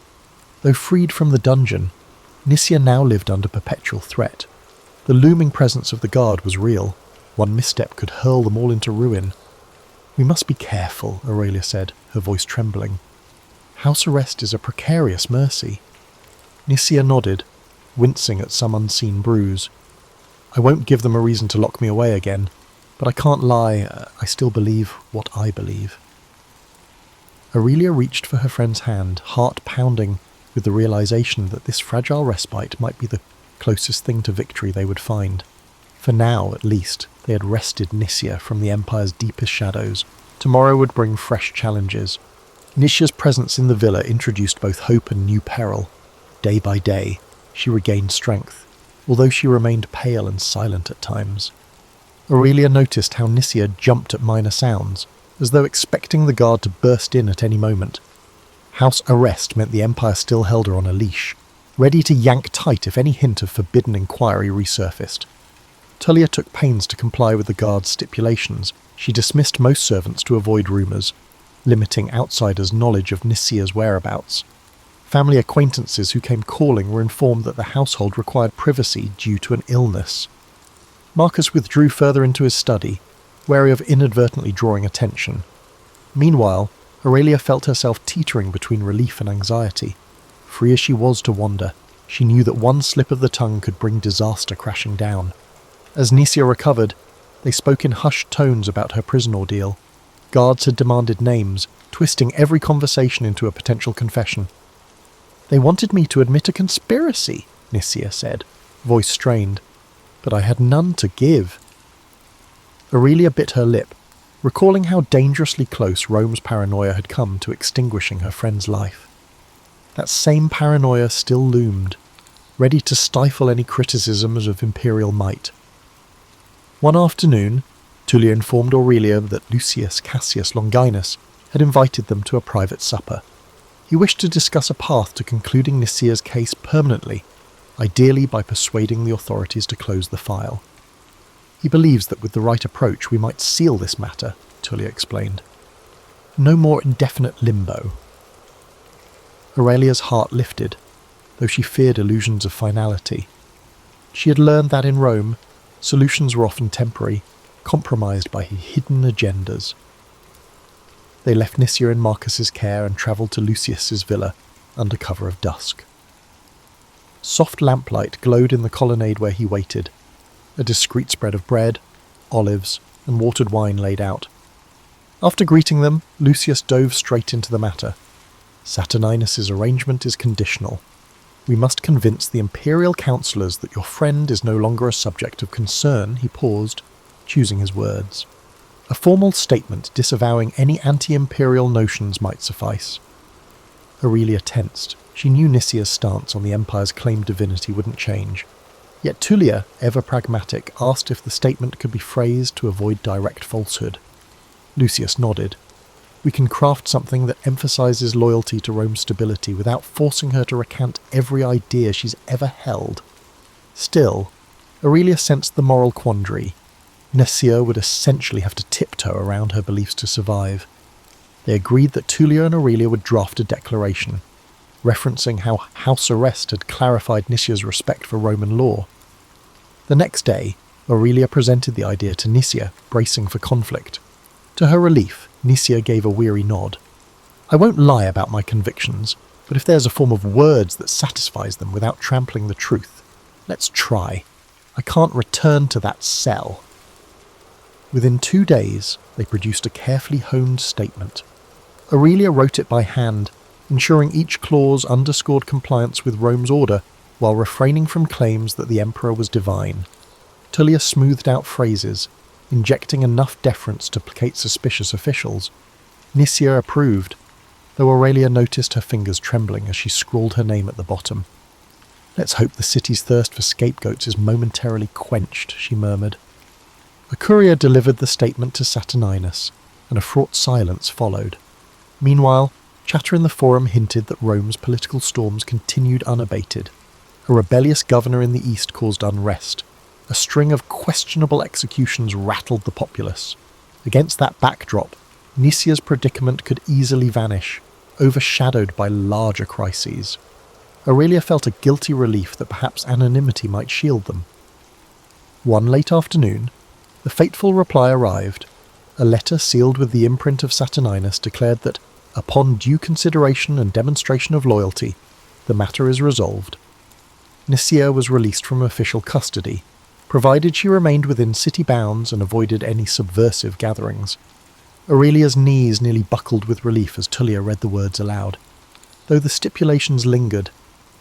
Though freed from the dungeon, Nicia now lived under perpetual threat. The looming presence of the guard was real. One misstep could hurl them all into ruin. "We must be careful," Aurelia said, her voice trembling. "House arrest is a precarious mercy." Nicia nodded, wincing at some unseen bruise. "I won't give them a reason to lock me away again, but I can't lie, I still believe what I believe." Aurelia reached for her friend's hand, heart pounding with the realization that this fragile respite might be the closest thing to victory they would find. For now, at least, they had wrested Nicia from the Empire's deepest shadows. Tomorrow would bring fresh challenges. Nicia's presence in the villa introduced both hope and new peril. Day by day, she regained strength, although she remained pale and silent at times. Aurelia noticed how Nicia jumped at minor sounds, as though expecting the guard to burst in at any moment. House arrest meant the Empire still held her on a leash, ready to yank tight if any hint of forbidden inquiry resurfaced. Tullia took pains to comply with the guard's stipulations. She dismissed most servants to avoid rumours, limiting outsiders' knowledge of Nicia's whereabouts. Family acquaintances who came calling were informed that the household required privacy due to an illness. Marcus withdrew further into his study, wary of inadvertently drawing attention. Meanwhile, Aurelia felt herself teetering between relief and anxiety. Free as she was to wander, she knew that one slip of the tongue could bring disaster crashing down. As Nicia recovered, they spoke in hushed tones about her prison ordeal. Guards had demanded names, twisting every conversation into a potential confession. "They wanted me to admit a conspiracy," Nicia said, voice strained, "but I had none to give." Aurelia bit her lip, recalling how dangerously close Rome's paranoia had come to extinguishing her friend's life. That same paranoia still loomed, ready to stifle any criticisms of imperial might. One afternoon, Tullia informed Aurelia that Lucius Cassius Longinus had invited them to a private supper. He wished to discuss a path to concluding Nicia's case permanently, ideally by persuading the authorities to close the file. "He believes that with the right approach we might seal this matter," Tullia explained. "No more indefinite limbo." Aurelia's heart lifted, though she feared illusions of finality. She had learned that in Rome, solutions were often temporary, compromised by hidden agendas. They left Nicia in Marcus's care and travelled to Lucius's villa under cover of dusk. Soft lamplight glowed in the colonnade where he waited, a discreet spread of bread, olives, and watered wine laid out. After greeting them, Lucius dove straight into the matter. "Saturninus's arrangement is conditional. We must convince the imperial councillors that your friend is no longer a subject of concern." He paused, choosing his words. A formal statement disavowing any anti-imperial notions might suffice. Aurelia tensed. She knew Nicia's stance on the Empire's claimed divinity wouldn't change. Yet Tullia, ever pragmatic, asked if the statement could be phrased to avoid direct falsehood. Lucius nodded. "We can craft something that emphasises loyalty to Rome's stability without forcing her to recant every idea she's ever held." Still, Aurelia sensed the moral quandary. Nicia would essentially have to tiptoe around her beliefs to survive. They agreed that Tullia and Aurelia would draft a declaration, referencing how house arrest had clarified Nicia's respect for Roman law. The next day, Aurelia presented the idea to Nicia, bracing for conflict. To her relief, Nicia gave a weary nod. "I won't lie about my convictions, but if there's a form of words that satisfies them without trampling the truth, let's try. I can't return to that cell." Within 2 days, they produced a carefully honed statement. Aurelia wrote it by hand, ensuring each clause underscored compliance with Rome's order while refraining from claims that the emperor was divine. Tullia smoothed out phrases, injecting enough deference to placate suspicious officials. Nicia approved, though Aurelia noticed her fingers trembling as she scrawled her name at the bottom. "Let's hope the city's thirst for scapegoats is momentarily quenched," she murmured. A courier delivered the statement to Saturninus, and a fraught silence followed. Meanwhile, chatter in the forum hinted that Rome's political storms continued unabated. A rebellious governor in the east caused unrest. A string of questionable executions rattled the populace. Against that backdrop, Nicia's predicament could easily vanish, overshadowed by larger crises. Aurelia felt a guilty relief that perhaps anonymity might shield them. One late afternoon, the fateful reply arrived. A letter sealed with the imprint of Saturninus declared that, upon due consideration and demonstration of loyalty, the matter is resolved. Nicia was released from official custody, provided she remained within city bounds and avoided any subversive gatherings. Aurelia's knees nearly buckled with relief as Tullia read the words aloud. Though the stipulations lingered,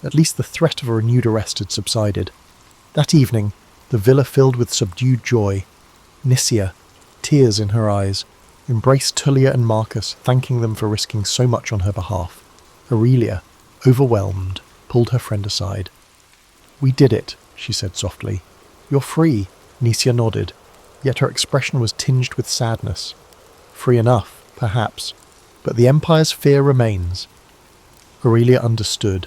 at least the threat of a renewed arrest had subsided. That evening, the villa filled with subdued joy. Nicia, tears in her eyes, embraced Tullia and Marcus, thanking them for risking so much on her behalf. Aurelia, overwhelmed, pulled her friend aside. "We did it," she said softly. "You're free." Nisia nodded, yet her expression was tinged with sadness. Free enough, perhaps, but the Empire's fear remains. Aurelia understood.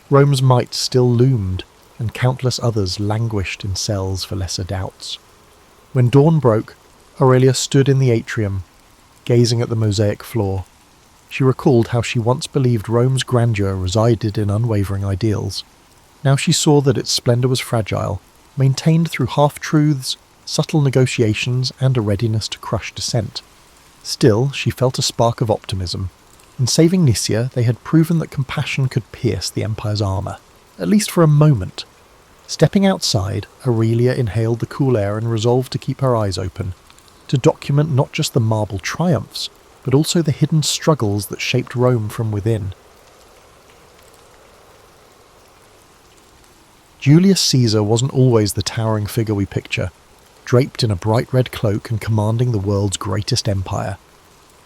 Rome's might still loomed, and countless others languished in cells for lesser doubts. When dawn broke, Aurelia stood in the atrium, gazing at the mosaic floor. She recalled how she once believed Rome's grandeur resided in unwavering ideals. Now she saw that its splendour was fragile, maintained through half-truths, subtle negotiations, and a readiness to crush dissent. Still, she felt a spark of optimism. In saving Nisia, they had proven that compassion could pierce the Empire's armour, at least for a moment. Stepping outside, Aurelia inhaled the cool air and resolved to keep her eyes open, to document not just the marble triumphs, but also the hidden struggles that shaped Rome from within. Julius Caesar wasn't always the towering figure we picture, draped in a bright red cloak and commanding the world's greatest empire.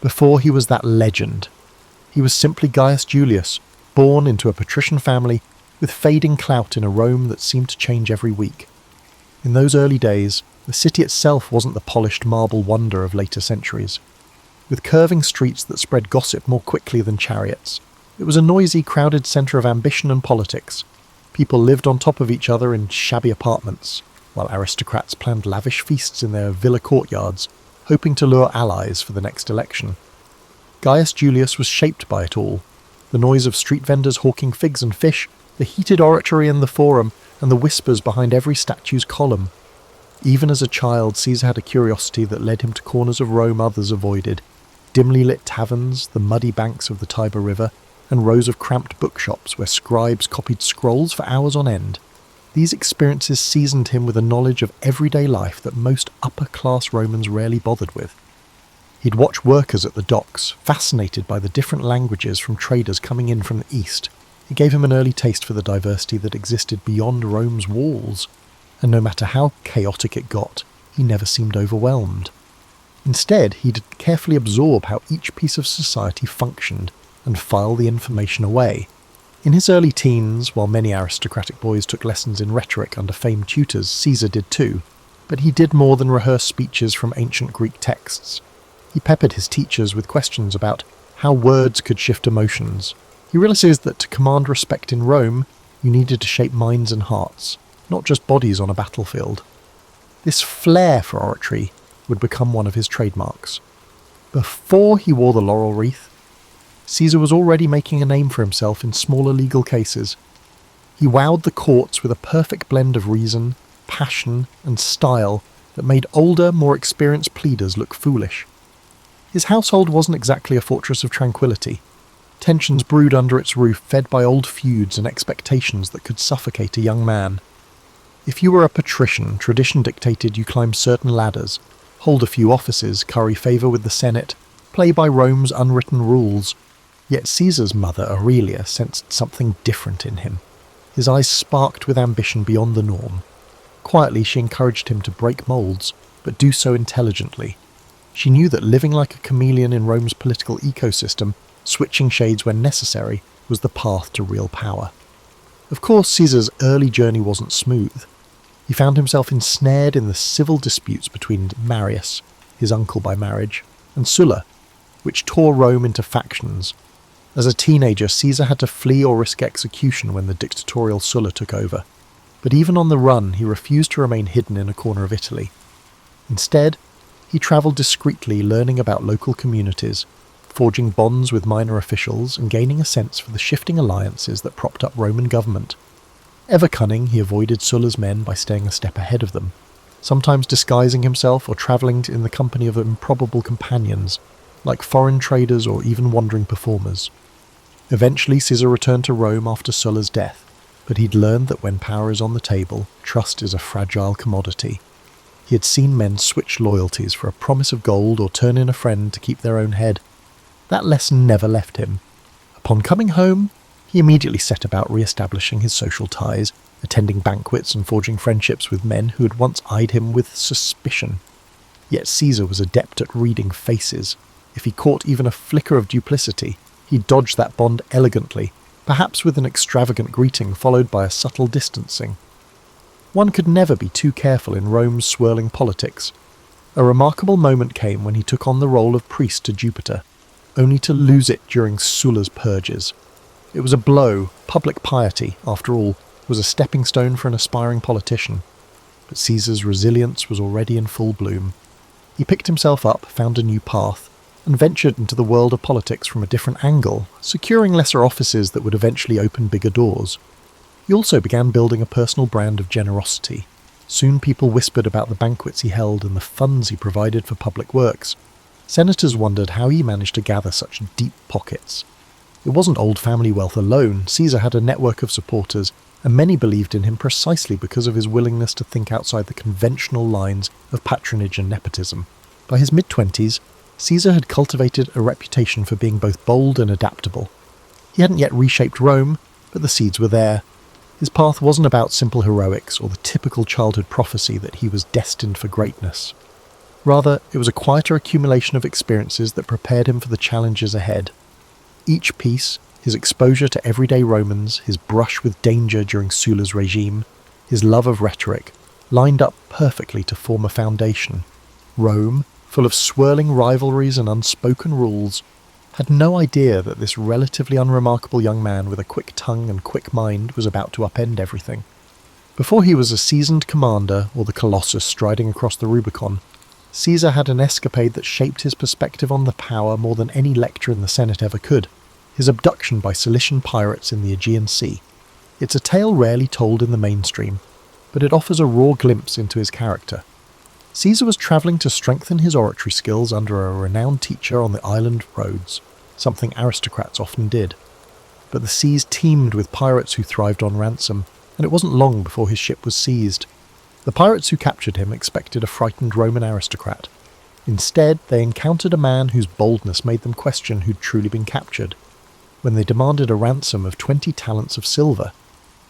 Before he was that legend, he was simply Gaius Julius, born into a patrician family with fading clout in a Rome that seemed to change every week. In those early days, the city itself wasn't the polished marble wonder of later centuries. With curving streets that spread gossip more quickly than chariots, it was a noisy, crowded centre of ambition and politics. People lived on top of each other in shabby apartments, while aristocrats planned lavish feasts in their villa courtyards, hoping to lure allies for the next election. Gaius Julius was shaped by it all. The noise of street vendors hawking figs and fish, the heated oratory in the forum, and the whispers behind every statue's column. Even as a child, Caesar had a curiosity that led him to corners of Rome others avoided, dimly lit taverns, the muddy banks of the Tiber River, and rows of cramped bookshops where scribes copied scrolls for hours on end. These experiences seasoned him with a knowledge of everyday life that most upper-class Romans rarely bothered with. He'd watch workers at the docks, fascinated by the different languages from traders coming in from the east. It gave him an early taste for the diversity that existed beyond Rome's walls, and no matter how chaotic it got, he never seemed overwhelmed. Instead, he'd carefully absorb how each piece of society functioned and file the information away. In his early teens, while many aristocratic boys took lessons in rhetoric under famed tutors, Caesar did too, but he did more than rehearse speeches from ancient Greek texts. He peppered his teachers with questions about how words could shift emotions. He realized that to command respect in Rome, you needed to shape minds and hearts, not just bodies on a battlefield. This flair for oratory would become one of his trademarks. Before he wore the laurel wreath, Caesar was already making a name for himself in smaller legal cases. He wowed the courts with a perfect blend of reason, passion, and style that made older, more experienced pleaders look foolish. His household wasn't exactly a fortress of tranquility. Tensions brewed under its roof, fed by old feuds and expectations that could suffocate a young man. If you were a patrician, tradition dictated you climb certain ladders, hold a few offices, curry favour with the Senate, play by Rome's unwritten rules. Yet Caesar's mother, Aurelia, sensed something different in him. His eyes sparked with ambition beyond the norm. Quietly, she encouraged him to break moulds, but do so intelligently. She knew that living like a chameleon in Rome's political ecosystem, switching shades when necessary, was the path to real power. Of course, Caesar's early journey wasn't smooth. He found himself ensnared in the civil disputes between Marius, his uncle by marriage, and Sulla, which tore Rome into factions. As a teenager, Caesar had to flee or risk execution when the dictatorial Sulla took over. But even on the run, he refused to remain hidden in a corner of Italy. Instead, he travelled discreetly, learning about local communities, forging bonds with minor officials and gaining a sense for the shifting alliances that propped up Roman government. Ever cunning, he avoided Sulla's men by staying a step ahead of them, sometimes disguising himself or travelling in the company of improbable companions, like foreign traders or even wandering performers. Eventually, Caesar returned to Rome after Sulla's death, but he'd learned that when power is on the table, trust is a fragile commodity. He had seen men switch loyalties for a promise of gold or turn in a friend to keep their own head. That lesson never left him. Upon coming home, he immediately set about re-establishing his social ties, attending banquets and forging friendships with men who had once eyed him with suspicion. Yet Caesar was adept at reading faces. If he caught even a flicker of duplicity, he dodged that bond elegantly, perhaps with an extravagant greeting followed by a subtle distancing. One could never be too careful in Rome's swirling politics. A remarkable moment came when he took on the role of priest to Jupiter, only to lose it during Sulla's purges. It was a blow. Public piety, after all, was a stepping stone for an aspiring politician. But Caesar's resilience was already in full bloom. He picked himself up, found a new path, and ventured into the world of politics from a different angle, securing lesser offices that would eventually open bigger doors. He also began building a personal brand of generosity. Soon people whispered about the banquets he held and the funds he provided for public works. Senators wondered how he managed to gather such deep pockets. It wasn't old family wealth alone. Caesar had a network of supporters, and many believed in him precisely because of his willingness to think outside the conventional lines of patronage and nepotism. By his mid-20s, Caesar had cultivated a reputation for being both bold and adaptable. He hadn't yet reshaped Rome, but the seeds were there. His path wasn't about simple heroics or the typical childhood prophecy that he was destined for greatness. Rather, it was a quieter accumulation of experiences that prepared him for the challenges ahead. Each piece, his exposure to everyday Romans, his brush with danger during Sulla's regime, his love of rhetoric, lined up perfectly to form a foundation. Rome, full of swirling rivalries and unspoken rules, had no idea that this relatively unremarkable young man with a quick tongue and quick mind was about to upend everything. Before he was a seasoned commander or the Colossus striding across the Rubicon, Caesar had an escapade that shaped his perspective on the power more than any lecture in the Senate ever could: his abduction by Cilician pirates in the Aegean Sea. It's a tale rarely told in the mainstream, but it offers a raw glimpse into his character. Caesar was travelling to strengthen his oratory skills under a renowned teacher on the island of Rhodes, something aristocrats often did. But the seas teemed with pirates who thrived on ransom, and it wasn't long before his ship was seized. The pirates who captured him expected a frightened Roman aristocrat. Instead, they encountered a man whose boldness made them question who'd truly been captured. When they demanded a ransom of 20 talents of silver,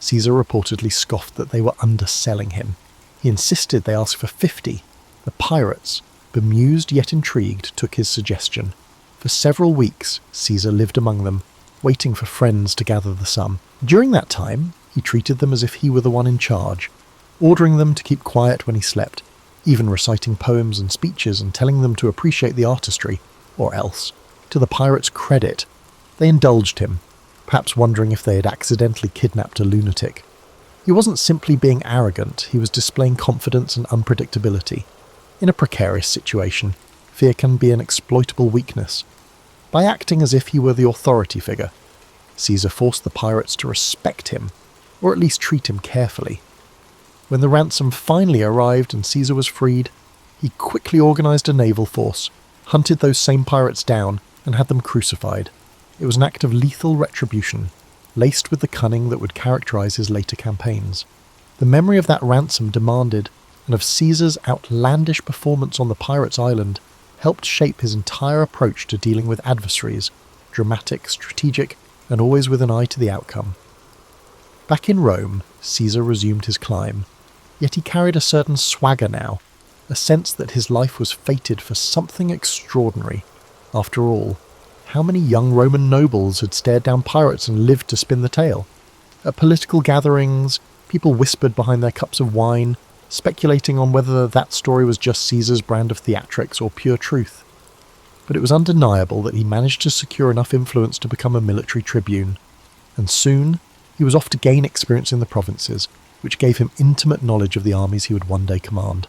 Caesar reportedly scoffed that they were underselling him. He insisted they ask for 50. The pirates, bemused yet intrigued, took his suggestion. For several weeks, Caesar lived among them, waiting for friends to gather the sum. During that time, he treated them as if he were the one in charge, ordering them to keep quiet when he slept, even reciting poems and speeches and telling them to appreciate the artistry, or else, to the pirates' credit, they indulged him, perhaps wondering if they had accidentally kidnapped a lunatic. He wasn't simply being arrogant, he was displaying confidence and unpredictability. In a precarious situation, fear can be an exploitable weakness. By acting as if he were the authority figure, Caesar forced the pirates to respect him, or at least treat him carefully. When the ransom finally arrived and Caesar was freed, he quickly organised a naval force, hunted those same pirates down, and had them crucified. It was an act of lethal retribution, laced with the cunning that would characterise his later campaigns. The memory of that ransom demanded, and of Caesar's outlandish performance on the pirates' island, helped shape his entire approach to dealing with adversaries, dramatic, strategic, and always with an eye to the outcome. Back in Rome, Caesar resumed his climb, yet he carried a certain swagger now, a sense that his life was fated for something extraordinary. After all, how many young Roman nobles had stared down pirates and lived to spin the tale? At political gatherings, people whispered behind their cups of wine, speculating on whether that story was just Caesar's brand of theatrics or pure truth. But it was undeniable that he managed to secure enough influence to become a military tribune, and soon he was off to gain experience in the provinces, which gave him intimate knowledge of the armies he would one day command.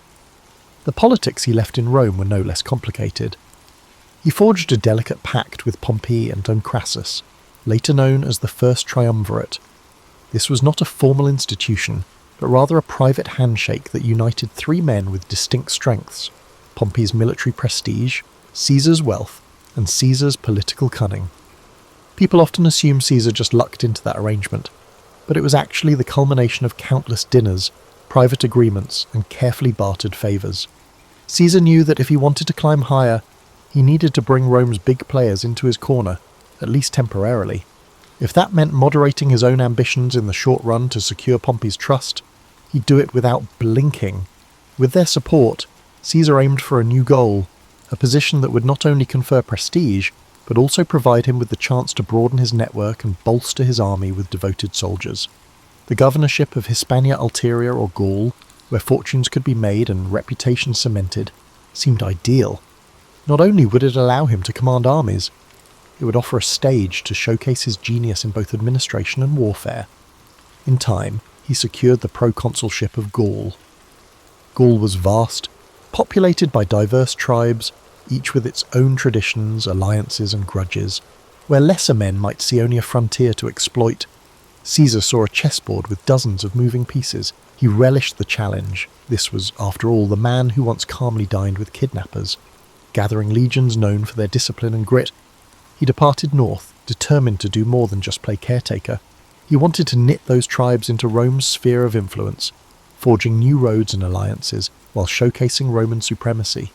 The politics he left in Rome were no less complicated. He forged a delicate pact with Pompey and Don Crassus, later known as the First Triumvirate. This was not a formal institution, but rather a private handshake that united three men with distinct strengths: Pompey's military prestige, Caesar's wealth, and Caesar's political cunning. People often assume Caesar just lucked into that arrangement, but it was actually the culmination of countless dinners, private agreements, and carefully bartered favours. Caesar knew that if he wanted to climb higher, he needed to bring Rome's big players into his corner, at least temporarily. If that meant moderating his own ambitions in the short run to secure Pompey's trust, he'd do it without blinking. With their support, Caesar aimed for a new goal, a position that would not only confer prestige, but also provide him with the chance to broaden his network and bolster his army with devoted soldiers. The governorship of Hispania Ulterior or Gaul, where fortunes could be made and reputation cemented, seemed ideal. Not only would it allow him to command armies, it would offer a stage to showcase his genius in both administration and warfare. In time, he secured the proconsulship of Gaul. Gaul was vast, populated by diverse tribes, each with its own traditions, alliances and grudges. Where lesser men might see only a frontier to exploit, Caesar saw a chessboard with dozens of moving pieces. He relished the challenge. This was, after all, the man who once calmly dined with kidnappers. Gathering legions known for their discipline and grit, he departed north, determined to do more than just play caretaker. He wanted to knit those tribes into Rome's sphere of influence, forging new roads and alliances while showcasing Roman supremacy.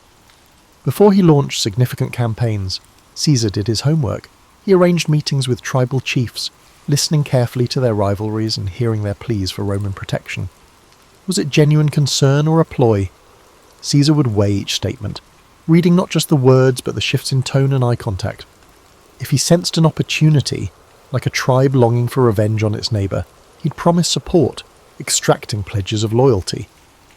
Before he launched significant campaigns, Caesar did his homework. He arranged meetings with tribal chiefs, listening carefully to their rivalries and hearing their pleas for Roman protection. Was it genuine concern or a ploy? Caesar would weigh each statement, reading not just the words but the shifts in tone and eye contact. If he sensed an opportunity, like a tribe longing for revenge on its neighbour, he'd promise support, extracting pledges of loyalty.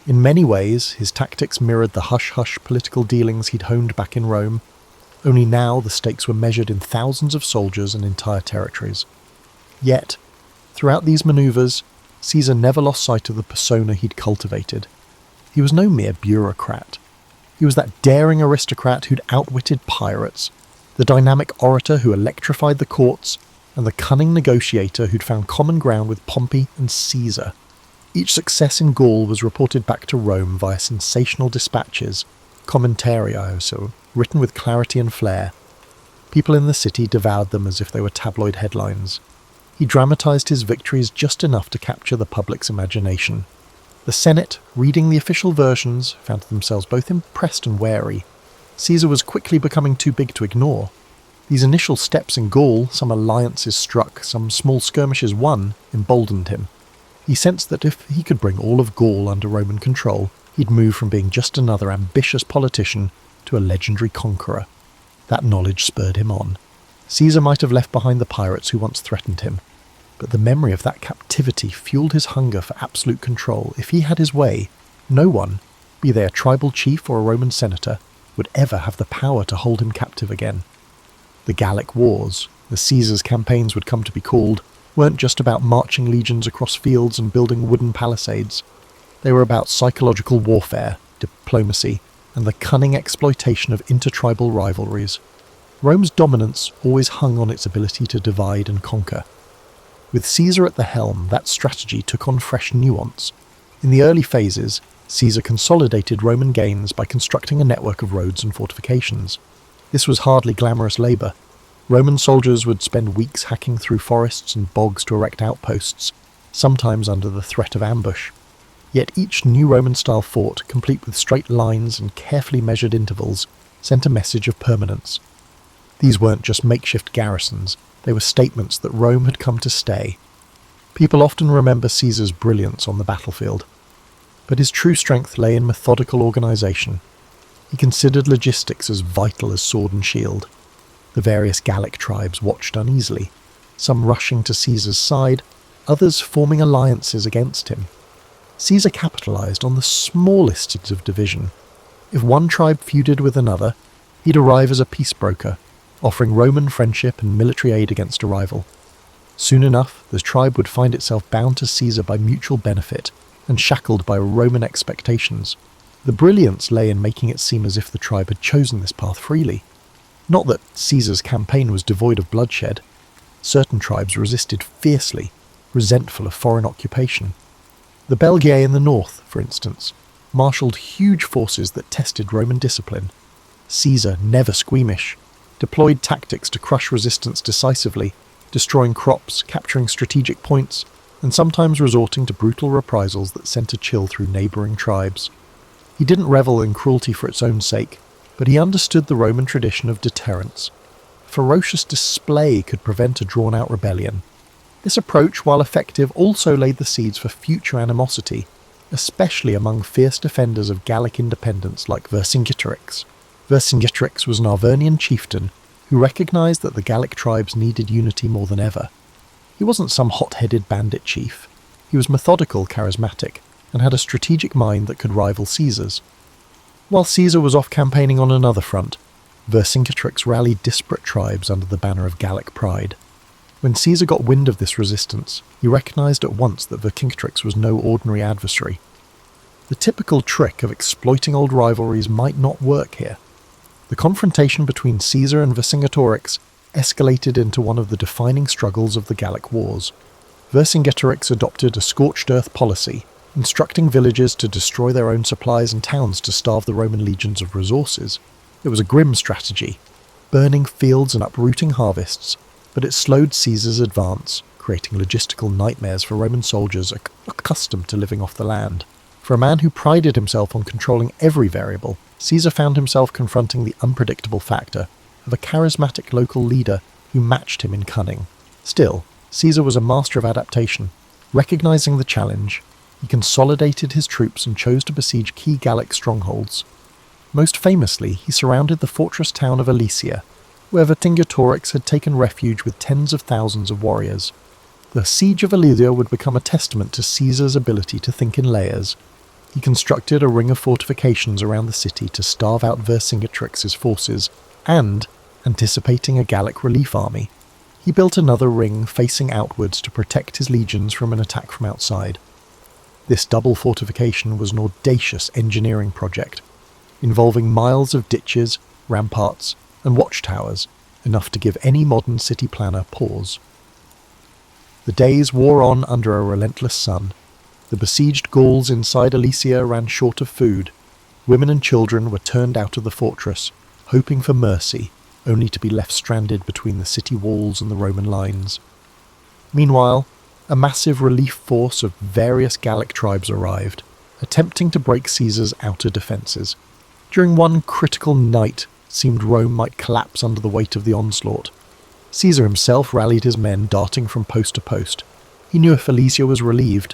In many ways, his tactics mirrored the hush-hush political dealings he'd honed back in Rome, only now the stakes were measured in thousands of soldiers and entire territories. Yet, throughout these manoeuvres, Caesar never lost sight of the persona he'd cultivated. He was no mere bureaucrat. He was that daring aristocrat who'd outwitted pirates, the dynamic orator who electrified the courts, and the cunning negotiator who'd found common ground with Pompey and Caesar. Each success in Gaul was reported back to Rome via sensational dispatches, commentarii, so written with clarity and flair. People in the city devoured them as if they were tabloid headlines. He dramatized his victories just enough to capture the public's imagination. The Senate, reading the official versions, found themselves both impressed and wary. Caesar was quickly becoming too big to ignore. These initial steps in Gaul, some alliances struck, some small skirmishes won, emboldened him. He sensed that if he could bring all of Gaul under Roman control, he'd move from being just another ambitious politician to a legendary conqueror. That knowledge spurred him on. Caesar might have left behind the pirates who once threatened him, but the memory of that captivity fueled his hunger for absolute control. If he had his way, no one, be they a tribal chief or a Roman senator, would ever have the power to hold him captive again. The Gallic Wars, as Caesar's campaigns would come to be called, weren't just about marching legions across fields and building wooden palisades. They were about psychological warfare, diplomacy, and the cunning exploitation of intertribal rivalries. Rome's dominance always hung on its ability to divide and conquer. With Caesar at the helm, that strategy took on fresh nuance. In the early phases, Caesar consolidated Roman gains by constructing a network of roads and fortifications. This was hardly glamorous labour. Roman soldiers would spend weeks hacking through forests and bogs to erect outposts, sometimes under the threat of ambush. Yet each new Roman-style fort, complete with straight lines and carefully measured intervals, sent a message of permanence. These weren't just makeshift garrisons, they were statements that Rome had come to stay. People often remember Caesar's brilliance on the battlefield, but his true strength lay in methodical organisation. He considered logistics as vital as sword and shield. The various Gallic tribes watched uneasily, some rushing to Caesar's side, others forming alliances against him. Caesar capitalized on the smallest seeds of division. If one tribe feuded with another, he'd arrive as a peace broker, offering Roman friendship and military aid against a rival. Soon enough, the tribe would find itself bound to Caesar by mutual benefit and shackled by Roman expectations. The brilliance lay in making it seem as if the tribe had chosen this path freely. Not that Caesar's campaign was devoid of bloodshed. Certain tribes resisted fiercely, resentful of foreign occupation. The Belgae in the north, for instance, marshalled huge forces that tested Roman discipline. Caesar, never squeamish, deployed tactics to crush resistance decisively, destroying crops, capturing strategic points, and sometimes resorting to brutal reprisals that sent a chill through neighbouring tribes. He didn't revel in cruelty for its own sake, but he understood the Roman tradition of deterrence. Ferocious display could prevent a drawn-out rebellion. This approach, while effective, also laid the seeds for future animosity. especially among fierce defenders of Gallic independence like Vercingetorix. Vercingetorix was an Arvernian chieftain who recognised that the Gallic tribes needed unity more than ever. He wasn't some hot-headed bandit chief. He was methodical, charismatic, and had a strategic mind that could rival Caesar's. While Caesar was off campaigning on another front, Vercingetorix rallied disparate tribes under the banner of Gallic pride. When Caesar got wind of this resistance, he recognised at once that Vercingetorix was no ordinary adversary. The typical trick of exploiting old rivalries might not work here. The confrontation between Caesar and Vercingetorix escalated into one of the defining struggles of the Gallic Wars. Vercingetorix adopted a scorched earth policy, instructing villagers to destroy their own supplies and towns to starve the Roman legions of resources. It was a grim strategy, burning fields and uprooting harvests, but it slowed Caesar's advance, creating logistical nightmares for Roman soldiers accustomed to living off the land. For a man who prided himself on controlling every variable, Caesar found himself confronting the unpredictable factor of a charismatic local leader who matched him in cunning. Still, Caesar was a master of adaptation. Recognizing the challenge, he consolidated his troops and chose to besiege key Gallic strongholds. Most famously, he surrounded the fortress town of Alesia, where Vercingetorix had taken refuge with tens of thousands of warriors. The siege of Alesia would become a testament to Caesar's ability to think in layers. He constructed a ring of fortifications around the city to starve out Vercingetorix's forces, and, anticipating a Gallic relief army, he built another ring facing outwards to protect his legions from an attack from outside. This double fortification was an audacious engineering project, involving miles of ditches, ramparts, and watchtowers, enough to give any modern city planner pause. The days wore on under a relentless sun. The besieged Gauls inside Alesia ran short of food. Women and children were turned out of the fortress, hoping for mercy, only to be left stranded between the city walls and the Roman lines. Meanwhile, a massive relief force of various Gallic tribes arrived, attempting to break Caesar's outer defences. During one critical night, it seemed Rome might collapse under the weight of the onslaught. Caesar himself rallied his men, darting from post to post. He knew if Alesia was relieved,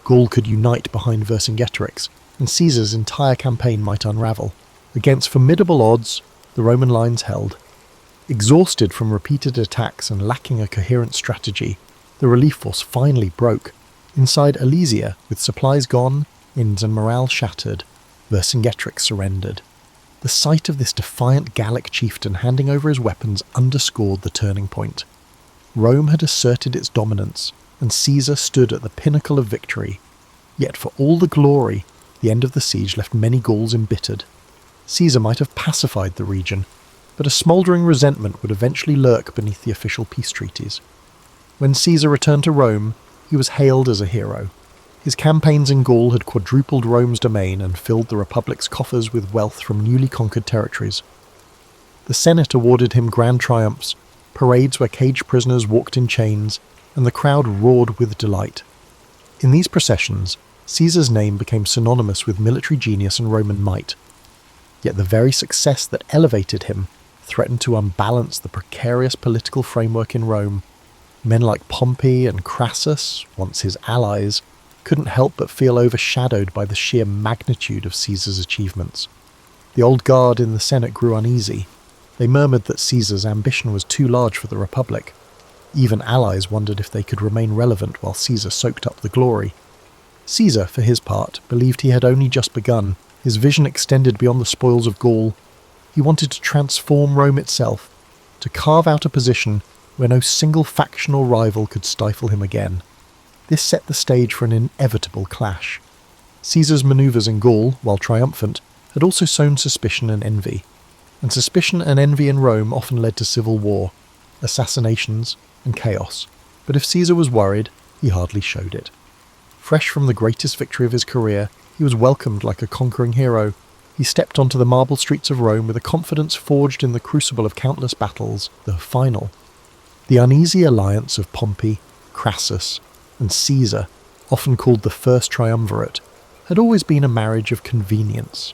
Gaul could unite behind Vercingetorix, and Caesar's entire campaign might unravel. Against formidable odds, the Roman lines held. Exhausted from repeated attacks and lacking a coherent strategy, the relief force finally broke. Inside Alesia, with supplies gone, inns and morale shattered, Vercingetorix surrendered. The sight of this defiant Gallic chieftain handing over his weapons underscored the turning point. Rome had asserted its dominance, and Caesar stood at the pinnacle of victory. Yet for all the glory, the end of the siege left many Gauls embittered. Caesar might have pacified the region, but a smouldering resentment would eventually lurk beneath the official peace treaties. When Caesar returned to Rome, he was hailed as a hero. His campaigns in Gaul had quadrupled Rome's domain and filled the Republic's coffers with wealth from newly conquered territories. The Senate awarded him grand triumphs, parades where caged prisoners walked in chains, and the crowd roared with delight. In these processions, Caesar's name became synonymous with military genius and Roman might. Yet the very success that elevated him threatened to unbalance the precarious political framework in Rome. Men like Pompey and Crassus, once his allies, couldn't help but feel overshadowed by the sheer magnitude of Caesar's achievements. The old guard in the Senate grew uneasy. They murmured that Caesar's ambition was too large for the Republic. Even allies wondered if they could remain relevant while Caesar soaked up the glory. Caesar, for his part, believed he had only just begun. His vision extended beyond the spoils of Gaul. He wanted to transform Rome itself, to carve out a position where no single factional rival could stifle him again. This set the stage for an inevitable clash. Caesar's manoeuvres in Gaul, while triumphant, had also sown suspicion and envy. And suspicion and envy in Rome often led to civil war, assassinations, and chaos. But if Caesar was worried, he hardly showed it. Fresh from the greatest victory of his career, he was welcomed like a conquering hero. He stepped onto the marble streets of Rome with a confidence forged in the crucible of countless battles, the final. The uneasy alliance of Pompey, Crassus, and Caesar, often called the First Triumvirate, had always been a marriage of convenience.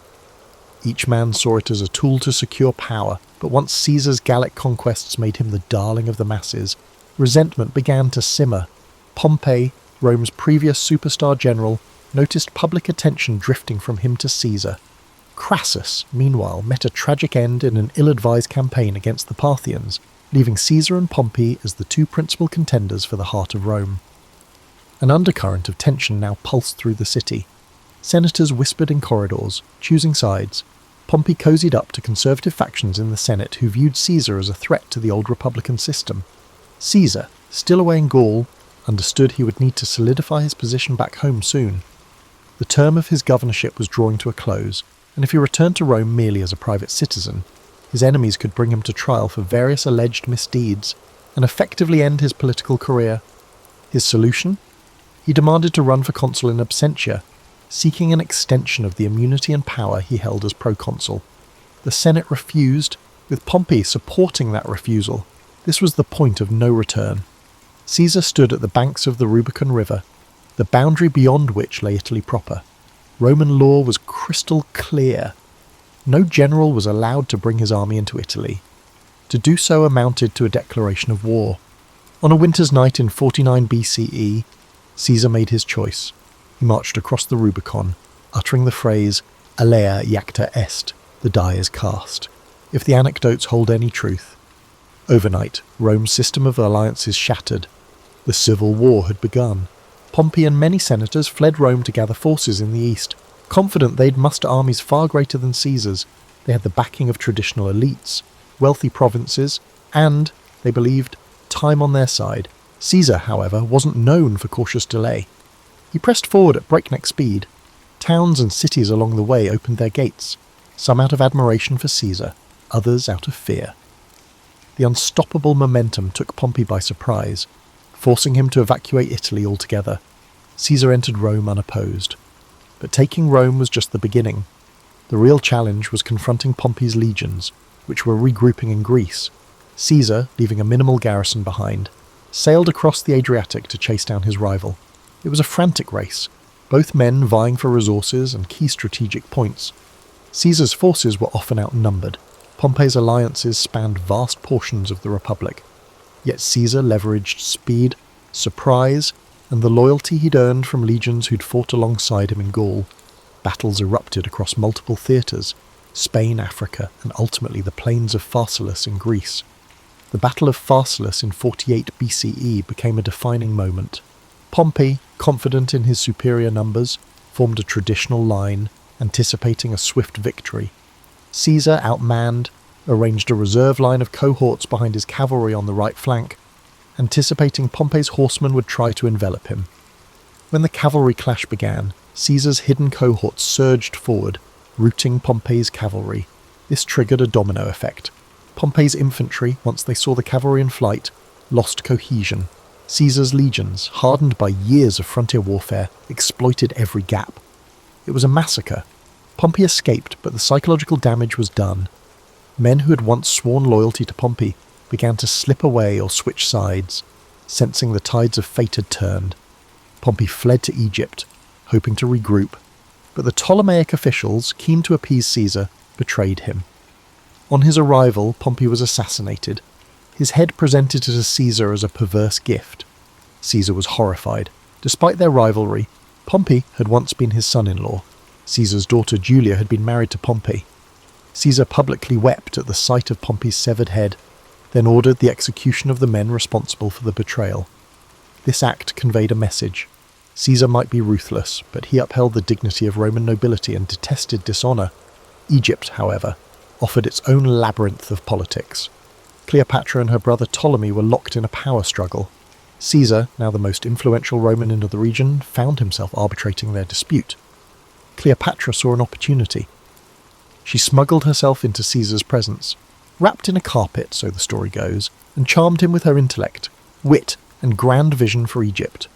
Each man saw it as a tool to secure power, but once Caesar's Gallic conquests made him the darling of the masses, resentment began to simmer. Pompey, Rome's previous superstar general, noticed public attention drifting from him to Caesar. Crassus, meanwhile, met a tragic end in an ill-advised campaign against the Parthians, leaving Caesar and Pompey as the two principal contenders for the heart of Rome. An undercurrent of tension now pulsed through the city. Senators whispered in corridors, choosing sides. Pompey cozied up to conservative factions in the Senate who viewed Caesar as a threat to the old republican system. Caesar, still away in Gaul, understood he would need to solidify his position back home soon. The term of his governorship was drawing to a close, and if he returned to Rome merely as a private citizen, his enemies could bring him to trial for various alleged misdeeds and effectively end his political career. His solution? He demanded to run for consul in absentia, seeking an extension of the immunity and power he held as proconsul. The Senate refused, with Pompey supporting that refusal. This was the point of no return. Caesar stood at the banks of the Rubicon River, the boundary beyond which lay Italy proper. Roman law was crystal clear. No general was allowed to bring his army into Italy. To do so amounted to a declaration of war. On a winter's night in 49 BCE, Caesar made his choice. He marched across the Rubicon, uttering the phrase, "Alea iacta est," the die is cast, if the anecdotes hold any truth. Overnight, Rome's system of alliances shattered. The civil war had begun. Pompey and many senators fled Rome to gather forces in the east, confident they'd muster armies far greater than Caesar's. They had the backing of traditional elites, wealthy provinces, and, they believed, time on their side. Caesar, however, wasn't known for cautious delay. He pressed forward at breakneck speed. Towns and cities along the way opened their gates, some out of admiration for Caesar, others out of fear. The unstoppable momentum took Pompey by surprise, forcing him to evacuate Italy altogether. Caesar entered Rome unopposed. But taking Rome was just the beginning. The real challenge was confronting Pompey's legions, which were regrouping in Greece. Caesar, leaving a minimal garrison behind, sailed across the Adriatic to chase down his rival. It was a frantic race, both men vying for resources and key strategic points. Caesar's forces were often outnumbered. Pompey's alliances spanned vast portions of the Republic. Yet Caesar leveraged speed, surprise, and the loyalty he'd earned from legions who'd fought alongside him in Gaul. Battles erupted across multiple theatres, Spain, Africa, and ultimately the plains of Pharsalus in Greece. The Battle of Pharsalus in 48 BCE became a defining moment. Pompey, confident in his superior numbers, formed a traditional line, anticipating a swift victory. Caesar, outmanned, arranged a reserve line of cohorts behind his cavalry on the right flank, anticipating Pompey's horsemen would try to envelop him. When the cavalry clash began, Caesar's hidden cohorts surged forward, routing Pompey's cavalry. This triggered a domino effect. Pompey's infantry, once they saw the cavalry in flight, lost cohesion. Caesar's legions, hardened by years of frontier warfare, exploited every gap. It was a massacre. Pompey escaped, but the psychological damage was done. Men who had once sworn loyalty to Pompey began to slip away or switch sides, sensing the tides of fate had turned. Pompey fled to Egypt, hoping to regroup, but the Ptolemaic officials, keen to appease Caesar, betrayed him. On his arrival, Pompey was assassinated. His head presented to Caesar as a perverse gift. Caesar was horrified. Despite their rivalry, Pompey had once been his son-in-law. Caesar's daughter Julia had been married to Pompey. Caesar publicly wept at the sight of Pompey's severed head, then ordered the execution of the men responsible for the betrayal. This act conveyed a message. Caesar might be ruthless, but he upheld the dignity of Roman nobility and detested dishonour. Egypt, however, offered its own labyrinth of politics. Cleopatra and her brother Ptolemy were locked in a power struggle. Caesar, now the most influential Roman in the region, found himself arbitrating their dispute. Cleopatra saw an opportunity. She smuggled herself into Caesar's presence, wrapped in a carpet, so the story goes, and charmed him with her intellect, wit, and grand vision for Egypt.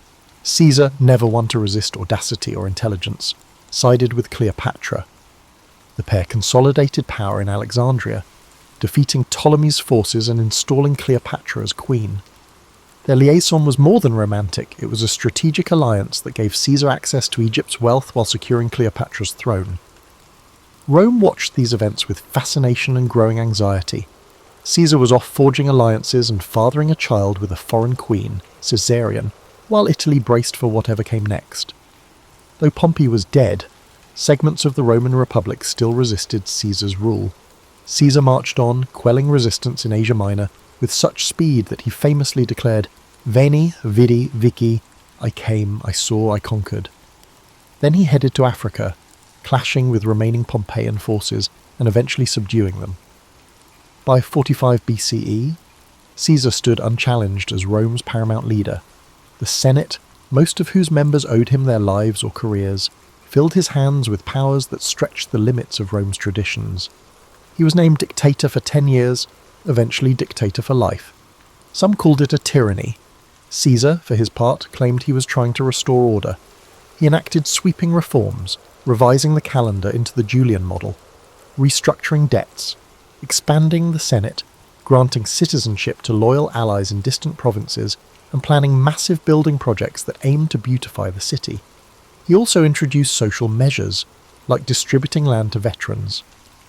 Caesar, never one to resist audacity or intelligence, sided with Cleopatra. The pair consolidated power in Alexandria, defeating Ptolemy's forces and installing Cleopatra as queen. Their liaison was more than romantic. It was a strategic alliance that gave Caesar access to Egypt's wealth while securing Cleopatra's throne. Rome watched these events with fascination and growing anxiety. Caesar was off forging alliances and fathering a child with a foreign queen, Caesarion, while Italy braced for whatever came next. Though Pompey was dead, segments of the Roman Republic still resisted Caesar's rule. Caesar marched on, quelling resistance in Asia Minor with such speed that he famously declared, "Veni, vidi, vici, I came, I saw, I conquered." Then he headed to Africa, clashing with remaining Pompeian forces and eventually subduing them. By 45 BCE, Caesar stood unchallenged as Rome's paramount leader. The Senate, most of whose members owed him their lives or careers, filled his hands with powers that stretched the limits of Rome's traditions. He was named dictator for 10 years, eventually dictator for life. Some called it a tyranny. Caesar, for his part, claimed he was trying to restore order. He enacted sweeping reforms, revising the calendar into the Julian model, restructuring debts, expanding the Senate, granting citizenship to loyal allies in distant provinces, and planning massive building projects that aimed to beautify the city. He also introduced social measures, like distributing land to veterans.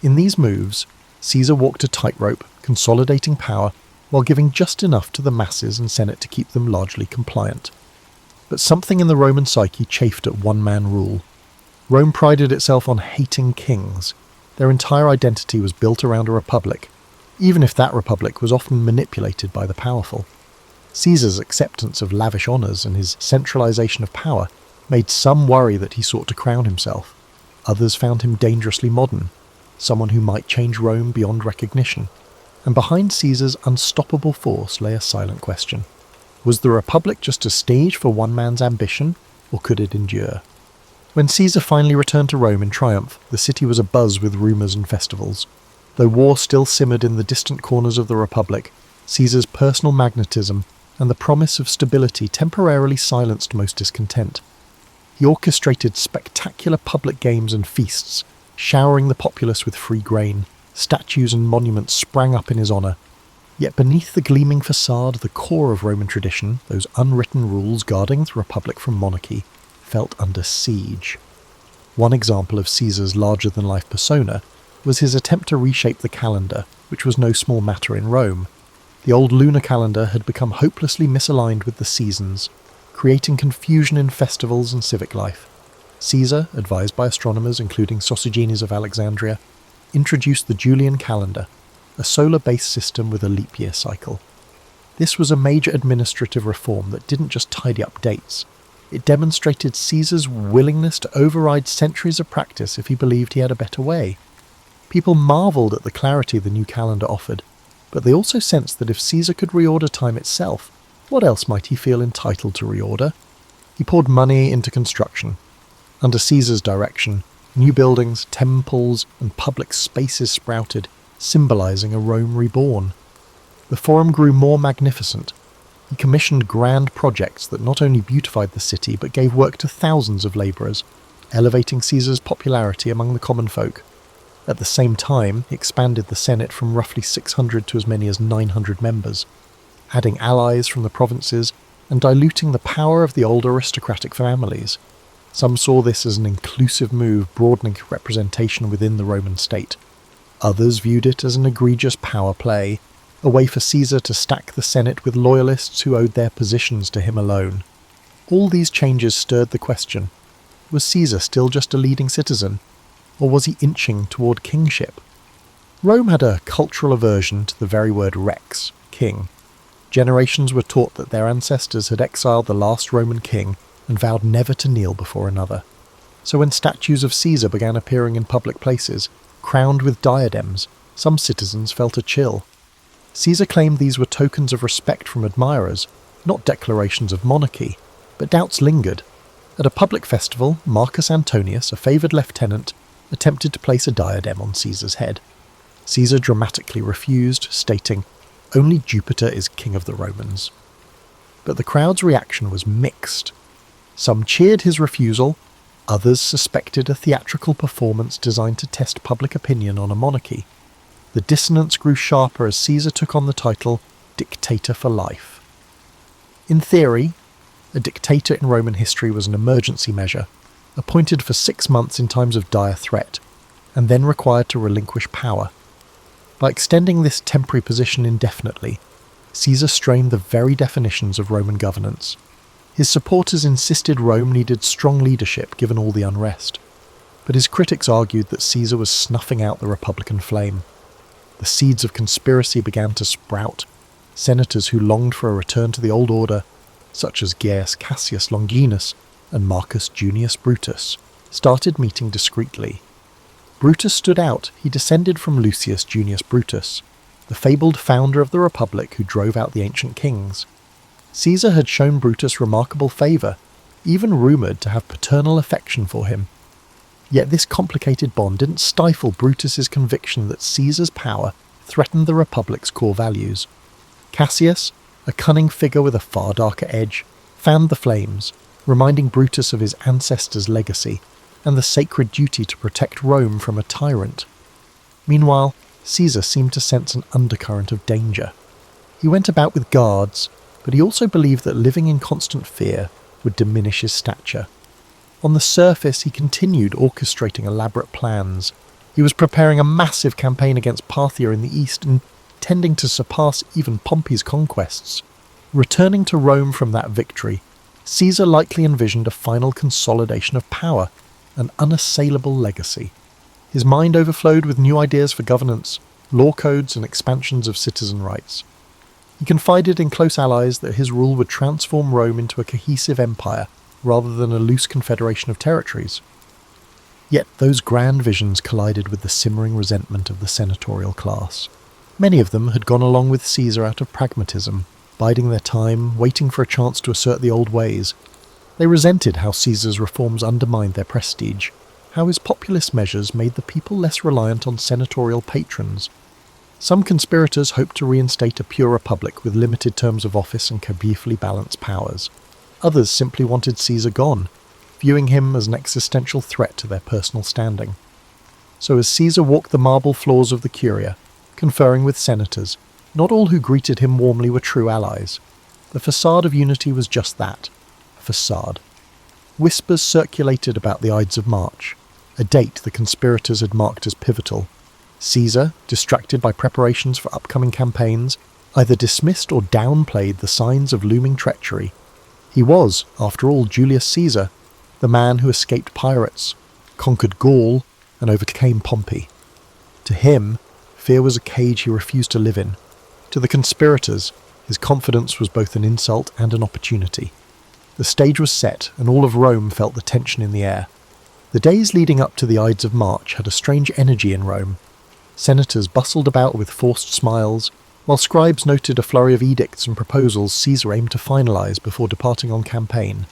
In these moves, Caesar walked a tightrope, consolidating power, while giving just enough to the masses and Senate to keep them largely compliant. But something in the Roman psyche chafed at one-man rule. Rome prided itself on hating kings. Their entire identity was built around a republic, even if that republic was often manipulated by the powerful. Caesar's acceptance of lavish honours and his centralisation of power made some worry that he sought to crown himself. Others found him dangerously modern, someone who might change Rome beyond recognition. And behind Caesar's unstoppable force lay a silent question. Was the Republic just a stage for one man's ambition, or could it endure? When Caesar finally returned to Rome in triumph, the city was abuzz with rumours and festivals. Though war still simmered in the distant corners of the Republic, Caesar's personal magnetism and the promise of stability temporarily silenced most discontent. He orchestrated spectacular public games and feasts, showering the populace with free grain. Statues and monuments sprang up in his honour. Yet beneath the gleaming facade, the core of Roman tradition, those unwritten rules guarding the Republic from monarchy, felt under siege. One example of Caesar's larger-than-life persona was his attempt to reshape the calendar, which was no small matter in Rome. The old lunar calendar had become hopelessly misaligned with the seasons, creating confusion in festivals and civic life. Caesar, advised by astronomers including Sosigenes of Alexandria, introduced the Julian calendar, a solar-based system with a leap year cycle. This was a major administrative reform that didn't just tidy up dates. It demonstrated Caesar's willingness to override centuries of practice if he believed he had a better way. People marvelled at the clarity the new calendar offered, but they also sensed that if Caesar could reorder time itself, what else might he feel entitled to reorder? He poured money into construction. Under Caesar's direction, new buildings, temples, and public spaces sprouted, symbolising a Rome reborn. The Forum grew more magnificent. He commissioned grand projects that not only beautified the city but gave work to thousands of labourers, elevating Caesar's popularity among the common folk. At the same time, he expanded the Senate from roughly 600 to as many as 900 members, adding allies from the provinces and diluting the power of the old aristocratic families. Some saw this as an inclusive move broadening representation within the Roman state. Others viewed it as an egregious power play, a way for Caesar to stack the Senate with loyalists who owed their positions to him alone. All these changes stirred the question, was Caesar still just a leading citizen, or was he inching toward kingship? Rome had a cultural aversion to the very word rex, king. Generations were taught that their ancestors had exiled the last Roman king and vowed never to kneel before another. So when statues of Caesar began appearing in public places, crowned with diadems, some citizens felt a chill. Caesar claimed these were tokens of respect from admirers, not declarations of monarchy, but doubts lingered. At a public festival, Marcus Antonius, a favoured lieutenant, attempted to place a diadem on Caesar's head. Caesar dramatically refused, stating, "Only Jupiter is king of the Romans." But the crowd's reaction was mixed. Some cheered his refusal, others suspected a theatrical performance designed to test public opinion on a monarchy. The dissonance grew sharper as Caesar took on the title dictator for life. In theory, a dictator in Roman history was an emergency measure, appointed for 6 months in times of dire threat, and then required to relinquish power. By extending this temporary position indefinitely, Caesar strained the very definitions of Roman governance. His supporters insisted Rome needed strong leadership given all the unrest, but his critics argued that Caesar was snuffing out the Republican flame. The seeds of conspiracy began to sprout. Senators who longed for a return to the old order, such as Gaius Cassius Longinus and Marcus Junius Brutus, started meeting discreetly. Brutus stood out. He descended from Lucius Junius Brutus, the fabled founder of the Republic who drove out the ancient kings. Caesar had shown Brutus remarkable favour, even rumoured to have paternal affection for him. Yet this complicated bond didn't stifle Brutus's conviction that Caesar's power threatened the Republic's core values. Cassius, a cunning figure with a far darker edge, fanned the flames, reminding Brutus of his ancestors' legacy and the sacred duty to protect Rome from a tyrant. Meanwhile, Caesar seemed to sense an undercurrent of danger. He went about with guards, but he also believed that living in constant fear would diminish his stature. On the surface, he continued orchestrating elaborate plans. He was preparing a massive campaign against Parthia in the east and intending to surpass even Pompey's conquests. Returning to Rome from that victory, Caesar likely envisioned a final consolidation of power, an unassailable legacy. His mind overflowed with new ideas for governance, law codes and expansions of citizen rights. He confided in close allies that his rule would transform Rome into a cohesive empire rather than a loose confederation of territories. Yet those grand visions collided with the simmering resentment of the senatorial class. Many of them had gone along with Caesar out of pragmatism, biding their time, waiting for a chance to assert the old ways. They resented how Caesar's reforms undermined their prestige, how his populist measures made the people less reliant on senatorial patrons. Some conspirators hoped to reinstate a pure republic with limited terms of office and carefully balanced powers. Others simply wanted Caesar gone, viewing him as an existential threat to their personal standing. So as Caesar walked the marble floors of the Curia, conferring with senators, not all who greeted him warmly were true allies. The facade of unity was just that, a facade. Whispers circulated about the Ides of March, a date the conspirators had marked as pivotal. Caesar, distracted by preparations for upcoming campaigns, either dismissed or downplayed the signs of looming treachery. He was, after all, Julius Caesar, the man who escaped pirates, conquered Gaul, and overcame Pompey. To him, fear was a cage he refused to live in. To the conspirators, his confidence was both an insult and an opportunity. The stage was set, and all of Rome felt the tension in the air. The days leading up to the Ides of March had a strange energy in Rome. Senators bustled about with forced smiles, while scribes noted a flurry of edicts and proposals Caesar aimed to finalise before departing on campaign.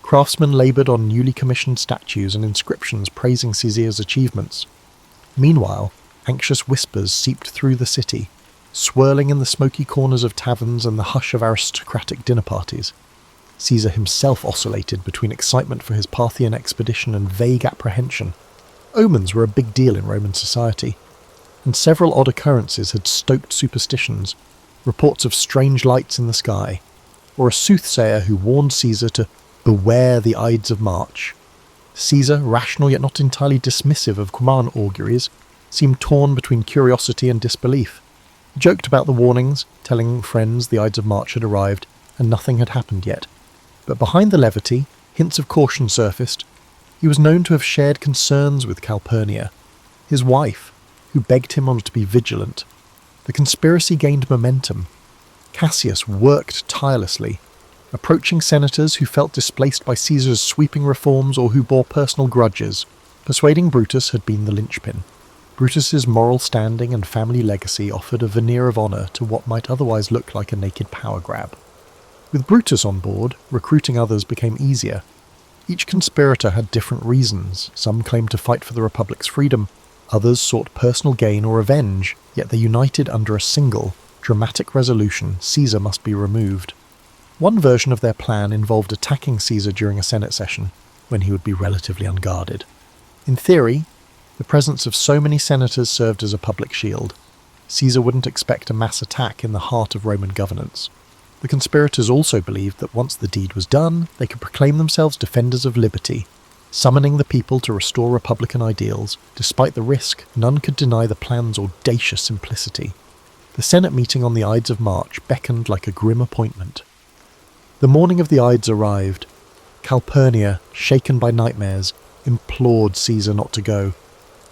Craftsmen laboured on newly commissioned statues and inscriptions praising Caesar's achievements. Meanwhile, anxious whispers seeped through the city, swirling in the smoky corners of taverns and the hush of aristocratic dinner parties. Caesar himself oscillated between excitement for his Parthian expedition and vague apprehension. Omens were a big deal in Roman society, and several odd occurrences had stoked superstitions, reports of strange lights in the sky, or a soothsayer who warned Caesar to beware the Ides of March. Caesar, rational yet not entirely dismissive of command auguries, seemed torn between curiosity and disbelief. He joked about the warnings, telling friends the Ides of March had arrived and nothing had happened yet. But behind the levity, hints of caution surfaced. He was known to have shared concerns with Calpurnia, his wife, who begged him on to be vigilant. The conspiracy gained momentum. Cassius worked tirelessly, approaching senators who felt displaced by Caesar's sweeping reforms or who bore personal grudges. Persuading Brutus had been the linchpin. Brutus's moral standing and family legacy offered a veneer of honour to what might otherwise look like a naked power grab. With Brutus on board, recruiting others became easier. Each conspirator had different reasons. Some claimed to fight for the Republic's freedom, others sought personal gain or revenge, yet they united under a single, dramatic resolution: Caesar must be removed. One version of their plan involved attacking Caesar during a Senate session, when he would be relatively unguarded. In theory, the presence of so many senators served as a public shield. Caesar wouldn't expect a mass attack in the heart of Roman governance. The conspirators also believed that once the deed was done, they could proclaim themselves defenders of liberty, summoning the people to restore republican ideals. Despite the risk, none could deny the plan's audacious simplicity. The Senate meeting on the Ides of March beckoned like a grim appointment. The morning of the Ides arrived. Calpurnia, shaken by nightmares, implored Caesar not to go.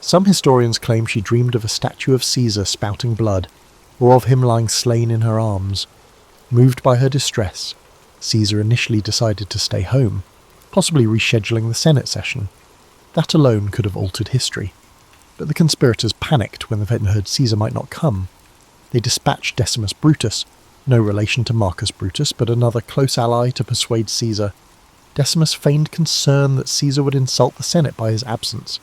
Some historians claim she dreamed of a statue of Caesar spouting blood, or of him lying slain in her arms. Moved by her distress, Caesar initially decided to stay home, possibly rescheduling the Senate session. That alone could have altered history. But the conspirators panicked when they heard Caesar might not come. They dispatched Decimus Brutus, no relation to Marcus Brutus, but another close ally, to persuade Caesar. Decimus feigned concern that Caesar would insult the Senate by his absence,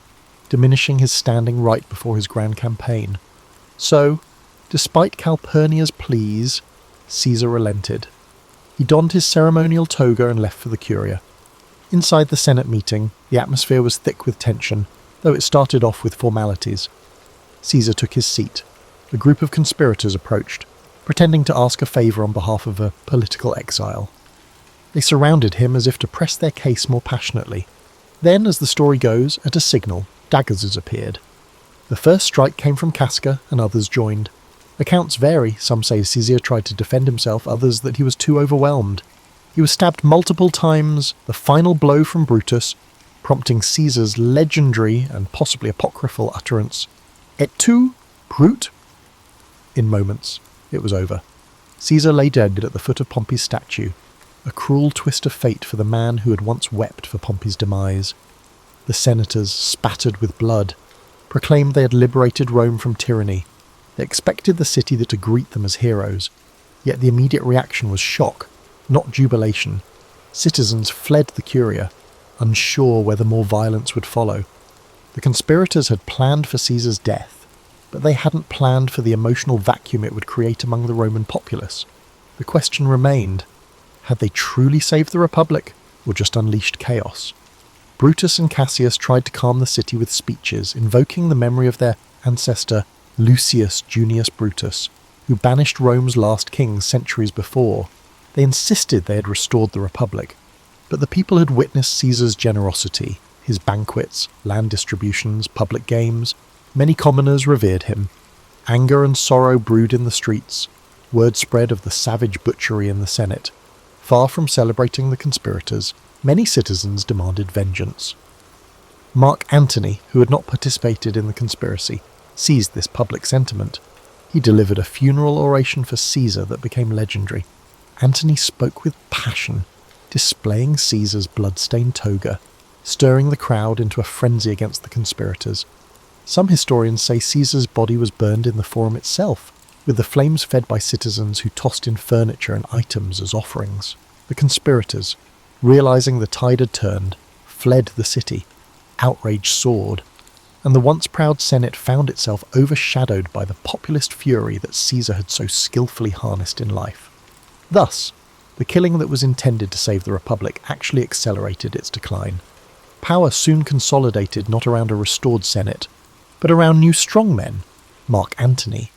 diminishing his standing right before his grand campaign. So, despite Calpurnia's pleas, Caesar relented. He donned his ceremonial toga and left for the Curia. Inside the Senate meeting, the atmosphere was thick with tension, though it started off with formalities. Caesar took his seat. A group of conspirators approached, pretending to ask a favour on behalf of a political exile. They surrounded him as if to press their case more passionately. Then, as the story goes, at a signal, daggers appeared. The first strike came from Casca, and others joined. Accounts vary. Some say Caesar tried to defend himself, others that he was too overwhelmed. He was stabbed multiple times, the final blow from Brutus, prompting Caesar's legendary and possibly apocryphal utterance, "Et tu, Brute?" In moments, it was over. Caesar lay dead at the foot of Pompey's statue, a cruel twist of fate for the man who had once wept for Pompey's demise. The senators, spattered with blood, proclaimed they had liberated Rome from tyranny. They expected the city to greet them as heroes, yet the immediate reaction was shock, not jubilation. Citizens fled the Curia, unsure whether more violence would follow. The conspirators had planned for Caesar's death, but they hadn't planned for the emotional vacuum it would create among the Roman populace. The question remained, had they truly saved the Republic, or just unleashed chaos? Brutus and Cassius tried to calm the city with speeches, invoking the memory of their ancestor Lucius Junius Brutus, who banished Rome's last king centuries before. They insisted they had restored the Republic, but the people had witnessed Caesar's generosity, his banquets, land distributions, public games. Many commoners revered him. Anger and sorrow brewed in the streets. Word spread of the savage butchery in the Senate. Far from celebrating the conspirators, many citizens demanded vengeance. Mark Antony, who had not participated in the conspiracy, seized this public sentiment. He delivered a funeral oration for Caesar that became legendary. Antony spoke with passion, displaying Caesar's blood-stained toga, stirring the crowd into a frenzy against the conspirators. Some historians say Caesar's body was burned in the forum itself, with the flames fed by citizens who tossed in furniture and items as offerings. The conspirators, realizing the tide had turned, fled the city. Outrage soared, and the once proud Senate found itself overshadowed by the populist fury that Caesar had so skillfully harnessed in life. Thus, the killing that was intended to save the Republic actually accelerated its decline. Power soon consolidated not around a restored Senate, but around new strongmen, Mark Antony,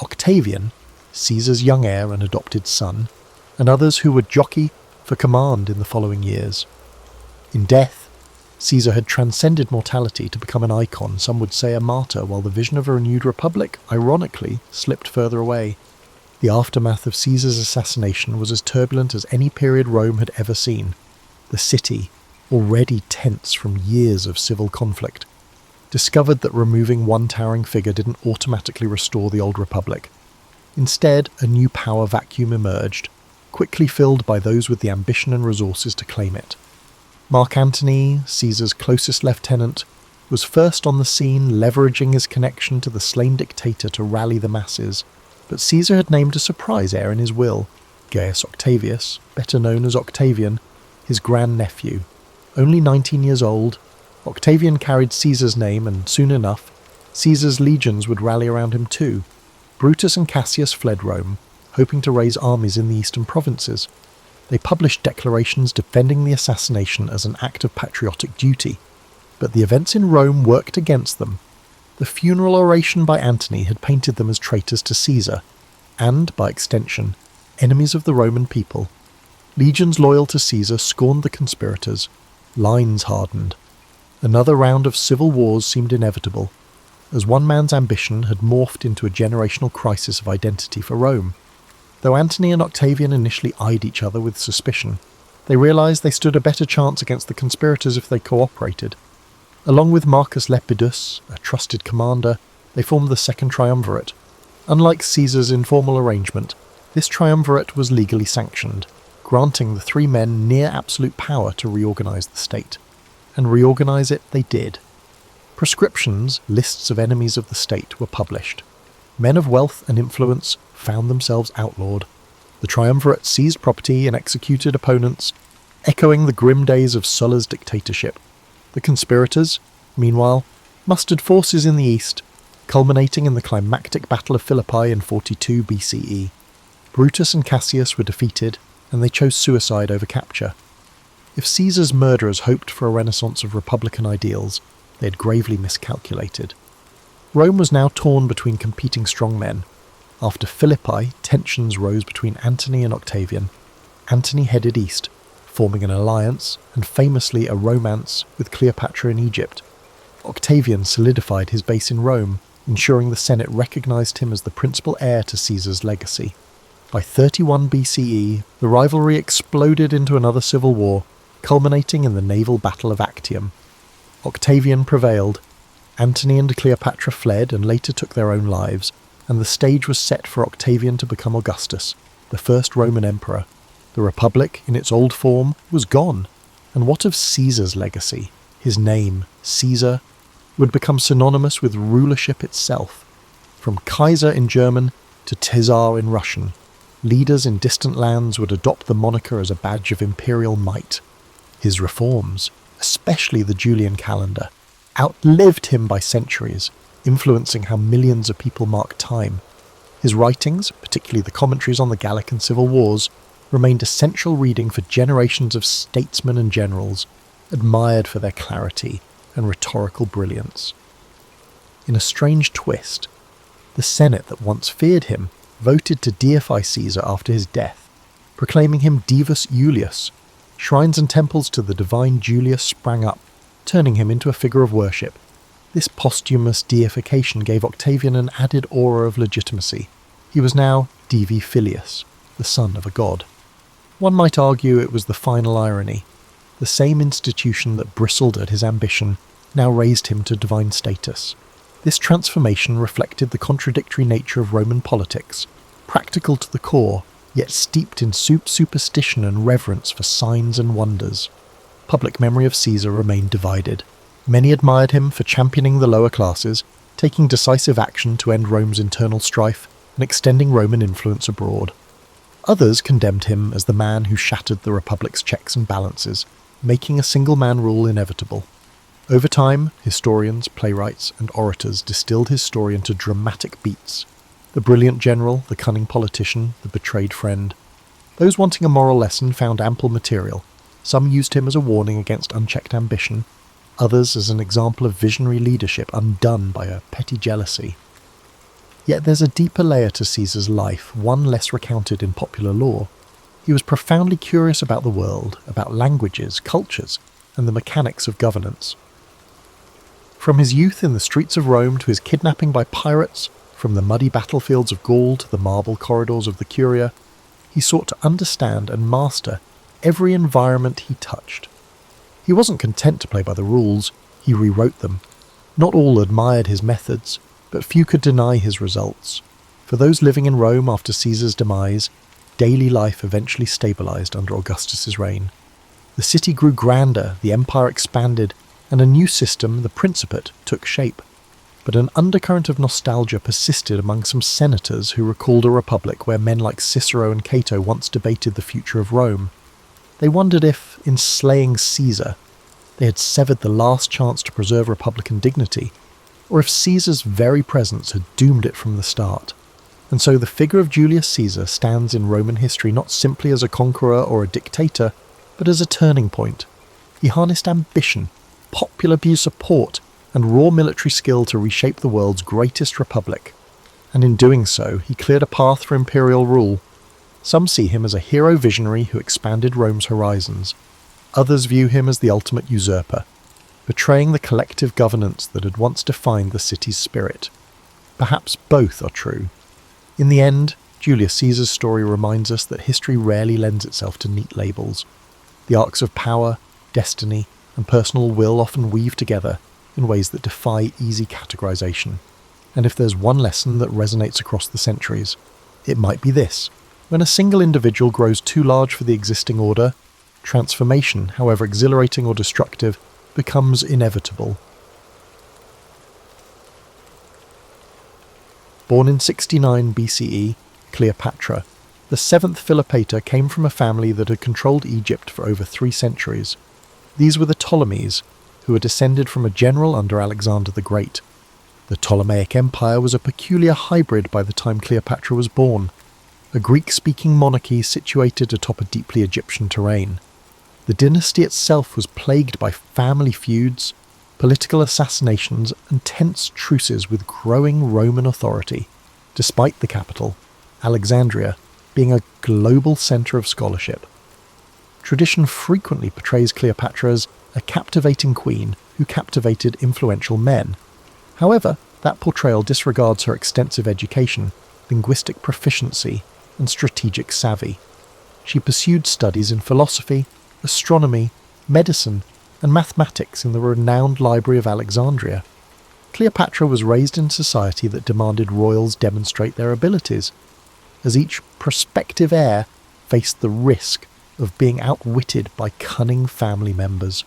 Octavian, Caesar's young heir and adopted son, and others who would jockey for command in the following years. In death, Caesar had transcended mortality to become an icon, some would say a martyr, while the vision of a renewed republic, ironically, slipped further away. The aftermath of Caesar's assassination was as turbulent as any period Rome had ever seen. The city, already tense from years of civil conflict, discovered that removing one towering figure didn't automatically restore the old republic. Instead, a new power vacuum emerged, quickly filled by those with the ambition and resources to claim it. Mark Antony, Caesar's closest lieutenant, was first on the scene, leveraging his connection to the slain dictator to rally the masses, but Caesar had named a surprise heir in his will, Gaius Octavius, better known as Octavian, his grandnephew. Only 19 years old, Octavian carried Caesar's name, and soon enough, Caesar's legions would rally around him too. Brutus and Cassius fled Rome, hoping to raise armies in the eastern provinces. They published declarations defending the assassination as an act of patriotic duty, but the events in Rome worked against them. The funeral oration by Antony had painted them as traitors to Caesar, and, by extension, enemies of the Roman people. Legions loyal to Caesar scorned the conspirators. Lines hardened. Another round of civil wars seemed inevitable, as one man's ambition had morphed into a generational crisis of identity for Rome. Though Antony and Octavian initially eyed each other with suspicion, they realised they stood a better chance against the conspirators if they cooperated. Along with Marcus Lepidus, a trusted commander, they formed the Second Triumvirate. Unlike Caesar's informal arrangement, this triumvirate was legally sanctioned, granting the three men near absolute power to reorganise the state. And reorganise it they did. Prescriptions, lists of enemies of the state, were published. Men of wealth and influence found themselves outlawed. The triumvirate seized property and executed opponents, echoing the grim days of Sulla's dictatorship. The conspirators, meanwhile, mustered forces in the east, culminating in the climactic Battle of Philippi in 42 BCE. Brutus and Cassius were defeated, and they chose suicide over capture. If Caesar's murderers hoped for a renaissance of republican ideals, they had gravely miscalculated. Rome was now torn between competing strongmen. After Philippi, tensions rose between Antony and Octavian. Antony headed east, forming an alliance, and famously a romance, with Cleopatra in Egypt. Octavian solidified his base in Rome, ensuring the Senate recognised him as the principal heir to Caesar's legacy. By 31 BCE, the rivalry exploded into another civil war, culminating in the naval battle of Actium. Octavian prevailed. Antony and Cleopatra fled and later took their own lives, and the stage was set for Octavian to become Augustus, the first Roman emperor. The Republic, in its old form, was gone. And what of Caesar's legacy? His name, Caesar, would become synonymous with rulership itself. From Kaiser in German to Caesar in Russian, leaders in distant lands would adopt the moniker as a badge of imperial might. His reforms, especially the Julian calendar, outlived him by centuries, influencing how millions of people mark time. His writings, particularly the commentaries on the Gallic and Civil Wars, remained essential reading for generations of statesmen and generals, admired for their clarity and rhetorical brilliance. In a strange twist, the Senate that once feared him voted to deify Caesar after his death, proclaiming him Divus Julius. Shrines and temples to the divine Julius sprang up, turning him into a figure of worship. This posthumous deification gave Octavian an added aura of legitimacy. He was now Divi Filius, the son of a god. One might argue it was the final irony. The same institution that bristled at his ambition now raised him to divine status. This transformation reflected the contradictory nature of Roman politics, practical to the core, yet steeped in superstition and reverence for signs and wonders. Public memory of Caesar remained divided. Many admired him for championing the lower classes, taking decisive action to end Rome's internal strife, and extending Roman influence abroad. Others condemned him as the man who shattered the Republic's checks and balances, making a single-man rule inevitable. Over time, historians, playwrights, and orators distilled his story into dramatic beats. The brilliant general, the cunning politician, the betrayed friend. Those wanting a moral lesson found ample material. Some used him as a warning against unchecked ambition, others as an example of visionary leadership undone by a petty jealousy. Yet there's a deeper layer to Caesar's life, one less recounted in popular lore. He was profoundly curious about the world, about languages, cultures, and the mechanics of governance. From his youth in the streets of Rome to his kidnapping by pirates, from the muddy battlefields of Gaul to the marble corridors of the Curia, he sought to understand and master every environment he touched. He wasn't content to play by the rules, he rewrote them. Not all admired his methods, but few could deny his results. For those living in Rome after Caesar's demise, daily life eventually stabilized under Augustus's reign. The city grew grander, the empire expanded, and a new system, the Principate, took shape. But an undercurrent of nostalgia persisted among some senators who recalled a republic where men like Cicero and Cato once debated the future of Rome. They wondered if, in slaying Caesar, they had severed the last chance to preserve republican dignity, or if Caesar's very presence had doomed it from the start. And so the figure of Julius Caesar stands in Roman history not simply as a conqueror or a dictator, but as a turning point. He harnessed ambition, popular support, and raw military skill to reshape the world's greatest republic. And in doing so, he cleared a path for imperial rule. Some see him as a hero visionary who expanded Rome's horizons. Others view him as the ultimate usurper, betraying the collective governance that had once defined the city's spirit. Perhaps both are true. In the end, Julius Caesar's story reminds us that history rarely lends itself to neat labels. The arcs of power, destiny, and personal will often weave together in ways that defy easy categorization. And if there's one lesson that resonates across the centuries, it might be this. When a single individual grows too large for the existing order, transformation, however exhilarating or destructive, becomes inevitable. Born in 69 BCE, Cleopatra, the seventh Philopator, came from a family that had controlled Egypt for over 3 centuries. These were the Ptolemies, who were descended from a general under Alexander the Great. The Ptolemaic Empire was a peculiar hybrid by the time Cleopatra was born, a Greek-speaking monarchy situated atop a deeply Egyptian terrain. The dynasty itself was plagued by family feuds, political assassinations, and tense truces with growing Roman authority, despite the capital, Alexandria, being a global centre of scholarship. Tradition frequently portrays Cleopatra as a captivating queen who captivated influential men. However, that portrayal disregards her extensive education, linguistic proficiency, and strategic savvy. She pursued studies in philosophy, astronomy, medicine, and mathematics in the renowned Library of Alexandria. Cleopatra was raised in society that demanded royals demonstrate their abilities, as each prospective heir faced the risk of being outwitted by cunning family members.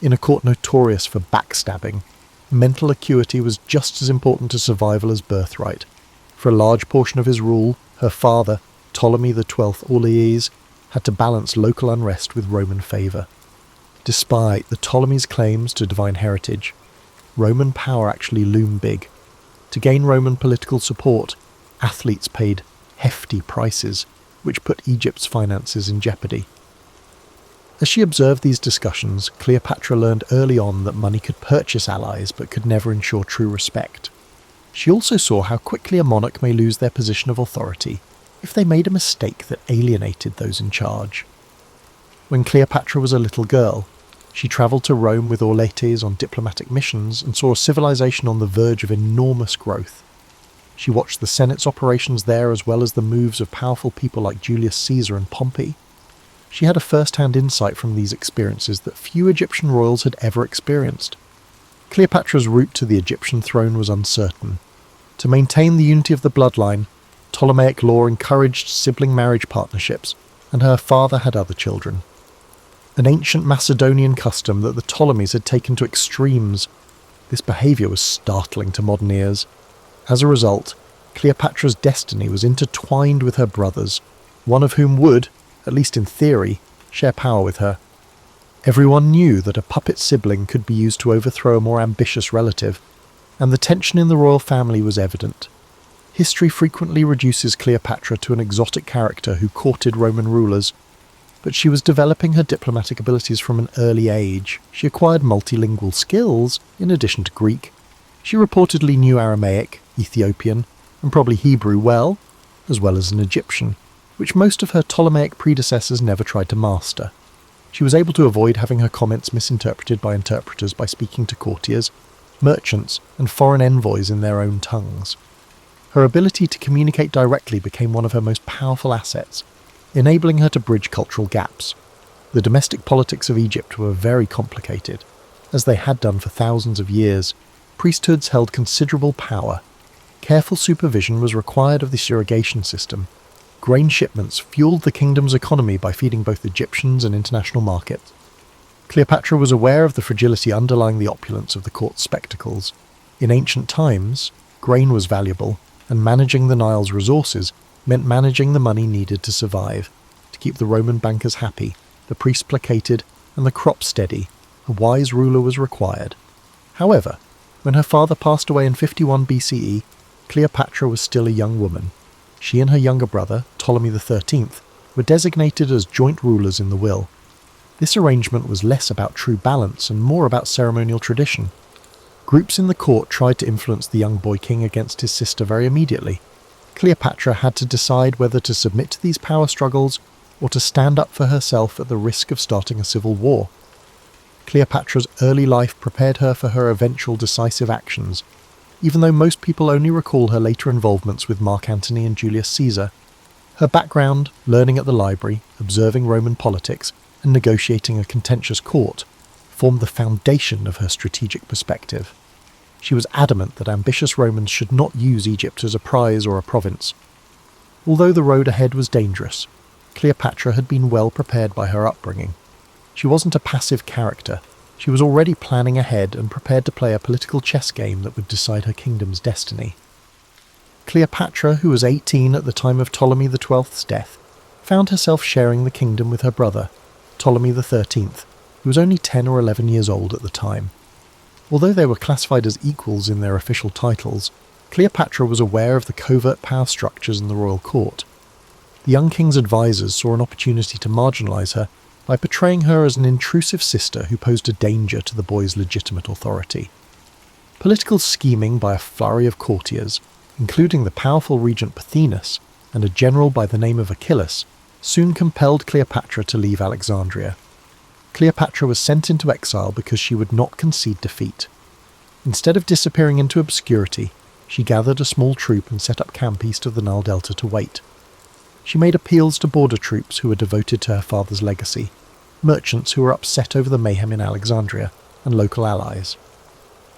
In a court notorious for backstabbing, mental acuity was just as important to survival as birthright. For a large portion of his rule, her father, Ptolemy XII Aurelis, had to balance local unrest with Roman favour. Despite the Ptolemies' claims to divine heritage, Roman power actually loomed big. To gain Roman political support, athletes paid hefty prices, which put Egypt's finances in jeopardy. As she observed these discussions, Cleopatra learned early on that money could purchase allies but could never ensure true respect. She also saw how quickly a monarch may lose their position of authority if they made a mistake that alienated those in charge. When Cleopatra was a little girl, she travelled to Rome with Aurelis on diplomatic missions and saw a civilization on the verge of enormous growth. She watched the Senate's operations there as well as the moves of powerful people like Julius Caesar and Pompey. She had a first-hand insight from these experiences that few Egyptian royals had ever experienced. Cleopatra's route to the Egyptian throne was uncertain. To maintain the unity of the bloodline, Ptolemaic law encouraged sibling marriage partnerships, and her father had other children. An ancient Macedonian custom that the Ptolemies had taken to extremes. This behaviour was startling to modern ears. As a result, Cleopatra's destiny was intertwined with her brothers, one of whom would, at least in theory, share power with her. Everyone knew that a puppet sibling could be used to overthrow a more ambitious relative, and the tension in the royal family was evident. History frequently reduces Cleopatra to an exotic character who courted Roman rulers, but she was developing her diplomatic abilities from an early age. She acquired multilingual skills, in addition to Greek. She reportedly knew Aramaic, Ethiopian, and probably Hebrew well as an Egyptian, which most of her Ptolemaic predecessors never tried to master. She was able to avoid having her comments misinterpreted by interpreters by speaking to courtiers, merchants, and foreign envoys in their own tongues. Her ability to communicate directly became one of her most powerful assets, enabling her to bridge cultural gaps. The domestic politics of Egypt were very complicated. As they had done for thousands of years, priesthoods held considerable power. Careful supervision was required of the irrigation system. Grain shipments fueled the kingdom's economy by feeding both Egyptians and international markets. Cleopatra was aware of the fragility underlying the opulence of the court's spectacles. In ancient times, grain was valuable, and managing the Nile's resources meant managing the money needed to survive. To keep the Roman bankers happy, the priests placated, and the crops steady, a wise ruler was required. However, when her father passed away in 51 BCE, Cleopatra was still a young woman. She and her younger brother, Ptolemy XIII, were designated as joint rulers in the will. This arrangement was less about true balance and more about ceremonial tradition. Groups in the court tried to influence the young boy king against his sister very immediately. Cleopatra had to decide whether to submit to these power struggles or to stand up for herself at the risk of starting a civil war. Cleopatra's early life prepared her for her eventual decisive actions. Even though most people only recall her later involvements with Mark Antony and Julius Caesar, Her background, learning at the library, observing Roman politics, and negotiating a contentious court, formed the foundation of her strategic perspective. She was adamant that ambitious Romans should not use Egypt as a prize or a province. Although the road ahead was dangerous, Cleopatra had been well prepared by her upbringing. She wasn't a passive character. She was already planning ahead and prepared to play a political chess game that would decide her kingdom's destiny. Cleopatra, who was 18 at the time of Ptolemy XII's death, found herself sharing the kingdom with her brother, Ptolemy XIII, who was only 10 or 11 years old at the time. Although they were classified as equals in their official titles, Cleopatra was aware of the covert power structures in the royal court. The young king's advisors saw an opportunity to marginalise her by portraying her as an intrusive sister who posed a danger to the boy's legitimate authority. Political scheming by a flurry of courtiers, including the powerful regent Pothinus and a general by the name of Achilles, soon compelled Cleopatra to leave Alexandria. Cleopatra was sent into exile because she would not concede defeat. Instead of disappearing into obscurity, she gathered a small troop and set up camp east of the Nile Delta to wait. She made appeals to border troops who were devoted to her father's legacy, merchants who were upset over the mayhem in Alexandria, and local allies.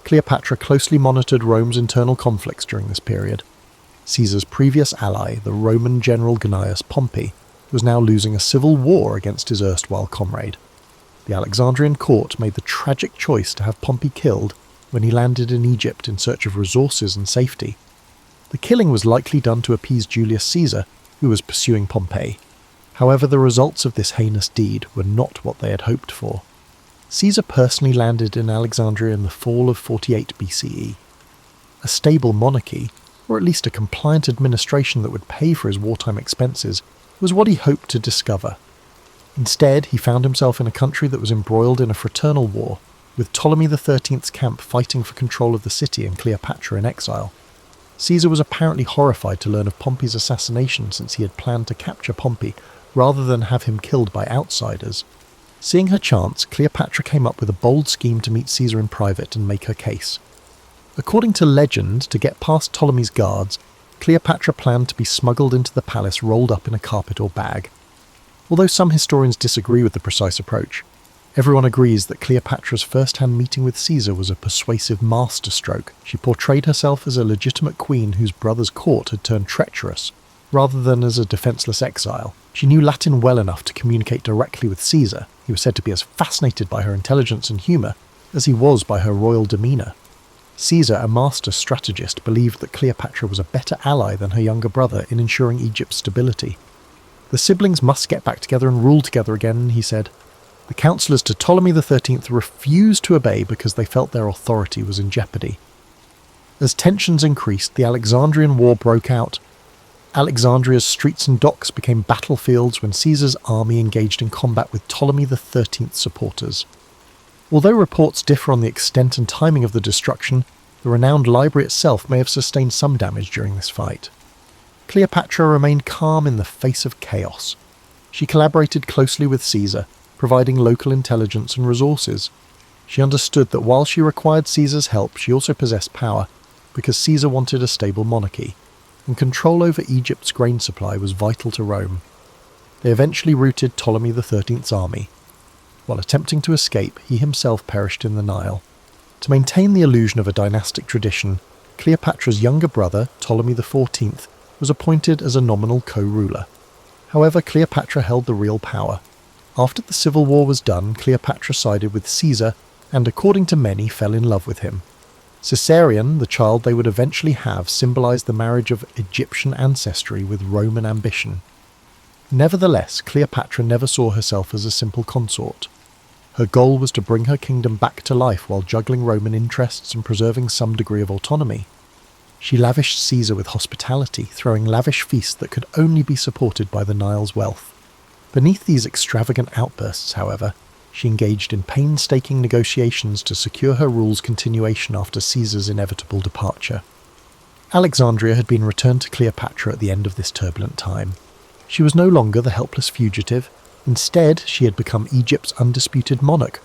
Cleopatra closely monitored Rome's internal conflicts during this period. Caesar's previous ally, the Roman general Gnaeus Pompey, was now losing a civil war against his erstwhile comrade. The Alexandrian court made the tragic choice to have Pompey killed when he landed in Egypt in search of resources and safety. The killing was likely done to appease Julius Caesar, who was pursuing Pompey. However, the results of this heinous deed were not what they had hoped for. Caesar personally landed in Alexandria in the fall of 48 BCE. A stable monarchy, or at least a compliant administration that would pay for his wartime expenses, was what he hoped to discover. Instead, he found himself in a country that was embroiled in a fraternal war, with Ptolemy XIII's camp fighting for control of the city and Cleopatra in exile. Caesar was apparently horrified to learn of Pompey's assassination, since he had planned to capture Pompey rather than have him killed by outsiders. Seeing her chance, Cleopatra came up with a bold scheme to meet Caesar in private and make her case. According to legend, to get past Ptolemy's guards, Cleopatra planned to be smuggled into the palace rolled up in a carpet or bag. Although some historians disagree with the precise approach, everyone agrees that Cleopatra's first-hand meeting with Caesar was a persuasive masterstroke. She portrayed herself as a legitimate queen whose brother's court had turned treacherous, rather than as a defenceless exile. She knew Latin well enough to communicate directly with Caesar. He was said to be as fascinated by her intelligence and humour as he was by her royal demeanour. Caesar, a master strategist, believed that Cleopatra was a better ally than her younger brother in ensuring Egypt's stability. The siblings must get back together and rule together again, he said. The councillors to Ptolemy XIII refused to obey because they felt their authority was in jeopardy. As tensions increased, the Alexandrian War broke out. Alexandria's streets and docks became battlefields when Caesar's army engaged in combat with Ptolemy XIII's supporters. Although reports differ on the extent and timing of the destruction, the renowned library itself may have sustained some damage during this fight. Cleopatra remained calm in the face of chaos. She collaborated closely with Caesar, providing local intelligence and resources. She understood that while she required Caesar's help, she also possessed power, because Caesar wanted a stable monarchy, and control over Egypt's grain supply was vital to Rome. They eventually routed Ptolemy XIII's army. While attempting to escape, he himself perished in the Nile. To maintain the illusion of a dynastic tradition, Cleopatra's younger brother, Ptolemy XIV, was appointed as a nominal co-ruler. However, Cleopatra held the real power. After the civil war was done, Cleopatra sided with Caesar and, according to many, fell in love with him. Caesarion, the child they would eventually have, symbolized the marriage of Egyptian ancestry with Roman ambition. Nevertheless, Cleopatra never saw herself as a simple consort. Her goal was to bring her kingdom back to life while juggling Roman interests and preserving some degree of autonomy. She lavished Caesar with hospitality, throwing lavish feasts that could only be supported by the Nile's wealth. Beneath these extravagant outbursts, however, she engaged in painstaking negotiations to secure her rule's continuation after Caesar's inevitable departure. Alexandria had been returned to Cleopatra at the end of this turbulent time. She was no longer the helpless fugitive. Instead, she had become Egypt's undisputed monarch,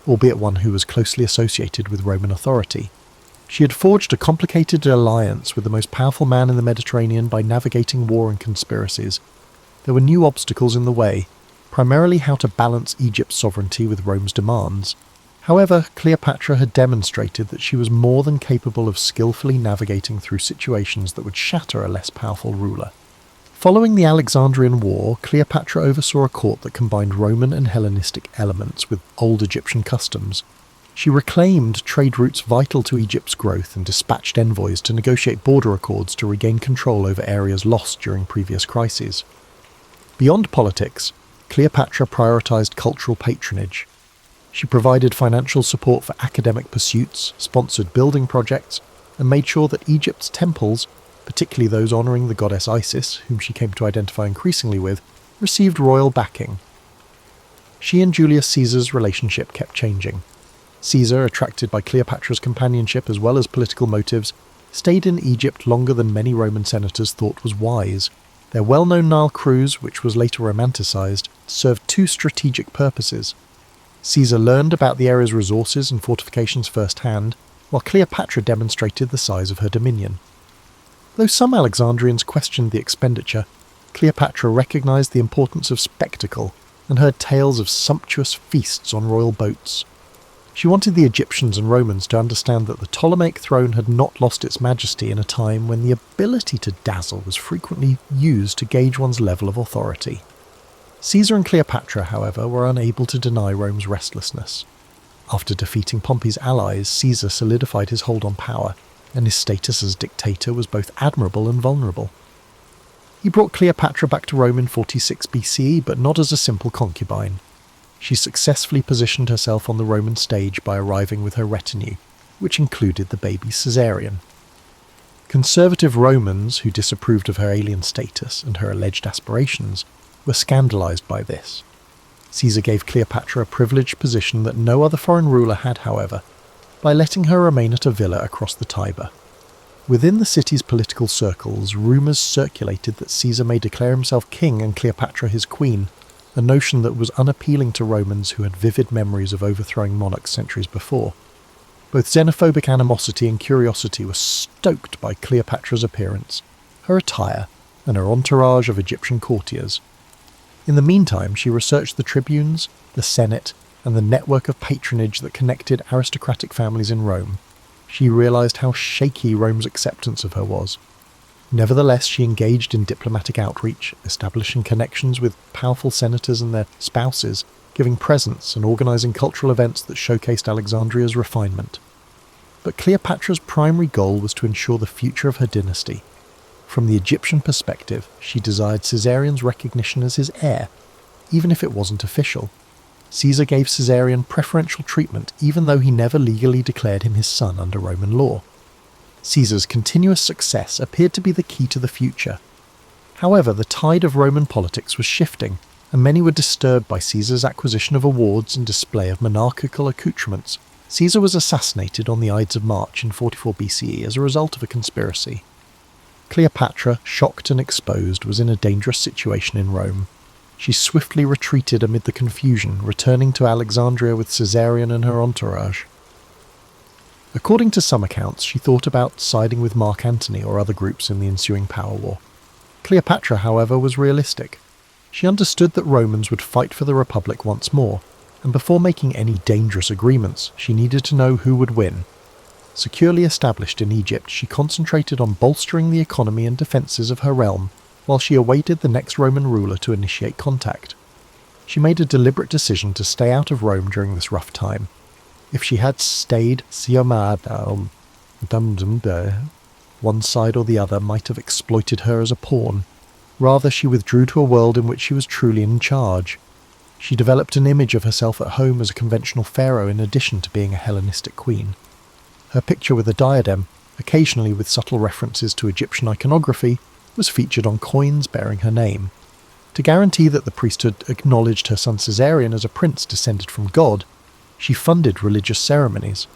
albeit one who was closely associated with Roman authority. She had forged a complicated alliance with the most powerful man in the Mediterranean by navigating war and conspiracies, there were new obstacles in the way, primarily how to balance Egypt's sovereignty with Rome's demands. However, Cleopatra had demonstrated that she was more than capable of skillfully navigating through situations that would shatter a less powerful ruler. Following the Alexandrian War, Cleopatra oversaw a court that combined Roman and Hellenistic elements with old Egyptian customs. She reclaimed trade routes vital to Egypt's growth and dispatched envoys to negotiate border accords to regain control over areas lost during previous crises. Beyond politics, Cleopatra prioritized cultural patronage. She provided financial support for academic pursuits, sponsored building projects, and made sure that Egypt's temples, particularly those honouring the goddess Isis, whom she came to identify increasingly with, received royal backing. She and Julius Caesar's relationship kept changing. Caesar, attracted by Cleopatra's companionship as well as political motives, stayed in Egypt longer than many Roman senators thought was wise. Their well-known Nile cruise, which was later romanticised, served two strategic purposes. Caesar learned about the area's resources and fortifications firsthand, while Cleopatra demonstrated the size of her dominion. Though some Alexandrians questioned the expenditure, Cleopatra recognised the importance of spectacle and heard tales of sumptuous feasts on royal boats. She wanted the Egyptians and Romans to understand that the Ptolemaic throne had not lost its majesty in a time when the ability to dazzle was frequently used to gauge one's level of authority. Caesar and Cleopatra, however, were unable to deny Rome's restlessness. After defeating Pompey's allies, Caesar solidified his hold on power, and his status as dictator was both admirable and vulnerable. He brought Cleopatra back to Rome in 46 BCE, but not as a simple concubine. She successfully positioned herself on the Roman stage by arriving with her retinue, which included the baby Caesarion. Conservative Romans, who disapproved of her alien status and her alleged aspirations, were scandalized by this. Caesar gave Cleopatra a privileged position that no other foreign ruler had, however, by letting her remain at a villa across the Tiber. Within the city's political circles, rumours circulated that Caesar may declare himself king and Cleopatra his queen, a notion that was unappealing to Romans who had vivid memories of overthrowing monarchs centuries before. Both xenophobic animosity and curiosity were stoked by Cleopatra's appearance, her attire, and her entourage of Egyptian courtiers. In the meantime, she researched the tribunes, the Senate, and the network of patronage that connected aristocratic families in Rome. She realised how shaky Rome's acceptance of her was. Nevertheless, she engaged in diplomatic outreach, establishing connections with powerful senators and their spouses, giving presents and organising cultural events that showcased Alexandria's refinement. But Cleopatra's primary goal was to ensure the future of her dynasty. From the Egyptian perspective, she desired Caesarion's recognition as his heir, even if it wasn't official. Caesar gave Caesarion preferential treatment even though he never legally declared him his son under Roman law. Caesar's continuous success appeared to be the key to the future. However, the tide of Roman politics was shifting, and many were disturbed by Caesar's acquisition of awards and display of monarchical accoutrements. Caesar was assassinated on the Ides of March in 44 BCE as a result of a conspiracy. Cleopatra, shocked and exposed, was in a dangerous situation in Rome. She swiftly retreated amid the confusion, returning to Alexandria with Caesarion and her entourage. According to some accounts, she thought about siding with Mark Antony or other groups in the ensuing power war. Cleopatra, however, was realistic. She understood that Romans would fight for the Republic once more, and before making any dangerous agreements, she needed to know who would win. Securely established in Egypt, she concentrated on bolstering the economy and defences of her realm, while she awaited the next Roman ruler to initiate contact. She made a deliberate decision to stay out of Rome during this rough time. If she had stayed, one side or the other might have exploited her as a pawn. Rather, she withdrew to a world in which she was truly in charge. She developed an image of herself at home as a conventional pharaoh in addition to being a Hellenistic queen. Her picture with a diadem, occasionally with subtle references to Egyptian iconography, was featured on coins bearing her name. To guarantee that the priesthood acknowledged her son Caesarion as a prince descended from God, she funded religious ceremonies.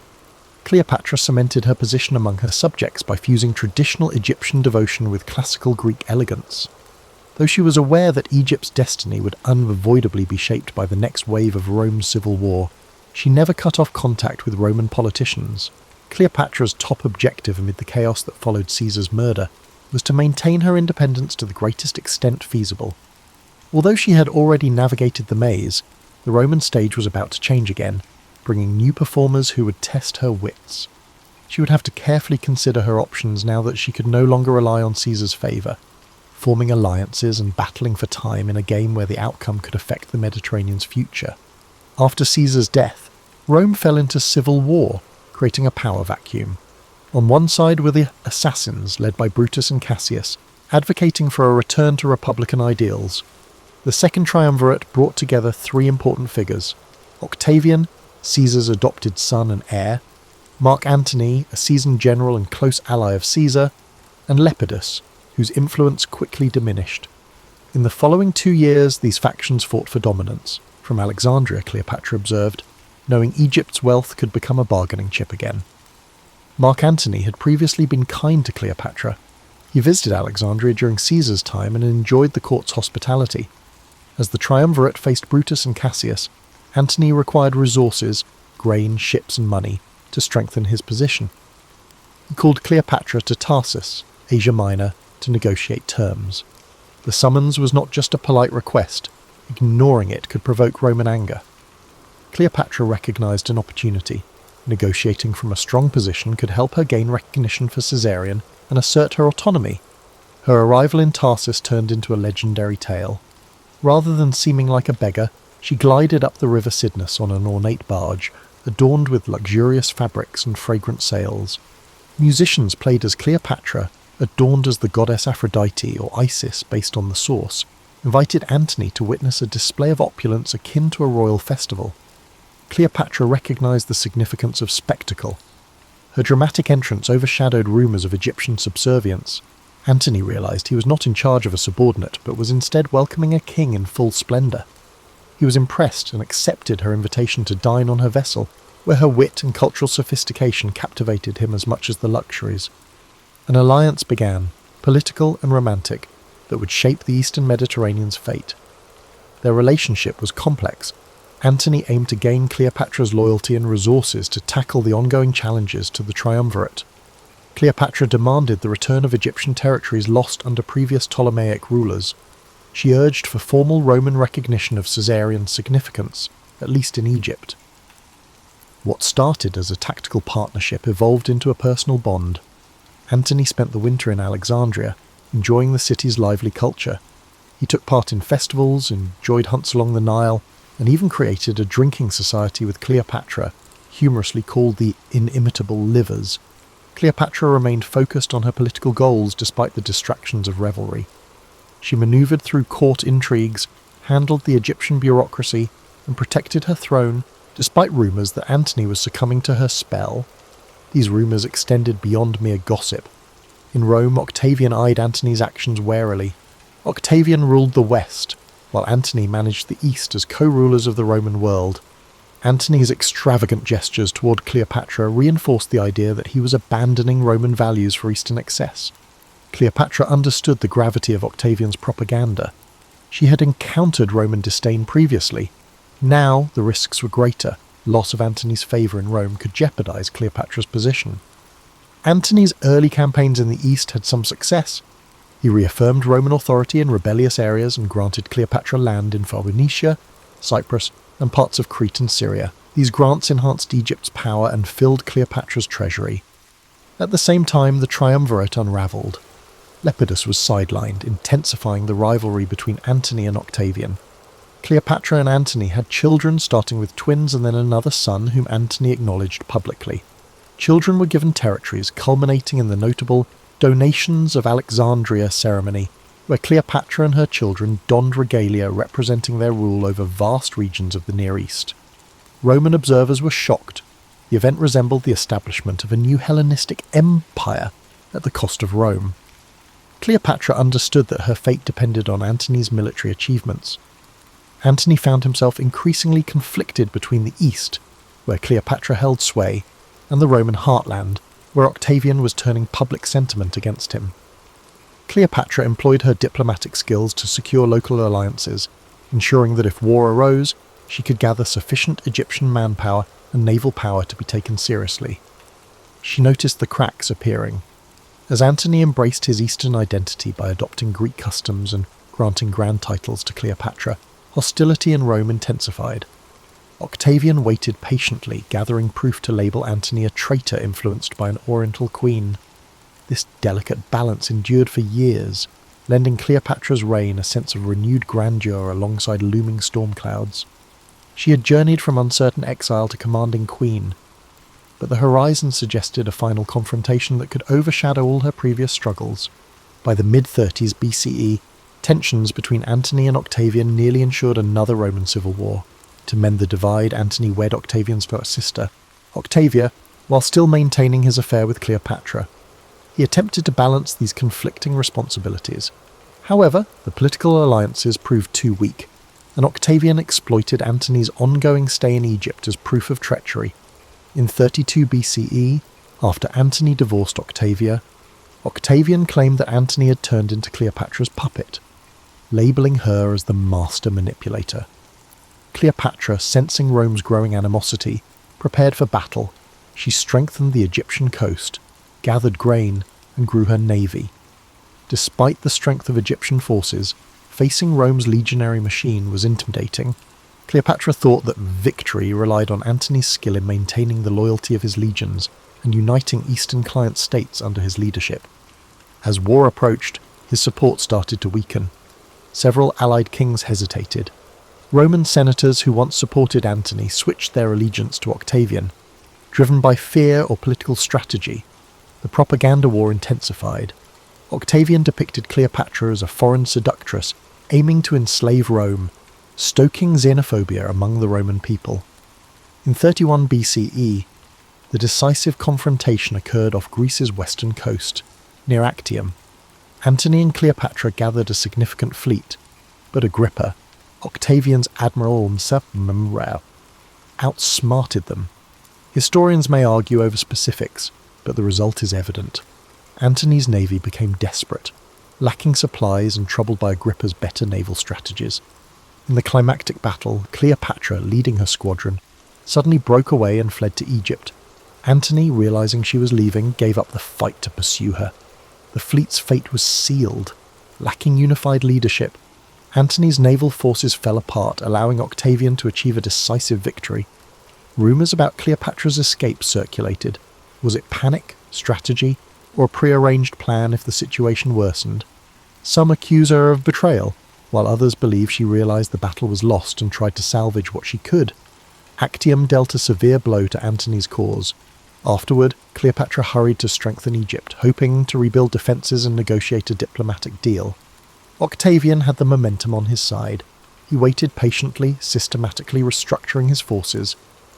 Cleopatra cemented her position among her subjects by fusing traditional Egyptian devotion with classical Greek elegance. Though she was aware that Egypt's destiny would unavoidably be shaped by the next wave of Rome's civil war, she never cut off contact with Roman politicians. Cleopatra's top objective amid the chaos that followed Caesar's murder was to maintain her independence to the greatest extent feasible. Although she had already navigated the maze, the Roman stage was about to change again, bringing new performers who would test her wits. She would have to carefully consider her options now that she could no longer rely on Caesar's favour, forming alliances and battling for time in a game where the outcome could affect the Mediterranean's future. After Caesar's death, Rome fell into civil war, creating a power vacuum. On one side were the assassins led by Brutus and Cassius, advocating for a return to republican ideals. The second triumvirate brought together three important figures: Octavian, Caesar's adopted son and heir; Mark Antony, a seasoned general and close ally of Caesar; and Lepidus, whose influence quickly diminished. In the following 2 years, these factions fought for dominance. From Alexandria, Cleopatra observed, knowing Egypt's wealth could become a bargaining chip again. Mark Antony had previously been kind to Cleopatra. He visited Alexandria during Caesar's time and enjoyed the court's hospitality. As the triumvirate faced Brutus and Cassius, Antony required resources, grain, ships and money, to strengthen his position. He called Cleopatra to Tarsus, Asia Minor, to negotiate terms. The summons was not just a polite request. Ignoring it could provoke Roman anger. Cleopatra recognized an opportunity. Negotiating from a strong position could help her gain recognition for Caesarion and assert her autonomy. Her arrival in Tarsus turned into a legendary tale. Rather than seeming like a beggar, she glided up the river Cydnus on an ornate barge, adorned with luxurious fabrics and fragrant sails. Musicians played as Cleopatra, adorned as the goddess Aphrodite or Isis based on the source, invited Antony to witness a display of opulence akin to a royal festival. Cleopatra recognized the significance of spectacle. Her dramatic entrance overshadowed rumors of Egyptian subservience. Antony realized he was not in charge of a subordinate, but was instead welcoming a king in full splendor. He was impressed and accepted her invitation to dine on her vessel, where her wit and cultural sophistication captivated him as much as the luxuries. An alliance began, political and romantic, that would shape the Eastern Mediterranean's fate. Their relationship was complex. Antony aimed to gain Cleopatra's loyalty and resources to tackle the ongoing challenges to the triumvirate. Cleopatra demanded the return of Egyptian territories lost under previous Ptolemaic rulers. She urged for formal Roman recognition of Caesarian significance, at least in Egypt. What started as a tactical partnership evolved into a personal bond. Antony spent the winter in Alexandria, enjoying the city's lively culture. He took part in festivals, enjoyed hunts along the Nile, and even created a drinking society with Cleopatra, humorously called the Inimitable Livers. Cleopatra remained focused on her political goals despite the distractions of revelry. She manoeuvred through court intrigues, handled the Egyptian bureaucracy, and protected her throne, despite rumours that Antony was succumbing to her spell. These rumours extended beyond mere gossip. In Rome, Octavian eyed Antony's actions warily. Octavian ruled the West, while Antony managed the East as co-rulers of the Roman world. Antony's extravagant gestures toward Cleopatra reinforced the idea that he was abandoning Roman values for Eastern excess. Cleopatra understood the gravity of Octavian's propaganda. She had encountered Roman disdain previously. Now the risks were greater. Loss of Antony's favour in Rome could jeopardize Cleopatra's position. Antony's early campaigns in the East had some success. He reaffirmed Roman authority in rebellious areas and granted Cleopatra land in Phoenicia, Cyprus, and parts of Crete and Syria. These grants enhanced Egypt's power and filled Cleopatra's treasury. At the same time, the triumvirate unravelled. Lepidus was sidelined, intensifying the rivalry between Antony and Octavian. Cleopatra and Antony had children, starting with twins and then another son whom Antony acknowledged publicly. Children were given territories, culminating in the notable Donations of Alexandria ceremony, where Cleopatra and her children donned regalia representing their rule over vast regions of the Near East. Roman observers were shocked. The event resembled the establishment of a new Hellenistic empire at the cost of Rome. Cleopatra understood that her fate depended on Antony's military achievements. Antony found himself increasingly conflicted between the East, where Cleopatra held sway, and the Roman heartland, where Octavian was turning public sentiment against him. Cleopatra employed her diplomatic skills to secure local alliances, ensuring that if war arose, she could gather sufficient Egyptian manpower and naval power to be taken seriously. She noticed the cracks appearing. As Antony embraced his Eastern identity by adopting Greek customs and granting grand titles to Cleopatra, hostility in Rome intensified. Octavian waited patiently, gathering proof to label Antony a traitor influenced by an Oriental queen. This delicate balance endured for years, lending Cleopatra's reign a sense of renewed grandeur alongside looming storm clouds. She had journeyed from uncertain exile to commanding queen, but the horizon suggested a final confrontation that could overshadow all her previous struggles. By the mid-30s BCE, tensions between Antony and Octavian nearly ensured another Roman civil war. To mend the divide, Antony wed Octavian's first sister, Octavia, while still maintaining his affair with Cleopatra. He attempted to balance these conflicting responsibilities. However, the political alliances proved too weak, and Octavian exploited Antony's ongoing stay in Egypt as proof of treachery. In 32 BCE, after Antony divorced Octavia, Octavian claimed that Antony had turned into Cleopatra's puppet, labelling her as the master manipulator. Cleopatra, sensing Rome's growing animosity, prepared for battle. She strengthened the Egyptian coast, gathered grain, and grew her navy. Despite the strength of Egyptian forces, facing Rome's legionary machine was intimidating. Cleopatra thought that victory relied on Antony's skill in maintaining the loyalty of his legions and uniting Eastern client states under his leadership. As war approached, his support started to weaken. Several allied kings hesitated. Roman senators who once supported Antony switched their allegiance to Octavian. Driven by fear or political strategy, the propaganda war intensified. Octavian depicted Cleopatra as a foreign seductress aiming to enslave Rome, stoking xenophobia among the Roman people. In 31 BCE, the decisive confrontation occurred off Greece's western coast, near Actium. Antony and Cleopatra gathered a significant fleet, but Agrippa, Octavian's admiral and submarine, outsmarted them. Historians may argue over specifics, but the result is evident. Antony's navy became desperate, lacking supplies and troubled by Agrippa's better naval strategies. In the climactic battle, Cleopatra, leading her squadron, suddenly broke away and fled to Egypt. Antony, realizing she was leaving, gave up the fight to pursue her. The fleet's fate was sealed. Lacking unified leadership, Antony's naval forces fell apart, allowing Octavian to achieve a decisive victory. Rumours about Cleopatra's escape circulated. Was it panic, strategy, or a prearranged plan if the situation worsened? Some accuse her of betrayal, while others believe she realised the battle was lost and tried to salvage what she could. Actium dealt a severe blow to Antony's cause. Afterward, Cleopatra hurried to strengthen Egypt, hoping to rebuild defences and negotiate a diplomatic deal. Octavian had the momentum on his side. He waited patiently, systematically restructuring his forces,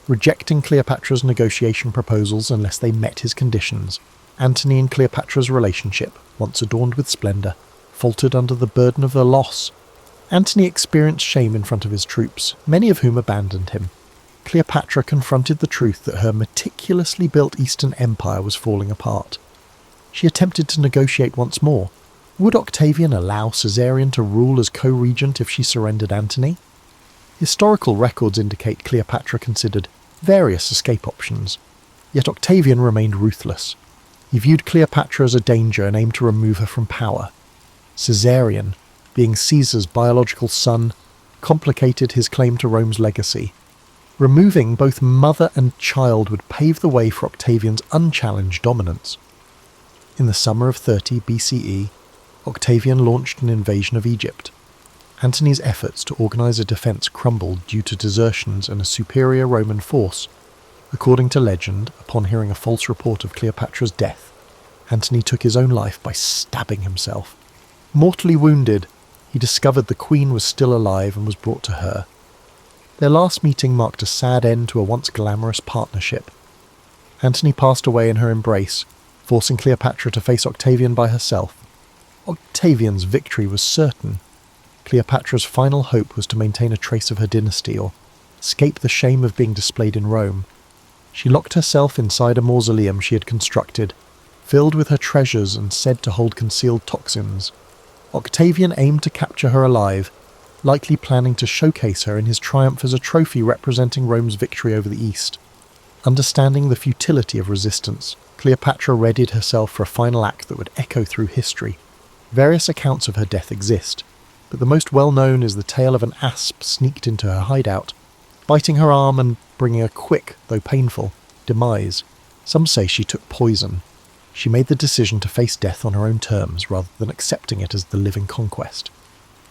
rejecting Cleopatra's negotiation proposals unless they met his conditions. Antony and Cleopatra's relationship, once adorned with splendour, faltered under the burden of their loss. Antony experienced shame in front of his troops, many of whom abandoned him. Cleopatra confronted the truth that her meticulously built Eastern Empire was falling apart. She attempted to negotiate once more. Would Octavian allow Caesarion to rule as co-regent if she surrendered Antony? Historical records indicate Cleopatra considered various escape options, yet Octavian remained ruthless. He viewed Cleopatra as a danger and aimed to remove her from power. Caesarion, being Caesar's biological son, complicated his claim to Rome's legacy. Removing both mother and child would pave the way for Octavian's unchallenged dominance. In the summer of 30 BCE, Octavian launched an invasion of Egypt. Antony's efforts to organise a defence crumbled due to desertions and a superior Roman force. According to legend, upon hearing a false report of Cleopatra's death, Antony took his own life by stabbing himself. Mortally wounded, he discovered the queen was still alive and was brought to her. Their last meeting marked a sad end to a once glamorous partnership. Antony passed away in her embrace, forcing Cleopatra to face Octavian by herself. Octavian's victory was certain. Cleopatra's final hope was to maintain a trace of her dynasty or escape the shame of being displayed in Rome. She locked herself inside a mausoleum she had constructed, filled with her treasures and said to hold concealed toxins. Octavian aimed to capture her alive, likely planning to showcase her in his triumph as a trophy representing Rome's victory over the East. Understanding the futility of resistance, Cleopatra readied herself for a final act that would echo through history. Various accounts of her death exist. but the most well-known is the tale of an asp sneaked into her hideout, biting her arm and bringing a quick, though painful, demise. Some say she took poison. She made the decision to face death on her own terms rather than accepting it as the living conquest.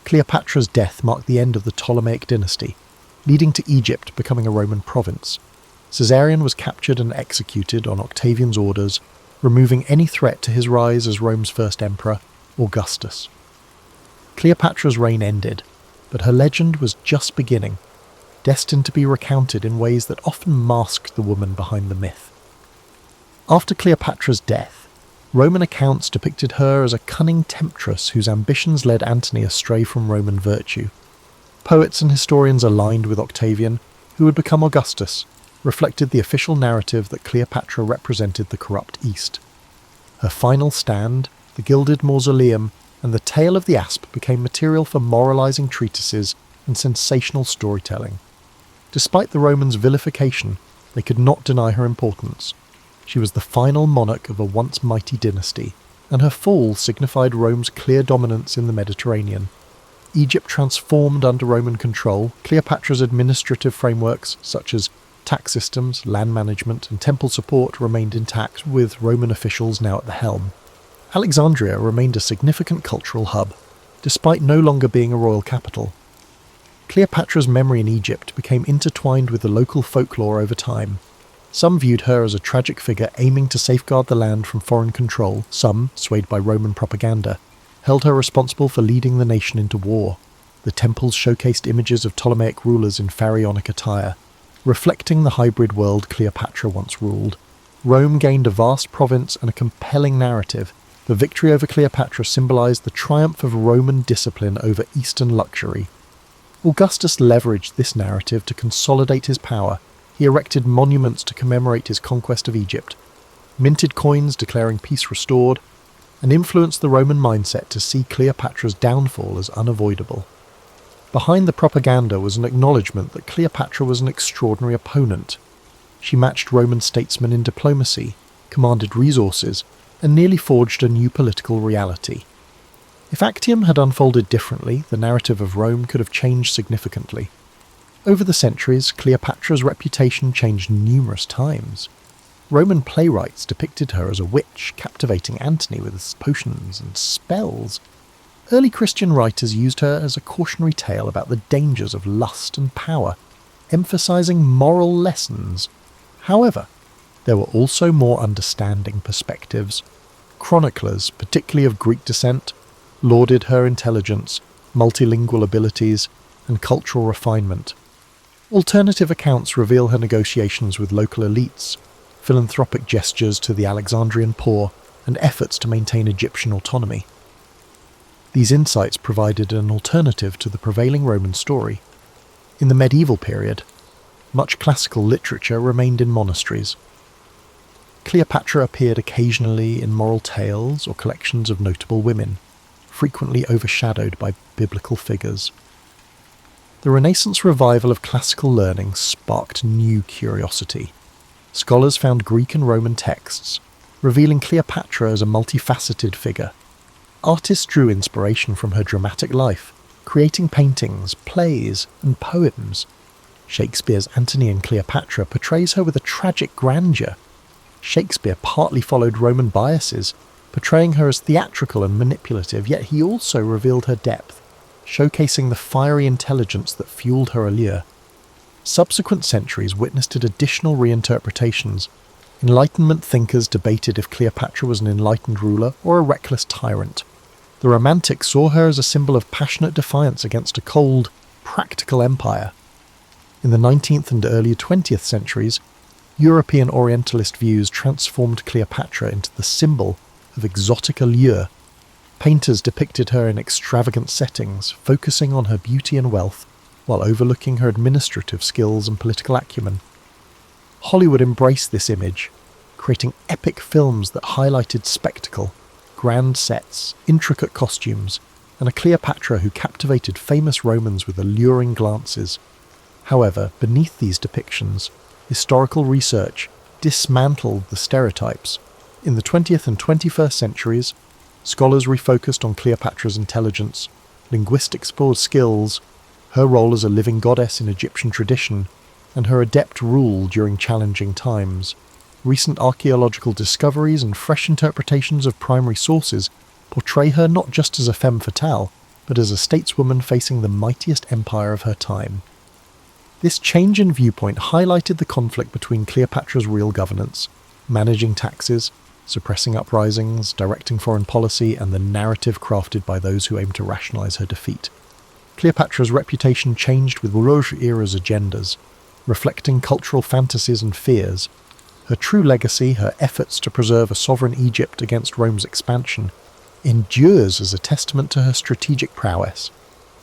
Cleopatra's death marked the end of the Ptolemaic dynasty, leading to Egypt becoming a Roman province. Caesarion was captured and executed on Octavian's orders, removing any threat to his rise as Rome's first emperor, Augustus. Cleopatra's reign ended, but her legend was just beginning, destined to be recounted in ways that often masked the woman behind the myth. After Cleopatra's death, Roman accounts depicted her as a cunning temptress whose ambitions led Antony astray from Roman virtue. Poets and historians aligned with Octavian, who would become Augustus, reflected the official narrative that Cleopatra represented the corrupt East. Her final stand, the gilded mausoleum, and the tale of the asp became material for moralizing treatises and sensational storytelling. Despite the Romans' vilification, they could not deny her importance. She was the final monarch of a once mighty dynasty, and her fall signified Rome's clear dominance in the Mediterranean. Egypt transformed under Roman control. Cleopatra's administrative frameworks, such as tax systems, land management, and temple support, remained intact, with Roman officials now at the helm. Alexandria remained a significant cultural hub, despite no longer being a royal capital. Cleopatra's memory in Egypt became intertwined with the local folklore over time. Some viewed her as a tragic figure aiming to safeguard the land from foreign control. Some, swayed by Roman propaganda, held her responsible for leading the nation into war. The temples showcased images of Ptolemaic rulers in pharaonic attire, reflecting the hybrid world Cleopatra once ruled. Rome gained a vast province and a compelling narrative. The victory over Cleopatra symbolized the triumph of Roman discipline over Eastern luxury. Augustus leveraged this narrative to consolidate his power. He erected monuments to commemorate his conquest of Egypt, minted coins declaring peace restored, and influenced the Roman mindset to see Cleopatra's downfall as unavoidable. Behind the propaganda was an acknowledgement that Cleopatra was an extraordinary opponent. She matched Roman statesmen in diplomacy, commanded resources, and nearly forged a new political reality. If Actium had unfolded differently, the narrative of Rome could have changed significantly. Over the centuries, Cleopatra's reputation changed numerous times. Roman playwrights depicted her as a witch, captivating Antony with his potions and spells. Early Christian writers used her as a cautionary tale about the dangers of lust and power, emphasizing moral lessons. However, there were also more understanding perspectives. Chroniclers, particularly of Greek descent, lauded her intelligence, multilingual abilities, and cultural refinement. Alternative accounts reveal her negotiations with local elites, philanthropic gestures to the Alexandrian poor, and efforts to maintain Egyptian autonomy. These insights provided an alternative to the prevailing Roman story. In the medieval period, much classical literature remained in monasteries. Cleopatra appeared occasionally in moral tales or collections of notable women, frequently overshadowed by biblical figures. The Renaissance revival of classical learning sparked new curiosity. Scholars found Greek and Roman texts, revealing Cleopatra as a multifaceted figure. Artists drew inspiration from her dramatic life, creating paintings, plays, and poems. Shakespeare's Antony and Cleopatra portrays her with a tragic grandeur. Shakespeare partly followed Roman biases, portraying her as theatrical and manipulative, yet he also revealed her depth, showcasing the fiery intelligence that fueled her allure. Subsequent centuries witnessed additional reinterpretations. Enlightenment thinkers debated if Cleopatra was an enlightened ruler or a reckless tyrant. The Romantics saw her as a symbol of passionate defiance against a cold, practical empire. In the 19th and early 20th centuries, European Orientalist views transformed Cleopatra into the symbol of exotic allure. Painters depicted her in extravagant settings, focusing on her beauty and wealth, while overlooking her administrative skills and political acumen. Hollywood embraced this image, creating epic films that highlighted spectacle, grand sets, intricate costumes, and a Cleopatra who captivated famous Romans with alluring glances. However, beneath these depictions, historical research dismantled the stereotypes. In the 20th and 21st centuries, scholars refocused on Cleopatra's intelligence, linguistic skills, her role as a living goddess in Egyptian tradition, and her adept rule during challenging times. Recent archaeological discoveries and fresh interpretations of primary sources portray her not just as a femme fatale, but as a stateswoman facing the mightiest empire of her time. This change in viewpoint highlighted the conflict between Cleopatra's real governance, managing taxes, suppressing uprisings, directing foreign policy, and the narrative crafted by those who aim to rationalize her defeat. Cleopatra's reputation changed with Rouge era's agendas, reflecting cultural fantasies and fears. Her true legacy, her efforts to preserve a sovereign Egypt against Rome's expansion, endures as a testament to her strategic prowess,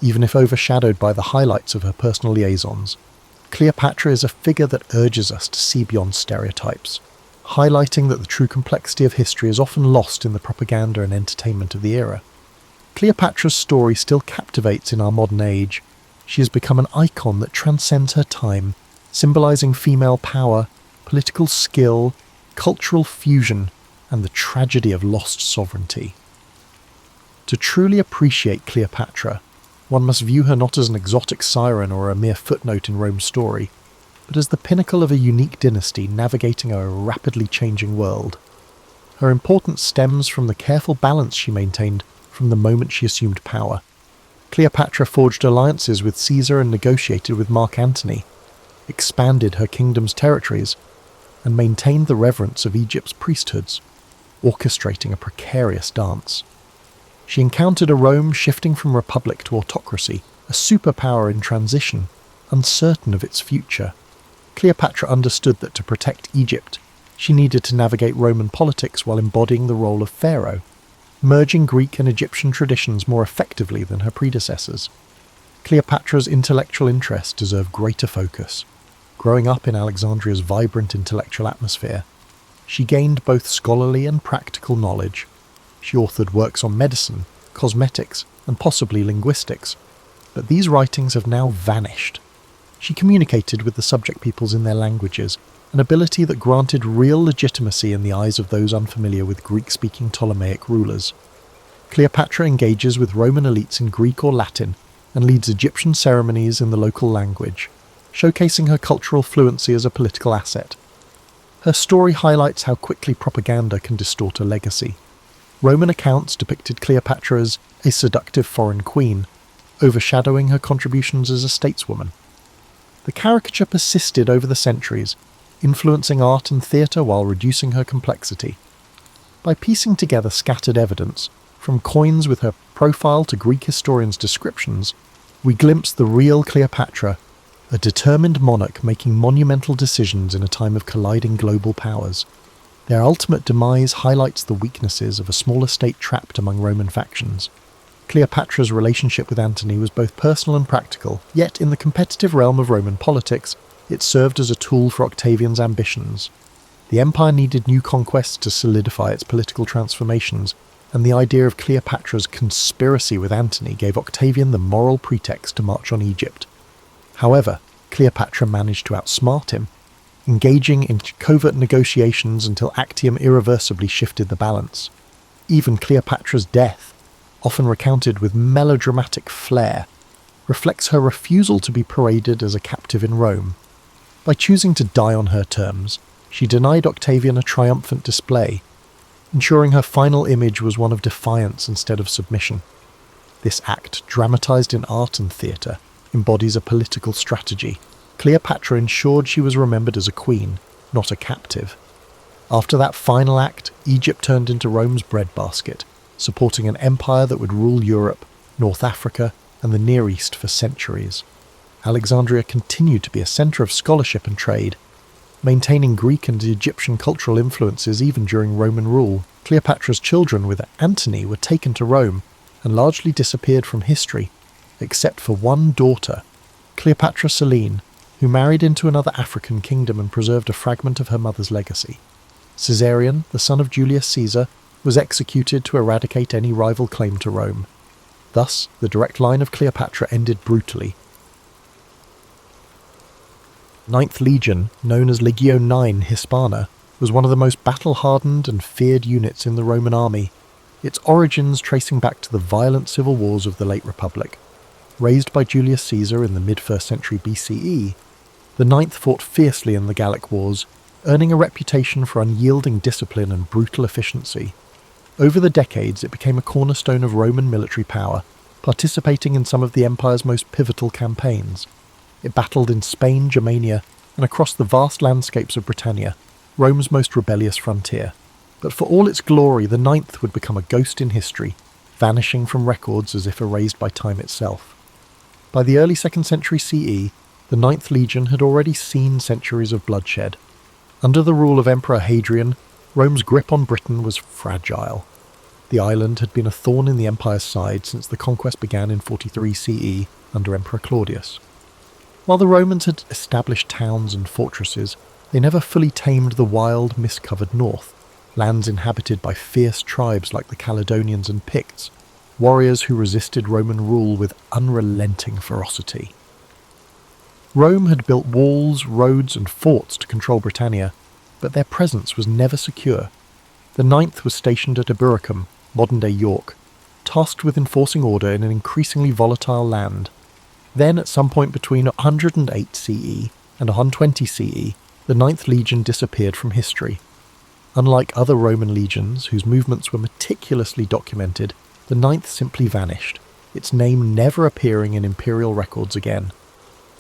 even if overshadowed by the highlights of her personal liaisons. Cleopatra is a figure that urges us to see beyond stereotypes, highlighting that the true complexity of history is often lost in the propaganda and entertainment of the era. Cleopatra's story still captivates in our modern age. She has become an icon that transcends her time, symbolizing female power, political skill, cultural fusion, and the tragedy of lost sovereignty. To truly appreciate Cleopatra, one must view her not as an exotic siren or a mere footnote in Rome's story, but as the pinnacle of a unique dynasty navigating a rapidly changing world. Her importance stems from the careful balance she maintained from the moment she assumed power. Cleopatra forged alliances with Caesar and negotiated with Mark Antony, expanded her kingdom's territories, and maintained the reverence of Egypt's priesthoods, orchestrating a precarious dance. She encountered a Rome shifting from republic to autocracy, a superpower in transition, uncertain of its future. Cleopatra understood that to protect Egypt, she needed to navigate Roman politics while embodying the role of pharaoh, merging Greek and Egyptian traditions more effectively than her predecessors. Cleopatra's intellectual interests deserve greater focus. Growing up in Alexandria's vibrant intellectual atmosphere, she gained both scholarly and practical knowledge. She authored works on medicine, cosmetics, and possibly linguistics, but these writings have now vanished. She communicated with the subject peoples in their languages, an ability that granted real legitimacy in the eyes of those unfamiliar with Greek-speaking Ptolemaic rulers. Cleopatra engages with Roman elites in Greek or Latin and leads Egyptian ceremonies in the local language, showcasing her cultural fluency as a political asset. Her story highlights how quickly propaganda can distort a legacy. Roman accounts depicted Cleopatra as a seductive foreign queen, overshadowing her contributions as a stateswoman. The caricature persisted over the centuries, influencing art and theatre while reducing her complexity. By piecing together scattered evidence, from coins with her profile to Greek historians' descriptions, we glimpse the real Cleopatra, a determined monarch making monumental decisions in a time of colliding global powers. Their ultimate demise highlights the weaknesses of a smaller state trapped among Roman factions. Cleopatra's relationship with Antony was both personal and practical, yet in the competitive realm of Roman politics, it served as a tool for Octavian's ambitions. The empire needed new conquests to solidify its political transformations, and the idea of Cleopatra's conspiracy with Antony gave Octavian the moral pretext to march on Egypt. However, Cleopatra managed to outsmart him, engaging in covert negotiations until Actium irreversibly shifted the balance. Even Cleopatra's death, often recounted with melodramatic flair, reflects her refusal to be paraded as a captive in Rome. By choosing to die on her terms, she denied Octavian a triumphant display, ensuring her final image was one of defiance instead of submission. This act, dramatized in art and theatre, embodies a political strategy. Cleopatra ensured she was remembered as a queen, not a captive. After that final act, Egypt turned into Rome's breadbasket, supporting an empire that would rule Europe, North Africa, and the Near East for centuries. Alexandria continued to be a centre of scholarship and trade, maintaining Greek and Egyptian cultural influences even during Roman rule. Cleopatra's children with Antony were taken to Rome and largely disappeared from history, except for one daughter, Cleopatra Selene, who married into another African kingdom and preserved a fragment of her mother's legacy. Caesarion, the son of Julius Caesar, was executed to eradicate any rival claim to Rome. Thus, the direct line of Cleopatra ended brutally. Ninth Legion, known as Legio IX Hispana, was one of the most battle-hardened and feared units in the Roman army. its origins tracing back to the violent civil wars of the late Republic. Raised by Julius Caesar in the mid-1st century BCE, the Ninth fought fiercely in the Gallic Wars, earning a reputation for unyielding discipline and brutal efficiency. Over the decades, it became a cornerstone of Roman military power, participating in some of the empire's most pivotal campaigns. It battled in Spain, Germania, and across the vast landscapes of Britannia, Rome's most rebellious frontier. But for all its glory, the Ninth would become a ghost in history, vanishing from records as if erased by time itself. By the early 2nd century CE, the Ninth Legion had already seen centuries of bloodshed. Under the rule of Emperor Hadrian, Rome's grip on Britain was fragile. The island had been a thorn in the empire's side since the conquest began in 43 CE under Emperor Claudius. While the Romans had established towns and fortresses, they never fully tamed the wild, mist-covered north, lands inhabited by fierce tribes like the Caledonians and Picts, warriors who resisted Roman rule with unrelenting ferocity. Rome had built walls, roads and forts to control Britannia, but their presence was never secure. The Ninth was stationed at Eburacum, modern-day York, tasked with enforcing order in an increasingly volatile land. Then, at some point between 108 CE and 120 CE, the Ninth Legion disappeared from history. Unlike other Roman legions, whose movements were meticulously documented, the Ninth simply vanished, its name never appearing in imperial records again.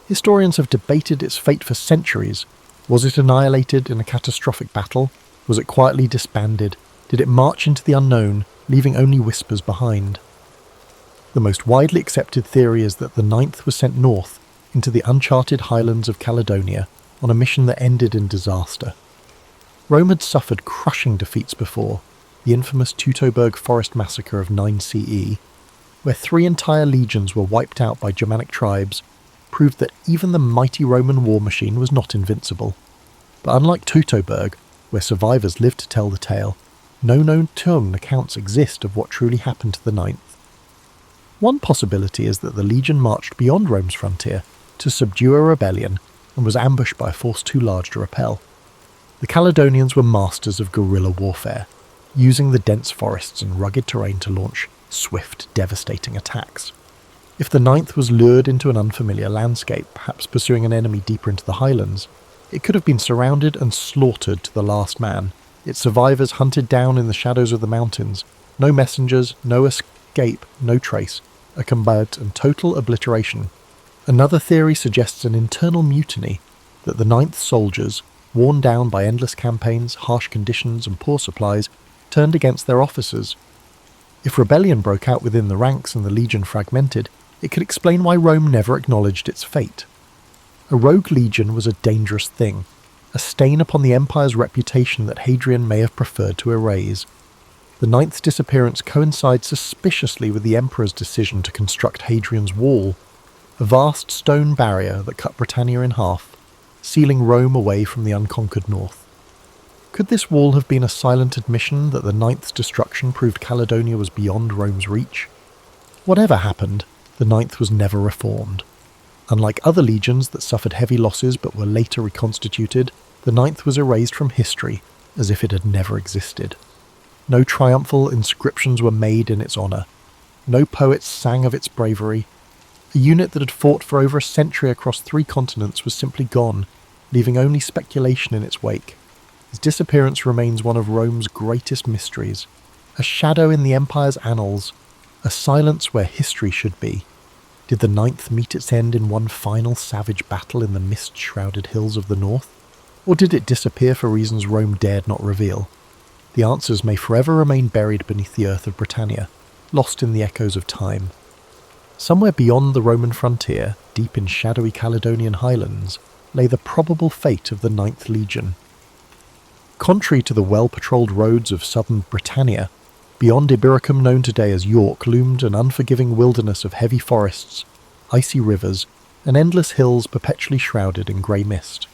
Historians have debated its fate for centuries. Was it annihilated in a catastrophic battle? Was it quietly disbanded? Did it march into the unknown, leaving only whispers behind? The most widely accepted theory is that the Ninth was sent north, into the uncharted highlands of Caledonia, on a mission that ended in disaster. Rome had suffered crushing defeats before, the infamous Teutoburg forest massacre of 9 CE, where 3 entire legions were wiped out by Germanic tribes, proved that even the mighty Roman war machine was not invincible. But unlike Teutoburg, where survivors lived to tell the tale, no known tomb accounts exist of what truly happened to the Ninth. One possibility is that the legion marched beyond Rome's frontier to subdue a rebellion and was ambushed by a force too large to repel. The Caledonians were masters of guerrilla warfare, using the dense forests and rugged terrain to launch swift, devastating attacks. If the Ninth was lured into an unfamiliar landscape, perhaps pursuing an enemy deeper into the highlands, it could have been surrounded and slaughtered to the last man, its survivors hunted down in the shadows of the mountains, no messengers, no escape, no trace, a combat and total obliteration. Another theory suggests an internal mutiny, that the Ninth soldiers, worn down by endless campaigns, harsh conditions and poor supplies, turned against their officers. If rebellion broke out within the ranks and the legion fragmented, it could explain why Rome never acknowledged its fate. A rogue legion was a dangerous thing, a stain upon the empire's reputation that Hadrian may have preferred to erase. The Ninth's disappearance coincides suspiciously with the emperor's decision to construct Hadrian's Wall, a vast stone barrier that cut Britannia in half, sealing Rome away from the unconquered north. Could this wall have been a silent admission that the Ninth's destruction proved Caledonia was beyond Rome's reach? Whatever happened, the Ninth was never reformed. Unlike other legions that suffered heavy losses but were later reconstituted, the Ninth was erased from history as if it had never existed. No triumphal inscriptions were made in its honour. No poets sang of its bravery. A unit that had fought for over a century across 3 continents was simply gone, leaving only speculation in its wake. His disappearance remains one of Rome's greatest mysteries, a shadow in the empire's annals, a silence where history should be. Did the Ninth meet its end in one final savage battle in the mist-shrouded hills of the north? Or did it disappear for reasons Rome dared not reveal? The answers may forever remain buried beneath the earth of Britannia, lost in the echoes of time. Somewhere beyond the Roman frontier, deep in shadowy Caledonian highlands, lay the probable fate of the Ninth Legion. Contrary to the well-patrolled roads of southern Britannia, beyond Eburacum, known today as York, loomed an unforgiving wilderness of heavy forests, icy rivers, and endless hills perpetually shrouded in grey mist.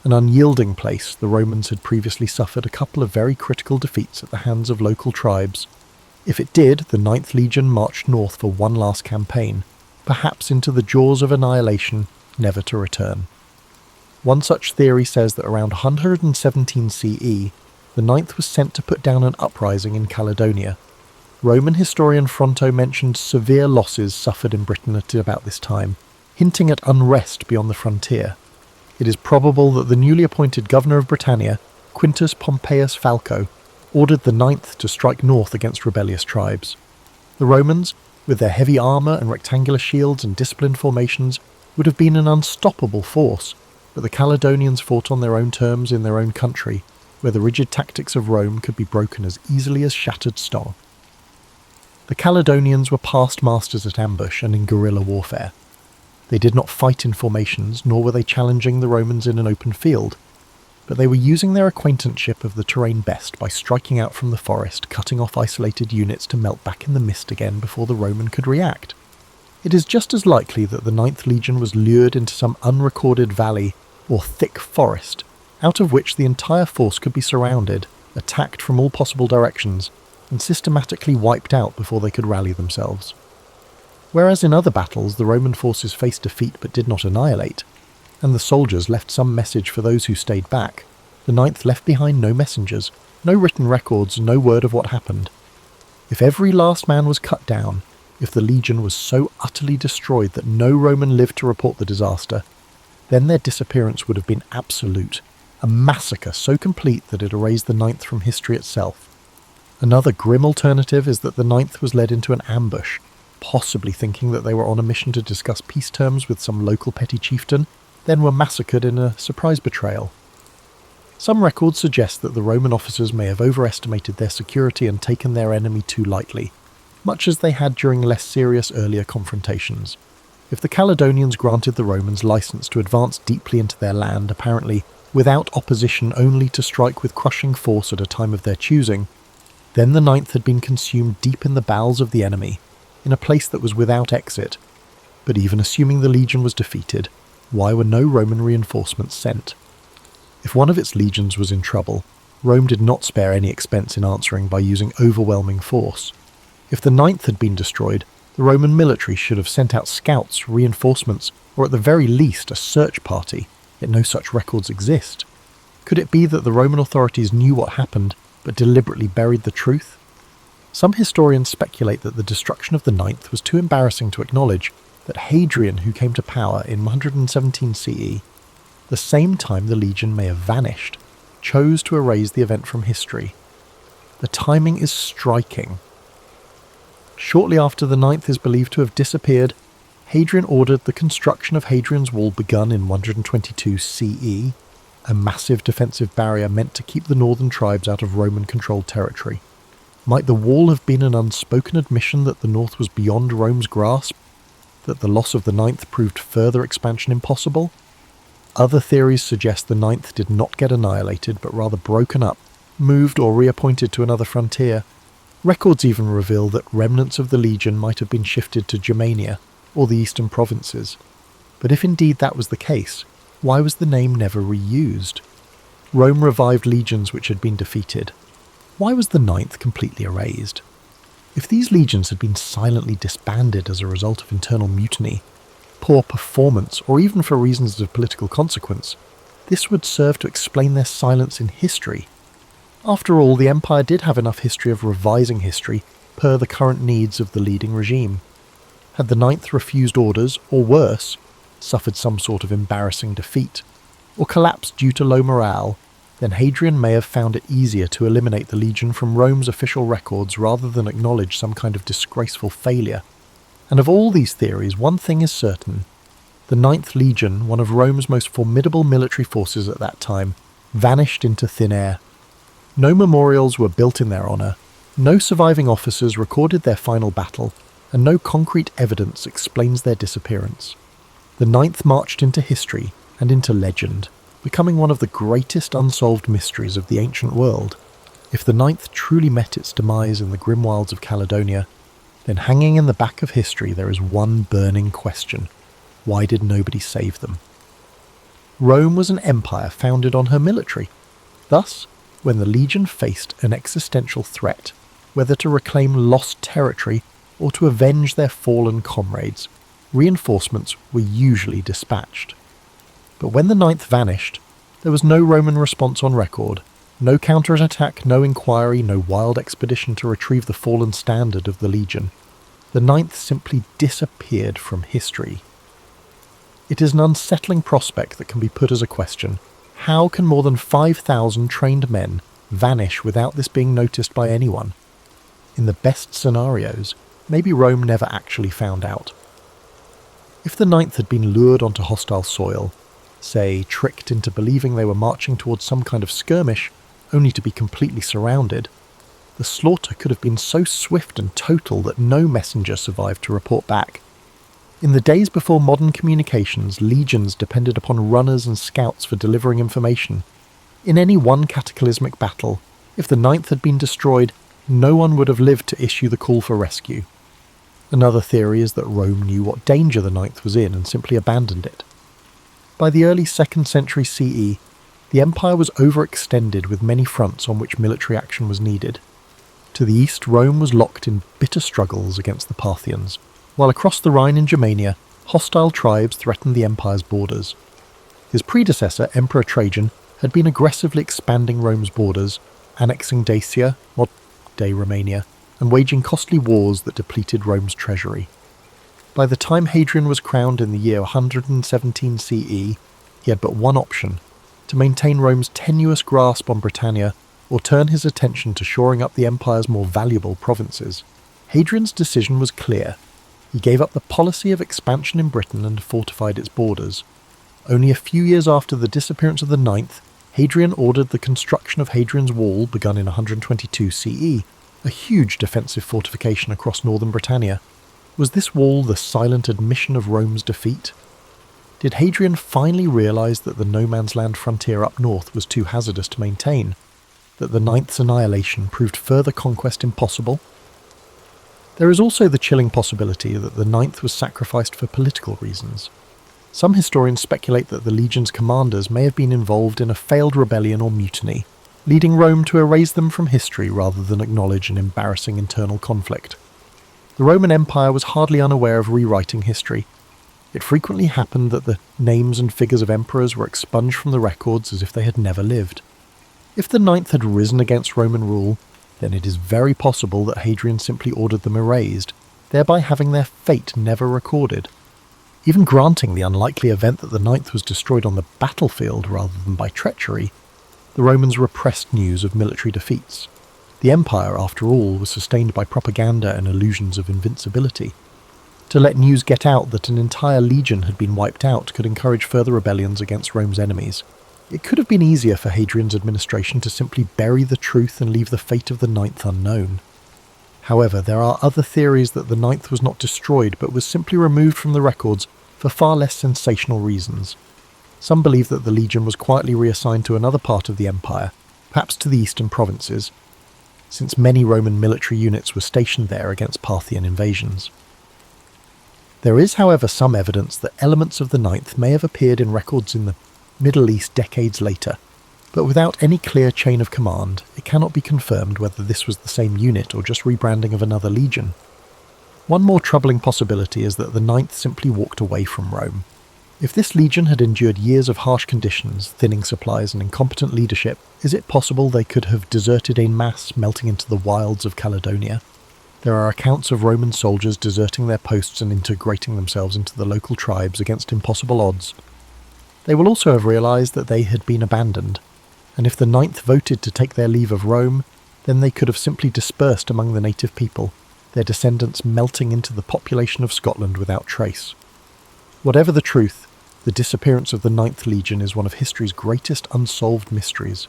An unyielding place, the Romans had previously suffered a couple of very critical defeats at the hands of local tribes. If it did, the Ninth Legion marched north for one last campaign, perhaps into the jaws of annihilation, never to return. One such theory says that around 117 CE, the Ninth was sent to put down an uprising in Caledonia. Roman historian Fronto mentioned severe losses suffered in Britain at about this time, hinting at unrest beyond the frontier. It is probable that the newly appointed governor of Britannia, Quintus Pompeius Falco, ordered the Ninth to strike north against rebellious tribes. The Romans, with their heavy armour and rectangular shields and disciplined formations, would have been an unstoppable force, but the Caledonians fought on their own terms in their own country, where the rigid tactics of Rome could be broken as easily as shattered stone. The Caledonians were past masters at ambush and in guerrilla warfare. They did not fight in formations, nor were they challenging the Romans in an open field, but they were using their acquaintanceship of the terrain best by striking out from the forest, cutting off isolated units to melt back in the mist again before the Roman could react. It is just as likely that the Ninth Legion was lured into some unrecorded valley or thick forest, out of which the entire force could be surrounded, attacked from all possible directions, and systematically wiped out before they could rally themselves. Whereas in other battles the Roman forces faced defeat but did not annihilate, and the soldiers left some message for those who stayed back, the Ninth left behind no messengers, no written records, no word of what happened. If every last man was cut down, if the legion was so utterly destroyed that no Roman lived to report the disaster, then their disappearance would have been absolute, a massacre so complete that it erased the Ninth from history itself. Another grim alternative is that the Ninth was led into an ambush, possibly thinking that they were on a mission to discuss peace terms with some local petty chieftain, then were massacred in a surprise betrayal. Some records suggest that the Roman officers may have overestimated their security and taken their enemy too lightly, much as they had during less serious earlier confrontations. If the Caledonians granted the Romans license to advance deeply into their land, apparently without opposition, only to strike with crushing force at a time of their choosing, then the Ninth had been consumed deep in the bowels of the enemy, in a place that was without exit. But even assuming the legion was defeated, why were no Roman reinforcements sent? If one of its legions was in trouble, Rome did not spare any expense in answering by using overwhelming force. If the Ninth had been destroyed, the Roman military should have sent out scouts, reinforcements, or at the very least a search party, yet no such records exist. Could it be that the Roman authorities knew what happened, but deliberately buried the truth? Some historians speculate that the destruction of the Ninth was too embarrassing to acknowledge, that Hadrian, who came to power in 117 CE, the same time the legion may have vanished, chose to erase the event from history. The timing is striking. Shortly after the Ninth is believed to have disappeared, Hadrian ordered the construction of Hadrian's Wall begun in 122 CE, a massive defensive barrier meant to keep the northern tribes out of Roman-controlled territory. Might the wall have been an unspoken admission that the north was beyond Rome's grasp, that the loss of the Ninth proved further expansion impossible? Other theories suggest the Ninth did not get annihilated, but rather broken up, moved or reappointed to another frontier. Records even reveal that remnants of the legion might have been shifted to Germania, or the eastern provinces. But if indeed that was the case, why was the name never reused? Rome revived legions which had been defeated. Why was the Ninth completely erased? If these legions had been silently disbanded as a result of internal mutiny, poor performance, or even for reasons of political consequence, this would serve to explain their silence in history. After all, the empire did have enough history of revising history per the current needs of the leading regime. Had the Ninth refused orders, or worse, suffered some sort of embarrassing defeat, or collapsed due to low morale, then Hadrian may have found it easier to eliminate the legion from Rome's official records rather than acknowledge some kind of disgraceful failure. And of all these theories, one thing is certain. The Ninth Legion, one of Rome's most formidable military forces at that time, vanished into thin air. No memorials were built in their honour, no surviving officers recorded their final battle, and no concrete evidence explains their disappearance. The Ninth marched into history and into legend, becoming one of the greatest unsolved mysteries of the ancient world. If the Ninth truly met its demise in the grim wilds of Caledonia, then hanging in the back of history there is one burning question. Why did nobody save them? Rome was an empire founded on her military. Thus, when the legion faced an existential threat, whether to reclaim lost territory or to avenge their fallen comrades, reinforcements were usually dispatched. But when the Ninth vanished, there was no Roman response on record, No counterattack, no inquiry, no wild expedition to retrieve the fallen standard of the legion. The Ninth simply disappeared from history. It is an unsettling prospect that can be put as a question. How can more than 5,000 trained men vanish without this being noticed by anyone? In the best scenarios, maybe Rome never actually found out. If the Ninth had been lured onto hostile soil, say tricked into believing they were marching towards some kind of skirmish, only to be completely surrounded, the slaughter could have been so swift and total that no messenger survived to report back. In the days before modern communications, legions depended upon runners and scouts for delivering information. In any one cataclysmic battle, if the Ninth had been destroyed, no one would have lived to issue the call for rescue. Another theory is that Rome knew what danger the Ninth was in and simply abandoned it. By the early 2nd century CE, the empire was overextended with many fronts on which military action was needed. To the east, Rome was locked in bitter struggles against the Parthians, while across the Rhine in Germania, hostile tribes threatened the empire's borders. His predecessor, Emperor Trajan, had been aggressively expanding Rome's borders, annexing Dacia, modern-day Romania, and waging costly wars that depleted Rome's treasury. By the time Hadrian was crowned in the year 117 CE, he had but one option: to maintain Rome's tenuous grasp on Britannia or turn his attention to shoring up the empire's more valuable provinces. Hadrian's decision was clear. He gave up the policy of expansion in Britain and fortified its borders. Only a few years after the disappearance of the Ninth, Hadrian ordered the construction of Hadrian's Wall, begun in 122 CE, a huge defensive fortification across northern Britannia. Was this wall the silent admission of Rome's defeat? Did Hadrian finally realise that the no-man's land frontier up north was too hazardous to maintain? That the Ninth's annihilation proved further conquest impossible? There is also the chilling possibility that the Ninth was sacrificed for political reasons. Some historians speculate that the legion's commanders may have been involved in a failed rebellion or mutiny, leading Rome to erase them from history rather than acknowledge an embarrassing internal conflict. The Roman Empire was hardly unaware of rewriting history. It frequently happened that the names and figures of emperors were expunged from the records as if they had never lived. If the Ninth had risen against Roman rule, then it is very possible that Hadrian simply ordered them erased, thereby having their fate never recorded. Even granting the unlikely event that the Ninth was destroyed on the battlefield rather than by treachery, the Romans repressed news of military defeats. The empire, after all, was sustained by propaganda and illusions of invincibility. To let news get out that an entire legion had been wiped out could encourage further rebellions against Rome's enemies. It could have been easier for Hadrian's administration to simply bury the truth and leave the fate of the Ninth unknown. However, there are other theories that the Ninth was not destroyed but was simply removed from the records for far less sensational reasons. Some believe that the legion was quietly reassigned to another part of the empire, perhaps to the eastern provinces, since many Roman military units were stationed there against Parthian invasions. There is, however, some evidence that elements of the Ninth may have appeared in records in the Middle East decades later, but without any clear chain of command, it cannot be confirmed whether this was the same unit or just rebranding of another legion. One more troubling possibility is that the Ninth simply walked away from Rome. If this legion had endured years of harsh conditions, thinning supplies and incompetent leadership, is it possible they could have deserted en masse, melting into the wilds of Caledonia? There are accounts of Roman soldiers deserting their posts and integrating themselves into the local tribes against impossible odds. They will also have realised that they had been abandoned, and if the Ninth voted to take their leave of Rome, then they could have simply dispersed among the native people, their descendants melting into the population of Scotland without trace. Whatever the truth, the disappearance of the Ninth Legion is one of history's greatest unsolved mysteries.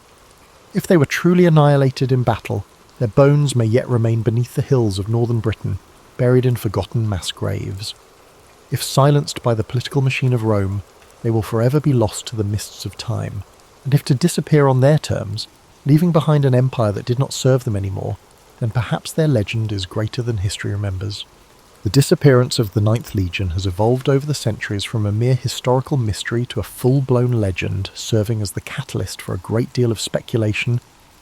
If they were truly annihilated in battle, their bones may yet remain beneath the hills of northern Britain, buried in forgotten mass graves. If silenced by the political machine of Rome, they will forever be lost to the mists of time, and if to disappear on their terms, leaving behind an empire that did not serve them anymore, then perhaps their legend is greater than history remembers. The disappearance of the Ninth Legion has evolved over the centuries from a mere historical mystery to a full-blown legend, serving as the catalyst for a great deal of speculation,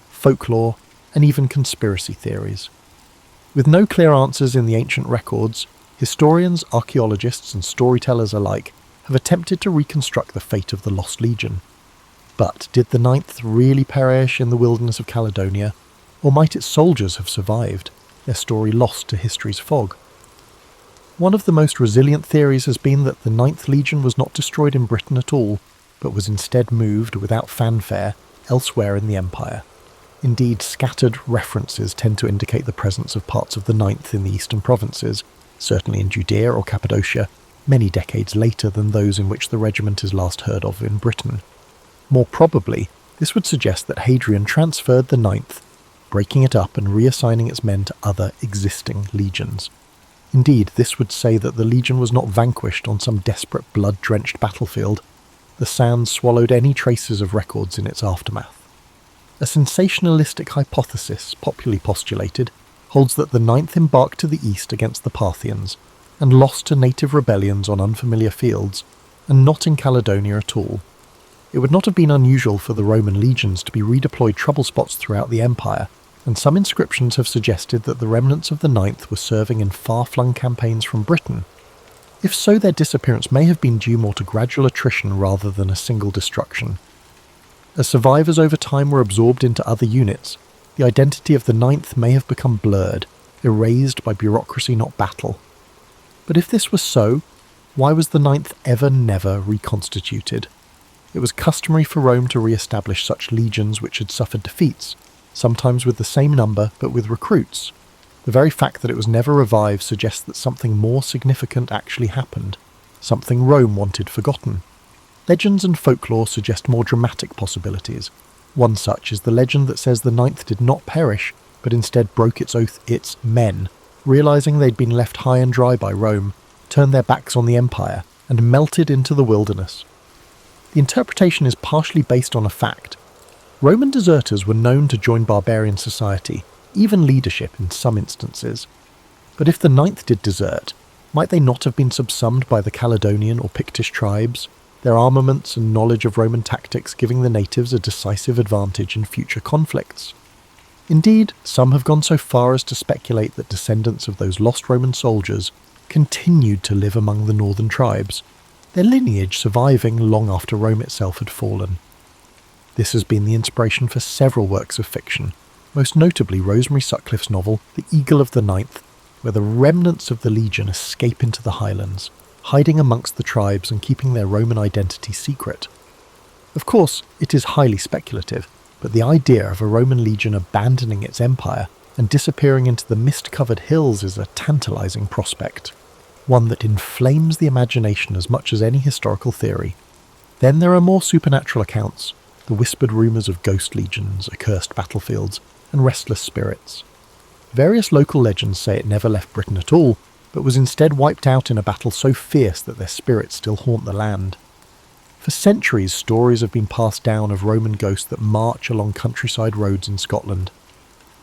folklore, and even conspiracy theories. With no clear answers in the ancient records, historians, archaeologists, and storytellers alike have attempted to reconstruct the fate of the Lost Legion. But did the Ninth really perish in the wilderness of Caledonia, or might its soldiers have survived, their story lost to history's fog? One of the most resilient theories has been that the Ninth Legion was not destroyed in Britain at all, but was instead moved, without fanfare, elsewhere in the empire. Indeed, scattered references tend to indicate the presence of parts of the Ninth in the eastern provinces, certainly in Judea or Cappadocia, many decades later than those in which the regiment is last heard of in Britain. More probably, this would suggest that Hadrian transferred the Ninth, breaking it up and reassigning its men to other existing legions. Indeed, this would say that the legion was not vanquished on some desperate blood-drenched battlefield. The sands swallowed any traces of records in its aftermath. A sensationalistic hypothesis, popularly postulated, holds that the Ninth embarked to the east against the Parthians, and lost to native rebellions on unfamiliar fields, and not in Caledonia at all. It would not have been unusual for the Roman legions to be redeployed trouble spots throughout the empire, and some inscriptions have suggested that the remnants of the Ninth were serving in far-flung campaigns from Britain. If so, their disappearance may have been due more to gradual attrition rather than a single destruction. As survivors over time were absorbed into other units, the identity of the Ninth may have become blurred, erased by bureaucracy not battle. But if this was so, why was the Ninth never reconstituted? It was customary for Rome to re-establish such legions which had suffered defeats, sometimes with the same number but with recruits. The very fact that it was never revived suggests that something more significant actually happened, something Rome wanted forgotten. Legends and folklore suggest more dramatic possibilities. One such is the legend that says the Ninth did not perish, but instead broke its oath its men, realising they'd been left high and dry by Rome, turned their backs on the empire, and melted into the wilderness. The interpretation is partially based on a fact. Roman deserters were known to join barbarian society, even leadership in some instances. But if the Ninth did desert, might they not have been subsumed by the Caledonian or Pictish tribes, their armaments and knowledge of Roman tactics giving the natives a decisive advantage in future conflicts? Indeed, some have gone so far as to speculate that descendants of those lost Roman soldiers continued to live among the northern tribes, their lineage surviving long after Rome itself had fallen. This has been the inspiration for several works of fiction, most notably Rosemary Sutcliffe's novel The Eagle of the Ninth, where the remnants of the legion escape into the highlands, hiding amongst the tribes and keeping their Roman identity secret. Of course, it is highly speculative, but the idea of a Roman legion abandoning its empire and disappearing into the mist-covered hills is a tantalizing prospect, one that inflames the imagination as much as any historical theory. Then there are more supernatural accounts, the whispered rumours of ghost legions, accursed battlefields, and restless spirits. Various local legends say it never left Britain at all, but was instead wiped out in a battle so fierce that their spirits still haunt the land. For centuries, stories have been passed down of Roman ghosts that march along countryside roads in Scotland.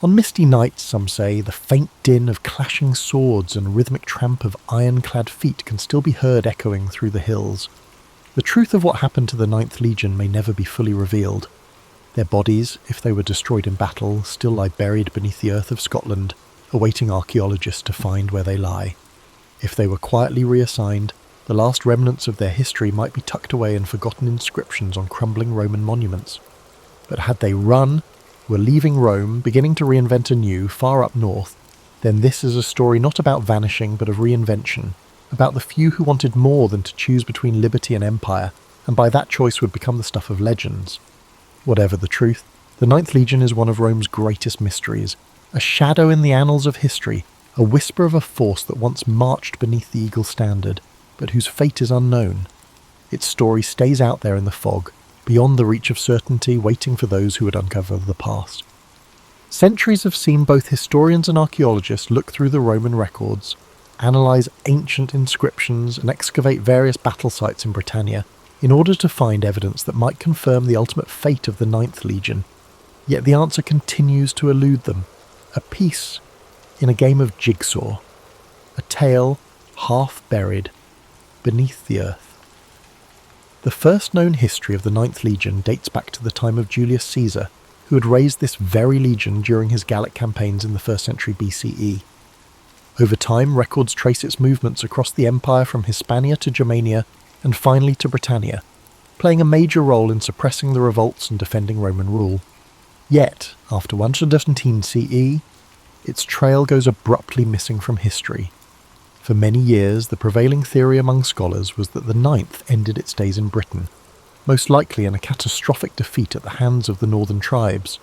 On misty nights, some say, the faint din of clashing swords and rhythmic tramp of iron-clad feet can still be heard echoing through the hills. The truth of what happened to the Ninth Legion may never be fully revealed. Their bodies, if they were destroyed in battle, still lie buried beneath the earth of Scotland, awaiting archaeologists to find where they lie. If they were quietly reassigned, the last remnants of their history might be tucked away in forgotten inscriptions on crumbling Roman monuments. But had they run, were leaving Rome, beginning to reinvent anew, far up north, then this is a story not about vanishing but of reinvention, about the few who wanted more than to choose between liberty and empire, and by that choice would become the stuff of legends. Whatever the truth, the Ninth Legion is one of Rome's greatest mysteries, a shadow in the annals of history, a whisper of a force that once marched beneath the eagle standard, but whose fate is unknown. Its story stays out there in the fog, beyond the reach of certainty, waiting for those who would uncover the past. Centuries have seen both historians and archaeologists look through the Roman records, analyse ancient inscriptions, and excavate various battle sites in Britannia in order to find evidence that might confirm the ultimate fate of the Ninth Legion. Yet the answer continues to elude them. A piece in a game of jigsaw. A tale half buried beneath the earth. The first known history of the Ninth Legion dates back to the time of Julius Caesar, who had raised this very legion during his Gallic campaigns in the 1st century BCE. Over time, records trace its movements across the empire from Hispania to Germania, and finally to Britannia. playing a major role in suppressing the revolts and defending Roman rule. Yet, after 117 CE, its trail goes abruptly missing from history. For many years, the prevailing theory among scholars was that the ninth ended its days in Britain, most likely in a catastrophic defeat at the hands of the northern tribes.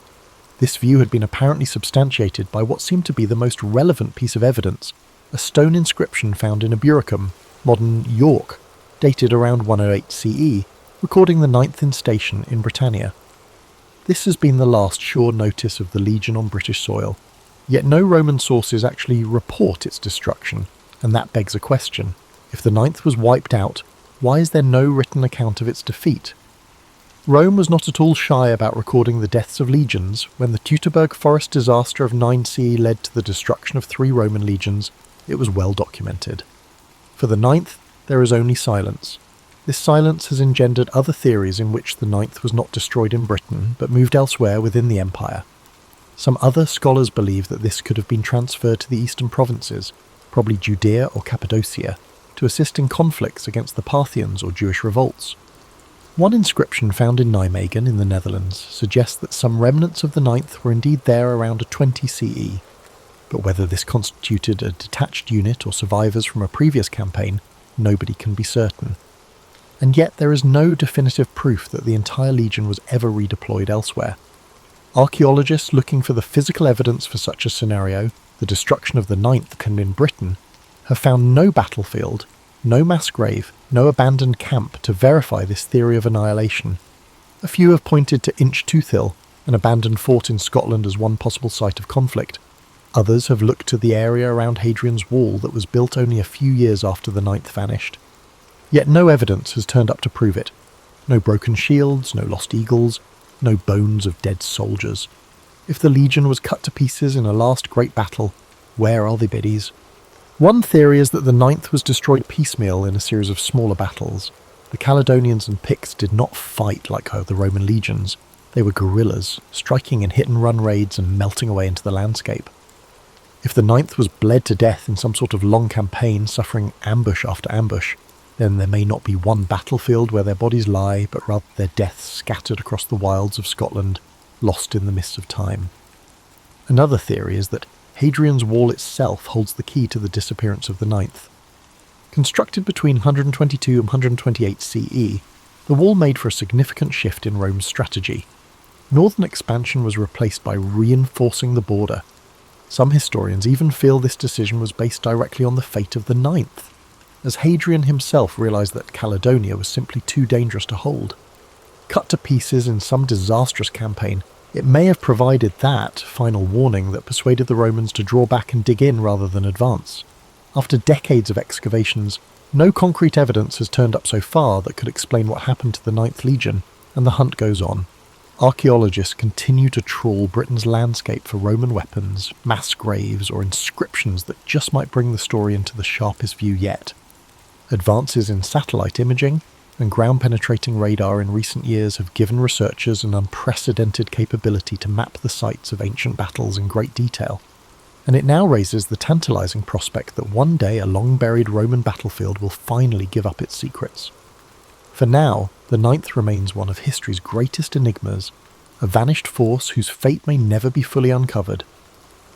This view had been apparently substantiated by what seemed to be the most relevant piece of evidence, a stone inscription found in Eburacum, modern York, dated around 108 CE, recording the ninth instation in Britannia. This has been the last sure notice of the Legion on British soil, yet no Roman sources actually report its destruction, and that begs a question. If the ninth was wiped out, why is there no written account of its defeat? Rome was not at all shy about recording the deaths of legions. When the Teutoburg forest disaster of 9 CE led to the destruction of 3 Roman legions, it was well documented. For the ninth, there is only silence. This silence has engendered other theories in which the ninth was not destroyed in Britain, but moved elsewhere within the empire. Some other scholars believe that this could have been transferred to the eastern provinces, probably Judea or Cappadocia, to assist in conflicts against the Parthians or Jewish revolts. One inscription found in Nijmegen in the Netherlands suggests that some remnants of the ninth were indeed there around 20 CE, but whether this constituted a detached unit or survivors from a previous campaign, nobody can be certain. And yet there is no definitive proof that the entire legion was ever redeployed elsewhere. Archaeologists looking for the physical evidence for such a scenario, the destruction of the ninth can in Britain, have found no battlefield, no mass grave, no abandoned camp to verify this theory of annihilation. A few have pointed to Inch Tooth Hill, an abandoned fort in Scotland, as one possible site of conflict. Others have looked to the area around Hadrian's Wall that was built only a few years after the ninth vanished. Yet no evidence has turned up to prove it. No broken shields, no lost eagles, no bones of dead soldiers. If the legion was cut to pieces in a last great battle, where are the biddies? One theory is that the ninth was destroyed piecemeal in a series of smaller battles. The Caledonians and Picts did not fight like the Roman legions. They were guerrillas, striking in hit-and-run raids and melting away into the landscape. If the ninth was bled to death in some sort of long campaign, suffering ambush after ambush, then there may not be one battlefield where their bodies lie, but rather their deaths scattered across the wilds of Scotland, lost in the mists of time. Another theory is that Hadrian's Wall itself holds the key to the disappearance of the ninth. Constructed between 122 and 128 CE, the wall made for a significant shift in Rome's strategy. Northern expansion was replaced by reinforcing the border. Some historians even feel this decision was based directly on the fate of the ninth, as Hadrian himself realised that Caledonia was simply too dangerous to hold. Cut to pieces in some disastrous campaign, it may have provided that final warning that persuaded the Romans to draw back and dig in rather than advance. After decades of excavations, no concrete evidence has turned up so far that could explain what happened to the Ninth Legion, and the hunt goes on. Archaeologists continue to trawl Britain's landscape for Roman weapons, mass graves, or inscriptions that just might bring the story into the sharpest view yet. Advances in satellite imaging and ground-penetrating radar in recent years have given researchers an unprecedented capability to map the sites of ancient battles in great detail, and it now raises the tantalizing prospect that one day a long-buried Roman battlefield will finally give up its secrets. For now, the ninth remains one of history's greatest enigmas, a vanished force whose fate may never be fully uncovered.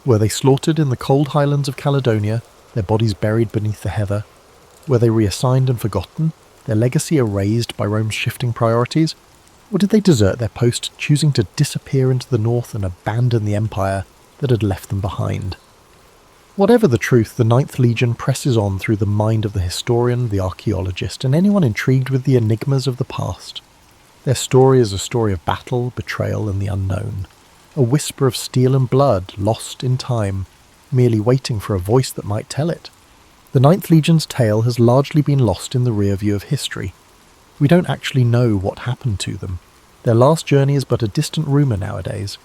Were they slaughtered in the cold highlands of Caledonia, their bodies buried beneath the heather? Were they reassigned and forgotten, their legacy erased by Rome's shifting priorities? Or did they desert their post, choosing to disappear into the north and abandon the empire that had left them behind? Whatever the truth, the Ninth Legion presses on through the mind of the historian, the archaeologist, and anyone intrigued with the enigmas of the past. Their story is a story of battle, betrayal, and the unknown. A whisper of steel and blood, lost in time, merely waiting for a voice that might tell it. The Ninth Legion's tale has largely been lost in the rear view of history. We don't actually know what happened to them. Their last journey is but a distant rumour nowadays.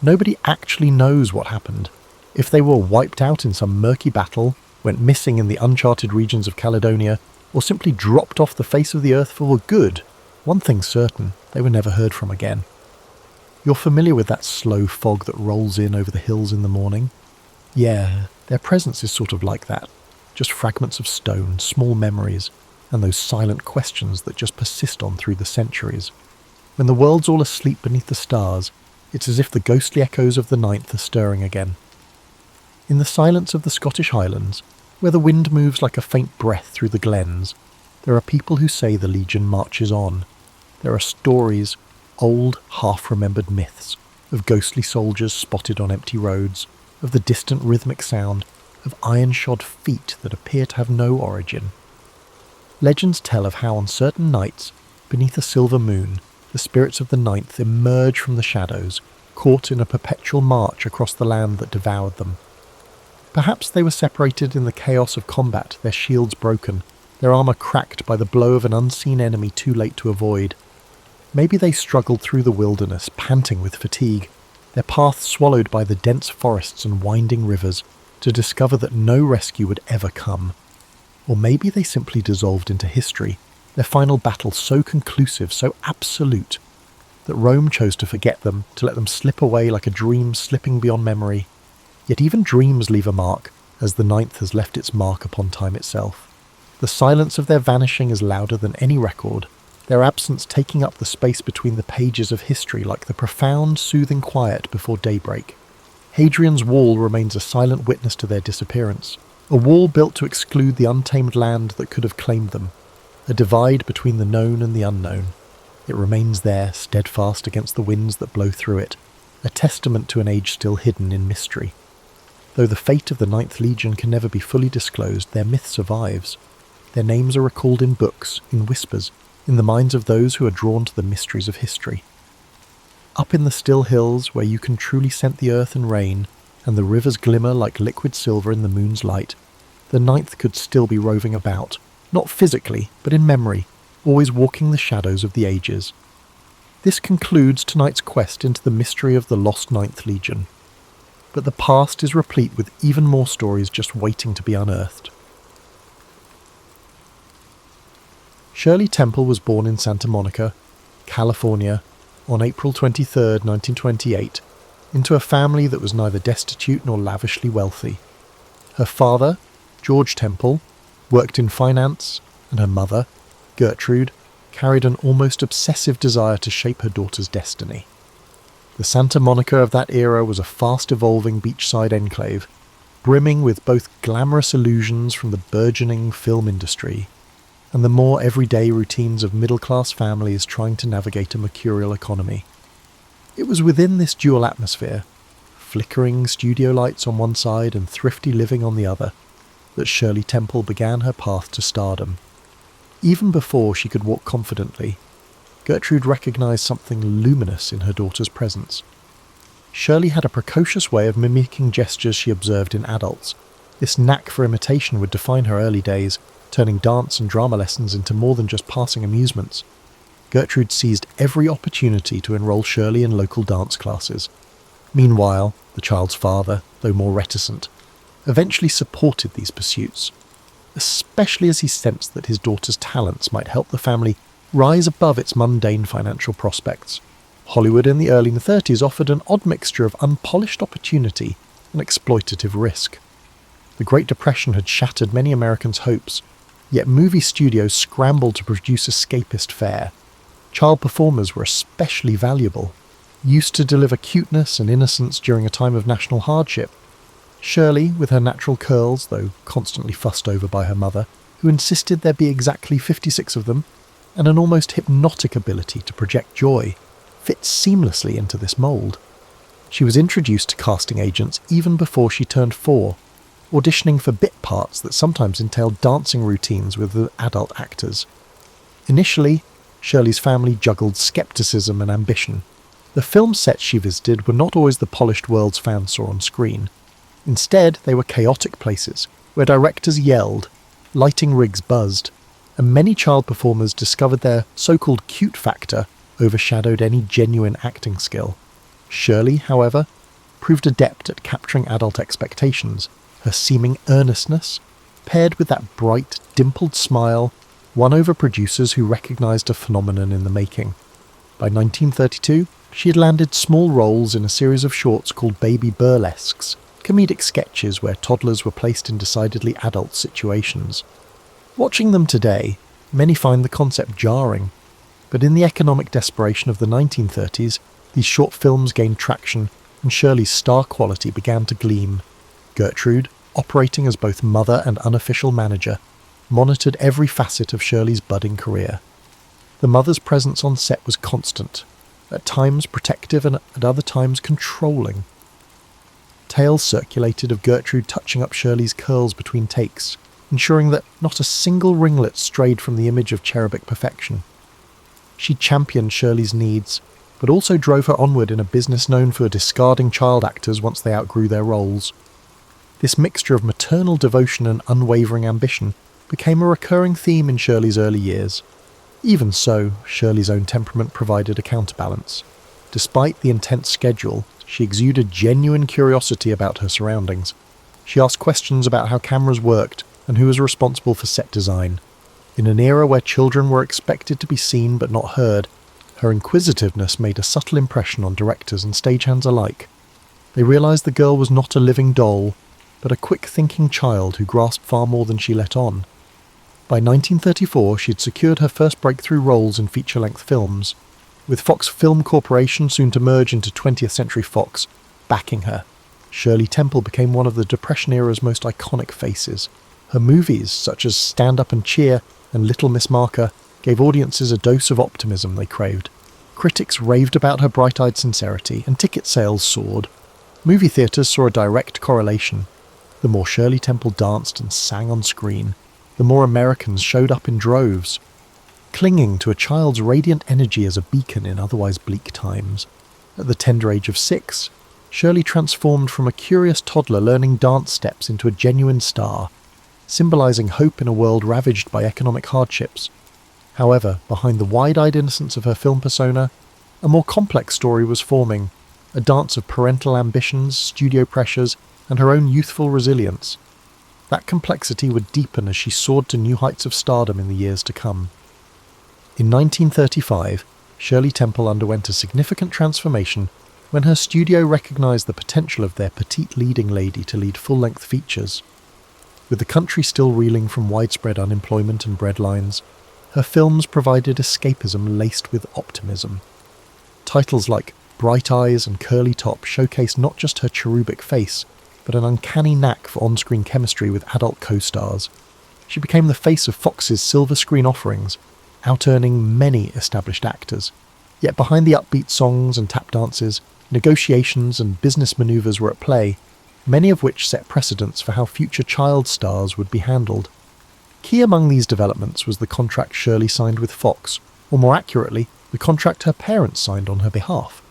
Nobody actually knows what happened. If they were wiped out in some murky battle, went missing in the uncharted regions of Caledonia, or simply dropped off the face of the earth for good, one thing's certain, they were never heard from again. You're familiar with that slow fog that rolls in over the hills in the morning? Yeah, their presence is sort of like that. Just fragments of stone, small memories, and those silent questions that just persist on through the centuries. When the world's all asleep beneath the stars, it's as if the ghostly echoes of the ninth are stirring again. In the silence of the Scottish Highlands, where the wind moves like a faint breath through the glens, there are people who say the Legion marches on. There are stories, old, half-remembered myths, of ghostly soldiers spotted on empty roads, of the distant rhythmic sound of iron-shod feet that appear to have no origin. Legends tell of how on certain nights, beneath a silver moon, the spirits of the ninth emerge from the shadows, caught in a perpetual march across the land that devoured them. Perhaps they were separated in the chaos of combat, their shields broken, their armour cracked by the blow of an unseen enemy too late to avoid. Maybe they struggled through the wilderness, panting with fatigue, their path swallowed by the dense forests and winding rivers, to discover that no rescue would ever come. Or maybe they simply dissolved into history, their final battle so conclusive, so absolute, that Rome chose to forget them, to let them slip away like a dream slipping beyond memory. Yet even dreams leave a mark, as the ninth has left its mark upon time itself. The silence of their vanishing is louder than any record, their absence taking up the space between the pages of history like the profound, soothing quiet before daybreak. Hadrian's Wall remains a silent witness to their disappearance, a wall built to exclude the untamed land that could have claimed them, a divide between the known and the unknown. It remains there, steadfast against the winds that blow through it, a testament to an age still hidden in mystery. Though the fate of the Ninth Legion can never be fully disclosed, their myth survives. Their names are recalled in books, in whispers, in the minds of those who are drawn to the mysteries of history. Up in the still hills, where you can truly scent the earth and rain, and the rivers glimmer like liquid silver in the moon's light, the ninth could still be roving about, not physically, but in memory, always walking the shadows of the ages. This concludes tonight's quest into the mystery of the lost Ninth Legion. But the past is replete with even more stories just waiting to be unearthed. Shirley Temple was born in Santa Monica, California, on April 23, 1928, into a family that was neither destitute nor lavishly wealthy. Her father, George Temple, worked in finance, and her mother, Gertrude, carried an almost obsessive desire to shape her daughter's destiny. The Santa Monica of that era was a fast-evolving beachside enclave, brimming with both glamorous illusions from the burgeoning film industry and the more everyday routines of middle-class families trying to navigate a mercurial economy. It was within this dual atmosphere, flickering studio lights on one side and thrifty living on the other, that Shirley Temple began her path to stardom. Even before she could walk confidently, Gertrude recognized something luminous in her daughter's presence. Shirley had a precocious way of mimicking gestures she observed in adults. This knack for imitation would define her early days, turning dance and drama lessons into more than just passing amusements. Gertrude seized every opportunity to enroll Shirley in local dance classes. Meanwhile, the child's father, though more reticent, eventually supported these pursuits, especially as he sensed that his daughter's talents might help the family rise above its mundane financial prospects. Hollywood in the early 30s offered an odd mixture of unpolished opportunity and exploitative risk. The Great Depression had shattered many Americans' hopes, yet movie studios scrambled to produce escapist fare. Child performers were especially valuable, used to deliver cuteness and innocence during a time of national hardship. Shirley, with her natural curls, though constantly fussed over by her mother, who insisted there be exactly 56 of them, and an almost hypnotic ability to project joy, fit seamlessly into this mould. She was introduced to casting agents even before she turned 4, auditioning for bit parts that sometimes entailed dancing routines with the adult actors. Initially, Shirley's family juggled skepticism and ambition. The film sets she visited were not always the polished worlds fans saw on screen. Instead, they were chaotic places, where directors yelled, lighting rigs buzzed, and many child performers discovered their so-called cute factor overshadowed any genuine acting skill. Shirley, however, proved adept at capturing adult expectations. Her seeming earnestness, paired with that bright, dimpled smile, won over producers who recognised a phenomenon in the making. By 1932, she had landed small roles in a series of shorts called Baby Burlesques, comedic sketches where toddlers were placed in decidedly adult situations. Watching them today, Many find the concept jarring, but in the economic desperation of the 1930s, these short films gained traction and Shirley's star quality began to gleam. Gertrude, operating as both mother and unofficial manager, monitored every facet of Shirley's budding career. The mother's presence on set was constant, at times protective and at other times controlling. Tales circulated of Gertrude touching up Shirley's curls between takes, ensuring that not a single ringlet strayed from the image of cherubic perfection. She championed Shirley's needs, but also drove her onward in a business known for discarding child actors once they outgrew their roles. This mixture of maternal devotion and unwavering ambition became a recurring theme in Shirley's early years. Even so, Shirley's own temperament provided a counterbalance. Despite the intense schedule, she exuded genuine curiosity about her surroundings. She asked questions about how cameras worked and who was responsible for set design. In an era where children were expected to be seen but not heard, her inquisitiveness made a subtle impression on directors and stagehands alike. They realised the girl was not a living doll, but a quick-thinking child who grasped far more than she let on. By 1934, she had secured her first breakthrough roles in feature-length films, with Fox Film Corporation, soon to merge into 20th Century Fox, backing her. Shirley Temple became one of the Depression-era's most iconic faces. Her movies, such as Stand Up and Cheer and Little Miss Marker, gave audiences a dose of optimism they craved. Critics raved about her bright-eyed sincerity, and ticket sales soared. Movie theatres saw a direct correlation. The more Shirley Temple danced and sang on screen, the more Americans showed up in droves, clinging to a child's radiant energy as a beacon in otherwise bleak times. At the tender age of 6, Shirley transformed from a curious toddler learning dance steps into a genuine star, symbolising hope in a world ravaged by economic hardships. However, behind the wide-eyed innocence of her film persona, a more complex story was forming, a dance of parental ambitions, studio pressures, and her own youthful resilience. That complexity would deepen as she soared to new heights of stardom in the years to come. In 1935, Shirley Temple underwent a significant transformation when her studio recognised the potential of their petite leading lady to lead full-length features. With the country still reeling from widespread unemployment and breadlines, her films provided escapism laced with optimism. Titles like Bright Eyes and Curly Top showcased not just her cherubic face, but an uncanny knack for on-screen chemistry with adult co-stars. She became the face of Fox's silver screen offerings, out-earning many established actors. Yet behind the upbeat songs and tap dances, negotiations and business manoeuvres were at play, many of which set precedents for how future child stars would be handled. Key among these developments was the contract Shirley signed with Fox, or more accurately, the contract her parents signed on her behalf.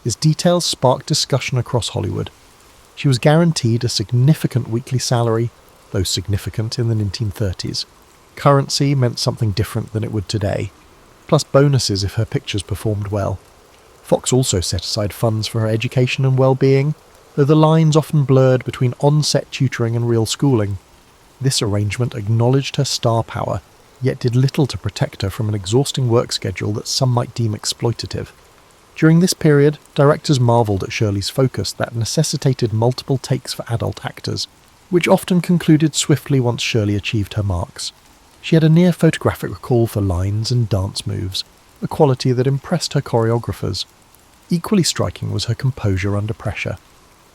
Its details sparked discussion across Hollywood. She was guaranteed a significant weekly salary, though significant in the 1930s. Currency meant something different than it would today, plus bonuses if her pictures performed well. Fox also set aside funds for her education and well-being, though the lines often blurred between on-set tutoring and real schooling. This arrangement acknowledged her star power, yet did little to protect her from an exhausting work schedule that some might deem exploitative. During this period, directors marvelled at Shirley's focus that necessitated multiple takes for adult actors, which often concluded swiftly once Shirley achieved her marks. She had a near-photographic recall for lines and dance moves, a quality that impressed her choreographers. Equally striking was her composure under pressure.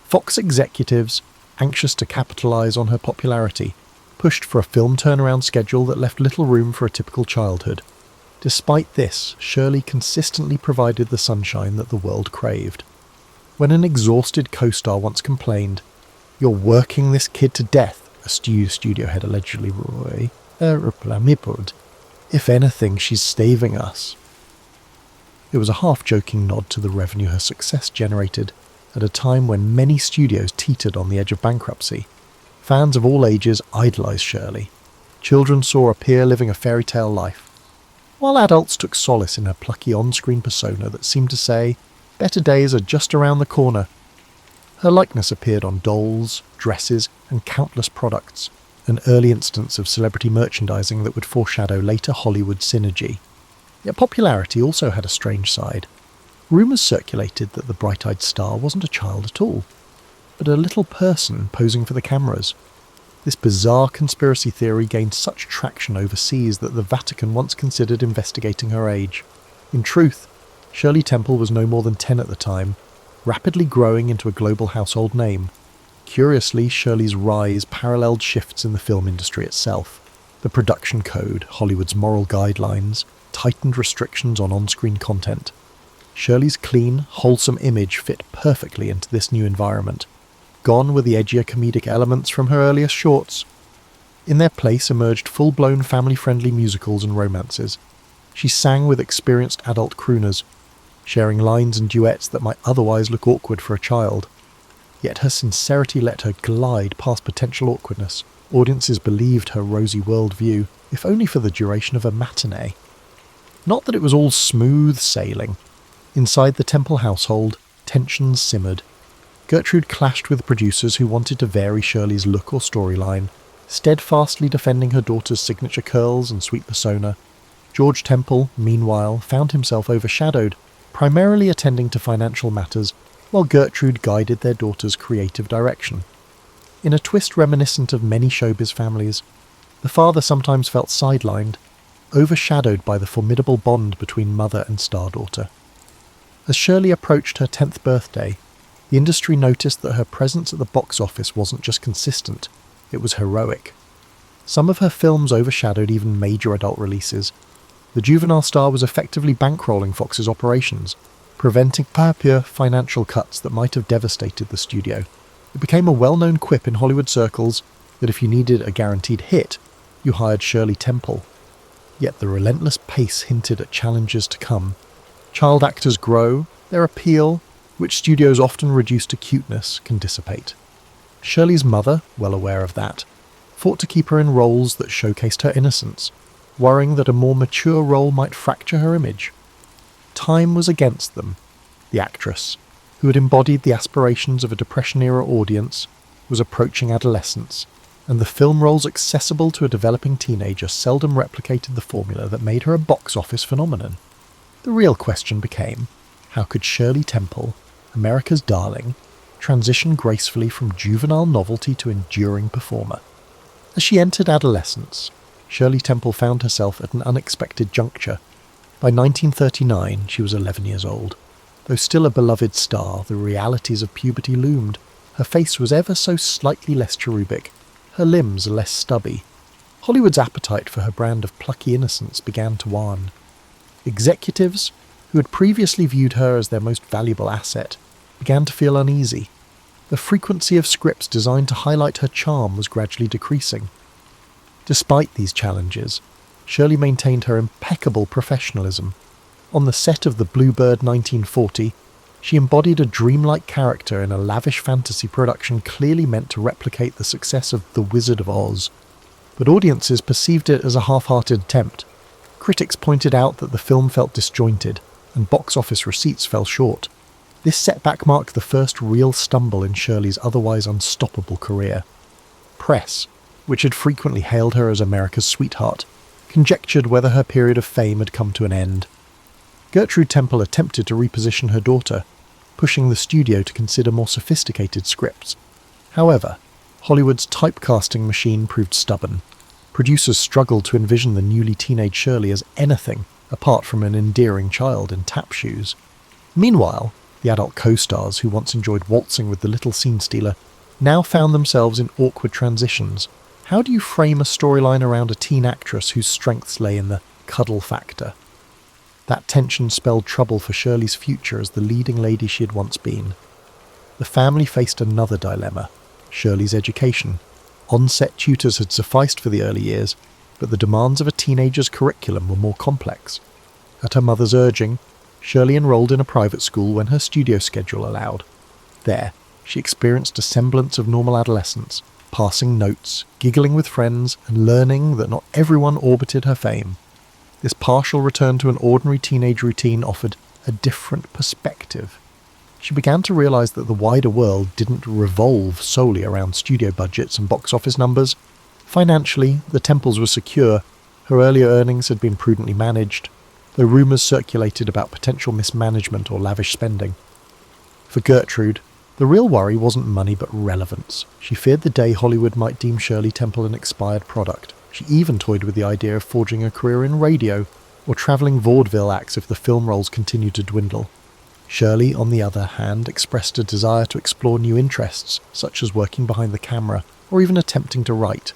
Fox executives, anxious to capitalise on her popularity, pushed for a film turnaround schedule that left little room for a typical childhood. Despite this, Shirley consistently provided the sunshine that the world craved. When an exhausted co-star once complained, "You're working this kid to death," a studio head allegedly replied, "If anything, she's staving us." It was a half-joking nod to the revenue her success generated, at a time when many studios teetered on the edge of bankruptcy. Fans of all ages idolised Shirley. Children saw a peer living a fairy tale life, while adults took solace in her plucky on-screen persona that seemed to say, better days are just around the corner. Her likeness appeared on dolls, dresses, and countless products, an early instance of celebrity merchandising that would foreshadow later Hollywood synergy. Yet popularity also had a strange side. Rumours circulated that the bright-eyed star wasn't a child at all, but a little person posing for the cameras. This bizarre conspiracy theory gained such traction overseas that the Vatican once considered investigating her age. In truth, Shirley Temple was no more than 10 at the time, rapidly growing into a global household name. Curiously, Shirley's rise paralleled shifts in the film industry itself. The production code, Hollywood's moral guidelines, tightened restrictions on on-screen content. Shirley's clean, wholesome image fit perfectly into this new environment. Gone were the edgier comedic elements from her earliest shorts. In their place emerged full-blown family-friendly musicals and romances. She sang with experienced adult crooners, sharing lines and duets that might otherwise look awkward for a child. Yet her sincerity let her glide past potential awkwardness. Audiences believed her rosy worldview, if only for the duration of a matinee. Not that it was all smooth sailing. Inside the Temple household, tensions simmered. Gertrude clashed with producers who wanted to vary Shirley's look or storyline, steadfastly defending her daughter's signature curls and sweet persona. George Temple, meanwhile, found himself overshadowed, primarily attending to financial matters, while Gertrude guided their daughter's creative direction. In a twist reminiscent of many showbiz families, the father sometimes felt sidelined, overshadowed by the formidable bond between mother and star-daughter. As Shirley approached her 10th birthday, the industry noticed that her presence at the box office wasn't just consistent, it was heroic. Some of her films overshadowed even major adult releases. The juvenile star was effectively bankrolling Fox's operations, preventing pure financial cuts that might have devastated the studio. It became a well-known quip in Hollywood circles that if you needed a guaranteed hit, you hired Shirley Temple. Yet the relentless pace hinted at challenges to come. Child actors grow, their appeal, which studios often reduce to cuteness, can dissipate. Shirley's mother, well aware of that, fought to keep her in roles that showcased her innocence, worrying that a more mature role might fracture her image. Time was against them. The actress, who had embodied the aspirations of a Depression-era audience, was approaching adolescence, and the film roles accessible to a developing teenager seldom replicated the formula that made her a box office phenomenon. The real question became, how could Shirley Temple, America's darling, transition gracefully from juvenile novelty to enduring performer? As she entered adolescence, Shirley Temple found herself at an unexpected juncture. By 1939, she was 11 years old. Though still a beloved star, the realities of puberty loomed. Her face was ever so slightly less cherubic, her limbs less stubby. Hollywood's appetite for her brand of plucky innocence began to wane. Executives, who had previously viewed her as their most valuable asset, began to feel uneasy. The frequency of scripts designed to highlight her charm was gradually decreasing. Despite these challenges, Shirley maintained her impeccable professionalism. On the set of The Bluebird 1940, she embodied a dreamlike character in a lavish fantasy production clearly meant to replicate the success of The Wizard of Oz. But audiences perceived it as a half-hearted attempt. Critics pointed out that the film felt disjointed, and box office receipts fell short. This setback marked the first real stumble in Shirley's otherwise unstoppable career. Press, which had frequently hailed her as America's sweetheart, conjectured whether her period of fame had come to an end. Gertrude Temple attempted to reposition her daughter, pushing the studio to consider more sophisticated scripts. However, Hollywood's typecasting machine proved stubborn. Producers struggled to envision the newly teenage Shirley as anything apart from an endearing child in tap shoes. Meanwhile, the adult co-stars who once enjoyed waltzing with the little scene-stealer now found themselves in awkward transitions. How do you frame a storyline around a teen actress whose strengths lay in the cuddle factor? That tension spelled trouble for Shirley's future as the leading lady she had once been. The family faced another dilemma, Shirley's education. On-set tutors had sufficed for the early years, but the demands of a teenager's curriculum were more complex. At her mother's urging, Shirley enrolled in a private school when her studio schedule allowed. There, she experienced a semblance of normal adolescence, passing notes, giggling with friends, and learning that not everyone orbited her fame. This partial return to an ordinary teenage routine offered a different perspective. She began to realize that the wider world didn't revolve solely around studio budgets and box office numbers. Financially, the Temples were secure. Her earlier earnings had been prudently managed, though rumors circulated about potential mismanagement or lavish spending. For Gertrude, The real worry wasn't money but relevance. She feared the day Hollywood might deem Shirley Temple an expired product. She even toyed with the idea of forging a career in radio or travelling vaudeville acts if the film roles continued to dwindle. Shirley, on the other hand, expressed a desire to explore new interests, such as working behind the camera or even attempting to write.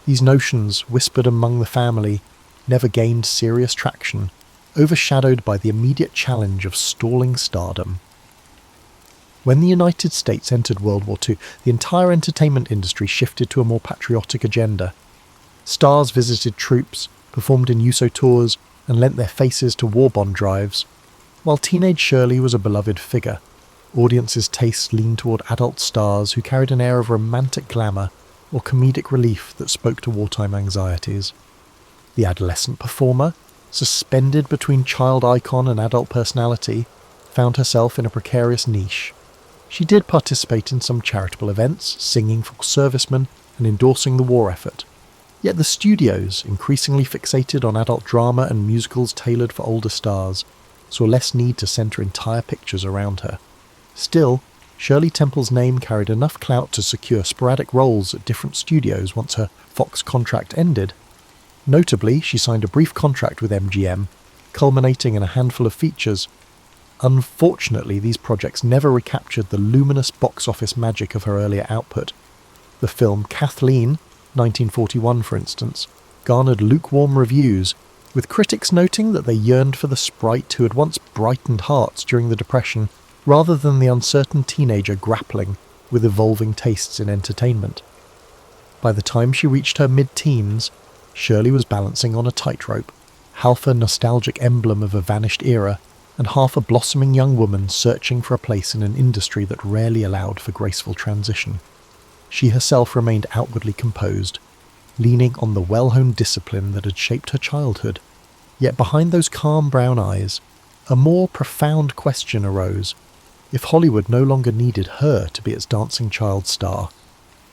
These notions, whispered among the family, never gained serious traction, overshadowed by the immediate challenge of stalling stardom. When the United States entered World War II, the entire entertainment industry shifted to a more patriotic agenda. Stars visited troops, performed in USO tours, and lent their faces to war bond drives. While teenage Shirley was a beloved figure, audiences' tastes leaned toward adult stars who carried an air of romantic glamour or comedic relief that spoke to wartime anxieties. The adolescent performer, suspended between child icon and adult personality, found herself in a precarious niche. She did participate in some charitable events, singing for servicemen and endorsing the war effort. Yet the studios, increasingly fixated on adult drama and musicals tailored for older stars, saw less need to centre entire pictures around her. Still, Shirley Temple's name carried enough clout to secure sporadic roles at different studios once her Fox contract ended. Notably, she signed a brief contract with MGM, culminating in a handful of features. Unfortunately, these projects never recaptured the luminous box office magic of her earlier output. The film Kathleen, 1941 for instance, garnered lukewarm reviews, with critics noting that they yearned for the sprite who had once brightened hearts during the Depression, rather than the uncertain teenager grappling with evolving tastes in entertainment. By the time she reached her mid-teens, Shirley was balancing on a tightrope, half a nostalgic emblem of a vanished era, and half a blossoming young woman searching for a place in an industry that rarely allowed for graceful transition. She herself remained outwardly composed, leaning on the well-honed discipline that had shaped her childhood. Yet behind those calm brown eyes, a more profound question arose. If Hollywood no longer needed her to be its dancing child star,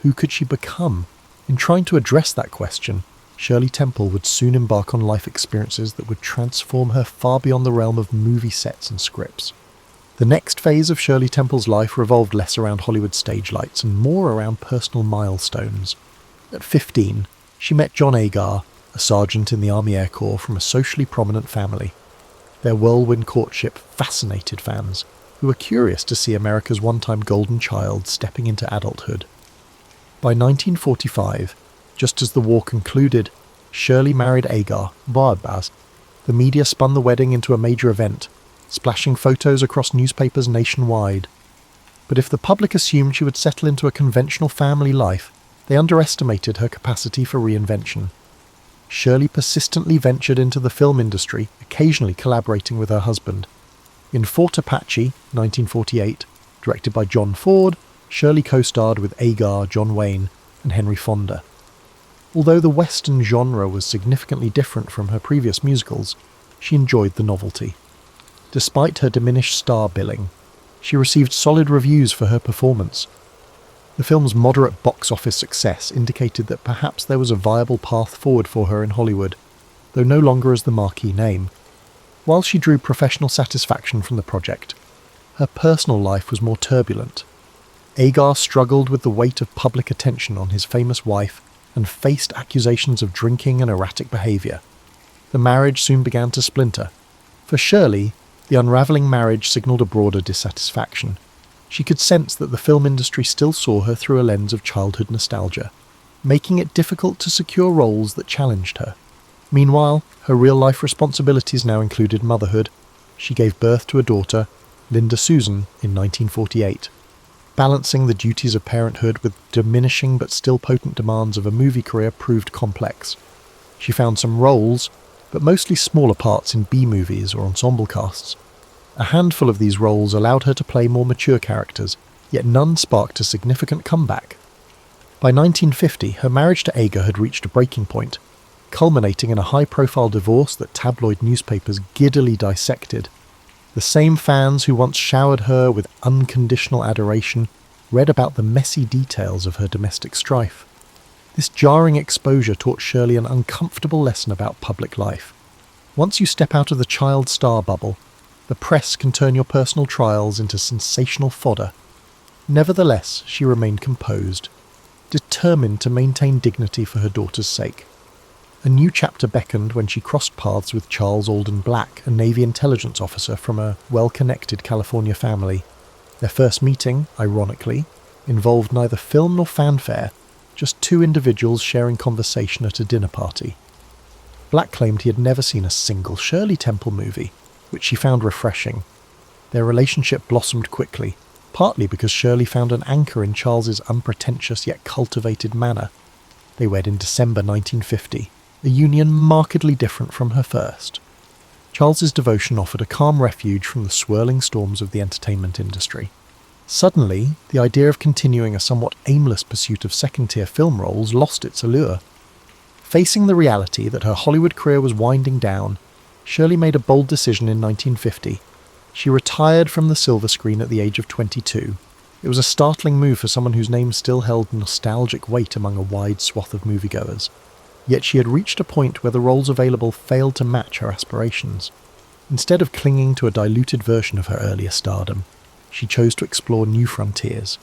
who could she become? In trying to address that question, Shirley Temple would soon embark on life experiences that would transform her far beyond the realm of movie sets and scripts. The next phase of Shirley Temple's life revolved less around Hollywood stage lights and more around personal milestones. At 15, she met John Agar, a sergeant in the Army Air Corps from a socially prominent family. Their whirlwind courtship fascinated fans, who were curious to see America's one-time golden child stepping into adulthood. By 1945, just as the war concluded, Shirley married Agar, Barbaz. The media spun the wedding into a major event, splashing photos across newspapers nationwide. But if the public assumed she would settle into a conventional family life, they underestimated her capacity for reinvention. Shirley persistently ventured into the film industry, occasionally collaborating with her husband. In Fort Apache, 1948, directed by John Ford, Shirley co-starred with Agar, John Wayne, and Henry Fonda. Although the Western genre was significantly different from her previous musicals, she enjoyed the novelty. Despite her diminished star billing, she received solid reviews for her performance. The film's moderate box office success indicated that perhaps there was a viable path forward for her in Hollywood, though no longer as the marquee name. While she drew professional satisfaction from the project, her personal life was more turbulent. Agar struggled with the weight of public attention on his famous wife and faced accusations of drinking and erratic behaviour. The marriage soon began to splinter. For Shirley, the unravelling marriage signalled a broader dissatisfaction. She could sense that the film industry still saw her through a lens of childhood nostalgia, making it difficult to secure roles that challenged her. Meanwhile, her real-life responsibilities now included motherhood. She gave birth to a daughter, Linda Susan, in 1948. Balancing the duties of parenthood with diminishing but still potent demands of a movie career proved complex. She found some roles, but mostly smaller parts in B-movies or ensemble casts. A handful of these roles allowed her to play more mature characters, yet none sparked a significant comeback. By 1950, her marriage to Agar had reached a breaking point, culminating in a high-profile divorce that tabloid newspapers giddily dissected. The same fans who once showered her with unconditional adoration read about the messy details of her domestic strife. This jarring exposure taught Shirley an uncomfortable lesson about public life. Once you step out of the child star bubble, the press can turn your personal trials into sensational fodder. Nevertheless, she remained composed, determined to maintain dignity for her daughter's sake. A new chapter beckoned when she crossed paths with Charles Alden Black, a Navy intelligence officer from a well-connected California family. Their first meeting, ironically, involved neither film nor fanfare, just two individuals sharing conversation at a dinner party. Black claimed he had never seen a single Shirley Temple movie, which she found refreshing. Their relationship blossomed quickly, partly because Shirley found an anchor in Charles's unpretentious yet cultivated manner. They wed in December 1950, a union markedly different from her first. Charles's devotion offered a calm refuge from the swirling storms of the entertainment industry. Suddenly, the idea of continuing a somewhat aimless pursuit of second-tier film roles lost its allure. Facing the reality that her Hollywood career was winding down, Shirley made a bold decision in 1950. She retired from the silver screen at the age of 22. It was a startling move for someone whose name still held nostalgic weight among a wide swath of moviegoers. Yet she had reached a point where the roles available failed to match her aspirations. Instead of clinging to a diluted version of her earlier stardom, she chose to explore new frontiers.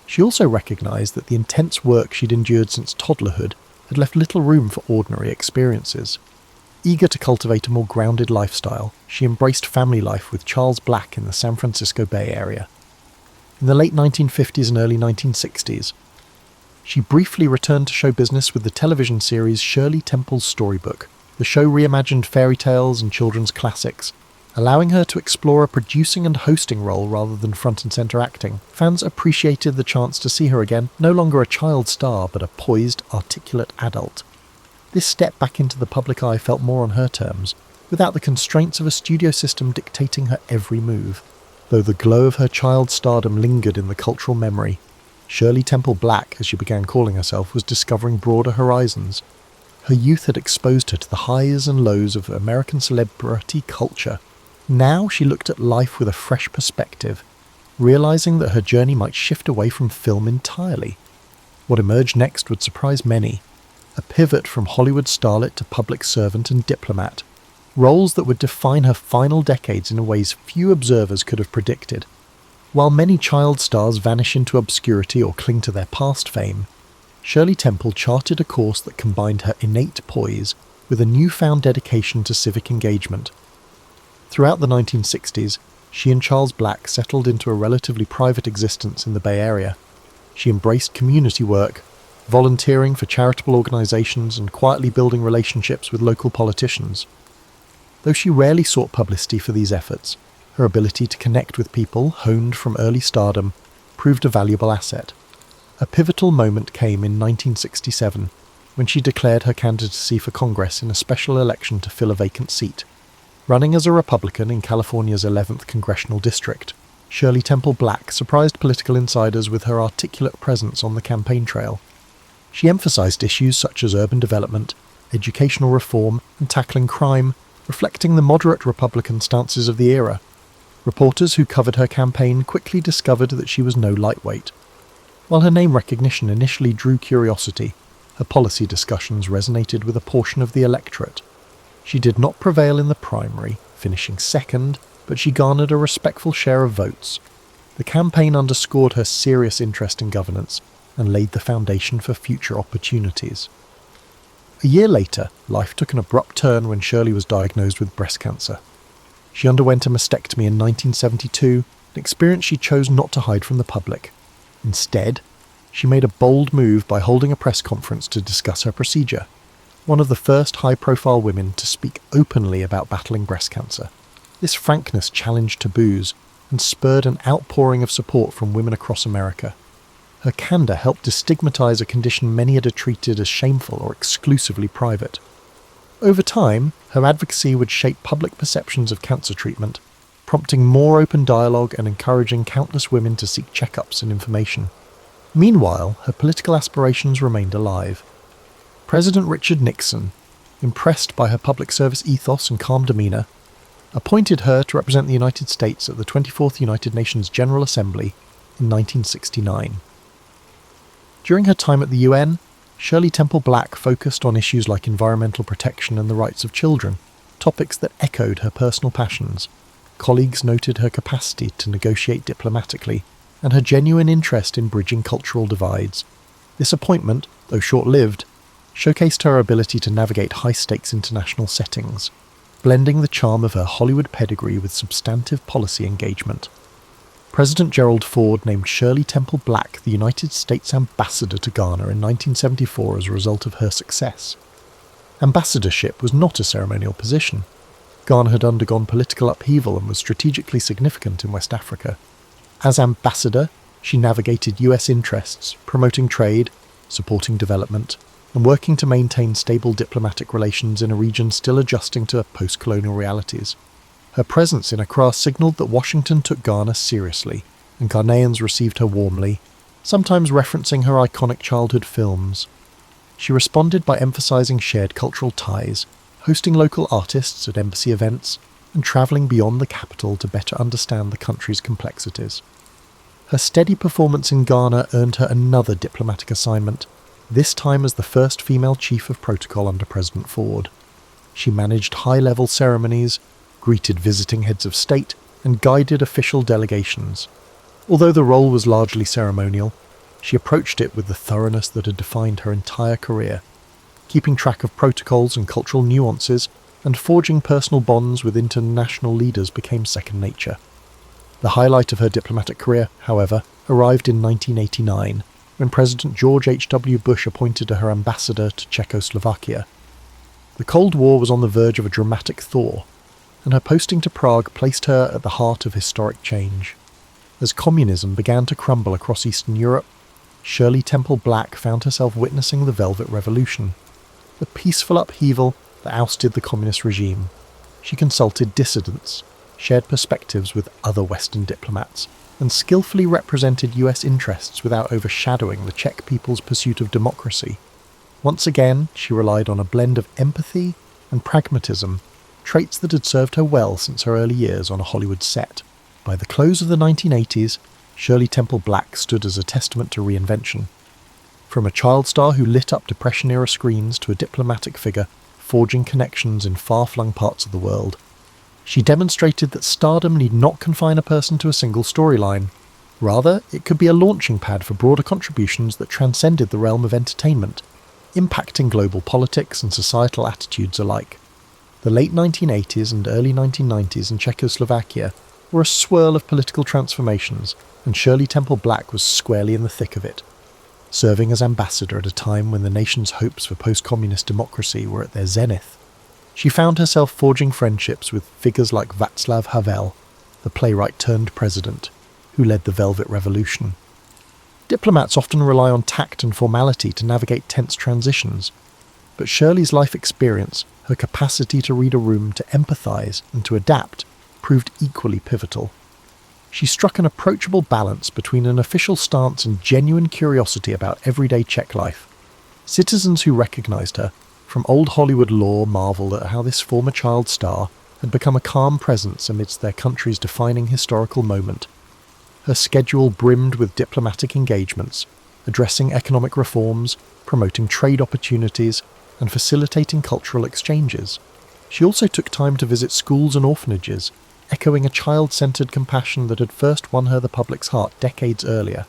She also recognised that the intense work she'd endured since toddlerhood had left little room for ordinary experiences. Eager to cultivate a more grounded lifestyle, she embraced family life with Charles Black in the San Francisco Bay Area. In the late 1950s and early 1960s, she briefly returned to show business with the television series Shirley Temple's Storybook. The show reimagined fairy tales and children's classics, allowing her to explore a producing and hosting role rather than front and centre acting. Fans appreciated the chance to see her again, no longer a child star but a poised, articulate adult. This step back into the public eye felt more on her terms, without the constraints of a studio system dictating her every move. Though the glow of her child stardom lingered in the cultural memory, Shirley Temple Black, as she began calling herself, was discovering broader horizons. Her youth had exposed her to the highs and lows of American celebrity culture. Now she looked at life with a fresh perspective, realizing that her journey might shift away from film entirely. What emerged next would surprise many. A pivot from Hollywood starlet to public servant and diplomat. Roles that would define her final decades in ways few observers could have predicted. While many child stars vanish into obscurity or cling to their past fame, Shirley Temple charted a course that combined her innate poise with a newfound dedication to civic engagement. Throughout the 1960s, she and Charles Black settled into a relatively private existence in the Bay Area. She embraced community work, volunteering for charitable organizations and quietly building relationships with local politicians. Though she rarely sought publicity for these efforts, her ability to connect with people, honed from early stardom, proved a valuable asset. A pivotal moment came in 1967, when she declared her candidacy for Congress in a special election to fill a vacant seat. Running as a Republican in California's 11th congressional district, Shirley Temple Black surprised political insiders with her articulate presence on the campaign trail. She emphasized issues such as urban development, educational reform, and tackling crime, reflecting the moderate Republican stances of the era. Reporters who covered her campaign quickly discovered that she was no lightweight. While her name recognition initially drew curiosity, her policy discussions resonated with a portion of the electorate. She did not prevail in the primary, finishing second, but she garnered a respectful share of votes. The campaign underscored her serious interest in governance and laid the foundation for future opportunities. A year later, life took an abrupt turn when Shirley was diagnosed with breast cancer. She underwent a mastectomy in 1972, an experience she chose not to hide from the public. Instead, she made a bold move by holding a press conference to discuss her procedure, one of the first high-profile women to speak openly about battling breast cancer. This frankness challenged taboos and spurred an outpouring of support from women across America. Her candor helped destigmatize a condition many had treated as shameful or exclusively private. Over time, her advocacy would shape public perceptions of cancer treatment, prompting more open dialogue and encouraging countless women to seek checkups and information. Meanwhile, her political aspirations remained alive. President Richard Nixon, impressed by her public service ethos and calm demeanor, appointed her to represent the United States at the 24th United Nations General Assembly in 1969. During her time at the UN, Shirley Temple Black focused on issues like environmental protection and the rights of children, topics that echoed her personal passions. Colleagues noted her capacity to negotiate diplomatically, and her genuine interest in bridging cultural divides. This appointment, though short-lived, showcased her ability to navigate high-stakes international settings, blending the charm of her Hollywood pedigree with substantive policy engagement. President Gerald Ford named Shirley Temple Black the United States ambassador to Ghana in 1974 as a result of her success. Ambassadorship was not a ceremonial position. Ghana had undergone political upheaval and was strategically significant in West Africa. As ambassador, she navigated US interests, promoting trade, supporting development, and working to maintain stable diplomatic relations in a region still adjusting to post-colonial realities. Her presence in Accra signalled that Washington took Ghana seriously, and Ghanaians received her warmly, sometimes referencing her iconic childhood films. She responded by emphasising shared cultural ties, hosting local artists at embassy events, and travelling beyond the capital to better understand the country's complexities. Her steady performance in Ghana earned her another diplomatic assignment, this time as the first female chief of protocol under President Ford. She managed high-level ceremonies, greeted visiting heads of state, and guided official delegations. Although the role was largely ceremonial, she approached it with the thoroughness that had defined her entire career, keeping track of protocols and cultural nuances, and forging personal bonds with international leaders became second nature. The highlight of her diplomatic career, however, arrived in 1989, when President George H.W. Bush appointed her ambassador to Czechoslovakia. The Cold War was on the verge of a dramatic thaw, and her posting to Prague placed her at the heart of historic change. As communism began to crumble across Eastern Europe, Shirley Temple Black found herself witnessing the Velvet Revolution, the peaceful upheaval that ousted the communist regime. She consulted dissidents, shared perspectives with other Western diplomats, and skillfully represented US interests without overshadowing the Czech people's pursuit of democracy. Once again, she relied on a blend of empathy and pragmatism, traits that had served her well since her early years on a Hollywood set. By the close of the 1980s, Shirley Temple Black stood as a testament to reinvention. From a child star who lit up Depression-era screens to a diplomatic figure forging connections in far-flung parts of the world, she demonstrated that stardom need not confine a person to a single storyline. Rather, it could be a launching pad for broader contributions that transcended the realm of entertainment, impacting global politics and societal attitudes alike. The late 1980s and early 1990s in Czechoslovakia were a swirl of political transformations, and Shirley Temple Black was squarely in the thick of it. Serving as ambassador at a time when the nation's hopes for post-communist democracy were at their zenith, she found herself forging friendships with figures like Václav Havel, the playwright-turned-president, who led the Velvet Revolution. Diplomats often rely on tact and formality to navigate tense transitions, but Shirley's life experience, her capacity to read a room, to empathise and to adapt, proved equally pivotal. She struck an approachable balance between an official stance and genuine curiosity about everyday Czech life. Citizens who recognised her, from old Hollywood lore, marvelled at how this former child star had become a calm presence amidst their country's defining historical moment. Her schedule brimmed with diplomatic engagements, addressing economic reforms, promoting trade opportunities, and facilitating cultural exchanges. She also took time to visit schools and orphanages, echoing a child-centred compassion that had first won her the public's heart decades earlier.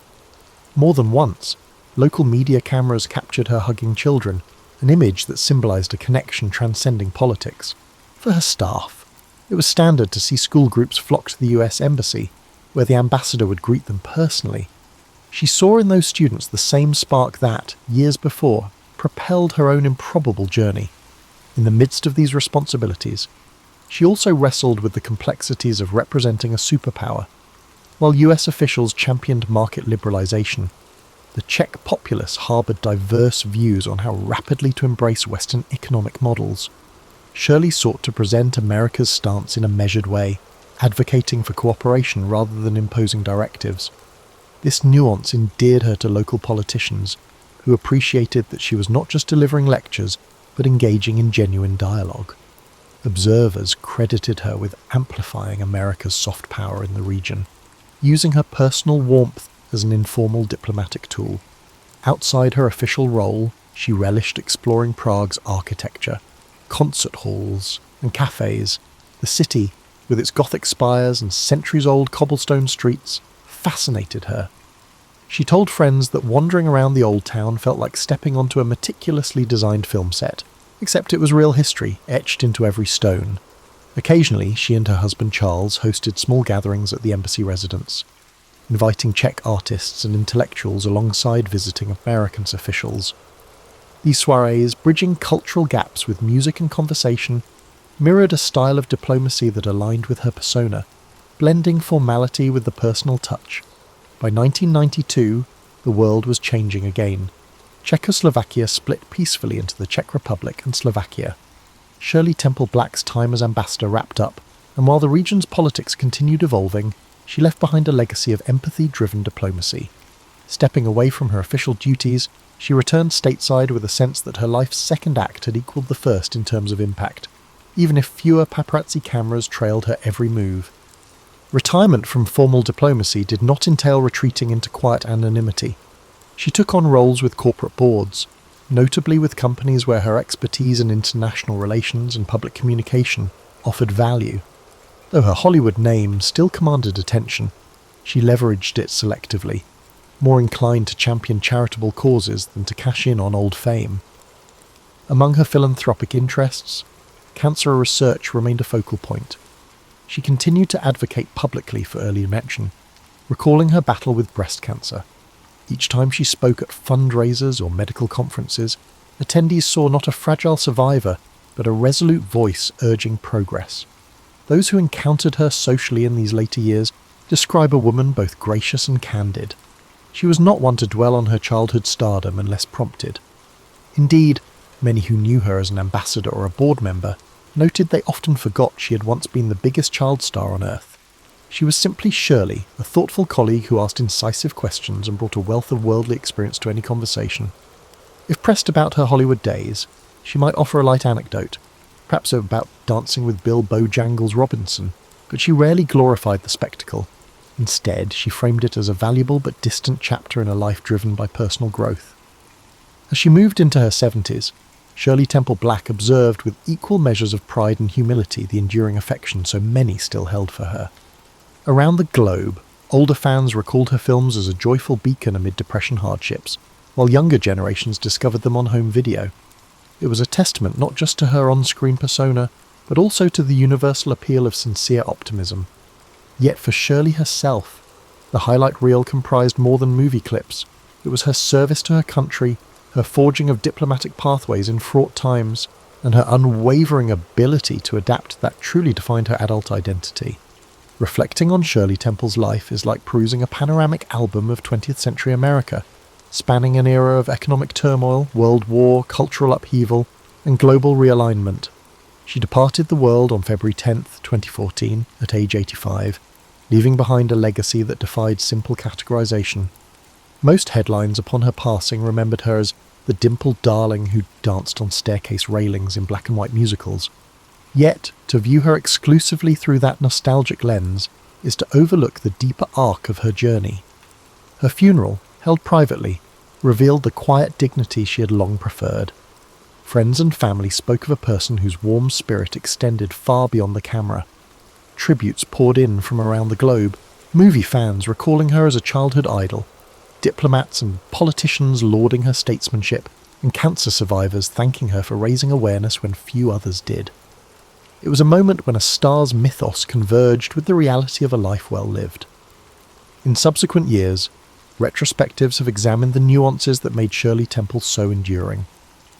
More than once, local media cameras captured her hugging children, an image that symbolised a connection transcending politics. For her staff, it was standard to see school groups flock to the US Embassy, where the ambassador would greet them personally. She saw in those students the same spark that, years before, propelled her own improbable journey. In the midst of these responsibilities, she also wrestled with the complexities of representing a superpower. While US officials championed market liberalisation, the Czech populace harboured diverse views on how rapidly to embrace Western economic models. Shirley sought to present America's stance in a measured way, advocating for cooperation rather than imposing directives. This nuance endeared her to local politicians, who appreciated that she was not just delivering lectures, but engaging in genuine dialogue. Observers credited her with amplifying America's soft power in the region, using her personal warmth as an informal diplomatic tool. Outside her official role, she relished exploring Prague's architecture, concert halls and cafes. The city, with its Gothic spires and centuries-old cobblestone streets, fascinated her. She told friends that wandering around the old town felt like stepping onto a meticulously designed film set, except it was real history, etched into every stone. Occasionally, she and her husband Charles hosted small gatherings at the embassy residence, inviting Czech artists and intellectuals alongside visiting American officials. These soirees, bridging cultural gaps with music and conversation, mirrored a style of diplomacy that aligned with her persona, blending formality with the personal touch. By 1992, the world was changing again. Czechoslovakia split peacefully into the Czech Republic and Slovakia. Shirley Temple Black's time as ambassador wrapped up, and while the region's politics continued evolving, she left behind a legacy of empathy-driven diplomacy. Stepping away from her official duties, she returned stateside with a sense that her life's second act had equalled the first in terms of impact, even if fewer paparazzi cameras trailed her every move. Retirement from formal diplomacy did not entail retreating into quiet anonymity. She took on roles with corporate boards, notably with companies where her expertise in international relations and public communication offered value. Though her Hollywood name still commanded attention, she leveraged it selectively, more inclined to champion charitable causes than to cash in on old fame. Among her philanthropic interests, cancer research remained a focal point. She continued to advocate publicly for early detection, recalling her battle with breast cancer. Each time she spoke at fundraisers or medical conferences, attendees saw not a fragile survivor, but a resolute voice urging progress. Those who encountered her socially in these later years describe a woman both gracious and candid. She was not one to dwell on her childhood stardom unless prompted. Indeed, many who knew her as an ambassador or a board member noted they often forgot she had once been the biggest child star on Earth. She was simply Shirley, a thoughtful colleague who asked incisive questions and brought a wealth of worldly experience to any conversation. If pressed about her Hollywood days, she might offer a light anecdote, perhaps about dancing with Bill Bojangles Robinson, but she rarely glorified the spectacle. Instead, she framed it as a valuable but distant chapter in a life driven by personal growth. As she moved into her 70s, Shirley Temple Black observed with equal measures of pride and humility the enduring affection so many still held for her. Around the globe, older fans recalled her films as a joyful beacon amid Depression hardships, while younger generations discovered them on home video. It was a testament not just to her on-screen persona, but also to the universal appeal of sincere optimism. Yet for Shirley herself, the highlight reel comprised more than movie clips. It was her service to her country, her forging of diplomatic pathways in fraught times, and her unwavering ability to adapt that truly defined her adult identity. Reflecting on Shirley Temple's life is like perusing a panoramic album of 20th century America, spanning an era of economic turmoil, world war, cultural upheaval, and global realignment. She departed the world on February 10th, 2014, at age 85, leaving behind a legacy that defied simple categorization. Most headlines upon her passing remembered her as the dimpled darling who danced on staircase railings in black and white musicals. Yet, to view her exclusively through that nostalgic lens is to overlook the deeper arc of her journey. Her funeral, held privately, revealed the quiet dignity she had long preferred. Friends and family spoke of a person whose warm spirit extended far beyond the camera. Tributes poured in from around the globe, movie fans recalling her as a childhood idol, diplomats and politicians lauding her statesmanship, and cancer survivors thanking her for raising awareness when few others did. It was a moment when a star's mythos converged with the reality of a life well lived. In subsequent years, retrospectives have examined the nuances that made Shirley Temple so enduring.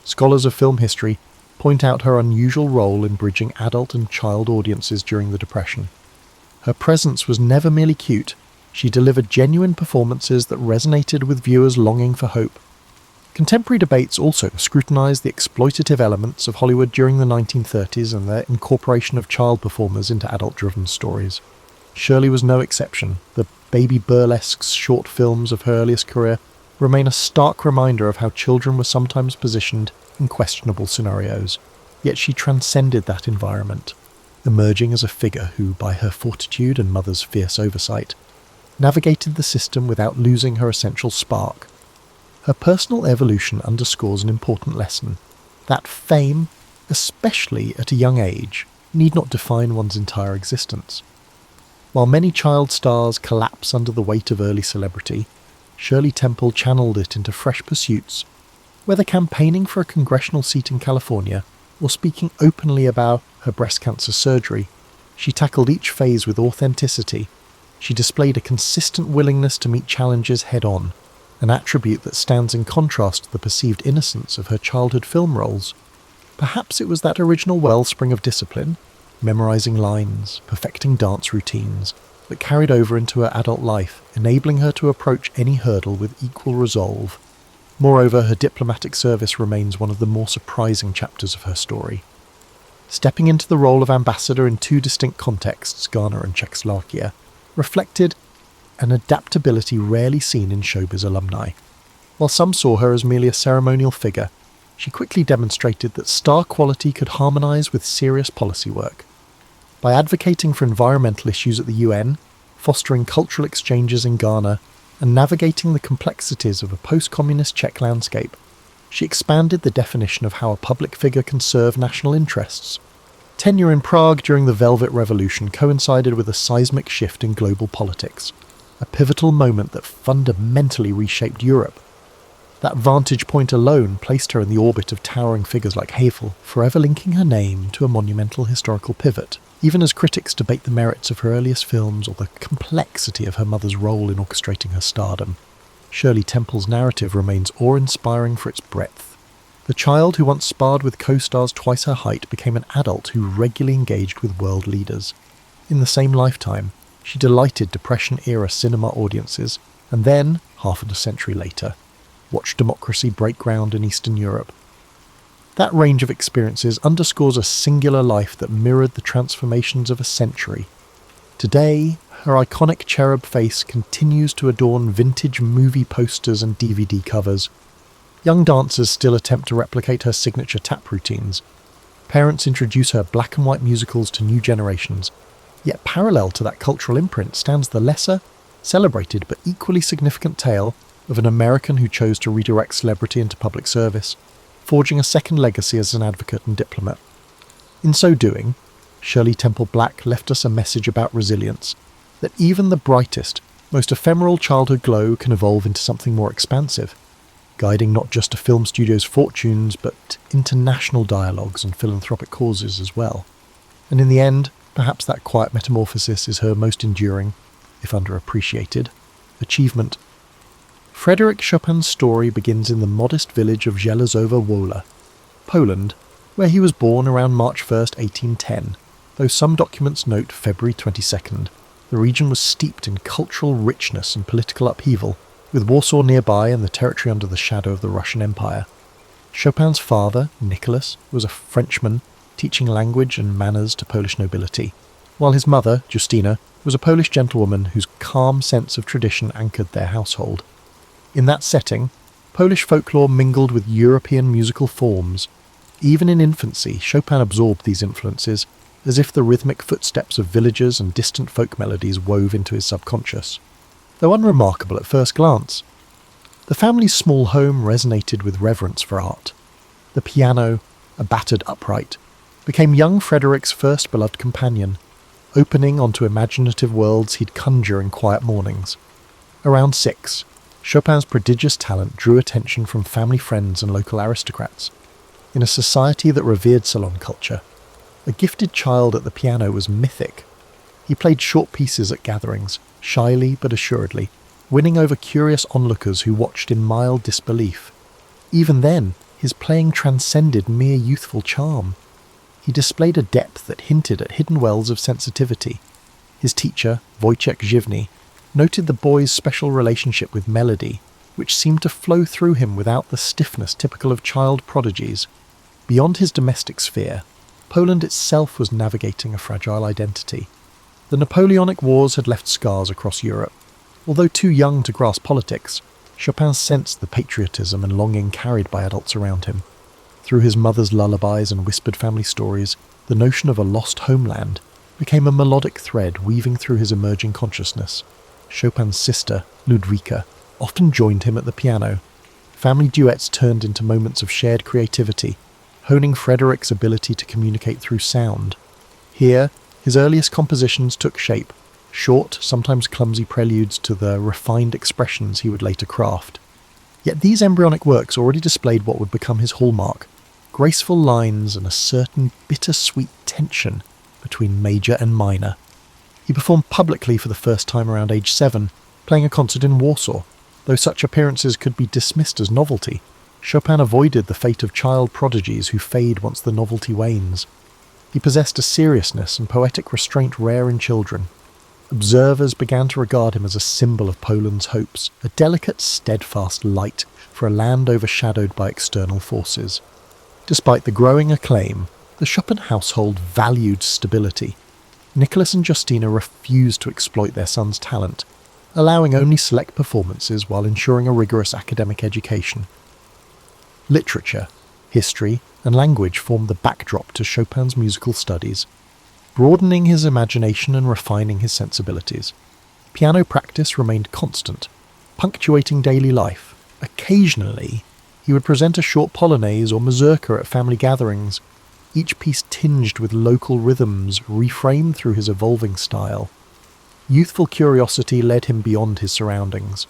Scholars of film history point out her unusual role in bridging adult and child audiences during the Depression. Her presence was never merely cute. She delivered genuine performances that resonated with viewers longing for hope. Contemporary debates also scrutinized the exploitative elements of Hollywood during the 1930s and their incorporation of child performers into adult-driven stories. Shirley was no exception. The baby burlesques short films of her earliest career remain a stark reminder of how children were sometimes positioned in questionable scenarios. Yet she transcended that environment, emerging as a figure who, by her fortitude and mother's fierce oversight, navigated the system without losing her essential spark. Her personal evolution underscores an important lesson, that fame, especially at a young age, need not define one's entire existence. While many child stars collapse under the weight of early celebrity, Shirley Temple channeled it into fresh pursuits. Whether campaigning for a congressional seat in California or speaking openly about her breast cancer surgery, she tackled each phase with authenticity. She displayed a consistent willingness to meet challenges head-on, an attribute that stands in contrast to the perceived innocence of her childhood film roles. Perhaps it was that original wellspring of discipline, memorizing lines, perfecting dance routines, that carried over into her adult life, enabling her to approach any hurdle with equal resolve. Moreover, her diplomatic service remains one of the more surprising chapters of her story. Stepping into the role of ambassador in two distinct contexts, Ghana and Czechoslovakia, reflected an adaptability rarely seen in showbiz alumni. While some saw her as merely a ceremonial figure, she quickly demonstrated that star quality could harmonise with serious policy work. By advocating for environmental issues at the UN, fostering cultural exchanges in Ghana, and navigating the complexities of a post-communist Czech landscape, she expanded the definition of how a public figure can serve national interests. Tenure in Prague during the Velvet Revolution coincided with a seismic shift in global politics, a pivotal moment that fundamentally reshaped Europe. That vantage point alone placed her in the orbit of towering figures like Havel, forever linking her name to a monumental historical pivot, even as critics debate the merits of her earliest films or the complexity of her mother's role in orchestrating her stardom. Shirley Temple's narrative remains awe-inspiring for its breadth. The child who once sparred with co-stars twice her height became an adult who regularly engaged with world leaders. In the same lifetime, she delighted Depression-era cinema audiences, and then, half a century later, watched democracy break ground in Eastern Europe. That range of experiences underscores a singular life that mirrored the transformations of a century. Today, her iconic cherub face continues to adorn vintage movie posters and DVD covers. Young dancers still attempt to replicate her signature tap routines. Parents introduce her black and white musicals to new generations. Yet parallel to that cultural imprint stands the lesser, celebrated but equally significant tale of an American who chose to redirect celebrity into public service, forging a second legacy as an advocate and diplomat. In so doing, Shirley Temple Black left us a message about resilience, that even the brightest, most ephemeral childhood glow can evolve into something more expansive, guiding not just a film studio's fortunes, but international dialogues and philanthropic causes as well. And in the end, perhaps that quiet metamorphosis is her most enduring, if underappreciated, achievement. Frederic Chopin's story begins in the modest village of Żelazowa Wola, Poland, where he was born around March 1st, 1810, though some documents note February 22nd. The region was steeped in cultural richness and political upheaval, with Warsaw nearby and the territory under the shadow of the Russian Empire. Chopin's father, Nicholas, was a Frenchman, teaching language and manners to Polish nobility, while his mother, Justina, was a Polish gentlewoman whose calm sense of tradition anchored their household. In that setting, Polish folklore mingled with European musical forms. Even in infancy, Chopin absorbed these influences, as if the rhythmic footsteps of villagers and distant folk melodies wove into his subconscious. Though unremarkable at first glance, the family's small home resonated with reverence for art. The piano, a battered upright, became young Frederic's first beloved companion, opening onto imaginative worlds he'd conjure in quiet mornings. Around 6, Chopin's prodigious talent drew attention from family friends and local aristocrats. In a society that revered salon culture, a gifted child at the piano was mythic. He played short pieces at gatherings, shyly but assuredly, winning over curious onlookers who watched in mild disbelief. Even then, his playing transcended mere youthful charm. He displayed a depth that hinted at hidden wells of sensitivity. His teacher, Wojciech Żywny, noted the boy's special relationship with melody, which seemed to flow through him without the stiffness typical of child prodigies. Beyond his domestic sphere, Poland itself was navigating a fragile identity. The Napoleonic Wars had left scars across Europe. Although too young to grasp politics, Chopin sensed the patriotism and longing carried by adults around him. Through his mother's lullabies and whispered family stories, the notion of a lost homeland became a melodic thread weaving through his emerging consciousness. Chopin's sister, Ludwika, often joined him at the piano. Family duets turned into moments of shared creativity, honing Frederic's ability to communicate through sound. Here, his earliest compositions took shape, short, sometimes clumsy preludes to the refined expressions he would later craft. Yet these embryonic works already displayed what would become his hallmark: graceful lines and a certain bittersweet tension between major and minor. He performed publicly for the first time around age 7, playing a concert in Warsaw. Though such appearances could be dismissed as novelty, Chopin avoided the fate of child prodigies who fade once the novelty wanes. He possessed a seriousness and poetic restraint rare in children. Observers began to regard him as a symbol of Poland's hopes, a delicate, steadfast light for a land overshadowed by external forces. Despite the growing acclaim, the Chopin household valued stability. Nicholas and Justina refused to exploit their son's talent, allowing only select performances while ensuring a rigorous academic education. Literature, history, and language formed the backdrop to Chopin's musical studies, broadening his imagination and refining his sensibilities. Piano practice remained constant, punctuating daily life. Occasionally, he would present a short polonaise or mazurka at family gatherings, each piece tinged with local rhythms reframed through his evolving style. Youthful curiosity led him beyond his surroundings.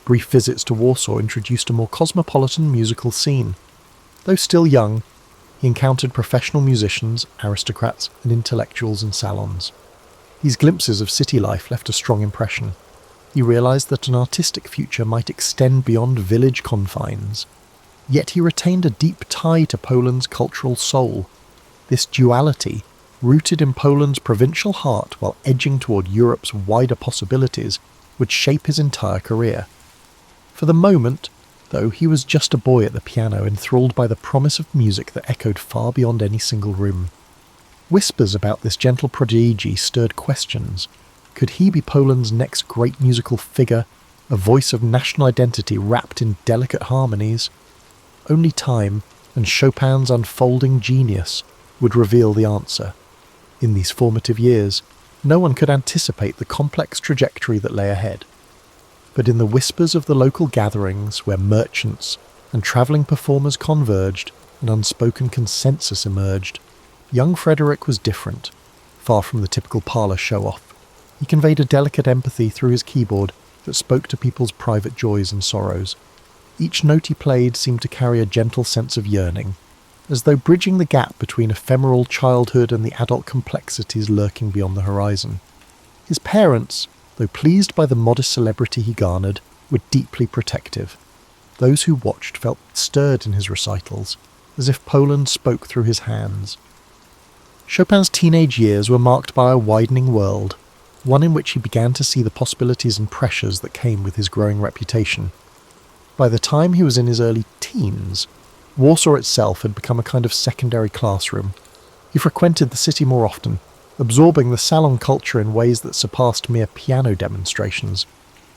Brief visits to Warsaw introduced a more cosmopolitan musical scene. Though still young, he encountered professional musicians, aristocrats, and intellectuals in salons. These glimpses of city life left a strong impression. He realized that an artistic future might extend beyond village confines. Yet he retained a deep tie to Poland's cultural soul. This duality, rooted in Poland's provincial heart while edging toward Europe's wider possibilities, would shape his entire career. For the moment, though, he was just a boy at the piano, enthralled by the promise of music that echoed far beyond any single room. Whispers about this gentle prodigy stirred questions. Could he be Poland's next great musical figure, a voice of national identity wrapped in delicate harmonies? Only time and Chopin's unfolding genius would reveal the answer. In these formative years, no one could anticipate the complex trajectory that lay ahead. But in the whispers of the local gatherings where merchants and travelling performers converged, an unspoken consensus emerged. Young Frederic was different, far from the typical parlour show-off. He conveyed a delicate empathy through his keyboard that spoke to people's private joys and sorrows. Each note he played seemed to carry a gentle sense of yearning, as though bridging the gap between ephemeral childhood and the adult complexities lurking beyond the horizon. His parents, though pleased by the modest celebrity he garnered, were deeply protective. Those who watched felt stirred in his recitals, as if Poland spoke through his hands. Chopin's teenage years were marked by a widening world, one in which he began to see the possibilities and pressures that came with his growing reputation. By the time he was in his early teens, Warsaw itself had become a kind of secondary classroom. He frequented the city more often, absorbing the salon culture in ways that surpassed mere piano demonstrations.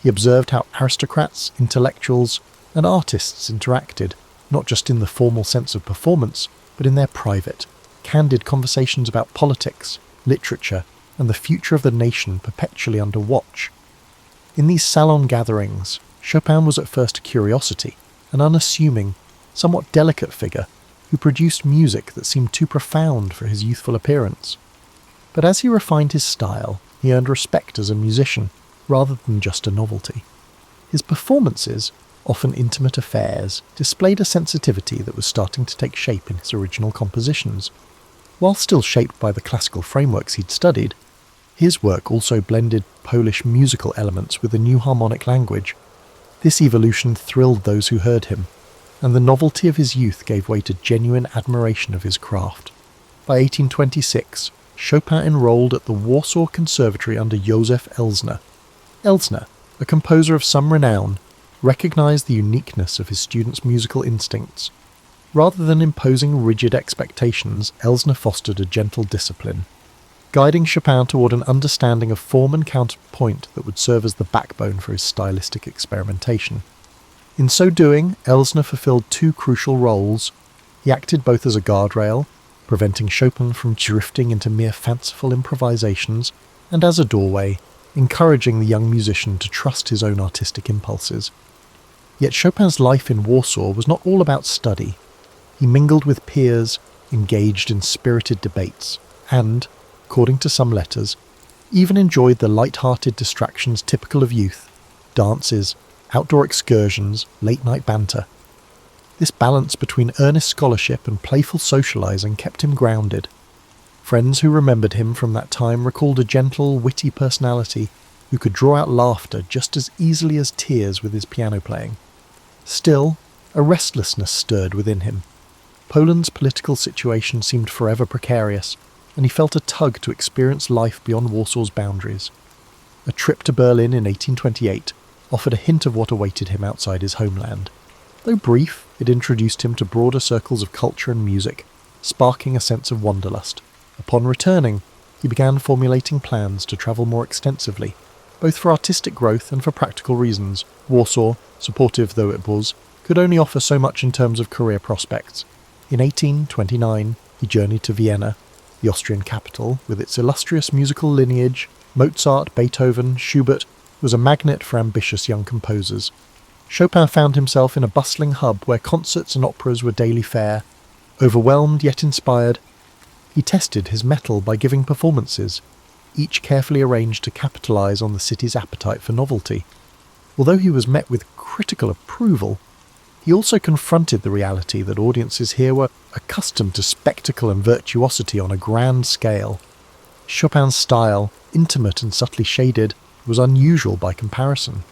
He observed how aristocrats, intellectuals, and artists interacted, not just in the formal sense of performance, but in their private, candid conversations about politics, literature, and the future of the nation perpetually under watch. In these salon gatherings, Chopin was at first a curiosity, an unassuming, somewhat delicate figure who produced music that seemed too profound for his youthful appearance. But as he refined his style, he earned respect as a musician, rather than just a novelty. His performances, often intimate affairs, displayed a sensitivity that was starting to take shape in his original compositions. While still shaped by the classical frameworks he'd studied, his work also blended Polish musical elements with a new harmonic language. This evolution thrilled those who heard him, and the novelty of his youth gave way to genuine admiration of his craft. By 1826, Chopin enrolled at the Warsaw Conservatory under Józef Elsner. Elsner, a composer of some renown, recognized the uniqueness of his students' musical instincts. Rather than imposing rigid expectations, Elsner fostered a gentle discipline, guiding Chopin toward an understanding of form and counterpoint that would serve as the backbone for his stylistic experimentation. In so doing, Elsner fulfilled two crucial roles. He acted both as a guardrail, preventing Chopin from drifting into mere fanciful improvisations, and as a doorway, encouraging the young musician to trust his own artistic impulses. Yet Chopin's life in Warsaw was not all about study. He mingled with peers, engaged in spirited debates, and, according to some letters, even enjoyed the light-hearted distractions typical of youth: dances, outdoor excursions, late-night banter. This balance between earnest scholarship and playful socializing kept him grounded. Friends who remembered him from that time recalled a gentle, witty personality who could draw out laughter just as easily as tears with his piano playing. Still, a restlessness stirred within him. Poland's political situation seemed forever precarious, and he felt a tug to experience life beyond Warsaw's boundaries. A trip to Berlin in 1828 offered a hint of what awaited him outside his homeland. Though brief, it introduced him to broader circles of culture and music, sparking a sense of wanderlust. Upon returning, he began formulating plans to travel more extensively, both for artistic growth and for practical reasons. Warsaw, supportive though it was, could only offer so much in terms of career prospects. In 1829, he journeyed to Vienna, the Austrian capital, with its illustrious musical lineage. Mozart, Beethoven, Schubert was a magnet for ambitious young composers. Chopin found himself in a bustling hub where concerts and operas were daily fare. Overwhelmed yet inspired, he tested his mettle by giving performances, each carefully arranged to capitalize on the city's appetite for novelty. Although he was met with critical approval, he also confronted the reality that audiences here were accustomed to spectacle and virtuosity on a grand scale. Chopin's style, intimate and subtly shaded, was unusual by comparison.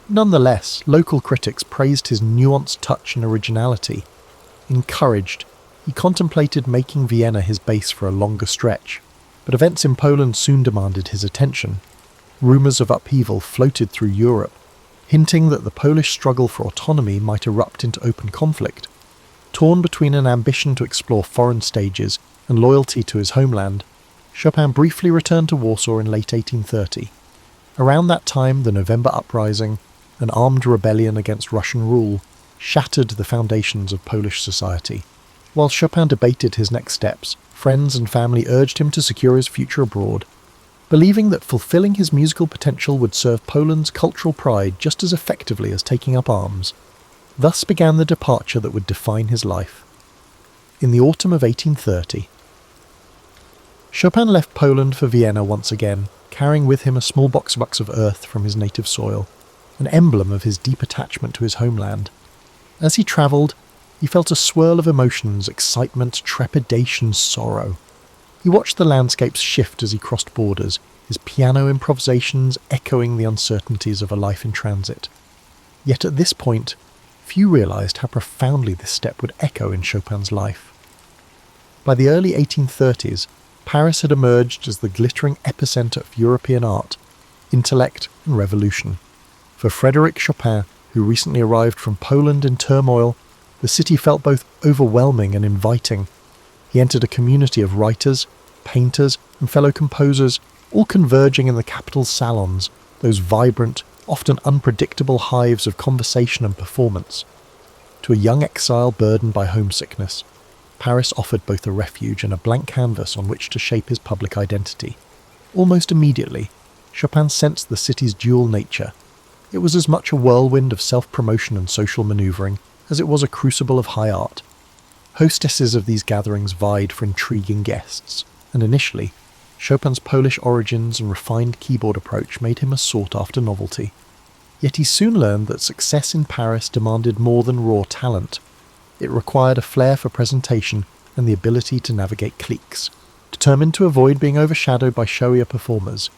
Nonetheless, local critics praised his nuanced touch and originality. Encouraged, he contemplated making Vienna his base for a longer stretch, but events in Poland soon demanded his attention. Rumours of upheaval floated through Europe, hinting that the Polish struggle for autonomy might erupt into open conflict. Torn between an ambition to explore foreign stages and loyalty to his homeland, Chopin briefly returned to Warsaw in late 1830. Around that time, the November Uprising, an armed rebellion against Russian rule, shattered the foundations of Polish society. While Chopin debated his next steps, friends and family urged him to secure his future abroad, believing that fulfilling his musical potential would serve Poland's cultural pride just as effectively as taking up arms. Thus began the departure that would define his life. In the autumn of 1830, Chopin left Poland for Vienna once again, carrying with him a small box of earth from his native soil, an emblem of his deep attachment to his homeland. As he travelled, he felt a swirl of emotions: excitement, trepidation, sorrow. He watched the landscapes shift as he crossed borders, his piano improvisations echoing the uncertainties of a life in transit. Yet at this point, few realised how profoundly this step would echo in Chopin's life. By the early 1830s, Paris had emerged as the glittering epicentre of European art, intellect and revolution. For Frederic Chopin, who recently arrived from Poland in turmoil, the city felt both overwhelming and inviting. He entered a community of writers, painters and fellow composers, all converging in the capital's salons, those vibrant, often unpredictable hives of conversation and performance. To a young exile burdened by homesickness, Paris offered both a refuge and a blank canvas on which to shape his public identity. Almost immediately, Chopin sensed the city's dual nature. It was as much a whirlwind of self-promotion and social manoeuvring as it was a crucible of high art. Hostesses of these gatherings vied for intriguing guests, and initially, Chopin's Polish origins and refined keyboard approach made him a sought-after novelty. Yet he soon learned that success in Paris demanded more than raw talent. It required a flair for presentation and the ability to navigate cliques. Determined to avoid being overshadowed by showier performers,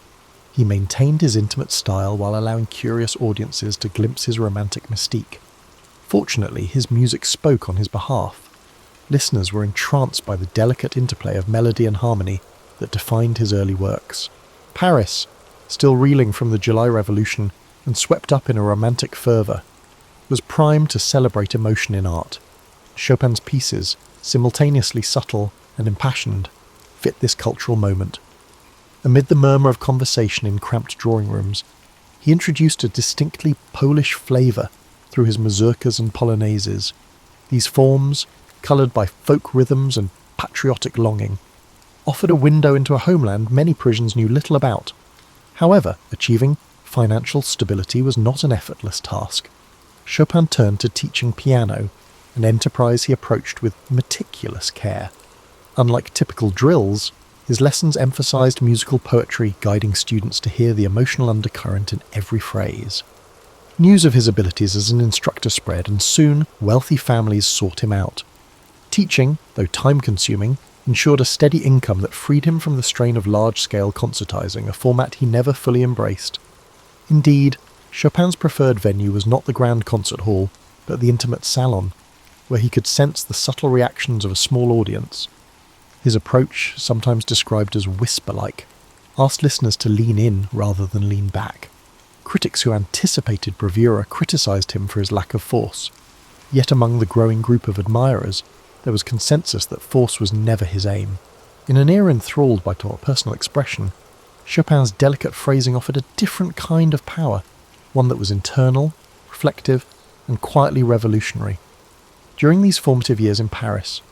he maintained his intimate style while allowing curious audiences to glimpse his romantic mystique. Fortunately, his music spoke on his behalf. Listeners were entranced by the delicate interplay of melody and harmony that defined his early works. Paris, still reeling from the July Revolution and swept up in a romantic fervour, was primed to celebrate emotion in art. Chopin's pieces, simultaneously subtle and impassioned, fit this cultural moment. Amid the murmur of conversation in cramped drawing rooms, he introduced a distinctly Polish flavour through his mazurkas and polonaises. These forms, coloured by folk rhythms and patriotic longing, offered a window into a homeland many Parisians knew little about. However, achieving financial stability was not an effortless task. Chopin turned to teaching piano, an enterprise he approached with meticulous care. Unlike typical drills, His lessons emphasized musical poetry, guiding students to hear the emotional undercurrent in every phrase. News of his abilities as an instructor spread, and soon wealthy families sought him out. Teaching, though time-consuming, ensured a steady income that freed him from the strain of large-scale concertizing, a format he never fully embraced. Indeed, Chopin's preferred venue was not the grand concert hall, but the intimate salon, where he could sense the subtle reactions of a small audience. His approach, sometimes described as whisper-like, asked listeners to lean in rather than lean back. Critics who anticipated bravura criticized him for his lack of force. Yet among the growing group of admirers, there was consensus that force was never his aim. In an era enthralled by personal expression, Chopin's delicate phrasing offered a different kind of power, one that was internal, reflective, and quietly revolutionary. During these formative years in Paris,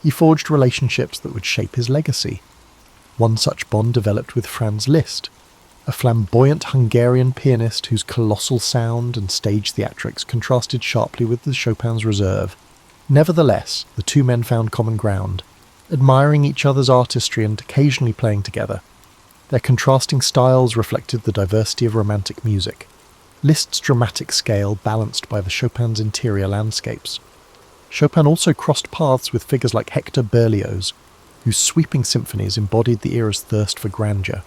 he forged relationships that would shape his legacy. One such bond developed with Franz Liszt, a flamboyant Hungarian pianist whose colossal sound and stage theatrics contrasted sharply with the Chopin's reserve. Nevertheless, the two men found common ground, admiring each other's artistry and occasionally playing together. Their contrasting styles reflected the diversity of Romantic music, Liszt's dramatic scale balanced by the Chopin's interior landscapes. Chopin also crossed paths with figures like Hector Berlioz, whose sweeping symphonies embodied the era's thirst for grandeur.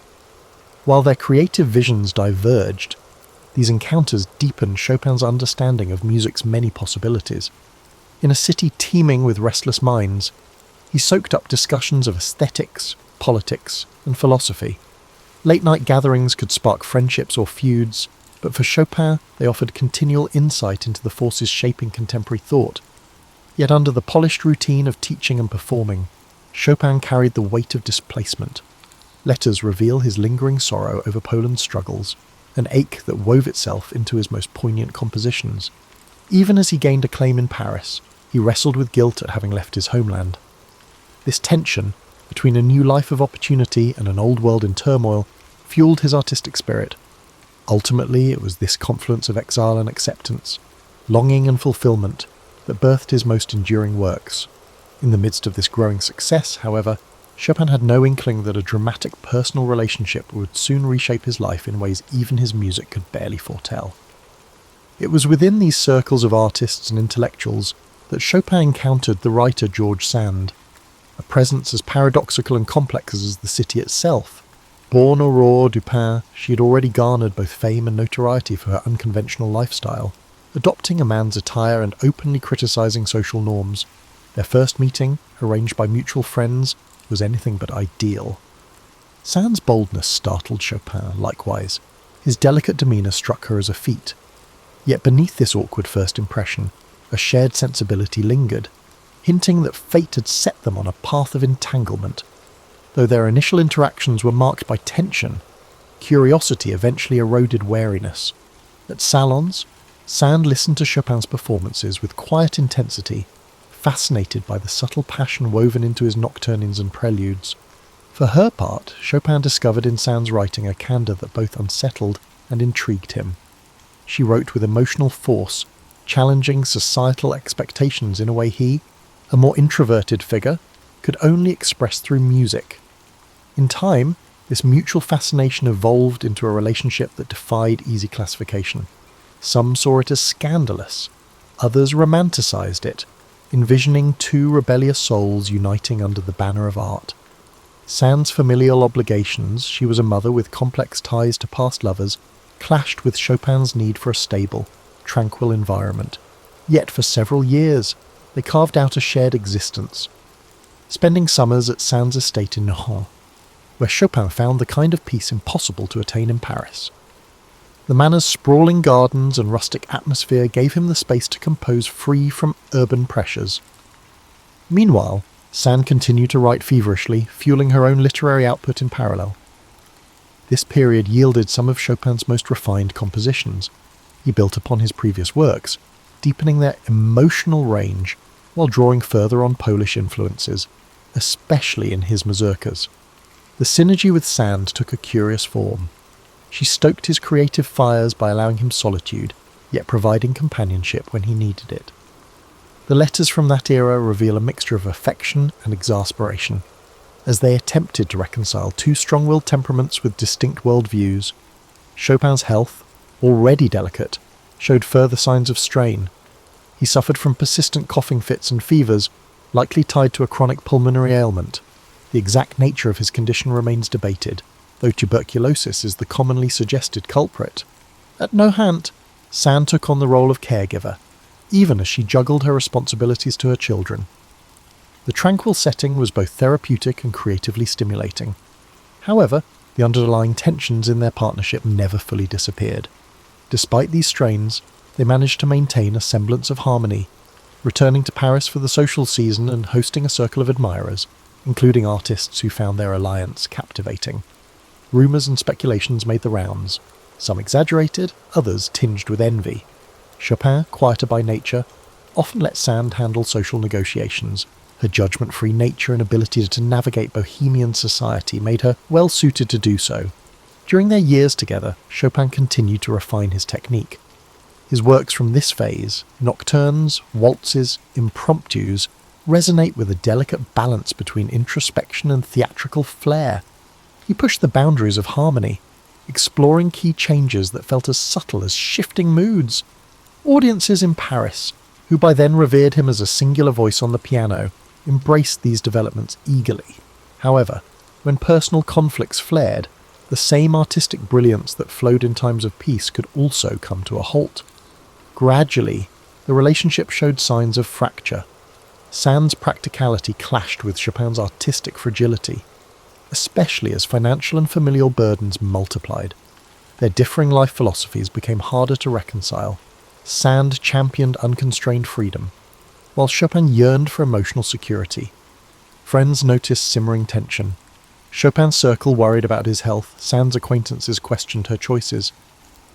While their creative visions diverged, these encounters deepened Chopin's understanding of music's many possibilities. In a city teeming with restless minds, he soaked up discussions of aesthetics, politics, and philosophy. Late-night gatherings could spark friendships or feuds, but for Chopin they offered continual insight into the forces shaping contemporary thought. Yet under the polished routine of teaching and performing, Chopin carried the weight of displacement. Letters reveal his lingering sorrow over Poland's struggles, an ache that wove itself into his most poignant compositions. Even as he gained acclaim in Paris, he wrestled with guilt at having left his homeland. This tension, between a new life of opportunity and an old world in turmoil, fueled his artistic spirit. Ultimately, it was this confluence of exile and acceptance, longing and fulfillment, that birthed his most enduring works. In the midst of this growing success, however, Chopin had no inkling that a dramatic personal relationship would soon reshape his life in ways even his music could barely foretell. It was within these circles of artists and intellectuals that Chopin encountered the writer George Sand, a presence as paradoxical and complex as the city itself. Born Aurore Dupin, she had already garnered both fame and notoriety for her unconventional lifestyle, adopting a man's attire and openly criticizing social norms. Their first meeting, arranged by mutual friends, was anything but ideal. Sand's boldness startled Chopin, likewise. His delicate demeanour struck her as a feat. Yet beneath this awkward first impression, a shared sensibility lingered, hinting that fate had set them on a path of entanglement. Though their initial interactions were marked by tension, curiosity eventually eroded wariness. At salons, Sand listened to Chopin's performances with quiet intensity, fascinated by the subtle passion woven into his nocturnes and preludes. For her part, Chopin discovered in Sand's writing a candour that both unsettled and intrigued him. She wrote with emotional force, challenging societal expectations in a way he, a more introverted figure, could only express through music. In time, this mutual fascination evolved into a relationship that defied easy classification. Some saw it as scandalous, others romanticized it, envisioning two rebellious souls uniting under the banner of art. Sand's familial obligations, she was a mother with complex ties to past lovers, clashed with Chopin's need for a stable, tranquil environment. Yet for several years, they carved out a shared existence, spending summers at Sand's estate in Nohant, where Chopin found the kind of peace impossible to attain in Paris. The manor's sprawling gardens and rustic atmosphere gave him the space to compose free from urban pressures. Meanwhile, Sand continued to write feverishly, fueling her own literary output in parallel. This period yielded some of Chopin's most refined compositions. He built upon his previous works, deepening their emotional range while drawing further on Polish influences, especially in his mazurkas. The synergy with Sand took a curious form. She stoked his creative fires by allowing him solitude, yet providing companionship when he needed it. The letters from that era reveal a mixture of affection and exasperation. As they attempted to reconcile two strong-willed temperaments with distinct worldviews, Chopin's health, already delicate, showed further signs of strain. He suffered from persistent coughing fits and fevers, likely tied to a chronic pulmonary ailment. The exact nature of his condition remains debated, though tuberculosis is the commonly suggested culprit. At no hint, Sand took on the role of caregiver, even as she juggled her responsibilities to her children. The tranquil setting was both therapeutic and creatively stimulating. However, the underlying tensions in their partnership never fully disappeared. Despite these strains, they managed to maintain a semblance of harmony, returning to Paris for the social season and hosting a circle of admirers, including artists who found their alliance captivating. Rumours and speculations made the rounds, some exaggerated, others tinged with envy. Chopin, quieter by nature, often let Sand handle social negotiations. Her judgment-free nature and ability to navigate bohemian society made her well suited to do so. During their years together, Chopin continued to refine his technique. His works from this phase, nocturnes, waltzes, impromptus, resonate with a delicate balance between introspection and theatrical flair. He pushed the boundaries of harmony, exploring key changes that felt as subtle as shifting moods. Audiences in Paris, who by then revered him as a singular voice on the piano, embraced these developments eagerly. However, when personal conflicts flared, the same artistic brilliance that flowed in times of peace could also come to a halt. Gradually, the relationship showed signs of fracture. Sand's practicality clashed with Chopin's artistic fragility, especially as financial and familial burdens multiplied. Their differing life philosophies became harder to reconcile. Sand championed unconstrained freedom, while Chopin yearned for emotional security. Friends noticed simmering tension. Chopin's circle worried about his health, Sand's acquaintances questioned her choices.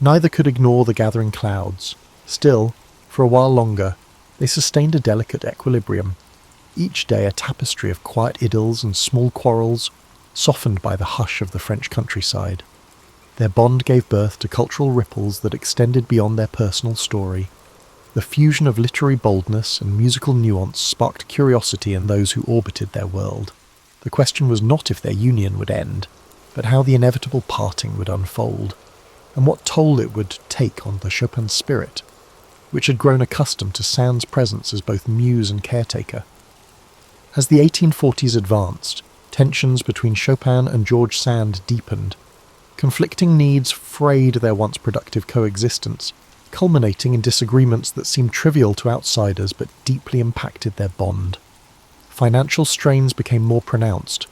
Neither could ignore the gathering clouds. Still, for a while longer, they sustained a delicate equilibrium, each day a tapestry of quiet idylls and small quarrels, softened by the hush of the French countryside. Their bond gave birth to cultural ripples that extended beyond their personal story. The fusion of literary boldness and musical nuance sparked curiosity in those who orbited their world. The question was not if their union would end, but how the inevitable parting would unfold, and what toll it would take on the Chopin spirit, which had grown accustomed to Sand's presence as both muse and caretaker. As the 1840s advanced, tensions between Chopin and George Sand deepened. Conflicting needs frayed their once productive coexistence, culminating in disagreements that seemed trivial to outsiders but deeply impacted their bond. Financial strains became more pronounced.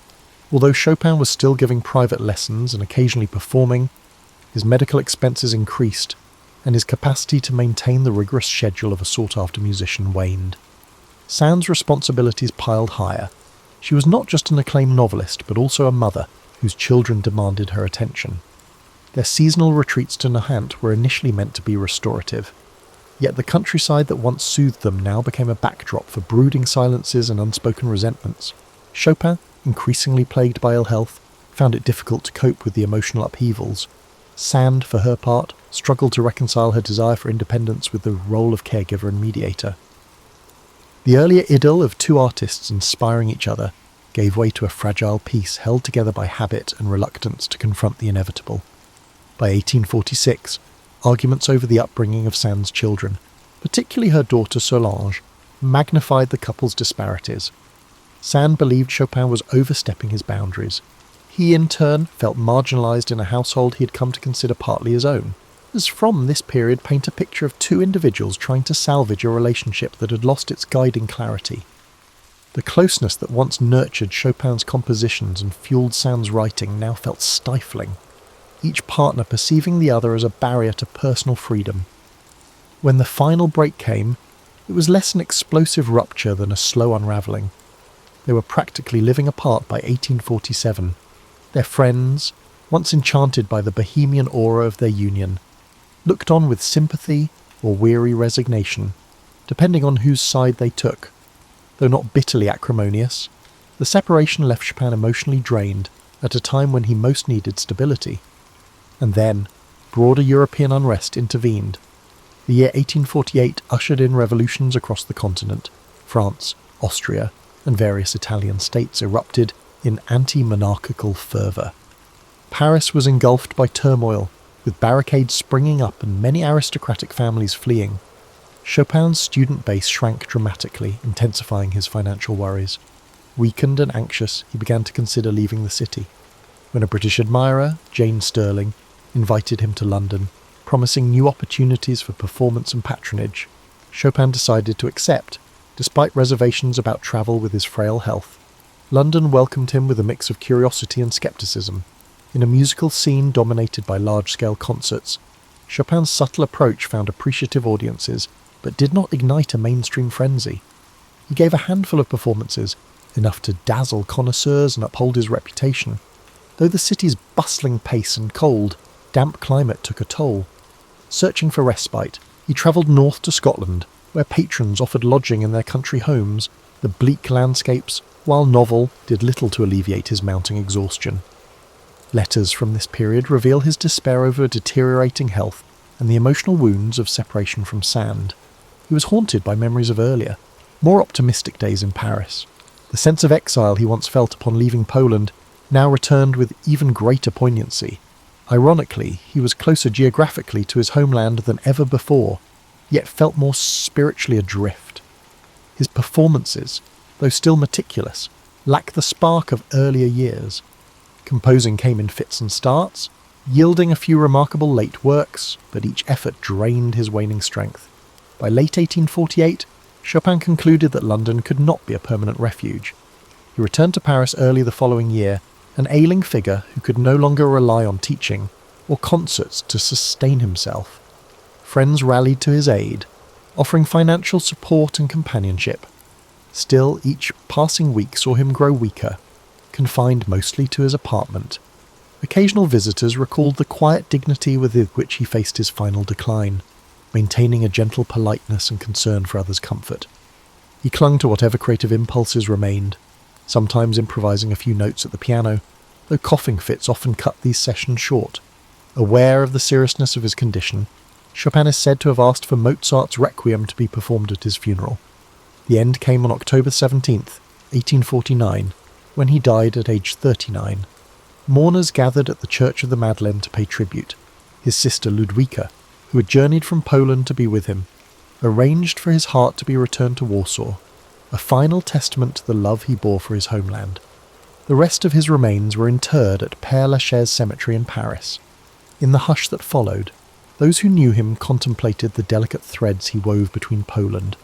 Although Chopin was still giving private lessons and occasionally performing, his medical expenses increased, and his capacity to maintain the rigorous schedule of a sought-after musician waned. Sand's responsibilities piled higher. She was not just an acclaimed novelist, but also a mother whose children demanded her attention. Their seasonal retreats to Nahant were initially meant to be restorative, yet the countryside that once soothed them now became a backdrop for brooding silences and unspoken resentments. Chopin, increasingly plagued by ill health, found it difficult to cope with the emotional upheavals. Sand, for her part, struggled to reconcile her desire for independence with the role of caregiver and mediator. The earlier idyll of two artists inspiring each other gave way to a fragile piece held together by habit and reluctance to confront the inevitable. By 1846, arguments over the upbringing of Sand's children, particularly her daughter Solange, magnified the couple's disparities. Sand believed Chopin was overstepping his boundaries. He, in turn, felt marginalised in a household he had come to consider partly his own. As from this period paint a picture of two individuals trying to salvage a relationship that had lost its guiding clarity. The closeness that once nurtured Chopin's compositions and fueled Sand's writing now felt stifling, each partner perceiving the other as a barrier to personal freedom. When the final break came, it was less an explosive rupture than a slow unravelling. They were practically living apart by 1847. Their friends, once enchanted by the bohemian aura of their union, looked on with sympathy or weary resignation, depending on whose side they took. Though not bitterly acrimonious, the separation left Chopin emotionally drained at a time when he most needed stability. And then, broader European unrest intervened. The year 1848 ushered in revolutions across the continent. France, Austria, and various Italian states erupted, in anti-monarchical fervour. Paris was engulfed by turmoil, with barricades springing up and many aristocratic families fleeing. Chopin's student base shrank dramatically, intensifying his financial worries. Weakened and anxious, he began to consider leaving the city, when a British admirer, Jane Stirling, invited him to London, promising new opportunities for performance and patronage. Chopin decided to accept, despite reservations about travel with his frail health. London welcomed him with a mix of curiosity and scepticism. In a musical scene dominated by large-scale concerts, Chopin's subtle approach found appreciative audiences, but did not ignite a mainstream frenzy. He gave a handful of performances, enough to dazzle connoisseurs and uphold his reputation. Though the city's bustling pace and cold, damp climate took a toll. Searching for respite, he travelled north to Scotland, where patrons offered lodging in their country homes. The bleak landscapes, while novel, did little to alleviate his mounting exhaustion. Letters from this period reveal his despair over deteriorating health and the emotional wounds of separation from sand. He was haunted by memories of earlier, more optimistic days in Paris. The sense of exile he once felt upon leaving Poland now returned with even greater poignancy. Ironically, he was closer geographically to his homeland than ever before, yet felt more spiritually adrift. His performances, though still meticulous, lack the spark of earlier years. Composing came in fits and starts, yielding a few remarkable late works, but each effort drained his waning strength. By late 1848, Chopin concluded that London could not be a permanent refuge. He returned to Paris early the following year, an ailing figure who could no longer rely on teaching or concerts to sustain himself. Friends rallied to his aid, offering financial support and companionship. Still, each passing week saw him grow weaker, confined mostly to his apartment. Occasional visitors recalled the quiet dignity with which he faced his final decline, maintaining a gentle politeness and concern for others' comfort. He clung to whatever creative impulses remained, sometimes improvising a few notes at the piano, though coughing fits often cut these sessions short. Aware of the seriousness of his condition, Chopin is said to have asked for Mozart's Requiem to be performed at his funeral. The end came on October 17th, 1849, when he died at age 39. Mourners gathered at the Church of the Madeleine to pay tribute. His sister Ludwika, who had journeyed from Poland to be with him, arranged for his heart to be returned to Warsaw, a final testament to the love he bore for his homeland. The rest of his remains were interred at Père Lachaise Cemetery in Paris. In the hush that followed, those who knew him contemplated the delicate threads he wove between Poland,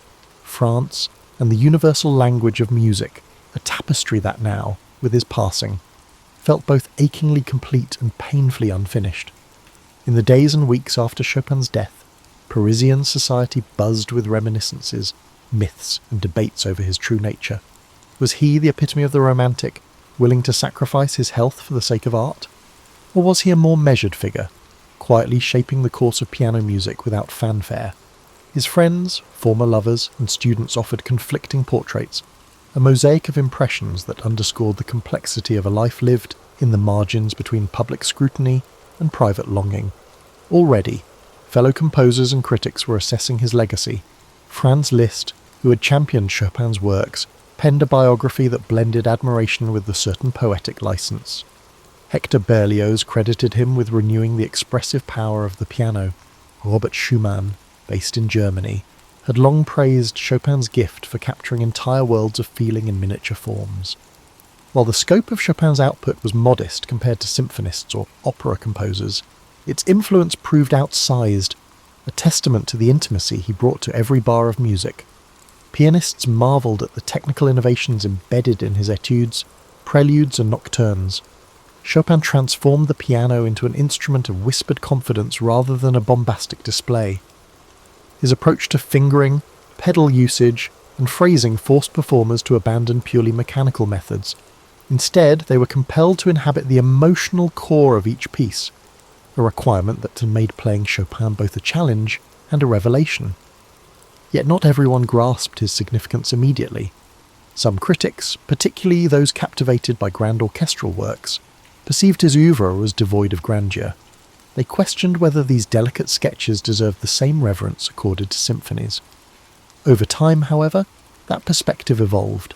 France, and the universal language of music, a tapestry that now, with his passing, felt both achingly complete and painfully unfinished. In the days and weeks after Chopin's death, Parisian society buzzed with reminiscences, myths, and debates over his true nature. Was he the epitome of the romantic, willing to sacrifice his health for the sake of art? Or was he a more measured figure, quietly shaping the course of piano music without fanfare? His friends, former lovers, and students offered conflicting portraits, a mosaic of impressions that underscored the complexity of a life lived in the margins between public scrutiny and private longing. Already, fellow composers and critics were assessing his legacy. Franz Liszt, who had championed Chopin's works, penned a biography that blended admiration with a certain poetic license. Hector Berlioz credited him with renewing the expressive power of the piano. Robert Schumann, based in Germany, had long praised Chopin's gift for capturing entire worlds of feeling in miniature forms. While the scope of Chopin's output was modest compared to symphonists or opera composers, its influence proved outsized, a testament to the intimacy he brought to every bar of music. Pianists marvelled at the technical innovations embedded in his etudes, preludes and nocturnes. Chopin transformed the piano into an instrument of whispered confidence rather than a bombastic display. His approach to fingering, pedal usage, and phrasing forced performers to abandon purely mechanical methods. Instead, they were compelled to inhabit the emotional core of each piece, a requirement that made playing Chopin both a challenge and a revelation. Yet not everyone grasped his significance immediately. Some critics, particularly those captivated by grand orchestral works, perceived his oeuvre as devoid of grandeur. They questioned whether these delicate sketches deserved the same reverence accorded to symphonies. Over time, however, that perspective evolved.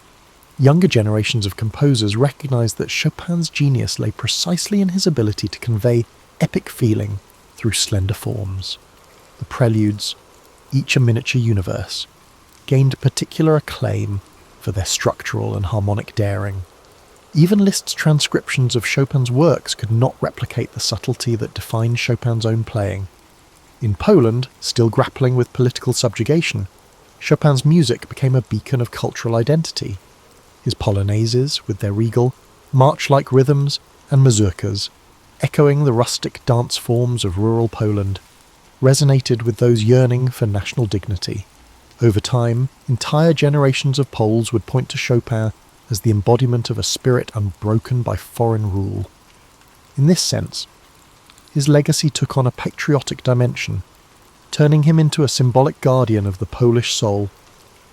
Younger generations of composers recognized that Chopin's genius lay precisely in his ability to convey epic feeling through slender forms. The preludes, each a miniature universe, gained particular acclaim for their structural and harmonic daring. Even Liszt's transcriptions of Chopin's works could not replicate the subtlety that defined Chopin's own playing. In Poland, still grappling with political subjugation, Chopin's music became a beacon of cultural identity. His polonaises, with their regal, march-like rhythms, and mazurkas, echoing the rustic dance forms of rural Poland, resonated with those yearning for national dignity. Over time, entire generations of Poles would point to Chopin as the embodiment of a spirit unbroken by foreign rule. In this sense, his legacy took on a patriotic dimension, turning him into a symbolic guardian of the Polish soul.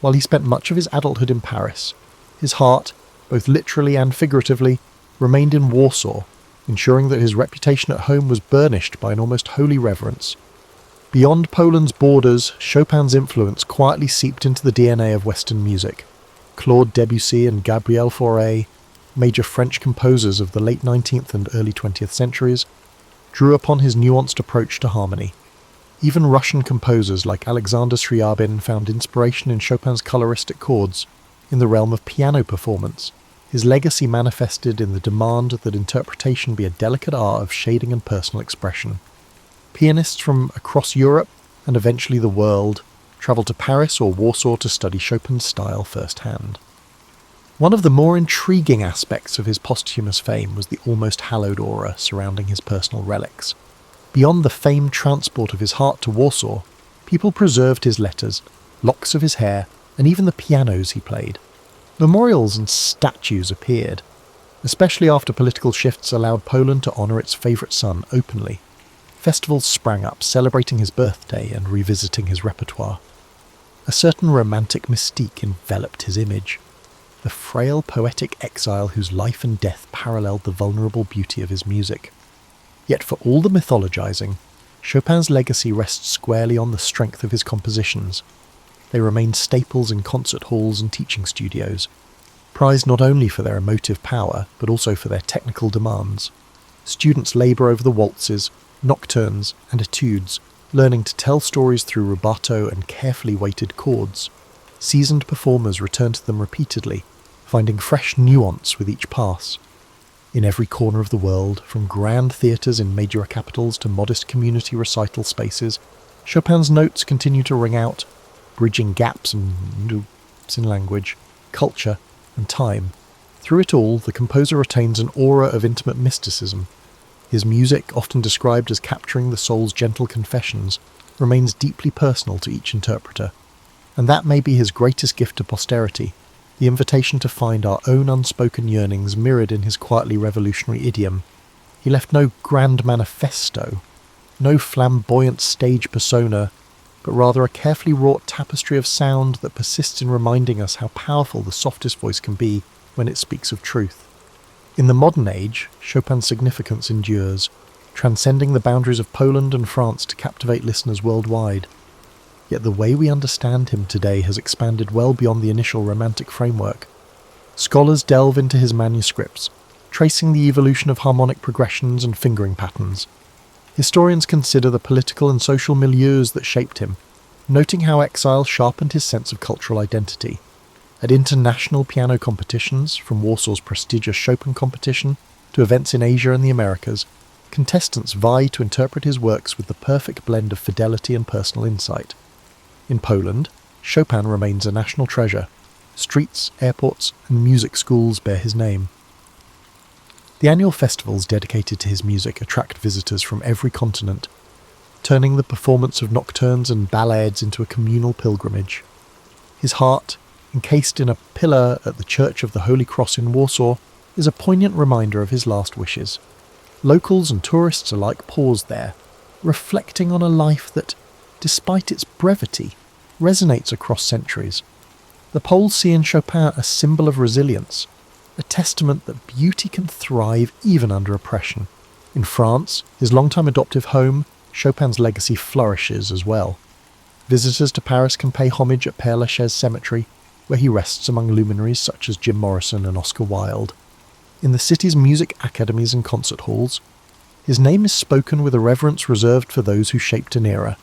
While he spent much of his adulthood in Paris, his heart, both literally and figuratively, remained in Warsaw, ensuring that his reputation at home was burnished by an almost holy reverence. Beyond Poland's borders, Chopin's influence quietly seeped into the DNA of Western music. Claude Debussy and Gabriel Fauré, major French composers of the late 19th and early 20th centuries, drew upon his nuanced approach to harmony. Even Russian composers like Alexander Scriabin found inspiration in Chopin's coloristic chords. In the realm of piano performance, his legacy manifested in the demand that interpretation be a delicate art of shading and personal expression. Pianists from across Europe, and eventually the world, travelled to Paris or Warsaw to study Chopin's style firsthand. One of the more intriguing aspects of his posthumous fame was the almost hallowed aura surrounding his personal relics. Beyond the famed transport of his heart to Warsaw, people preserved his letters, locks of his hair, and even the pianos he played. Memorials and statues appeared, especially after political shifts allowed Poland to honour its favourite son openly. Festivals sprang up celebrating his birthday and revisiting his repertoire. A certain romantic mystique enveloped his image, the frail poetic exile whose life and death paralleled the vulnerable beauty of his music. Yet for all the mythologizing, Chopin's legacy rests squarely on the strength of his compositions. They remain staples in concert halls and teaching studios, prized not only for their emotive power, but also for their technical demands. Students labour over the waltzes, nocturnes, and etudes, learning to tell stories through rubato and carefully weighted chords. Seasoned performers return to them repeatedly, finding fresh nuance with each pass. In every corner of the world, from grand theatres in major capitals to modest community recital spaces, Chopin's notes continue to ring out, bridging gaps in language, culture, and time. Through it all, the composer retains an aura of intimate mysticism. His music, often described as capturing the soul's gentle confessions, remains deeply personal to each interpreter. And that may be his greatest gift to posterity, the invitation to find our own unspoken yearnings mirrored in his quietly revolutionary idiom. He left no grand manifesto, no flamboyant stage persona, but rather a carefully wrought tapestry of sound that persists in reminding us how powerful the softest voice can be when it speaks of truth. In the modern age, Chopin's significance endures, transcending the boundaries of Poland and France to captivate listeners worldwide. Yet the way we understand him today has expanded well beyond the initial romantic framework. Scholars delve into his manuscripts, tracing the evolution of harmonic progressions and fingering patterns. Historians consider the political and social milieus that shaped him, noting how exile sharpened his sense of cultural identity. At international piano competitions, from Warsaw's prestigious Chopin competition to events in Asia and the Americas, contestants vie to interpret his works with the perfect blend of fidelity and personal insight. In Poland, Chopin remains a national treasure. Streets, airports, and music schools bear his name. The annual festivals dedicated to his music attract visitors from every continent, turning the performance of nocturnes and ballades into a communal pilgrimage. His heart, encased in a pillar at the Church of the Holy Cross in Warsaw, is a poignant reminder of his last wishes. Locals and tourists alike pause there, reflecting on a life that, despite its brevity, resonates across centuries. The Poles see in Chopin a symbol of resilience, a testament that beauty can thrive even under oppression. In France, his longtime adoptive home, Chopin's legacy flourishes as well. Visitors to Paris can pay homage at Père Lachaise Cemetery, where he rests among luminaries such as Jim Morrison and Oscar Wilde. In the city's music academies and concert halls, his name is spoken with a reverence reserved for those who shaped an era.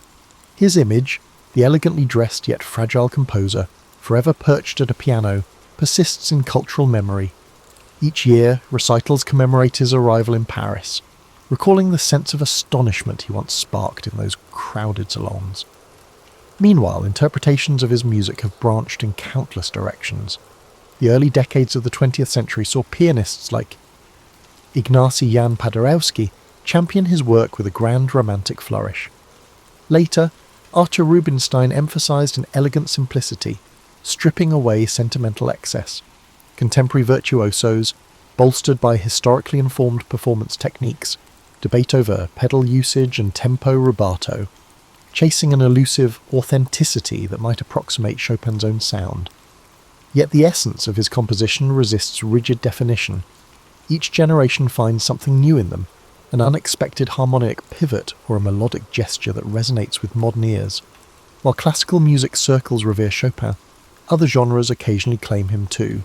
His image, the elegantly dressed yet fragile composer, forever perched at a piano, persists in cultural memory. Each year, recitals commemorate his arrival in Paris, recalling the sense of astonishment he once sparked in those crowded salons. Meanwhile, interpretations of his music have branched in countless directions. The early decades of the 20th century saw pianists like Ignacy Jan Paderewski champion his work with a grand romantic flourish. Later, Arthur Rubinstein emphasized an elegant simplicity, stripping away sentimental excess. Contemporary virtuosos, bolstered by historically informed performance techniques, debate over pedal usage and tempo rubato, chasing an elusive authenticity that might approximate Chopin's own sound. Yet the essence of his composition resists rigid definition. Each generation finds something new in them, an unexpected harmonic pivot or a melodic gesture that resonates with modern ears. While classical music circles revere Chopin, other genres occasionally claim him too.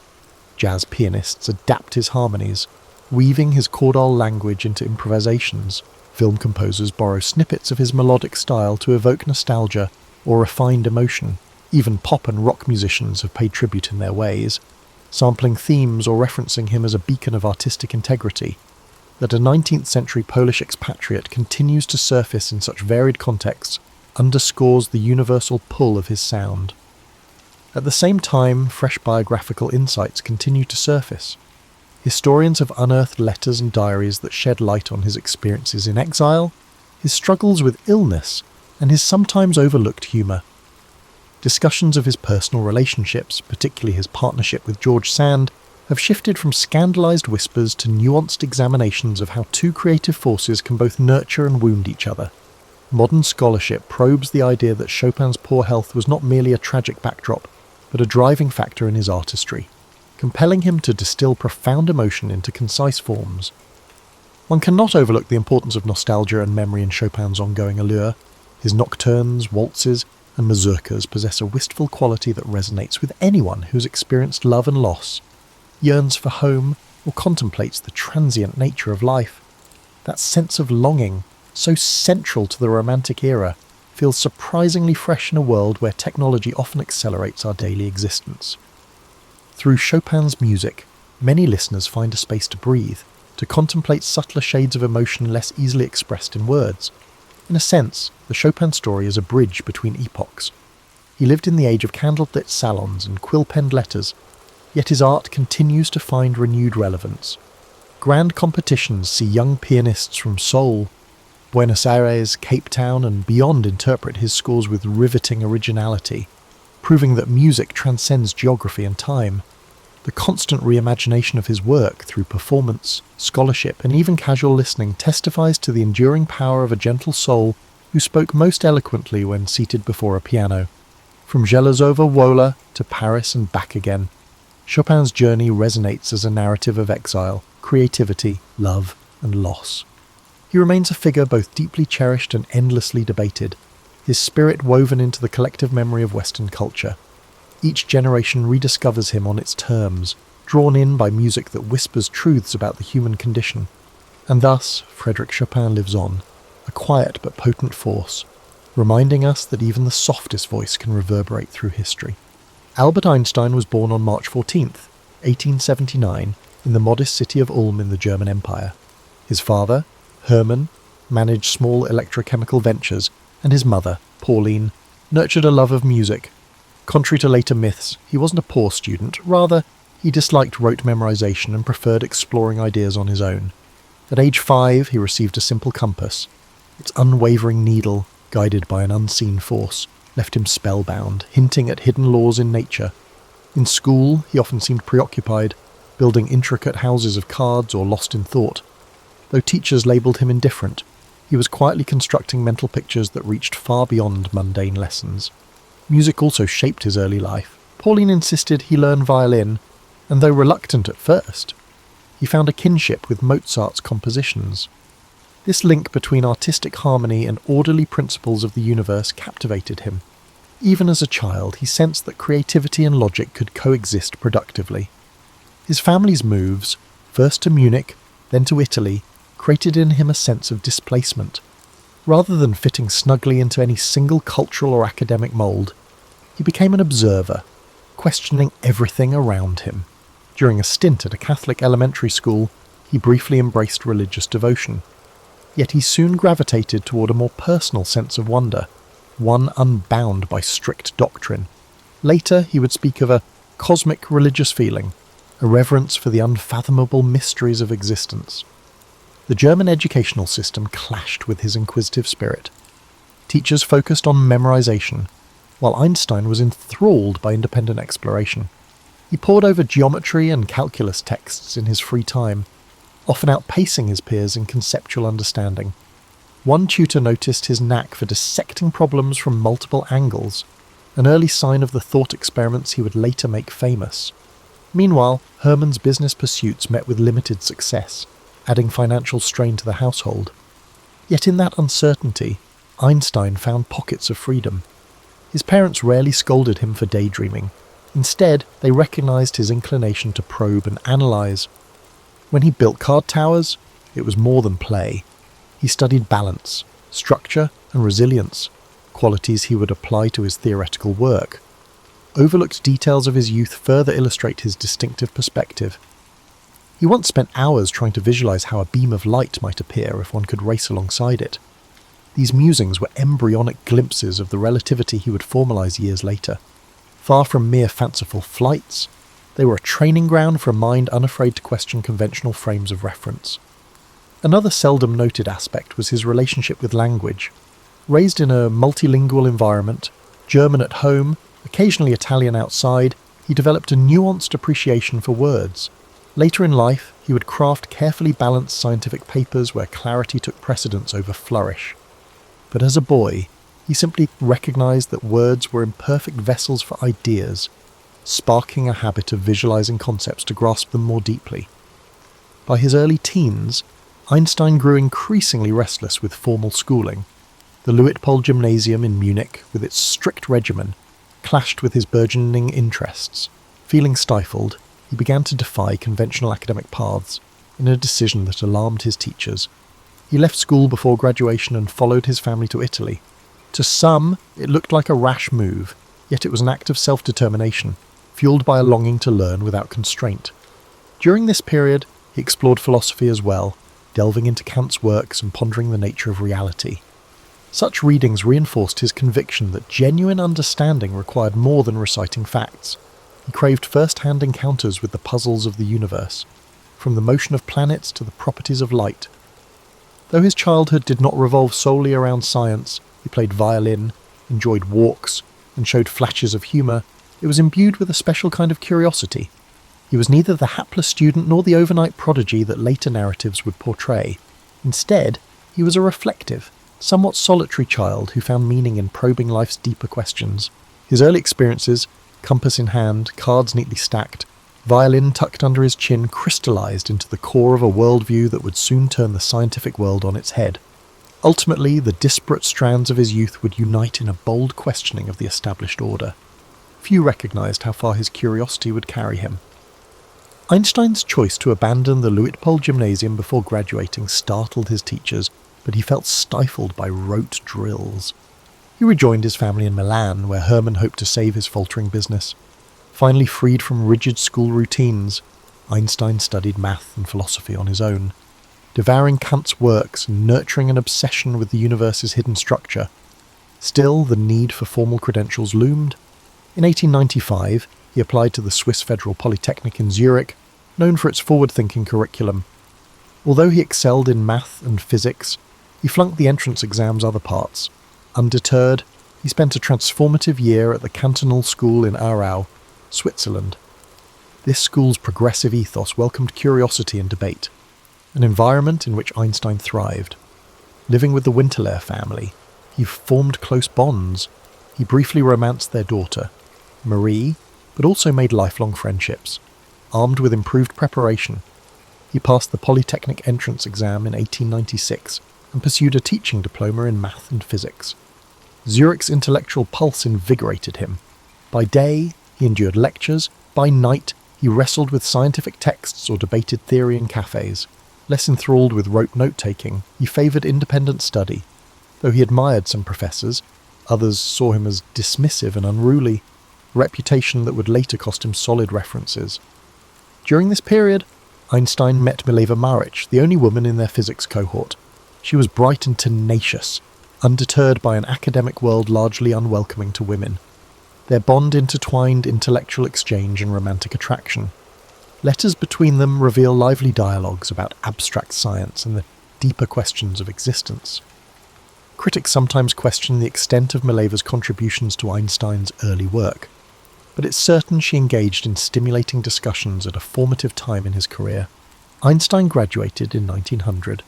Jazz pianists adapt his harmonies, weaving his chordal language into improvisations. Film composers borrow snippets of his melodic style to evoke nostalgia or refined emotion. Even pop and rock musicians have paid tribute in their ways, sampling themes or referencing him as a beacon of artistic integrity. That a 19th century Polish expatriate continues to surface in such varied contexts underscores the universal pull of his sound. At the same time, fresh biographical insights continue to surface. Historians have unearthed letters and diaries that shed light on his experiences in exile, his struggles with illness, and his sometimes overlooked humour. Discussions of his personal relationships, particularly his partnership with George Sand, have shifted from scandalised whispers to nuanced examinations of how two creative forces can both nurture and wound each other. Modern scholarship probes the idea that Chopin's poor health was not merely a tragic backdrop, but a driving factor in his artistry, compelling him to distill profound emotion into concise forms. One cannot overlook the importance of nostalgia and memory in Chopin's ongoing allure. His nocturnes, waltzes, and mazurkas possess a wistful quality that resonates with anyone who's experienced love and loss, yearns for home, or contemplates the transient nature of life. That sense of longing, so central to the Romantic era, feels surprisingly fresh in a world where technology often accelerates our daily existence. Through Chopin's music, many listeners find a space to breathe, to contemplate subtler shades of emotion less easily expressed in words. In a sense, the Chopin story is a bridge between epochs. He lived in the age of candlelit salons and quill-penned letters, yet his art continues to find renewed relevance. Grand competitions see young pianists from Seoul, Buenos Aires, Cape Town, and beyond interpret his scores with riveting originality, proving that music transcends geography and time. The constant reimagination of his work through performance, scholarship, and even casual listening testifies to the enduring power of a gentle soul who spoke most eloquently when seated before a piano. From Zhelezova Wola to Paris and back again, Chopin's journey resonates as a narrative of exile, creativity, love, and loss. He remains a figure both deeply cherished and endlessly debated, his spirit woven into the collective memory of Western culture. Each generation rediscovers him on its terms, drawn in by music that whispers truths about the human condition. And thus, Frederic Chopin lives on, a quiet but potent force, reminding us that even the softest voice can reverberate through history. Albert Einstein was born on March 14th, 1879, in the modest city of Ulm in the German Empire. His father, Hermann, managed small electrochemical ventures, and his mother, Pauline, nurtured a love of music. Contrary to later myths, he wasn't a poor student, rather, he disliked rote memorization and preferred exploring ideas on his own. At age 5, he received a simple compass. Its unwavering needle, guided by an unseen force, left him spellbound, hinting at hidden laws in nature. In school, he often seemed preoccupied, building intricate houses of cards or lost in thought. Though teachers labelled him indifferent, he was quietly constructing mental pictures that reached far beyond mundane lessons. Music also shaped his early life. Pauline insisted he learn violin, and though reluctant at first, he found a kinship with Mozart's compositions. This link between artistic harmony and orderly principles of the universe captivated him. Even as a child, he sensed that creativity and logic could coexist productively. His family's moves, first to Munich, then to Italy, created in him a sense of displacement. Rather than fitting snugly into any single cultural or academic mould, he became an observer, questioning everything around him. During a stint at a Catholic elementary school, he briefly embraced religious devotion. Yet he soon gravitated toward a more personal sense of wonder, one unbound by strict doctrine. Later, he would speak of a cosmic religious feeling, a reverence for the unfathomable mysteries of existence. The German educational system clashed with his inquisitive spirit. Teachers focused on memorization, while Einstein was enthralled by independent exploration. He pored over geometry and calculus texts in his free time, often outpacing his peers in conceptual understanding. One tutor noticed his knack for dissecting problems from multiple angles, an early sign of the thought experiments he would later make famous. Meanwhile, Hermann's business pursuits met with limited success, adding financial strain to the household. Yet in that uncertainty, Einstein found pockets of freedom. His parents rarely scolded him for daydreaming. Instead, they recognized his inclination to probe and analyze. When he built card towers, it was more than play. He studied balance, structure, and resilience, qualities he would apply to his theoretical work. Overlooked details of his youth further illustrate his distinctive perspective. He once spent hours trying to visualize how a beam of light might appear if one could race alongside it. These musings were embryonic glimpses of the relativity he would formalize years later. Far from mere fanciful flights, they were a training ground for a mind unafraid to question conventional frames of reference. Another seldom noted aspect was his relationship with language. Raised in a multilingual environment, German at home, occasionally Italian outside, he developed a nuanced appreciation for words. Later in life, he would craft carefully balanced scientific papers where clarity took precedence over flourish. But as a boy, he simply recognized that words were imperfect vessels for ideas, sparking a habit of visualizing concepts to grasp them more deeply. By his early teens, Einstein grew increasingly restless with formal schooling. The Luitpold Gymnasium in Munich, with its strict regimen, clashed with his burgeoning interests. Feeling stifled, he began to defy conventional academic paths, in a decision that alarmed his teachers. He left school before graduation and followed his family to Italy. To some, it looked like a rash move, yet it was an act of self-determination, fueled by a longing to learn without constraint. During this period, he explored philosophy as well, delving into Kant's works and pondering the nature of reality. Such readings reinforced his conviction that genuine understanding required more than reciting facts. He craved first-hand encounters with the puzzles of the universe, from the motion of planets to the properties of light. Though his childhood did not revolve solely around science, he played violin, enjoyed walks, and showed flashes of humour, it was imbued with a special kind of curiosity. He was neither the hapless student nor the overnight prodigy that later narratives would portray. Instead, he was a reflective, somewhat solitary child who found meaning in probing life's deeper questions. His early experiences, compass in hand, cards neatly stacked, violin tucked under his chin, crystallized into the core of a worldview that would soon turn the scientific world on its head. Ultimately, the disparate strands of his youth would unite in a bold questioning of the established order. Few recognized how far his curiosity would carry him. Einstein's choice to abandon the Luitpold Gymnasium before graduating startled his teachers, but he felt stifled by rote drills. He rejoined his family in Milan, where Hermann hoped to save his faltering business. Finally freed from rigid school routines, Einstein studied math and philosophy on his own, devouring Kant's works and nurturing an obsession with the universe's hidden structure. Still, the need for formal credentials loomed. In 1895, he applied to the Swiss Federal Polytechnic in Zurich, known for its forward-thinking curriculum. Although he excelled in math and physics, he flunked the entrance exam's other parts. Undeterred, he spent a transformative year at the Cantonal School in Aarau, Switzerland. This school's progressive ethos welcomed curiosity and debate, an environment in which Einstein thrived. Living with the Winterler family, he formed close bonds. He briefly romanced their daughter, Marie, but also made lifelong friendships. Armed with improved preparation, he passed the Polytechnic entrance exam in 1896 and pursued a teaching diploma in math and physics. Zurich's intellectual pulse invigorated him. By day, he endured lectures. By night, he wrestled with scientific texts or debated theory in cafes. Less enthralled with rote note-taking, he favoured independent study. Though he admired some professors, others saw him as dismissive and unruly, a reputation that would later cost him solid references. During this period, Einstein met Mileva Maric, the only woman in their physics cohort. She was bright and tenacious, undeterred by an academic world largely unwelcoming to women. Their bond intertwined intellectual exchange and romantic attraction. Letters between them reveal lively dialogues about abstract science and the deeper questions of existence. Critics sometimes question the extent of Mileva's contributions to Einstein's early work, but it's certain she engaged in stimulating discussions at a formative time in his career. Einstein graduated in 1900.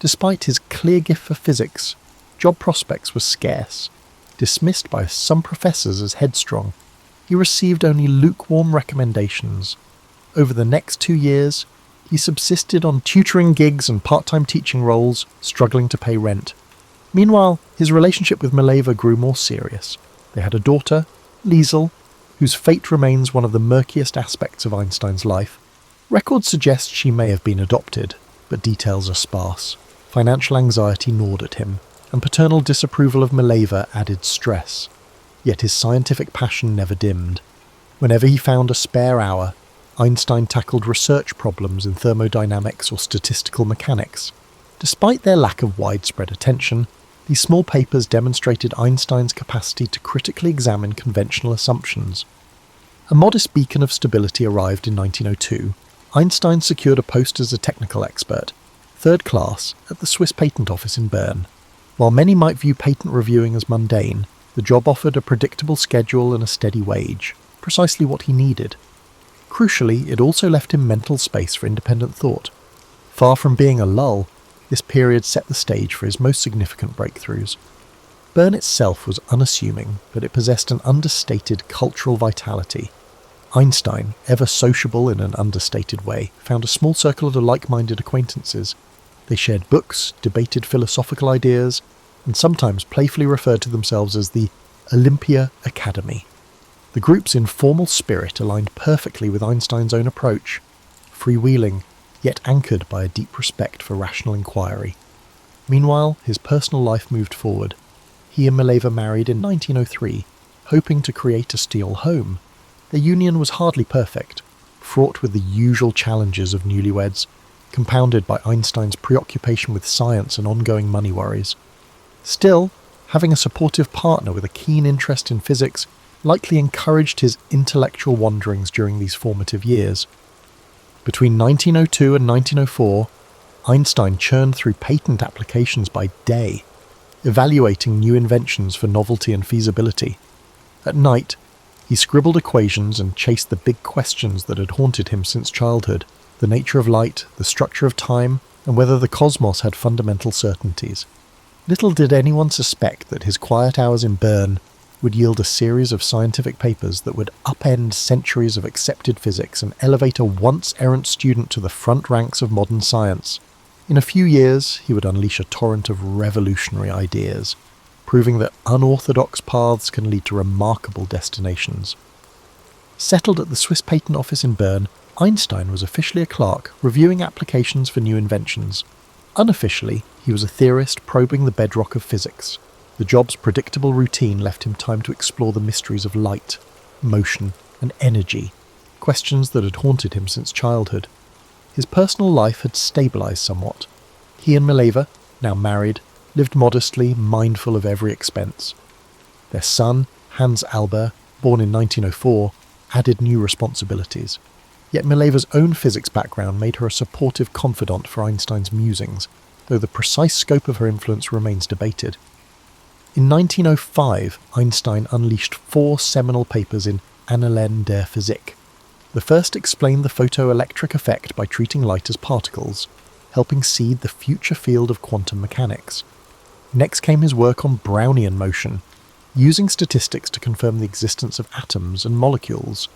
Despite his clear gift for physics, job prospects were scarce. Dismissed by some professors as headstrong, he received only lukewarm recommendations. Over the next 2 years, he subsisted on tutoring gigs and part-time teaching roles, struggling to pay rent. Meanwhile, his relationship with Mileva grew more serious. They had a daughter, Liesel, whose fate remains one of the murkiest aspects of Einstein's life. Records suggest she may have been adopted, but details are sparse. Financial anxiety gnawed at him, and paternal disapproval of Mileva added stress. Yet his scientific passion never dimmed. Whenever he found a spare hour, Einstein tackled research problems in thermodynamics or statistical mechanics. Despite their lack of widespread attention, these small papers demonstrated Einstein's capacity to critically examine conventional assumptions. A modest beacon of stability arrived in 1902. Einstein secured a post as a technical expert, third class, at the Swiss Patent Office in Bern. While many might view patent reviewing as mundane, the job offered a predictable schedule and a steady wage, precisely what he needed. Crucially, it also left him mental space for independent thought. Far from being a lull, this period set the stage for his most significant breakthroughs. Bern itself was unassuming, but it possessed an understated cultural vitality. Einstein, ever sociable in an understated way, found a small circle of like-minded acquaintances. They shared books, debated philosophical ideas, and sometimes playfully referred to themselves as the Olympia Academy. The group's informal spirit aligned perfectly with Einstein's own approach, freewheeling, yet anchored by a deep respect for rational inquiry. Meanwhile, his personal life moved forward. He and Mileva married in 1903, hoping to create a steel home. Their union was hardly perfect, fraught with the usual challenges of newlyweds, compounded by Einstein's preoccupation with science and ongoing money worries. Still, having a supportive partner with a keen interest in physics likely encouraged his intellectual wanderings during these formative years. Between 1902 and 1904, Einstein churned through patent applications by day, evaluating new inventions for novelty and feasibility. At night, he scribbled equations and chased the big questions that had haunted him since childhood: the nature of light, the structure of time, and whether the cosmos had fundamental certainties. Little did anyone suspect that his quiet hours in Bern would yield a series of scientific papers that would upend centuries of accepted physics and elevate a once-errant student to the front ranks of modern science. In a few years, he would unleash a torrent of revolutionary ideas, proving that unorthodox paths can lead to remarkable destinations. Settled at the Swiss Patent Office in Bern, Einstein was officially a clerk, reviewing applications for new inventions. Unofficially, he was a theorist probing the bedrock of physics. The job's predictable routine left him time to explore the mysteries of light, motion, and energy, questions that had haunted him since childhood. His personal life had stabilised somewhat. He and Mileva, now married, lived modestly, mindful of every expense. Their son, Hans Albert, born in 1904, added new responsibilities. Yet Mileva's own physics background made her a supportive confidant for Einstein's musings, though the precise scope of her influence remains debated. In 1905, Einstein unleashed 4 seminal papers in Annalen der Physik. The first explained the photoelectric effect by treating light as particles, helping seed the future field of quantum mechanics. Next came his work on Brownian motion, using statistics to confirm the existence of atoms and molecules.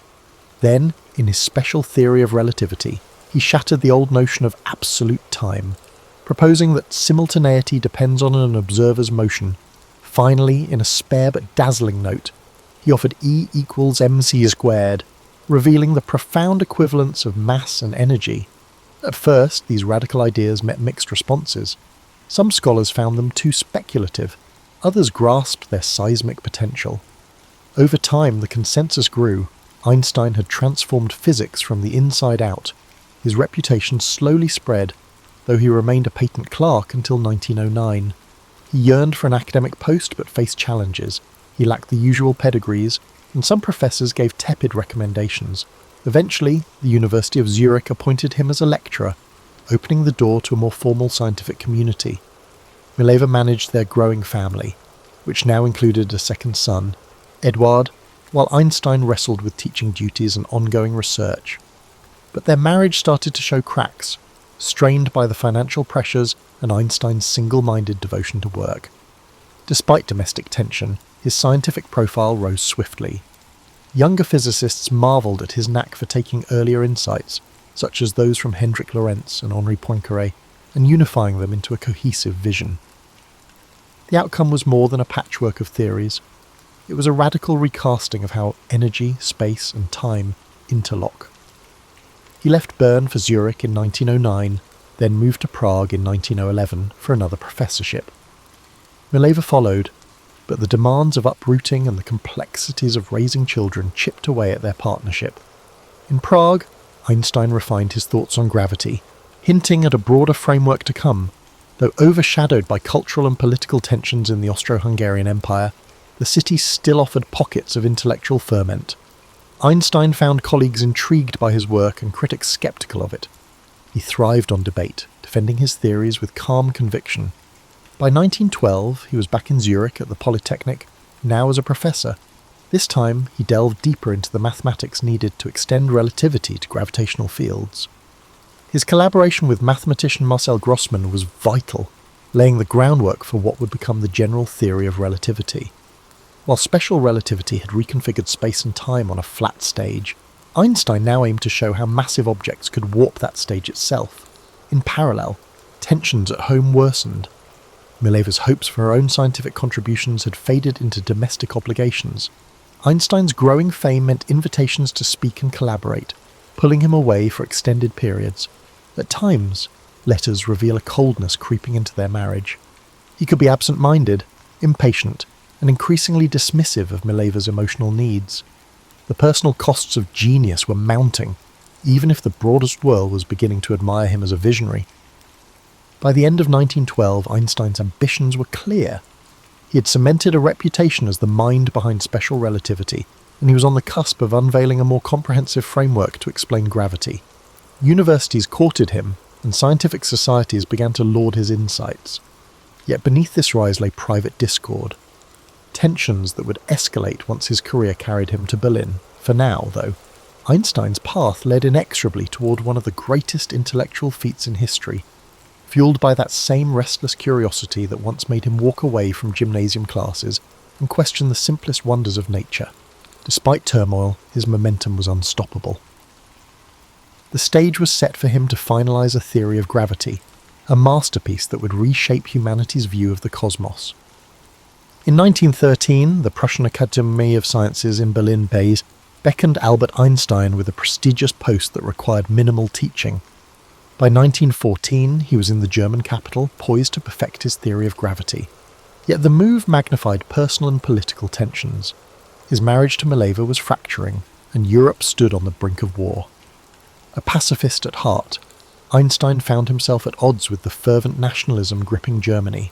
Then, in his special theory of relativity, he shattered the old notion of absolute time, proposing that simultaneity depends on an observer's motion, Finally, in a spare but dazzling note, he offered E equals mc squared, revealing the profound equivalence of mass and energy. At first, these radical ideas met mixed responses. Some scholars found them too speculative, others grasped their seismic potential. Over time, the consensus grew. Einstein had transformed physics from the inside out. His reputation slowly spread, though he remained a patent clerk until 1909. He yearned for an academic post but faced challenges. He lacked the usual pedigrees, and some professors gave tepid recommendations. Eventually, the University of Zurich appointed him as a lecturer, opening the door to a more formal scientific community. Mileva managed their growing family, which now included a second son, Eduard, while Einstein wrestled with teaching duties and ongoing research. But their marriage started to show cracks, strained by the financial pressures and Einstein's single-minded devotion to work. Despite domestic tension, his scientific profile rose swiftly. Younger physicists marvelled at his knack for taking earlier insights, such as those from Hendrik Lorentz and Henri Poincaré, and unifying them into a cohesive vision. The outcome was more than a patchwork of theories. It was a radical recasting of how energy, space, and time interlock. He left Bern for Zurich in 1909, then moved to Prague in 1911 for another professorship. Mileva followed, but the demands of uprooting and the complexities of raising children chipped away at their partnership. In Prague, Einstein refined his thoughts on gravity, hinting at a broader framework to come. Though overshadowed by cultural and political tensions in the Austro-Hungarian Empire, the city still offered pockets of intellectual ferment. Einstein found colleagues intrigued by his work and critics sceptical of it. He thrived on debate, defending his theories with calm conviction. By 1912, he was back in Zurich at the Polytechnic, now as a professor. This time, he delved deeper into the mathematics needed to extend relativity to gravitational fields. His collaboration with mathematician Marcel Grossmann was vital, laying the groundwork for what would become the general theory of relativity. While special relativity had reconfigured space and time on a flat stage, Einstein now aimed to show how massive objects could warp that stage itself. In parallel, tensions at home worsened. Mileva's hopes for her own scientific contributions had faded into domestic obligations. Einstein's growing fame meant invitations to speak and collaborate, pulling him away for extended periods. At times, letters reveal a coldness creeping into their marriage. He could be absent-minded, impatient, and increasingly dismissive of Mileva's emotional needs. The personal costs of genius were mounting, even if the broadest world was beginning to admire him as a visionary. By the end of 1912, Einstein's ambitions were clear. He had cemented a reputation as the mind behind special relativity, and he was on the cusp of unveiling a more comprehensive framework to explain gravity. Universities courted him, and scientific societies began to laud his insights. Yet beneath this rise lay private discord. Tensions that would escalate once his career carried him to Berlin. For now, though, Einstein's path led inexorably toward one of the greatest intellectual feats in history, fueled by that same restless curiosity that once made him walk away from gymnasium classes and question the simplest wonders of nature. Despite turmoil, his momentum was unstoppable. The stage was set for him to finalize a theory of gravity, a masterpiece that would reshape humanity's view of the cosmos. In 1913, the Prussian Academy of Sciences in Berlin-Base beckoned Albert Einstein with a prestigious post that required minimal teaching. By 1914, he was in the German capital, poised to perfect his theory of gravity. Yet the move magnified personal and political tensions. His marriage to Mileva was fracturing, and Europe stood on the brink of war. A pacifist at heart, Einstein found himself at odds with the fervent nationalism gripping Germany.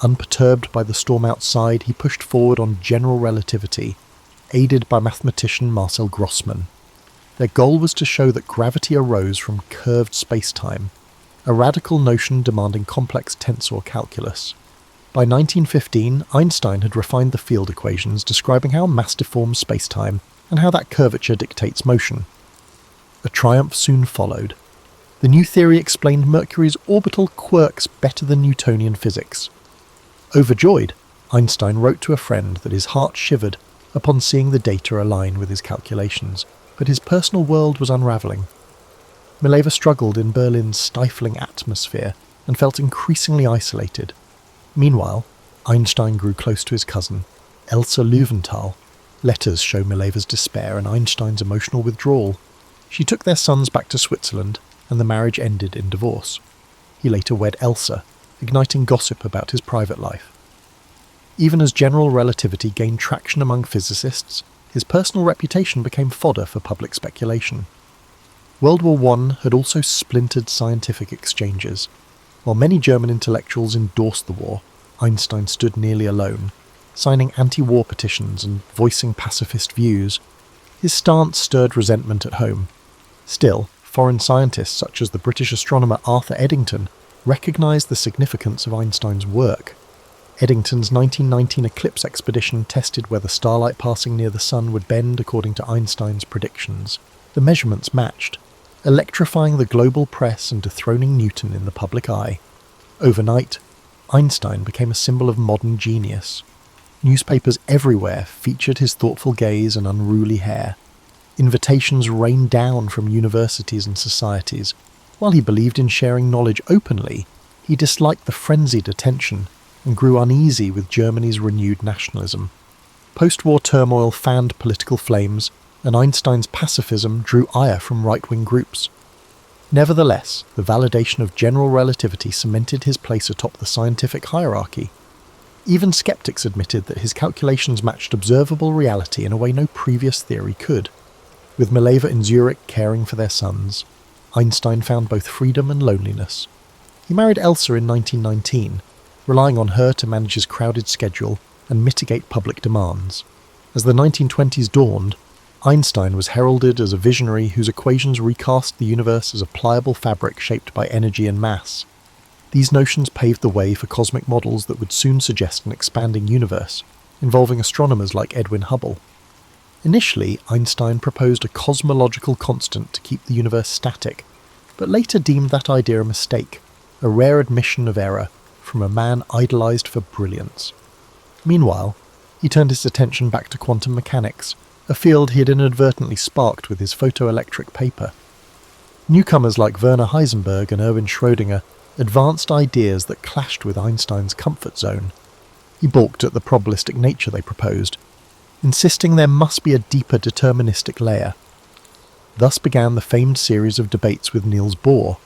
Unperturbed by the storm outside, he pushed forward on general relativity, aided by mathematician Marcel Grossmann. Their goal was to show that gravity arose from curved space-time, a radical notion demanding complex tensor calculus. By 1915, Einstein had refined the field equations describing how mass deforms space-time and how that curvature dictates motion. A triumph soon followed. The new theory explained Mercury's orbital quirks better than Newtonian physics. Overjoyed, Einstein wrote to a friend that his heart shivered upon seeing the data align with his calculations, but his personal world was unravelling. Mileva struggled in Berlin's stifling atmosphere and felt increasingly isolated. Meanwhile, Einstein grew close to his cousin, Elsa Löwenthal. Letters show Mileva's despair and Einstein's emotional withdrawal. She took their sons back to Switzerland, and the marriage ended in divorce. He later wed Elsa, igniting gossip about his private life. Even as general relativity gained traction among physicists, his personal reputation became fodder for public speculation. World War I had also splintered scientific exchanges. While many German intellectuals endorsed the war, Einstein stood nearly alone, signing anti-war petitions and voicing pacifist views. His stance stirred resentment at home. Still, foreign scientists such as the British astronomer Arthur Eddington recognised the significance of Einstein's work. Eddington's 1919 eclipse expedition tested whether starlight passing near the Sun would bend according to Einstein's predictions. The measurements matched, electrifying the global press and dethroning Newton in the public eye. Overnight, Einstein became a symbol of modern genius. Newspapers everywhere featured his thoughtful gaze and unruly hair. Invitations rained down from universities and societies. While he believed in sharing knowledge openly, he disliked the frenzied attention and grew uneasy with Germany's renewed nationalism. Post-war turmoil fanned political flames, and Einstein's pacifism drew ire from right-wing groups. Nevertheless, the validation of general relativity cemented his place atop the scientific hierarchy. Even skeptics admitted that his calculations matched observable reality in a way no previous theory could. With Mileva and Zurich caring for their sons, Einstein found both freedom and loneliness. He married Elsa in 1919, relying on her to manage his crowded schedule and mitigate public demands. As the 1920s dawned, Einstein was heralded as a visionary whose equations recast the universe as a pliable fabric shaped by energy and mass. These notions paved the way for cosmic models that would soon suggest an expanding universe, involving astronomers like Edwin Hubble. Initially, Einstein proposed a cosmological constant to keep the universe static, but later deemed that idea a mistake, a rare admission of error from a man idolized for brilliance. Meanwhile, he turned his attention back to quantum mechanics, a field he had inadvertently sparked with his photoelectric paper. Newcomers like Werner Heisenberg and Erwin Schrödinger advanced ideas that clashed with Einstein's comfort zone. He balked at the probabilistic nature they proposed, insisting there must be a deeper deterministic layer. Thus began the famed series of debates with Niels Bohr,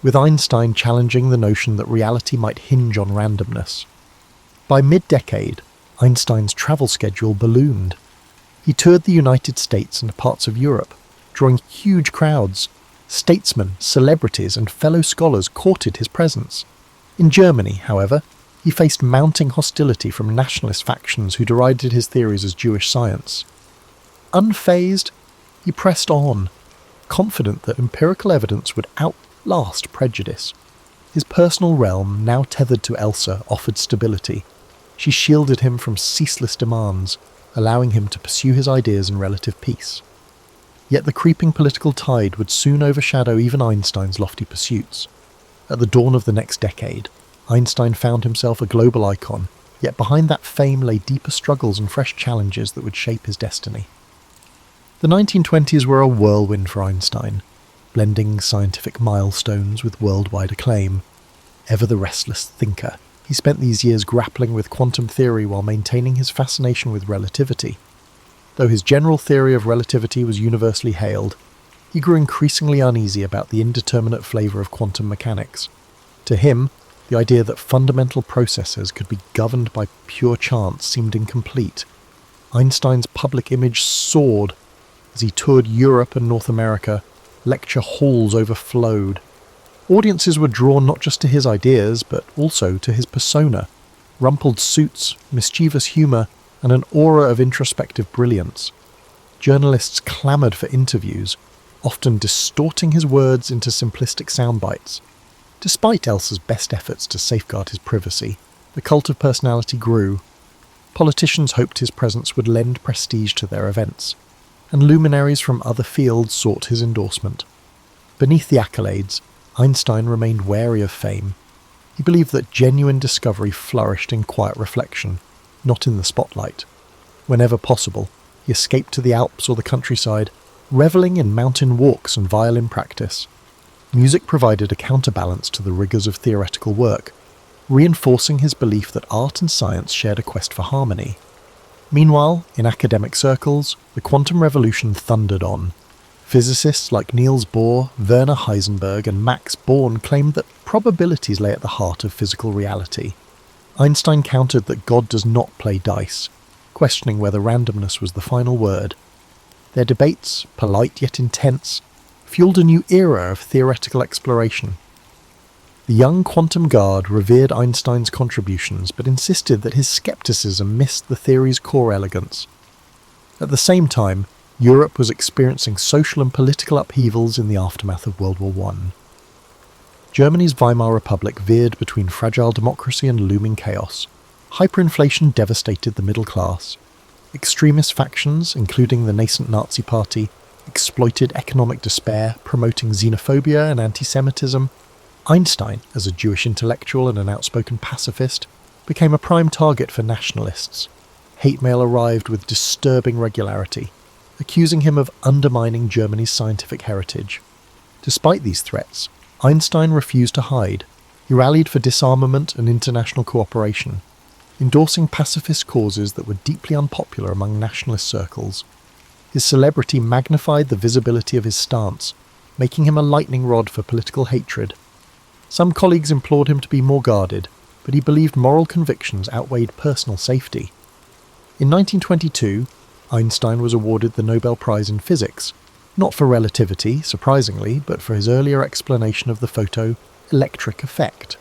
with Einstein challenging the notion that reality might hinge on randomness. By mid-decade, Einstein's travel schedule ballooned. He toured the United States and parts of Europe, drawing huge crowds. Statesmen, celebrities, and fellow scholars courted his presence. In Germany, however, he faced mounting hostility from nationalist factions who derided his theories as Jewish science. Unfazed, he pressed on, confident that empirical evidence would outlast prejudice. His personal realm, now tethered to Elsa, offered stability. She shielded him from ceaseless demands, allowing him to pursue his ideas in relative peace. Yet the creeping political tide would soon overshadow even Einstein's lofty pursuits. At the dawn of the next decade, Einstein found himself a global icon, yet behind that fame lay deeper struggles and fresh challenges that would shape his destiny. The 1920s were a whirlwind for Einstein, blending scientific milestones with worldwide acclaim. Ever the restless thinker, he spent these years grappling with quantum theory while maintaining his fascination with relativity. Though his general theory of relativity was universally hailed, he grew increasingly uneasy about the indeterminate flavour of quantum mechanics. To him, the idea that fundamental processes could be governed by pure chance seemed incomplete. Einstein's public image soared. As he toured Europe and North America, lecture halls overflowed. Audiences were drawn not just to his ideas, but also to his persona, rumpled suits, mischievous humour, and an aura of introspective brilliance. Journalists clamoured for interviews, often distorting his words into simplistic soundbites. Despite Elsa's best efforts to safeguard his privacy, the cult of personality grew. Politicians hoped his presence would lend prestige to their events, and luminaries from other fields sought his endorsement. Beneath the accolades, Einstein remained wary of fame. He believed that genuine discovery flourished in quiet reflection, not in the spotlight. Whenever possible, he escaped to the Alps or the countryside, revelling in mountain walks and violin practice. Music provided a counterbalance to the rigours of theoretical work, reinforcing his belief that art and science shared a quest for harmony. Meanwhile, in academic circles, the quantum revolution thundered on. Physicists like Niels Bohr, Werner Heisenberg, and Max Born claimed that probabilities lay at the heart of physical reality. Einstein countered that God does not play dice, questioning whether randomness was the final word. Their debates, polite yet intense, fueled a new era of theoretical exploration. The young quantum guard revered Einstein's contributions but insisted that his skepticism missed the theory's core elegance. At the same time, Europe was experiencing social and political upheavals in the aftermath of World War I. Germany's Weimar Republic veered between fragile democracy and looming chaos. Hyperinflation devastated the middle class. Extremist factions, including the nascent Nazi Party, exploited economic despair, promoting xenophobia and anti-Semitism. Einstein, as a Jewish intellectual and an outspoken pacifist, became a prime target for nationalists. Hate mail arrived with disturbing regularity, accusing him of undermining Germany's scientific heritage. Despite these threats, Einstein refused to hide. He rallied for disarmament and international cooperation, endorsing pacifist causes that were deeply unpopular among nationalist circles. His celebrity magnified the visibility of his stance, making him a lightning rod for political hatred. Some colleagues implored him to be more guarded, but he believed moral convictions outweighed personal safety. In 1922, Einstein was awarded the Nobel Prize in Physics, not for relativity, surprisingly, but for his earlier explanation of the photoelectric effect.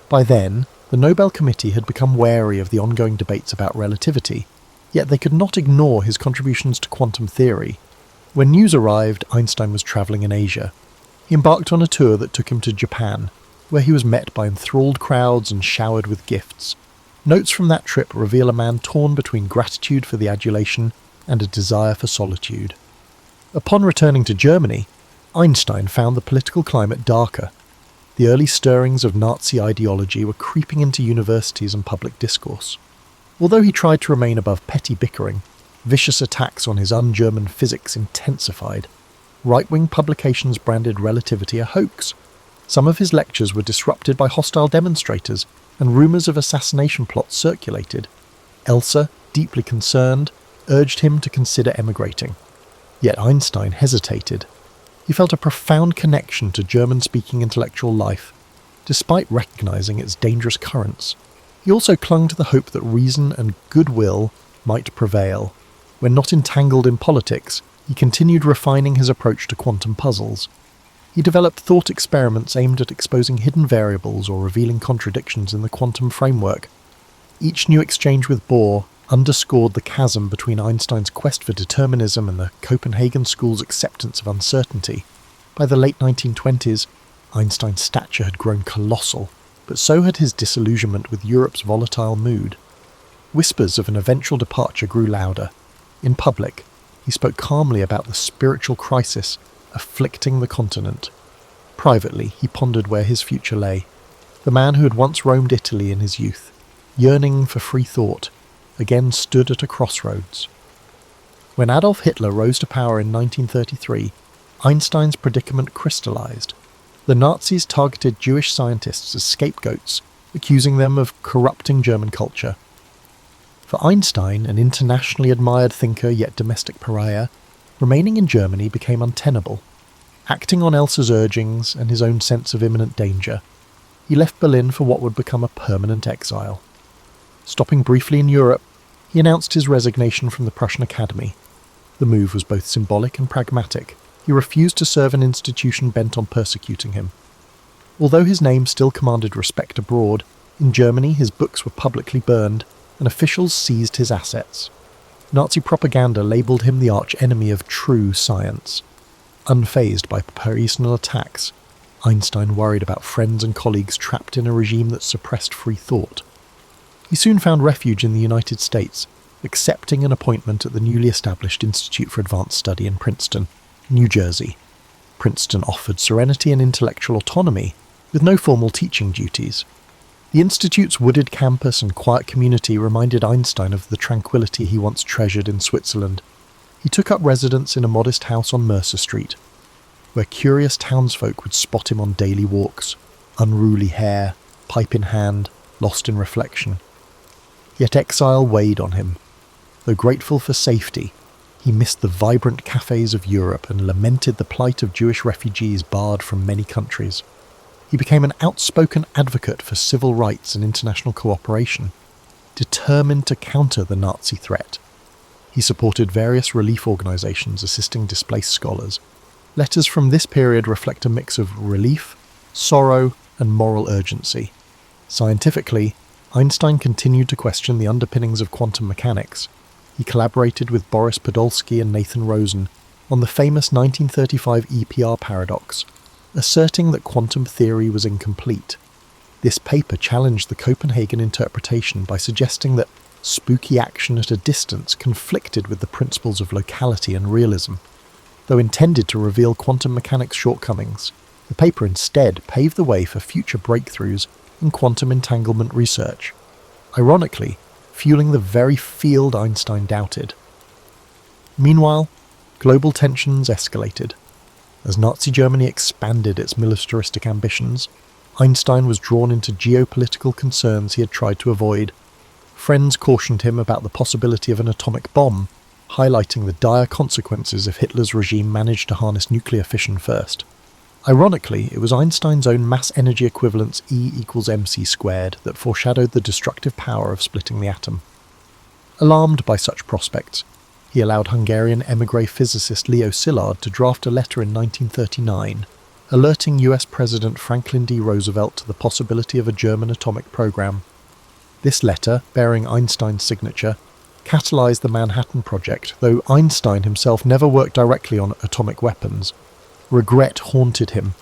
By then, the Nobel Committee had become wary of the ongoing debates about relativity, yet they could not ignore his contributions to quantum theory. When news arrived, Einstein was travelling in Asia. He embarked on a tour that took him to Japan, where he was met by enthralled crowds and showered with gifts. Notes from that trip reveal a man torn between gratitude for the adulation and a desire for solitude. Upon returning to Germany, Einstein found the political climate darker. The early stirrings of Nazi ideology were creeping into universities and public discourse. Although he tried to remain above petty bickering, vicious attacks on his un-German physics intensified. Right-wing publications branded relativity a hoax. Some of his lectures were disrupted by hostile demonstrators, and rumours of assassination plots circulated. Elsa, deeply concerned, urged him to consider emigrating. Yet Einstein hesitated. He felt a profound connection to German-speaking intellectual life, despite recognising its dangerous currents. He also clung to the hope that reason and goodwill might prevail. When not entangled in politics, he continued refining his approach to quantum puzzles. He developed thought experiments aimed at exposing hidden variables or revealing contradictions in the quantum framework. Each new exchange with Bohr underscored the chasm between Einstein's quest for determinism and the Copenhagen school's acceptance of uncertainty. By the late 1920s, Einstein's stature had grown colossal, but so had his disillusionment with Europe's volatile mood. Whispers of an eventual departure grew louder. In public, he spoke calmly about the spiritual crisis afflicting the continent. Privately, he pondered where his future lay. The man who had once roamed Italy in his youth, yearning for free thought, again stood at a crossroads. When Adolf Hitler rose to power in 1933, Einstein's predicament crystallized. The Nazis targeted Jewish scientists as scapegoats, accusing them of corrupting German culture. For Einstein, an internationally admired thinker yet domestic pariah, remaining in Germany became untenable. Acting on Elsa's urgings and his own sense of imminent danger, he left Berlin for what would become a permanent exile. Stopping briefly in Europe, he announced his resignation from the Prussian Academy. The move was both symbolic and pragmatic. He refused to serve an institution bent on persecuting him. Although his name still commanded respect abroad, in Germany his books were publicly burned, and officials seized his assets. Nazi propaganda labelled him the arch-enemy of true science. Unfazed by personal attacks, Einstein worried about friends and colleagues trapped in a regime that suppressed free thought. He soon found refuge in the United States, accepting an appointment at the newly established Institute for Advanced Study in Princeton, New Jersey. Princeton offered serenity and intellectual autonomy, with no formal teaching duties. The Institute's wooded campus and quiet community reminded Einstein of the tranquility he once treasured in Switzerland. He took up residence in a modest house on Mercer Street, where curious townsfolk would spot him on daily walks, unruly hair, pipe in hand, lost in reflection. Yet exile weighed on him. Though grateful for safety, he missed the vibrant cafes of Europe and lamented the plight of Jewish refugees barred from many countries. He became an outspoken advocate for civil rights and international cooperation, determined to counter the Nazi threat. He supported various relief organisations assisting displaced scholars. Letters from this period reflect a mix of relief, sorrow, and moral urgency. Scientifically, Einstein continued to question the underpinnings of quantum mechanics. He collaborated with Boris Podolsky and Nathan Rosen on the famous 1935 EPR paradox, asserting that quantum theory was incomplete. This paper challenged the Copenhagen interpretation by suggesting that spooky action at a distance conflicted with the principles of locality and realism. Though intended to reveal quantum mechanics' shortcomings, the paper instead paved the way for future breakthroughs in quantum entanglement research, ironically fueling the very field Einstein doubted. Meanwhile, global tensions escalated. As Nazi Germany expanded its militaristic ambitions, Einstein was drawn into geopolitical concerns he had tried to avoid. Friends cautioned him about the possibility of an atomic bomb, highlighting the dire consequences if Hitler's regime managed to harness nuclear fission first. Ironically, it was Einstein's own mass-energy equivalence E equals mc squared that foreshadowed the destructive power of splitting the atom. Alarmed by such prospects, he allowed Hungarian émigré physicist Leo Szilard to draft a letter in 1939, alerting US President Franklin D. Roosevelt to the possibility of a German atomic program. This letter, bearing Einstein's signature, catalyzed the Manhattan Project, though Einstein himself never worked directly on atomic weapons. Regret haunted him.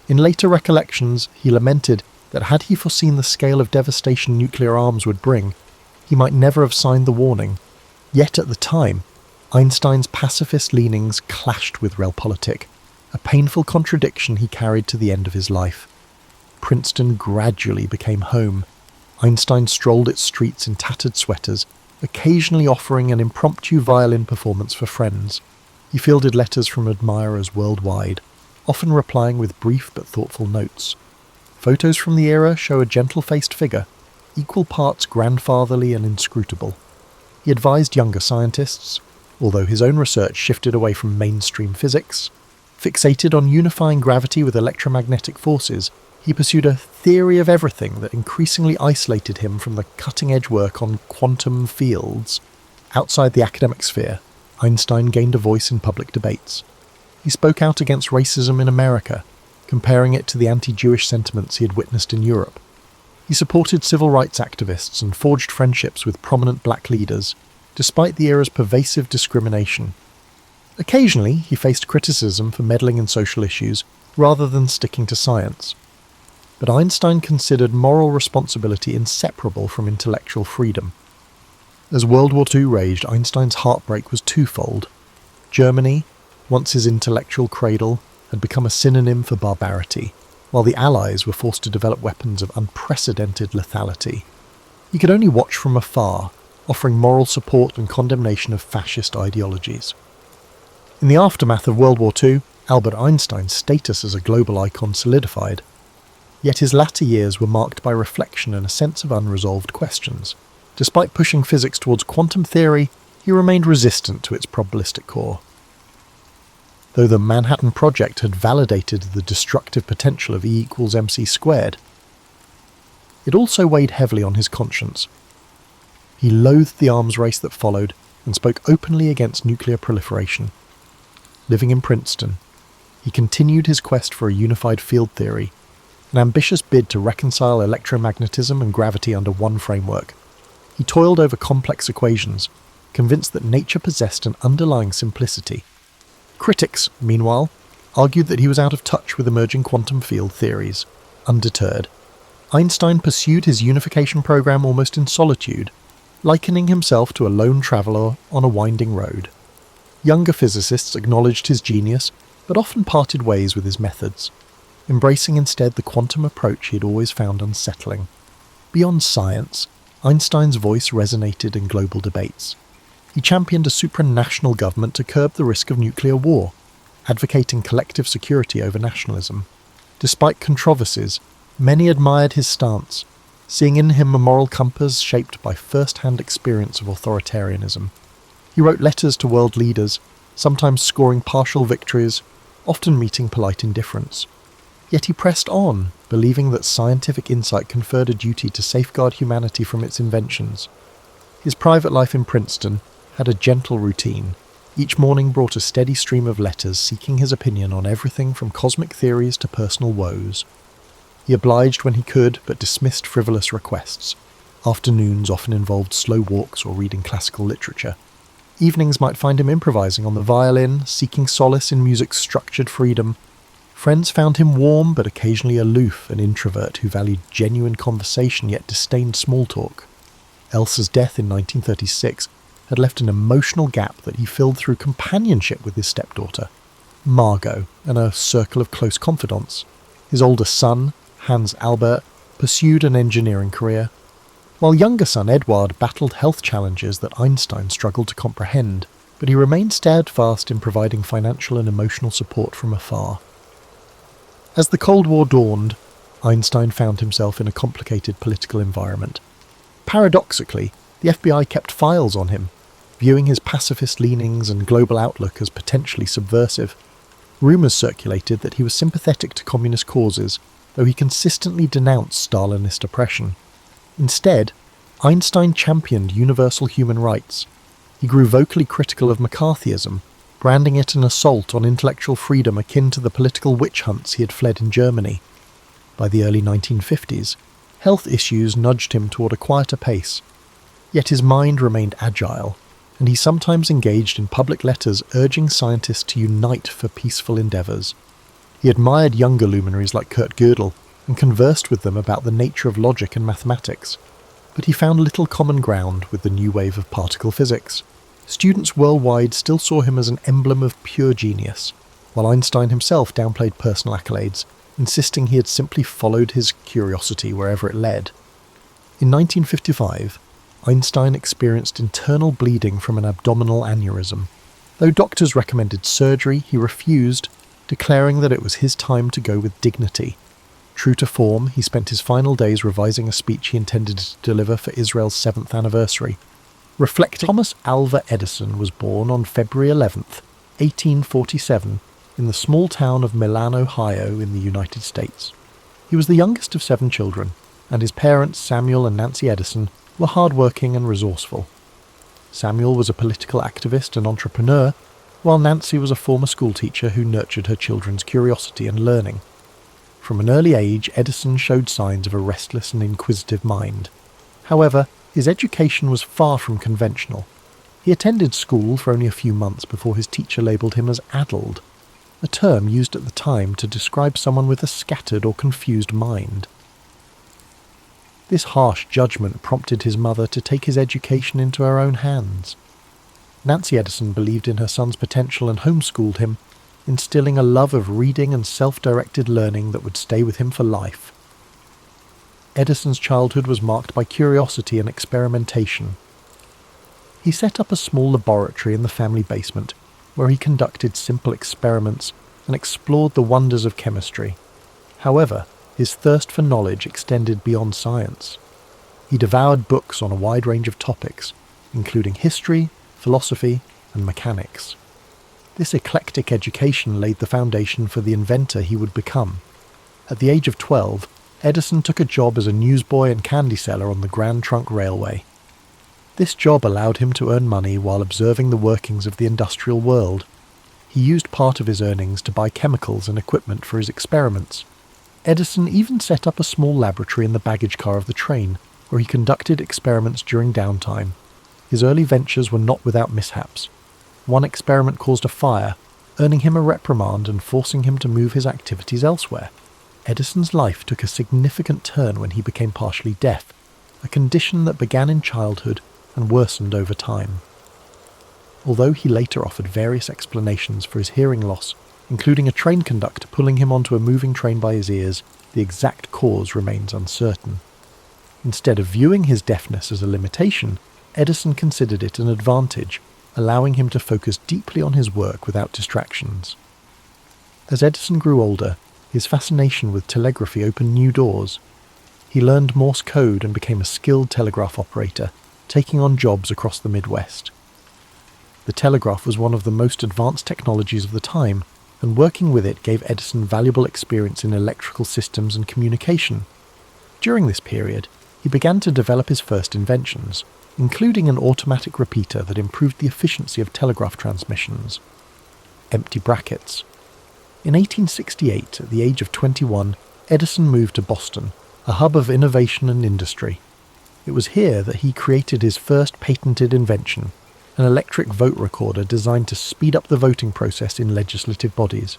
In later recollections, he lamented that had he foreseen the scale of devastation nuclear arms would bring, he might never have signed the warning. Yet at the time, Einstein's pacifist leanings clashed with realpolitik, a painful contradiction he carried to the end of his life. Princeton gradually became home. Einstein strolled its streets in tattered sweaters, occasionally offering an impromptu violin performance for friends. He fielded letters from admirers worldwide, often replying with brief but thoughtful notes. Photos from the era show a gentle-faced figure, equal parts grandfatherly and inscrutable. He advised younger scientists, although his own research shifted away from mainstream physics. Fixated on unifying gravity with electromagnetic forces, he pursued a theory of everything that increasingly isolated him from the cutting-edge work on quantum fields. Outside the academic sphere, Einstein gained a voice in public debates. He spoke out against racism in America, comparing it to the anti-Jewish sentiments he had witnessed in Europe. He supported civil rights activists and forged friendships with prominent black leaders, despite the era's pervasive discrimination. Occasionally, he faced criticism for meddling in social issues rather than sticking to science. But Einstein considered moral responsibility inseparable from intellectual freedom. As World War II raged, Einstein's heartbreak was twofold. Germany, once his intellectual cradle, had become a synonym for barbarity, while the Allies were forced to develop weapons of unprecedented lethality. He could only watch from afar, offering moral support and condemnation of fascist ideologies. In the aftermath of World War II, Albert Einstein's status as a global icon solidified. Yet his latter years were marked by reflection and a sense of unresolved questions. Despite pushing physics towards quantum theory, he remained resistant to its probabilistic core. Though the Manhattan Project had validated the destructive potential of E equals mc squared, it also weighed heavily on his conscience. He loathed the arms race that followed and spoke openly against nuclear proliferation. Living in Princeton, he continued his quest for a unified field theory, an ambitious bid to reconcile electromagnetism and gravity under one framework. He toiled over complex equations, convinced that nature possessed an underlying simplicity. Critics, meanwhile, argued that he was out of touch with emerging quantum field theories. Undeterred, Einstein pursued his unification program almost in solitude, likening himself to a lone traveller on a winding road. Younger physicists acknowledged his genius, but often parted ways with his methods, embracing instead the quantum approach he had always found unsettling. Beyond science, Einstein's voice resonated in global debates. He championed a supranational government to curb the risk of nuclear war, advocating collective security over nationalism. Despite controversies, Many admired his stance, seeing in him a moral compass shaped by first-hand experience of authoritarianism. He wrote letters to world leaders, sometimes scoring partial victories, often meeting polite indifference. Yet he pressed on, believing that scientific insight conferred a duty to safeguard humanity from its inventions. His private life in Princeton had a gentle routine. Each morning brought a steady stream of letters seeking his opinion on everything from cosmic theories to personal woes. He obliged when he could, but dismissed frivolous requests. Afternoons often involved slow walks or reading classical literature. Evenings might find him improvising on the violin, seeking solace in music's structured freedom. Friends found him warm but occasionally aloof, an introvert who valued genuine conversation yet disdained small talk. Elsa's death in 1936 had left an emotional gap that he filled through companionship with his stepdaughter, Margot, and a circle of close confidants. His older son, Hans Albert, pursued an engineering career, while younger son Eduard battled health challenges that Einstein struggled to comprehend, but he remained steadfast in providing financial and emotional support from afar. As the Cold War dawned, Einstein found himself in a complicated political environment. Paradoxically, the FBI kept files on him, viewing his pacifist leanings and global outlook as potentially subversive. Rumours circulated that he was sympathetic to communist causes, though he consistently denounced Stalinist oppression. Instead, Einstein championed universal human rights. He grew vocally critical of McCarthyism, branding it an assault on intellectual freedom akin to the political witch hunts he had fled in Germany. By the early 1950s, health issues nudged him toward a quieter pace. Yet his mind remained agile, and he sometimes engaged in public letters urging scientists to unite for peaceful endeavours. He admired younger luminaries like Kurt Gödel and conversed with them about the nature of logic and mathematics, but he found little common ground with the new wave of particle physics. Students worldwide still saw him as an emblem of pure genius, while Einstein himself downplayed personal accolades, insisting he had simply followed his curiosity wherever it led. In 1955, Einstein experienced internal bleeding from an abdominal aneurysm. Though doctors recommended surgery, he refused, declaring that it was his time to go with dignity. True to form, he spent his final days revising a speech he intended to deliver for Israel's 7th anniversary. Reflecting, Thomas Alva Edison was born on February 11th, 1847, in the small town of Milan, Ohio, in the United States. He was the youngest of 7 children, and his parents, Samuel and Nancy Edison, were hard-working and resourceful. Samuel was a political activist and entrepreneur, while Nancy was a former schoolteacher who nurtured her children's curiosity and learning. From an early age, Edison showed signs of a restless and inquisitive mind. However, his education was far from conventional. He attended school for only a few months before his teacher labelled him as addled, a term used at the time to describe someone with a scattered or confused mind. This harsh judgment prompted his mother to take his education into her own hands. Nancy Edison believed in her son's potential and homeschooled him, instilling a love of reading and self-directed learning that would stay with him for life. Edison's childhood was marked by curiosity and experimentation. He set up a small laboratory in the family basement, where he conducted simple experiments and explored the wonders of chemistry. However, his thirst for knowledge extended beyond science. He devoured books on a wide range of topics, including history, philosophy, and mechanics. This eclectic education laid the foundation for the inventor he would become. At the age of 12, Edison took a job as a newsboy and candy seller on the Grand Trunk Railway. This job allowed him to earn money while observing the workings of the industrial world. He used part of his earnings to buy chemicals and equipment for his experiments. Edison even set up a small laboratory in the baggage car of the train, where he conducted experiments during downtime. His early ventures were not without mishaps. One experiment caused a fire, earning him a reprimand and forcing him to move his activities elsewhere. Edison's life took a significant turn when he became partially deaf, a condition that began in childhood and worsened over time. Although he later offered various explanations for his hearing loss, including a train conductor pulling him onto a moving train by his ears, the exact cause remains uncertain. Instead of viewing his deafness as a limitation, Edison considered it an advantage, allowing him to focus deeply on his work without distractions. As Edison grew older, His fascination with telegraphy opened new doors. He learned Morse code and became a skilled telegraph operator, taking on jobs across the Midwest. The telegraph was one of the most advanced technologies of the time, and working with it gave Edison valuable experience in electrical systems and communication. During this period, he began to develop his first inventions, including an automatic repeater that improved the efficiency of telegraph transmissions. Empty brackets. In 1868, at the age of 21, Edison moved to Boston, a hub of innovation and industry. It was here that he created his first patented invention, an electric vote recorder designed to speed up the voting process in legislative bodies.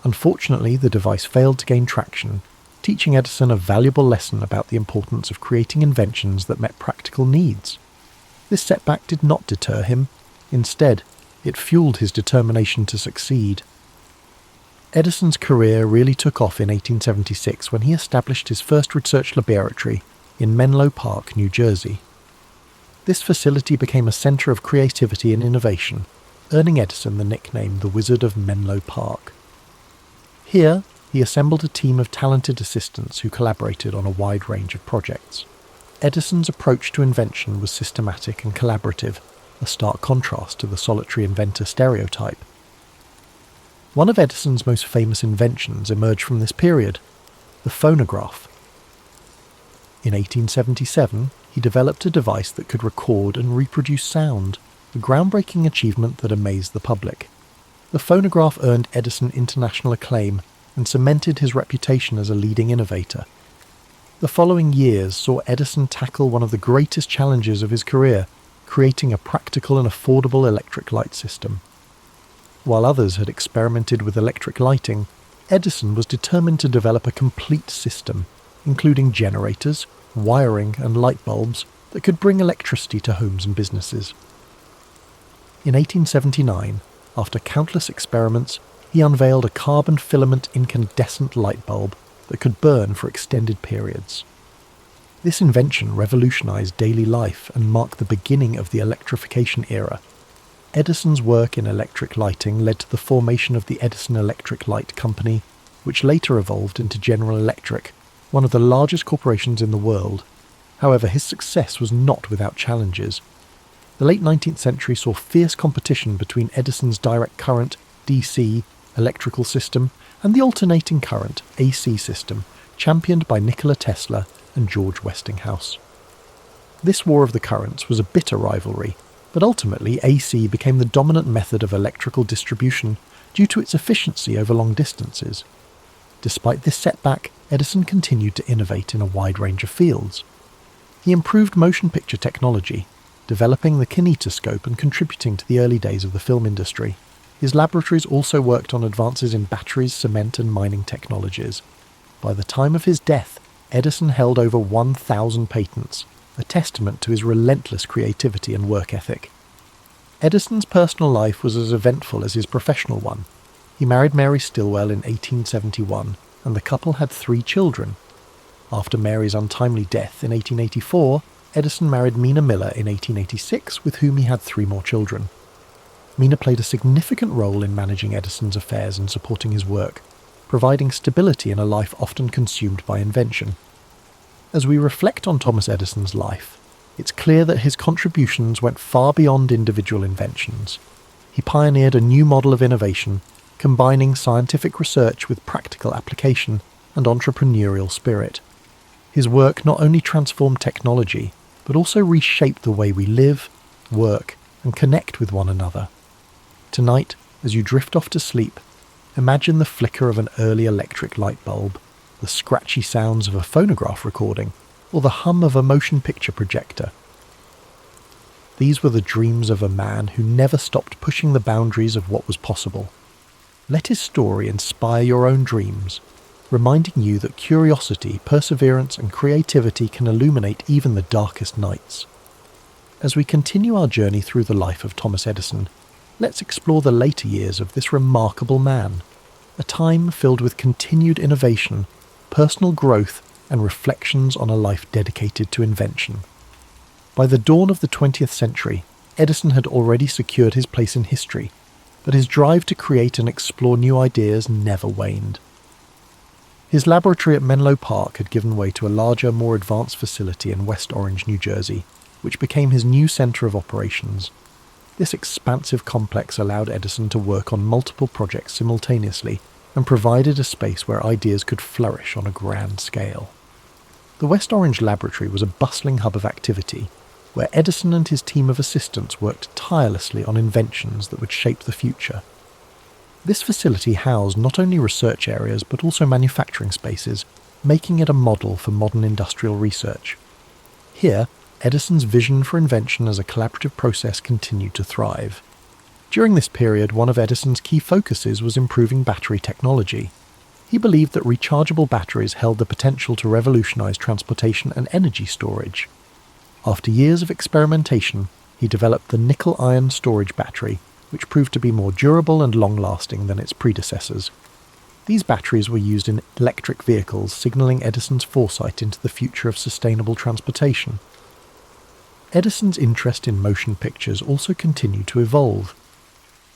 Unfortunately, the device failed to gain traction, teaching Edison a valuable lesson about the importance of creating inventions that met practical needs. This setback did not deter him. Instead, it fueled his determination to succeed. Edison's career really took off in 1876 when he established his first research laboratory in Menlo Park, New Jersey. This facility became a centre of creativity and innovation, earning Edison the nickname the Wizard of Menlo Park. Here, he assembled a team of talented assistants who collaborated on a wide range of projects. Edison's approach to invention was systematic and collaborative, a stark contrast to the solitary inventor stereotype. One of Edison's most famous inventions emerged from this period, the phonograph. In 1877, he developed a device that could record and reproduce sound, a groundbreaking achievement that amazed the public. The phonograph earned Edison international acclaim and cemented his reputation as a leading innovator. The following years saw Edison tackle one of the greatest challenges of his career, creating a practical and affordable electric light system. While others had experimented with electric lighting, Edison was determined to develop a complete system, including generators, wiring and light bulbs that could bring electricity to homes and businesses. In 1879, after countless experiments, he unveiled a carbon filament incandescent light bulb that could burn for extended periods. This invention revolutionized daily life and marked the beginning of the electrification era. Edison's work in electric lighting led to the formation of the Edison Electric Light Company, which later evolved into General Electric, one of the largest corporations in the world. However, his success was not without challenges. The late 19th century saw fierce competition between Edison's direct current, DC, electrical system, and the alternating current, AC system, championed by Nikola Tesla and George Westinghouse. This war of the currents was a bitter rivalry, but ultimately AC became the dominant method of electrical distribution due to its efficiency over long distances. Despite this setback, Edison continued to innovate in a wide range of fields. He improved motion picture technology, developing the kinetoscope and contributing to the early days of the film industry. His laboratories also worked on advances in batteries, cement and mining technologies. By the time of his death, Edison held over 1,000 patents, a testament to his relentless creativity and work ethic. Edison's personal life was as eventful as his professional one. He married Mary Stilwell in 1871, and the couple had 3 children. After Mary's untimely death in 1884, Edison married Mina Miller in 1886, with whom he had 3 more children. Mina played a significant role in managing Edison's affairs and supporting his work, providing stability in a life often consumed by invention. As we reflect on Thomas Edison's life, it's clear that his contributions went far beyond individual inventions. He pioneered a new model of innovation, combining scientific research with practical application and entrepreneurial spirit. His work not only transformed technology, but also reshaped the way we live, work, and connect with one another. Tonight, as you drift off to sleep, imagine the flicker of an early electric light bulb, the scratchy sounds of a phonograph recording, or the hum of a motion picture projector. These were the dreams of a man who never stopped pushing the boundaries of what was possible. Let his story inspire your own dreams, reminding you that curiosity, perseverance, and creativity can illuminate even the darkest nights. As we continue our journey through the life of Thomas Edison, let's explore the later years of this remarkable man, a time filled with continued innovation, personal growth, and reflections on a life dedicated to invention. By the dawn of the 20th century, Edison had already secured his place in history, but his drive to create and explore new ideas never waned. His laboratory at Menlo Park had given way to a larger, more advanced facility in West Orange, New Jersey, which became his new centre of operations. This expansive complex allowed Edison to work on multiple projects simultaneously and provided a space where ideas could flourish on a grand scale. The West Orange laboratory was a bustling hub of activity, where Edison and his team of assistants worked tirelessly on inventions that would shape the future. This facility housed not only research areas but also manufacturing spaces, making it a model for modern industrial research. Here, Edison's vision for invention as a collaborative process continued to thrive. During this period, one of Edison's key focuses was improving battery technology. He believed that rechargeable batteries held the potential to revolutionize transportation and energy storage. After years of experimentation, he developed the nickel-iron storage battery, which proved to be more durable and long-lasting than its predecessors. These batteries were used in electric vehicles, signaling Edison's foresight into the future of sustainable transportation. Edison's interest in motion pictures also continued to evolve.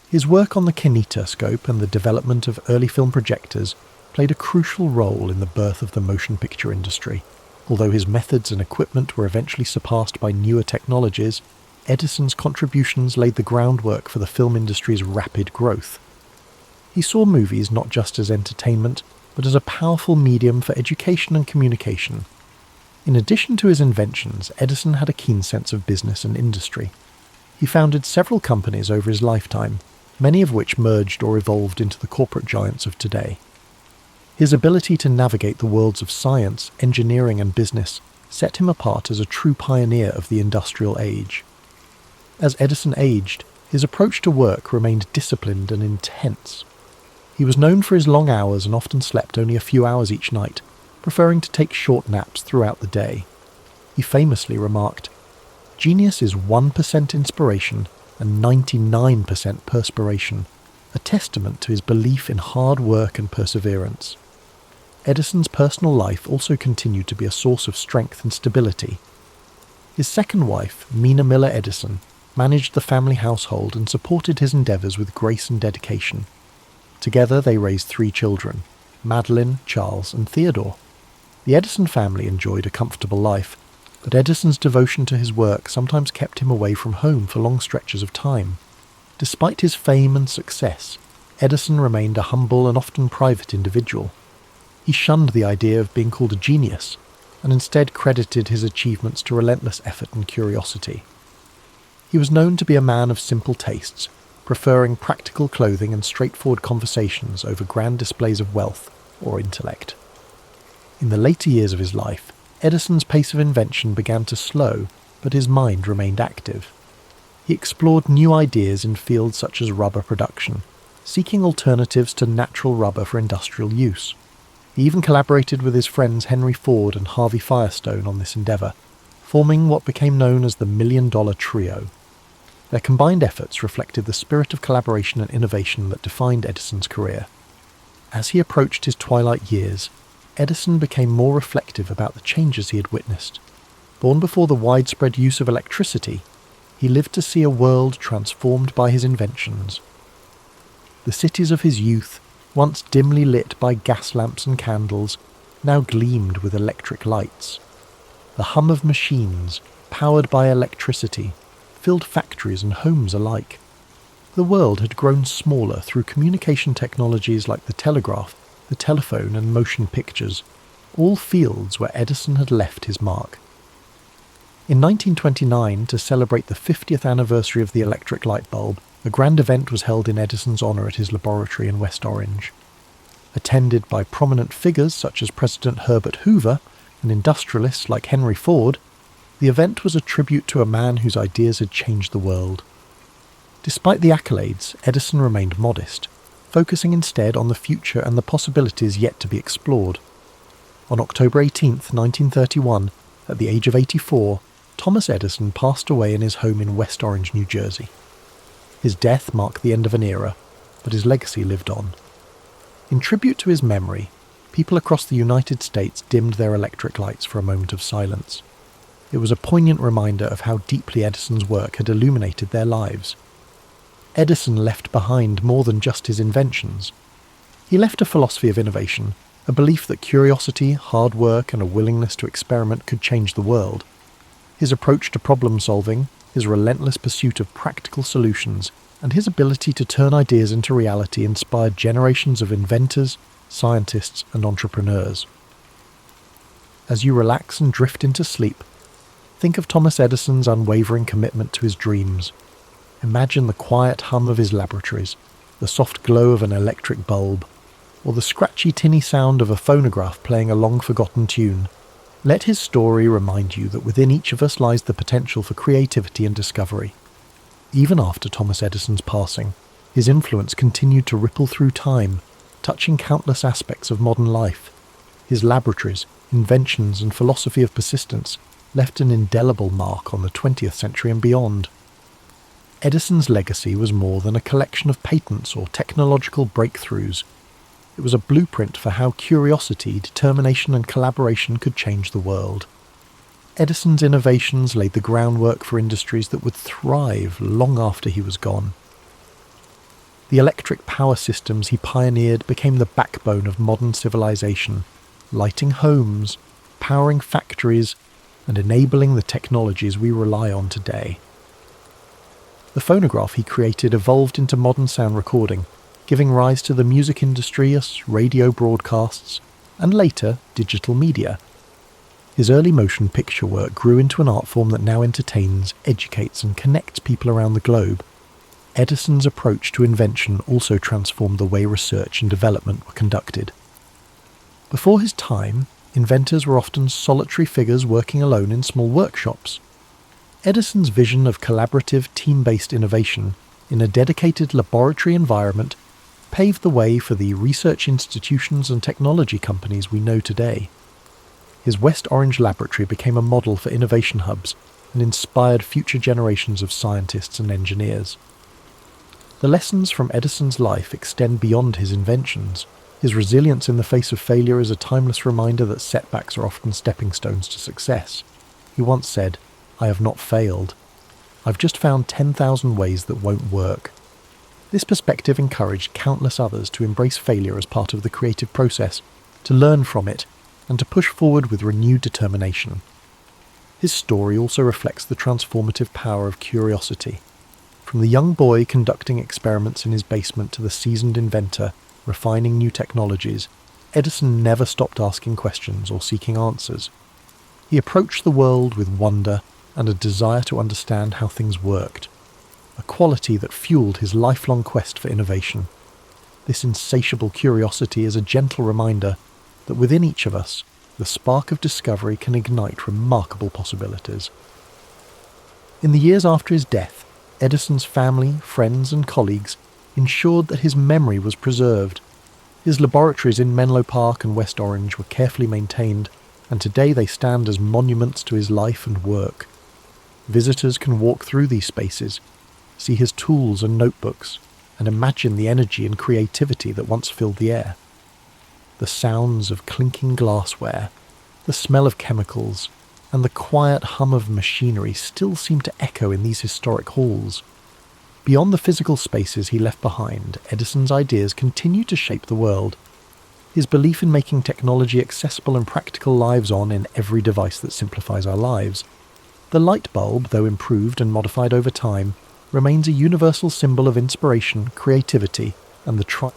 His work on the kinetoscope and the development of early film projectors played a crucial role in the birth of the motion picture industry. Although his methods and equipment were eventually surpassed by newer technologies, Edison's contributions laid the groundwork for the film industry's rapid growth. He saw movies not just as entertainment, but as a powerful medium for education and communication. In addition to his inventions, Edison had a keen sense of business and industry. He founded several companies over his lifetime, many of which merged or evolved into the corporate giants of today. His ability to navigate the worlds of science, engineering and business set him apart as a true pioneer of the industrial age. As Edison aged, his approach to work remained disciplined and intense. He was known for his long hours and often slept only a few hours each night, preferring to take short naps throughout the day. He famously remarked, "Genius is 1% inspiration and 99% perspiration, a testament to his belief in hard work and perseverance." Edison's personal life also continued to be a source of strength and stability. His second wife, Mina Miller Edison, managed the family household and supported his endeavours with grace and dedication. Together they raised 3 children, Madeline, Charles and Theodore. The Edison family enjoyed a comfortable life, but Edison's devotion to his work sometimes kept him away from home for long stretches of time. Despite his fame and success, Edison remained a humble and often private individual. He shunned the idea of being called a genius, and instead credited his achievements to relentless effort and curiosity. He was known to be a man of simple tastes, preferring practical clothing and straightforward conversations over grand displays of wealth or intellect. In the later years of his life, Edison's pace of invention began to slow, but his mind remained active. He explored new ideas in fields such as rubber production, seeking alternatives to natural rubber for industrial use. He even collaborated with his friends Henry Ford and Harvey Firestone on this endeavour, forming what became known as the $1 Million Trio. Their combined efforts reflected the spirit of collaboration and innovation that defined Edison's career. As he approached his twilight years, Edison became more reflective about the changes he had witnessed. Born before the widespread use of electricity, he lived to see a world transformed by his inventions. The cities of his youth, once dimly lit by gas lamps and candles, now gleamed with electric lights. The hum of machines, powered by electricity, filled factories and homes alike. The world had grown smaller through communication technologies like the telegraph, the telephone and motion pictures, all fields where Edison had left his mark. In 1929, to celebrate the 50th anniversary of the electric light bulb, a grand event was held in Edison's honour at his laboratory in West Orange. Attended by prominent figures such as President Herbert Hoover and industrialists like Henry Ford, the event was a tribute to a man whose ideas had changed the world. Despite the accolades, Edison remained modest, focusing instead on the future and the possibilities yet to be explored. On October 18, 1931, at the age of 84, Thomas Edison passed away in his home in West Orange, New Jersey. His death marked the end of an era, but his legacy lived on. In tribute to his memory, people across the United States dimmed their electric lights for a moment of silence. It was a poignant reminder of how deeply Edison's work had illuminated their lives. Edison left behind more than just his inventions. He left a philosophy of innovation, a belief that curiosity, hard work, and a willingness to experiment could change the world. His approach to problem solving, his relentless pursuit of practical solutions, and his ability to turn ideas into reality inspired generations of inventors, scientists, and entrepreneurs. As you relax and drift into sleep, think of Thomas Edison's unwavering commitment to his dreams. Imagine the quiet hum of his laboratories, the soft glow of an electric bulb, or the scratchy tinny sound of a phonograph playing a long-forgotten tune. Let his story remind you that within each of us lies the potential for creativity and discovery. Even after Thomas Edison's passing, his influence continued to ripple through time, touching countless aspects of modern life. His laboratories, inventions, and philosophy of persistence left an indelible mark on the 20th century and beyond. Edison's legacy was more than a collection of patents or technological breakthroughs. It was a blueprint for how curiosity, determination, and collaboration could change the world. Edison's innovations laid the groundwork for industries that would thrive long after he was gone. The electric power systems he pioneered became the backbone of modern civilization, lighting homes, powering factories, and enabling the technologies we rely on today. The phonograph he created evolved into modern sound recording, giving rise to the music industry as radio broadcasts, and later digital media. His early motion picture work grew into an art form that now entertains, educates, and connects people around the globe. Edison's approach to invention also transformed the way research and development were conducted. Before his time, inventors were often solitary figures working alone in small workshops. Edison's vision of collaborative, team-based innovation in a dedicated laboratory environment paved the way for the research institutions and technology companies we know today. His West Orange laboratory became a model for innovation hubs and inspired future generations of scientists and engineers. The lessons from Edison's life extend beyond his inventions. His resilience in the face of failure is a timeless reminder that setbacks are often stepping stones to success. He once said, "I have not failed. I've just found 10,000 ways that won't work." This perspective encouraged countless others to embrace failure as part of the creative process, to learn from it, and to push forward with renewed determination. His story also reflects the transformative power of curiosity. From the young boy conducting experiments in his basement to the seasoned inventor refining new technologies, Edison never stopped asking questions or seeking answers. He approached the world with wonder and a desire to understand how things worked, a quality that fueled his lifelong quest for innovation. This insatiable curiosity is a gentle reminder that within each of us, the spark of discovery can ignite remarkable possibilities. In the years after his death, Edison's family, friends, and colleagues ensured that his memory was preserved. His laboratories in Menlo Park and West Orange were carefully maintained, and today they stand as monuments to his life and work. Visitors can walk through these spaces, see his tools and notebooks, and imagine the energy and creativity that once filled the air. The sounds of clinking glassware, the smell of chemicals, and the quiet hum of machinery still seem to echo in these historic halls. Beyond the physical spaces he left behind, Edison's ideas continue to shape the world. His belief in making technology accessible and practical lives on in every device that simplifies our lives. The light bulb, though improved and modified over time, remains a universal symbol of inspiration, creativity, and the triumph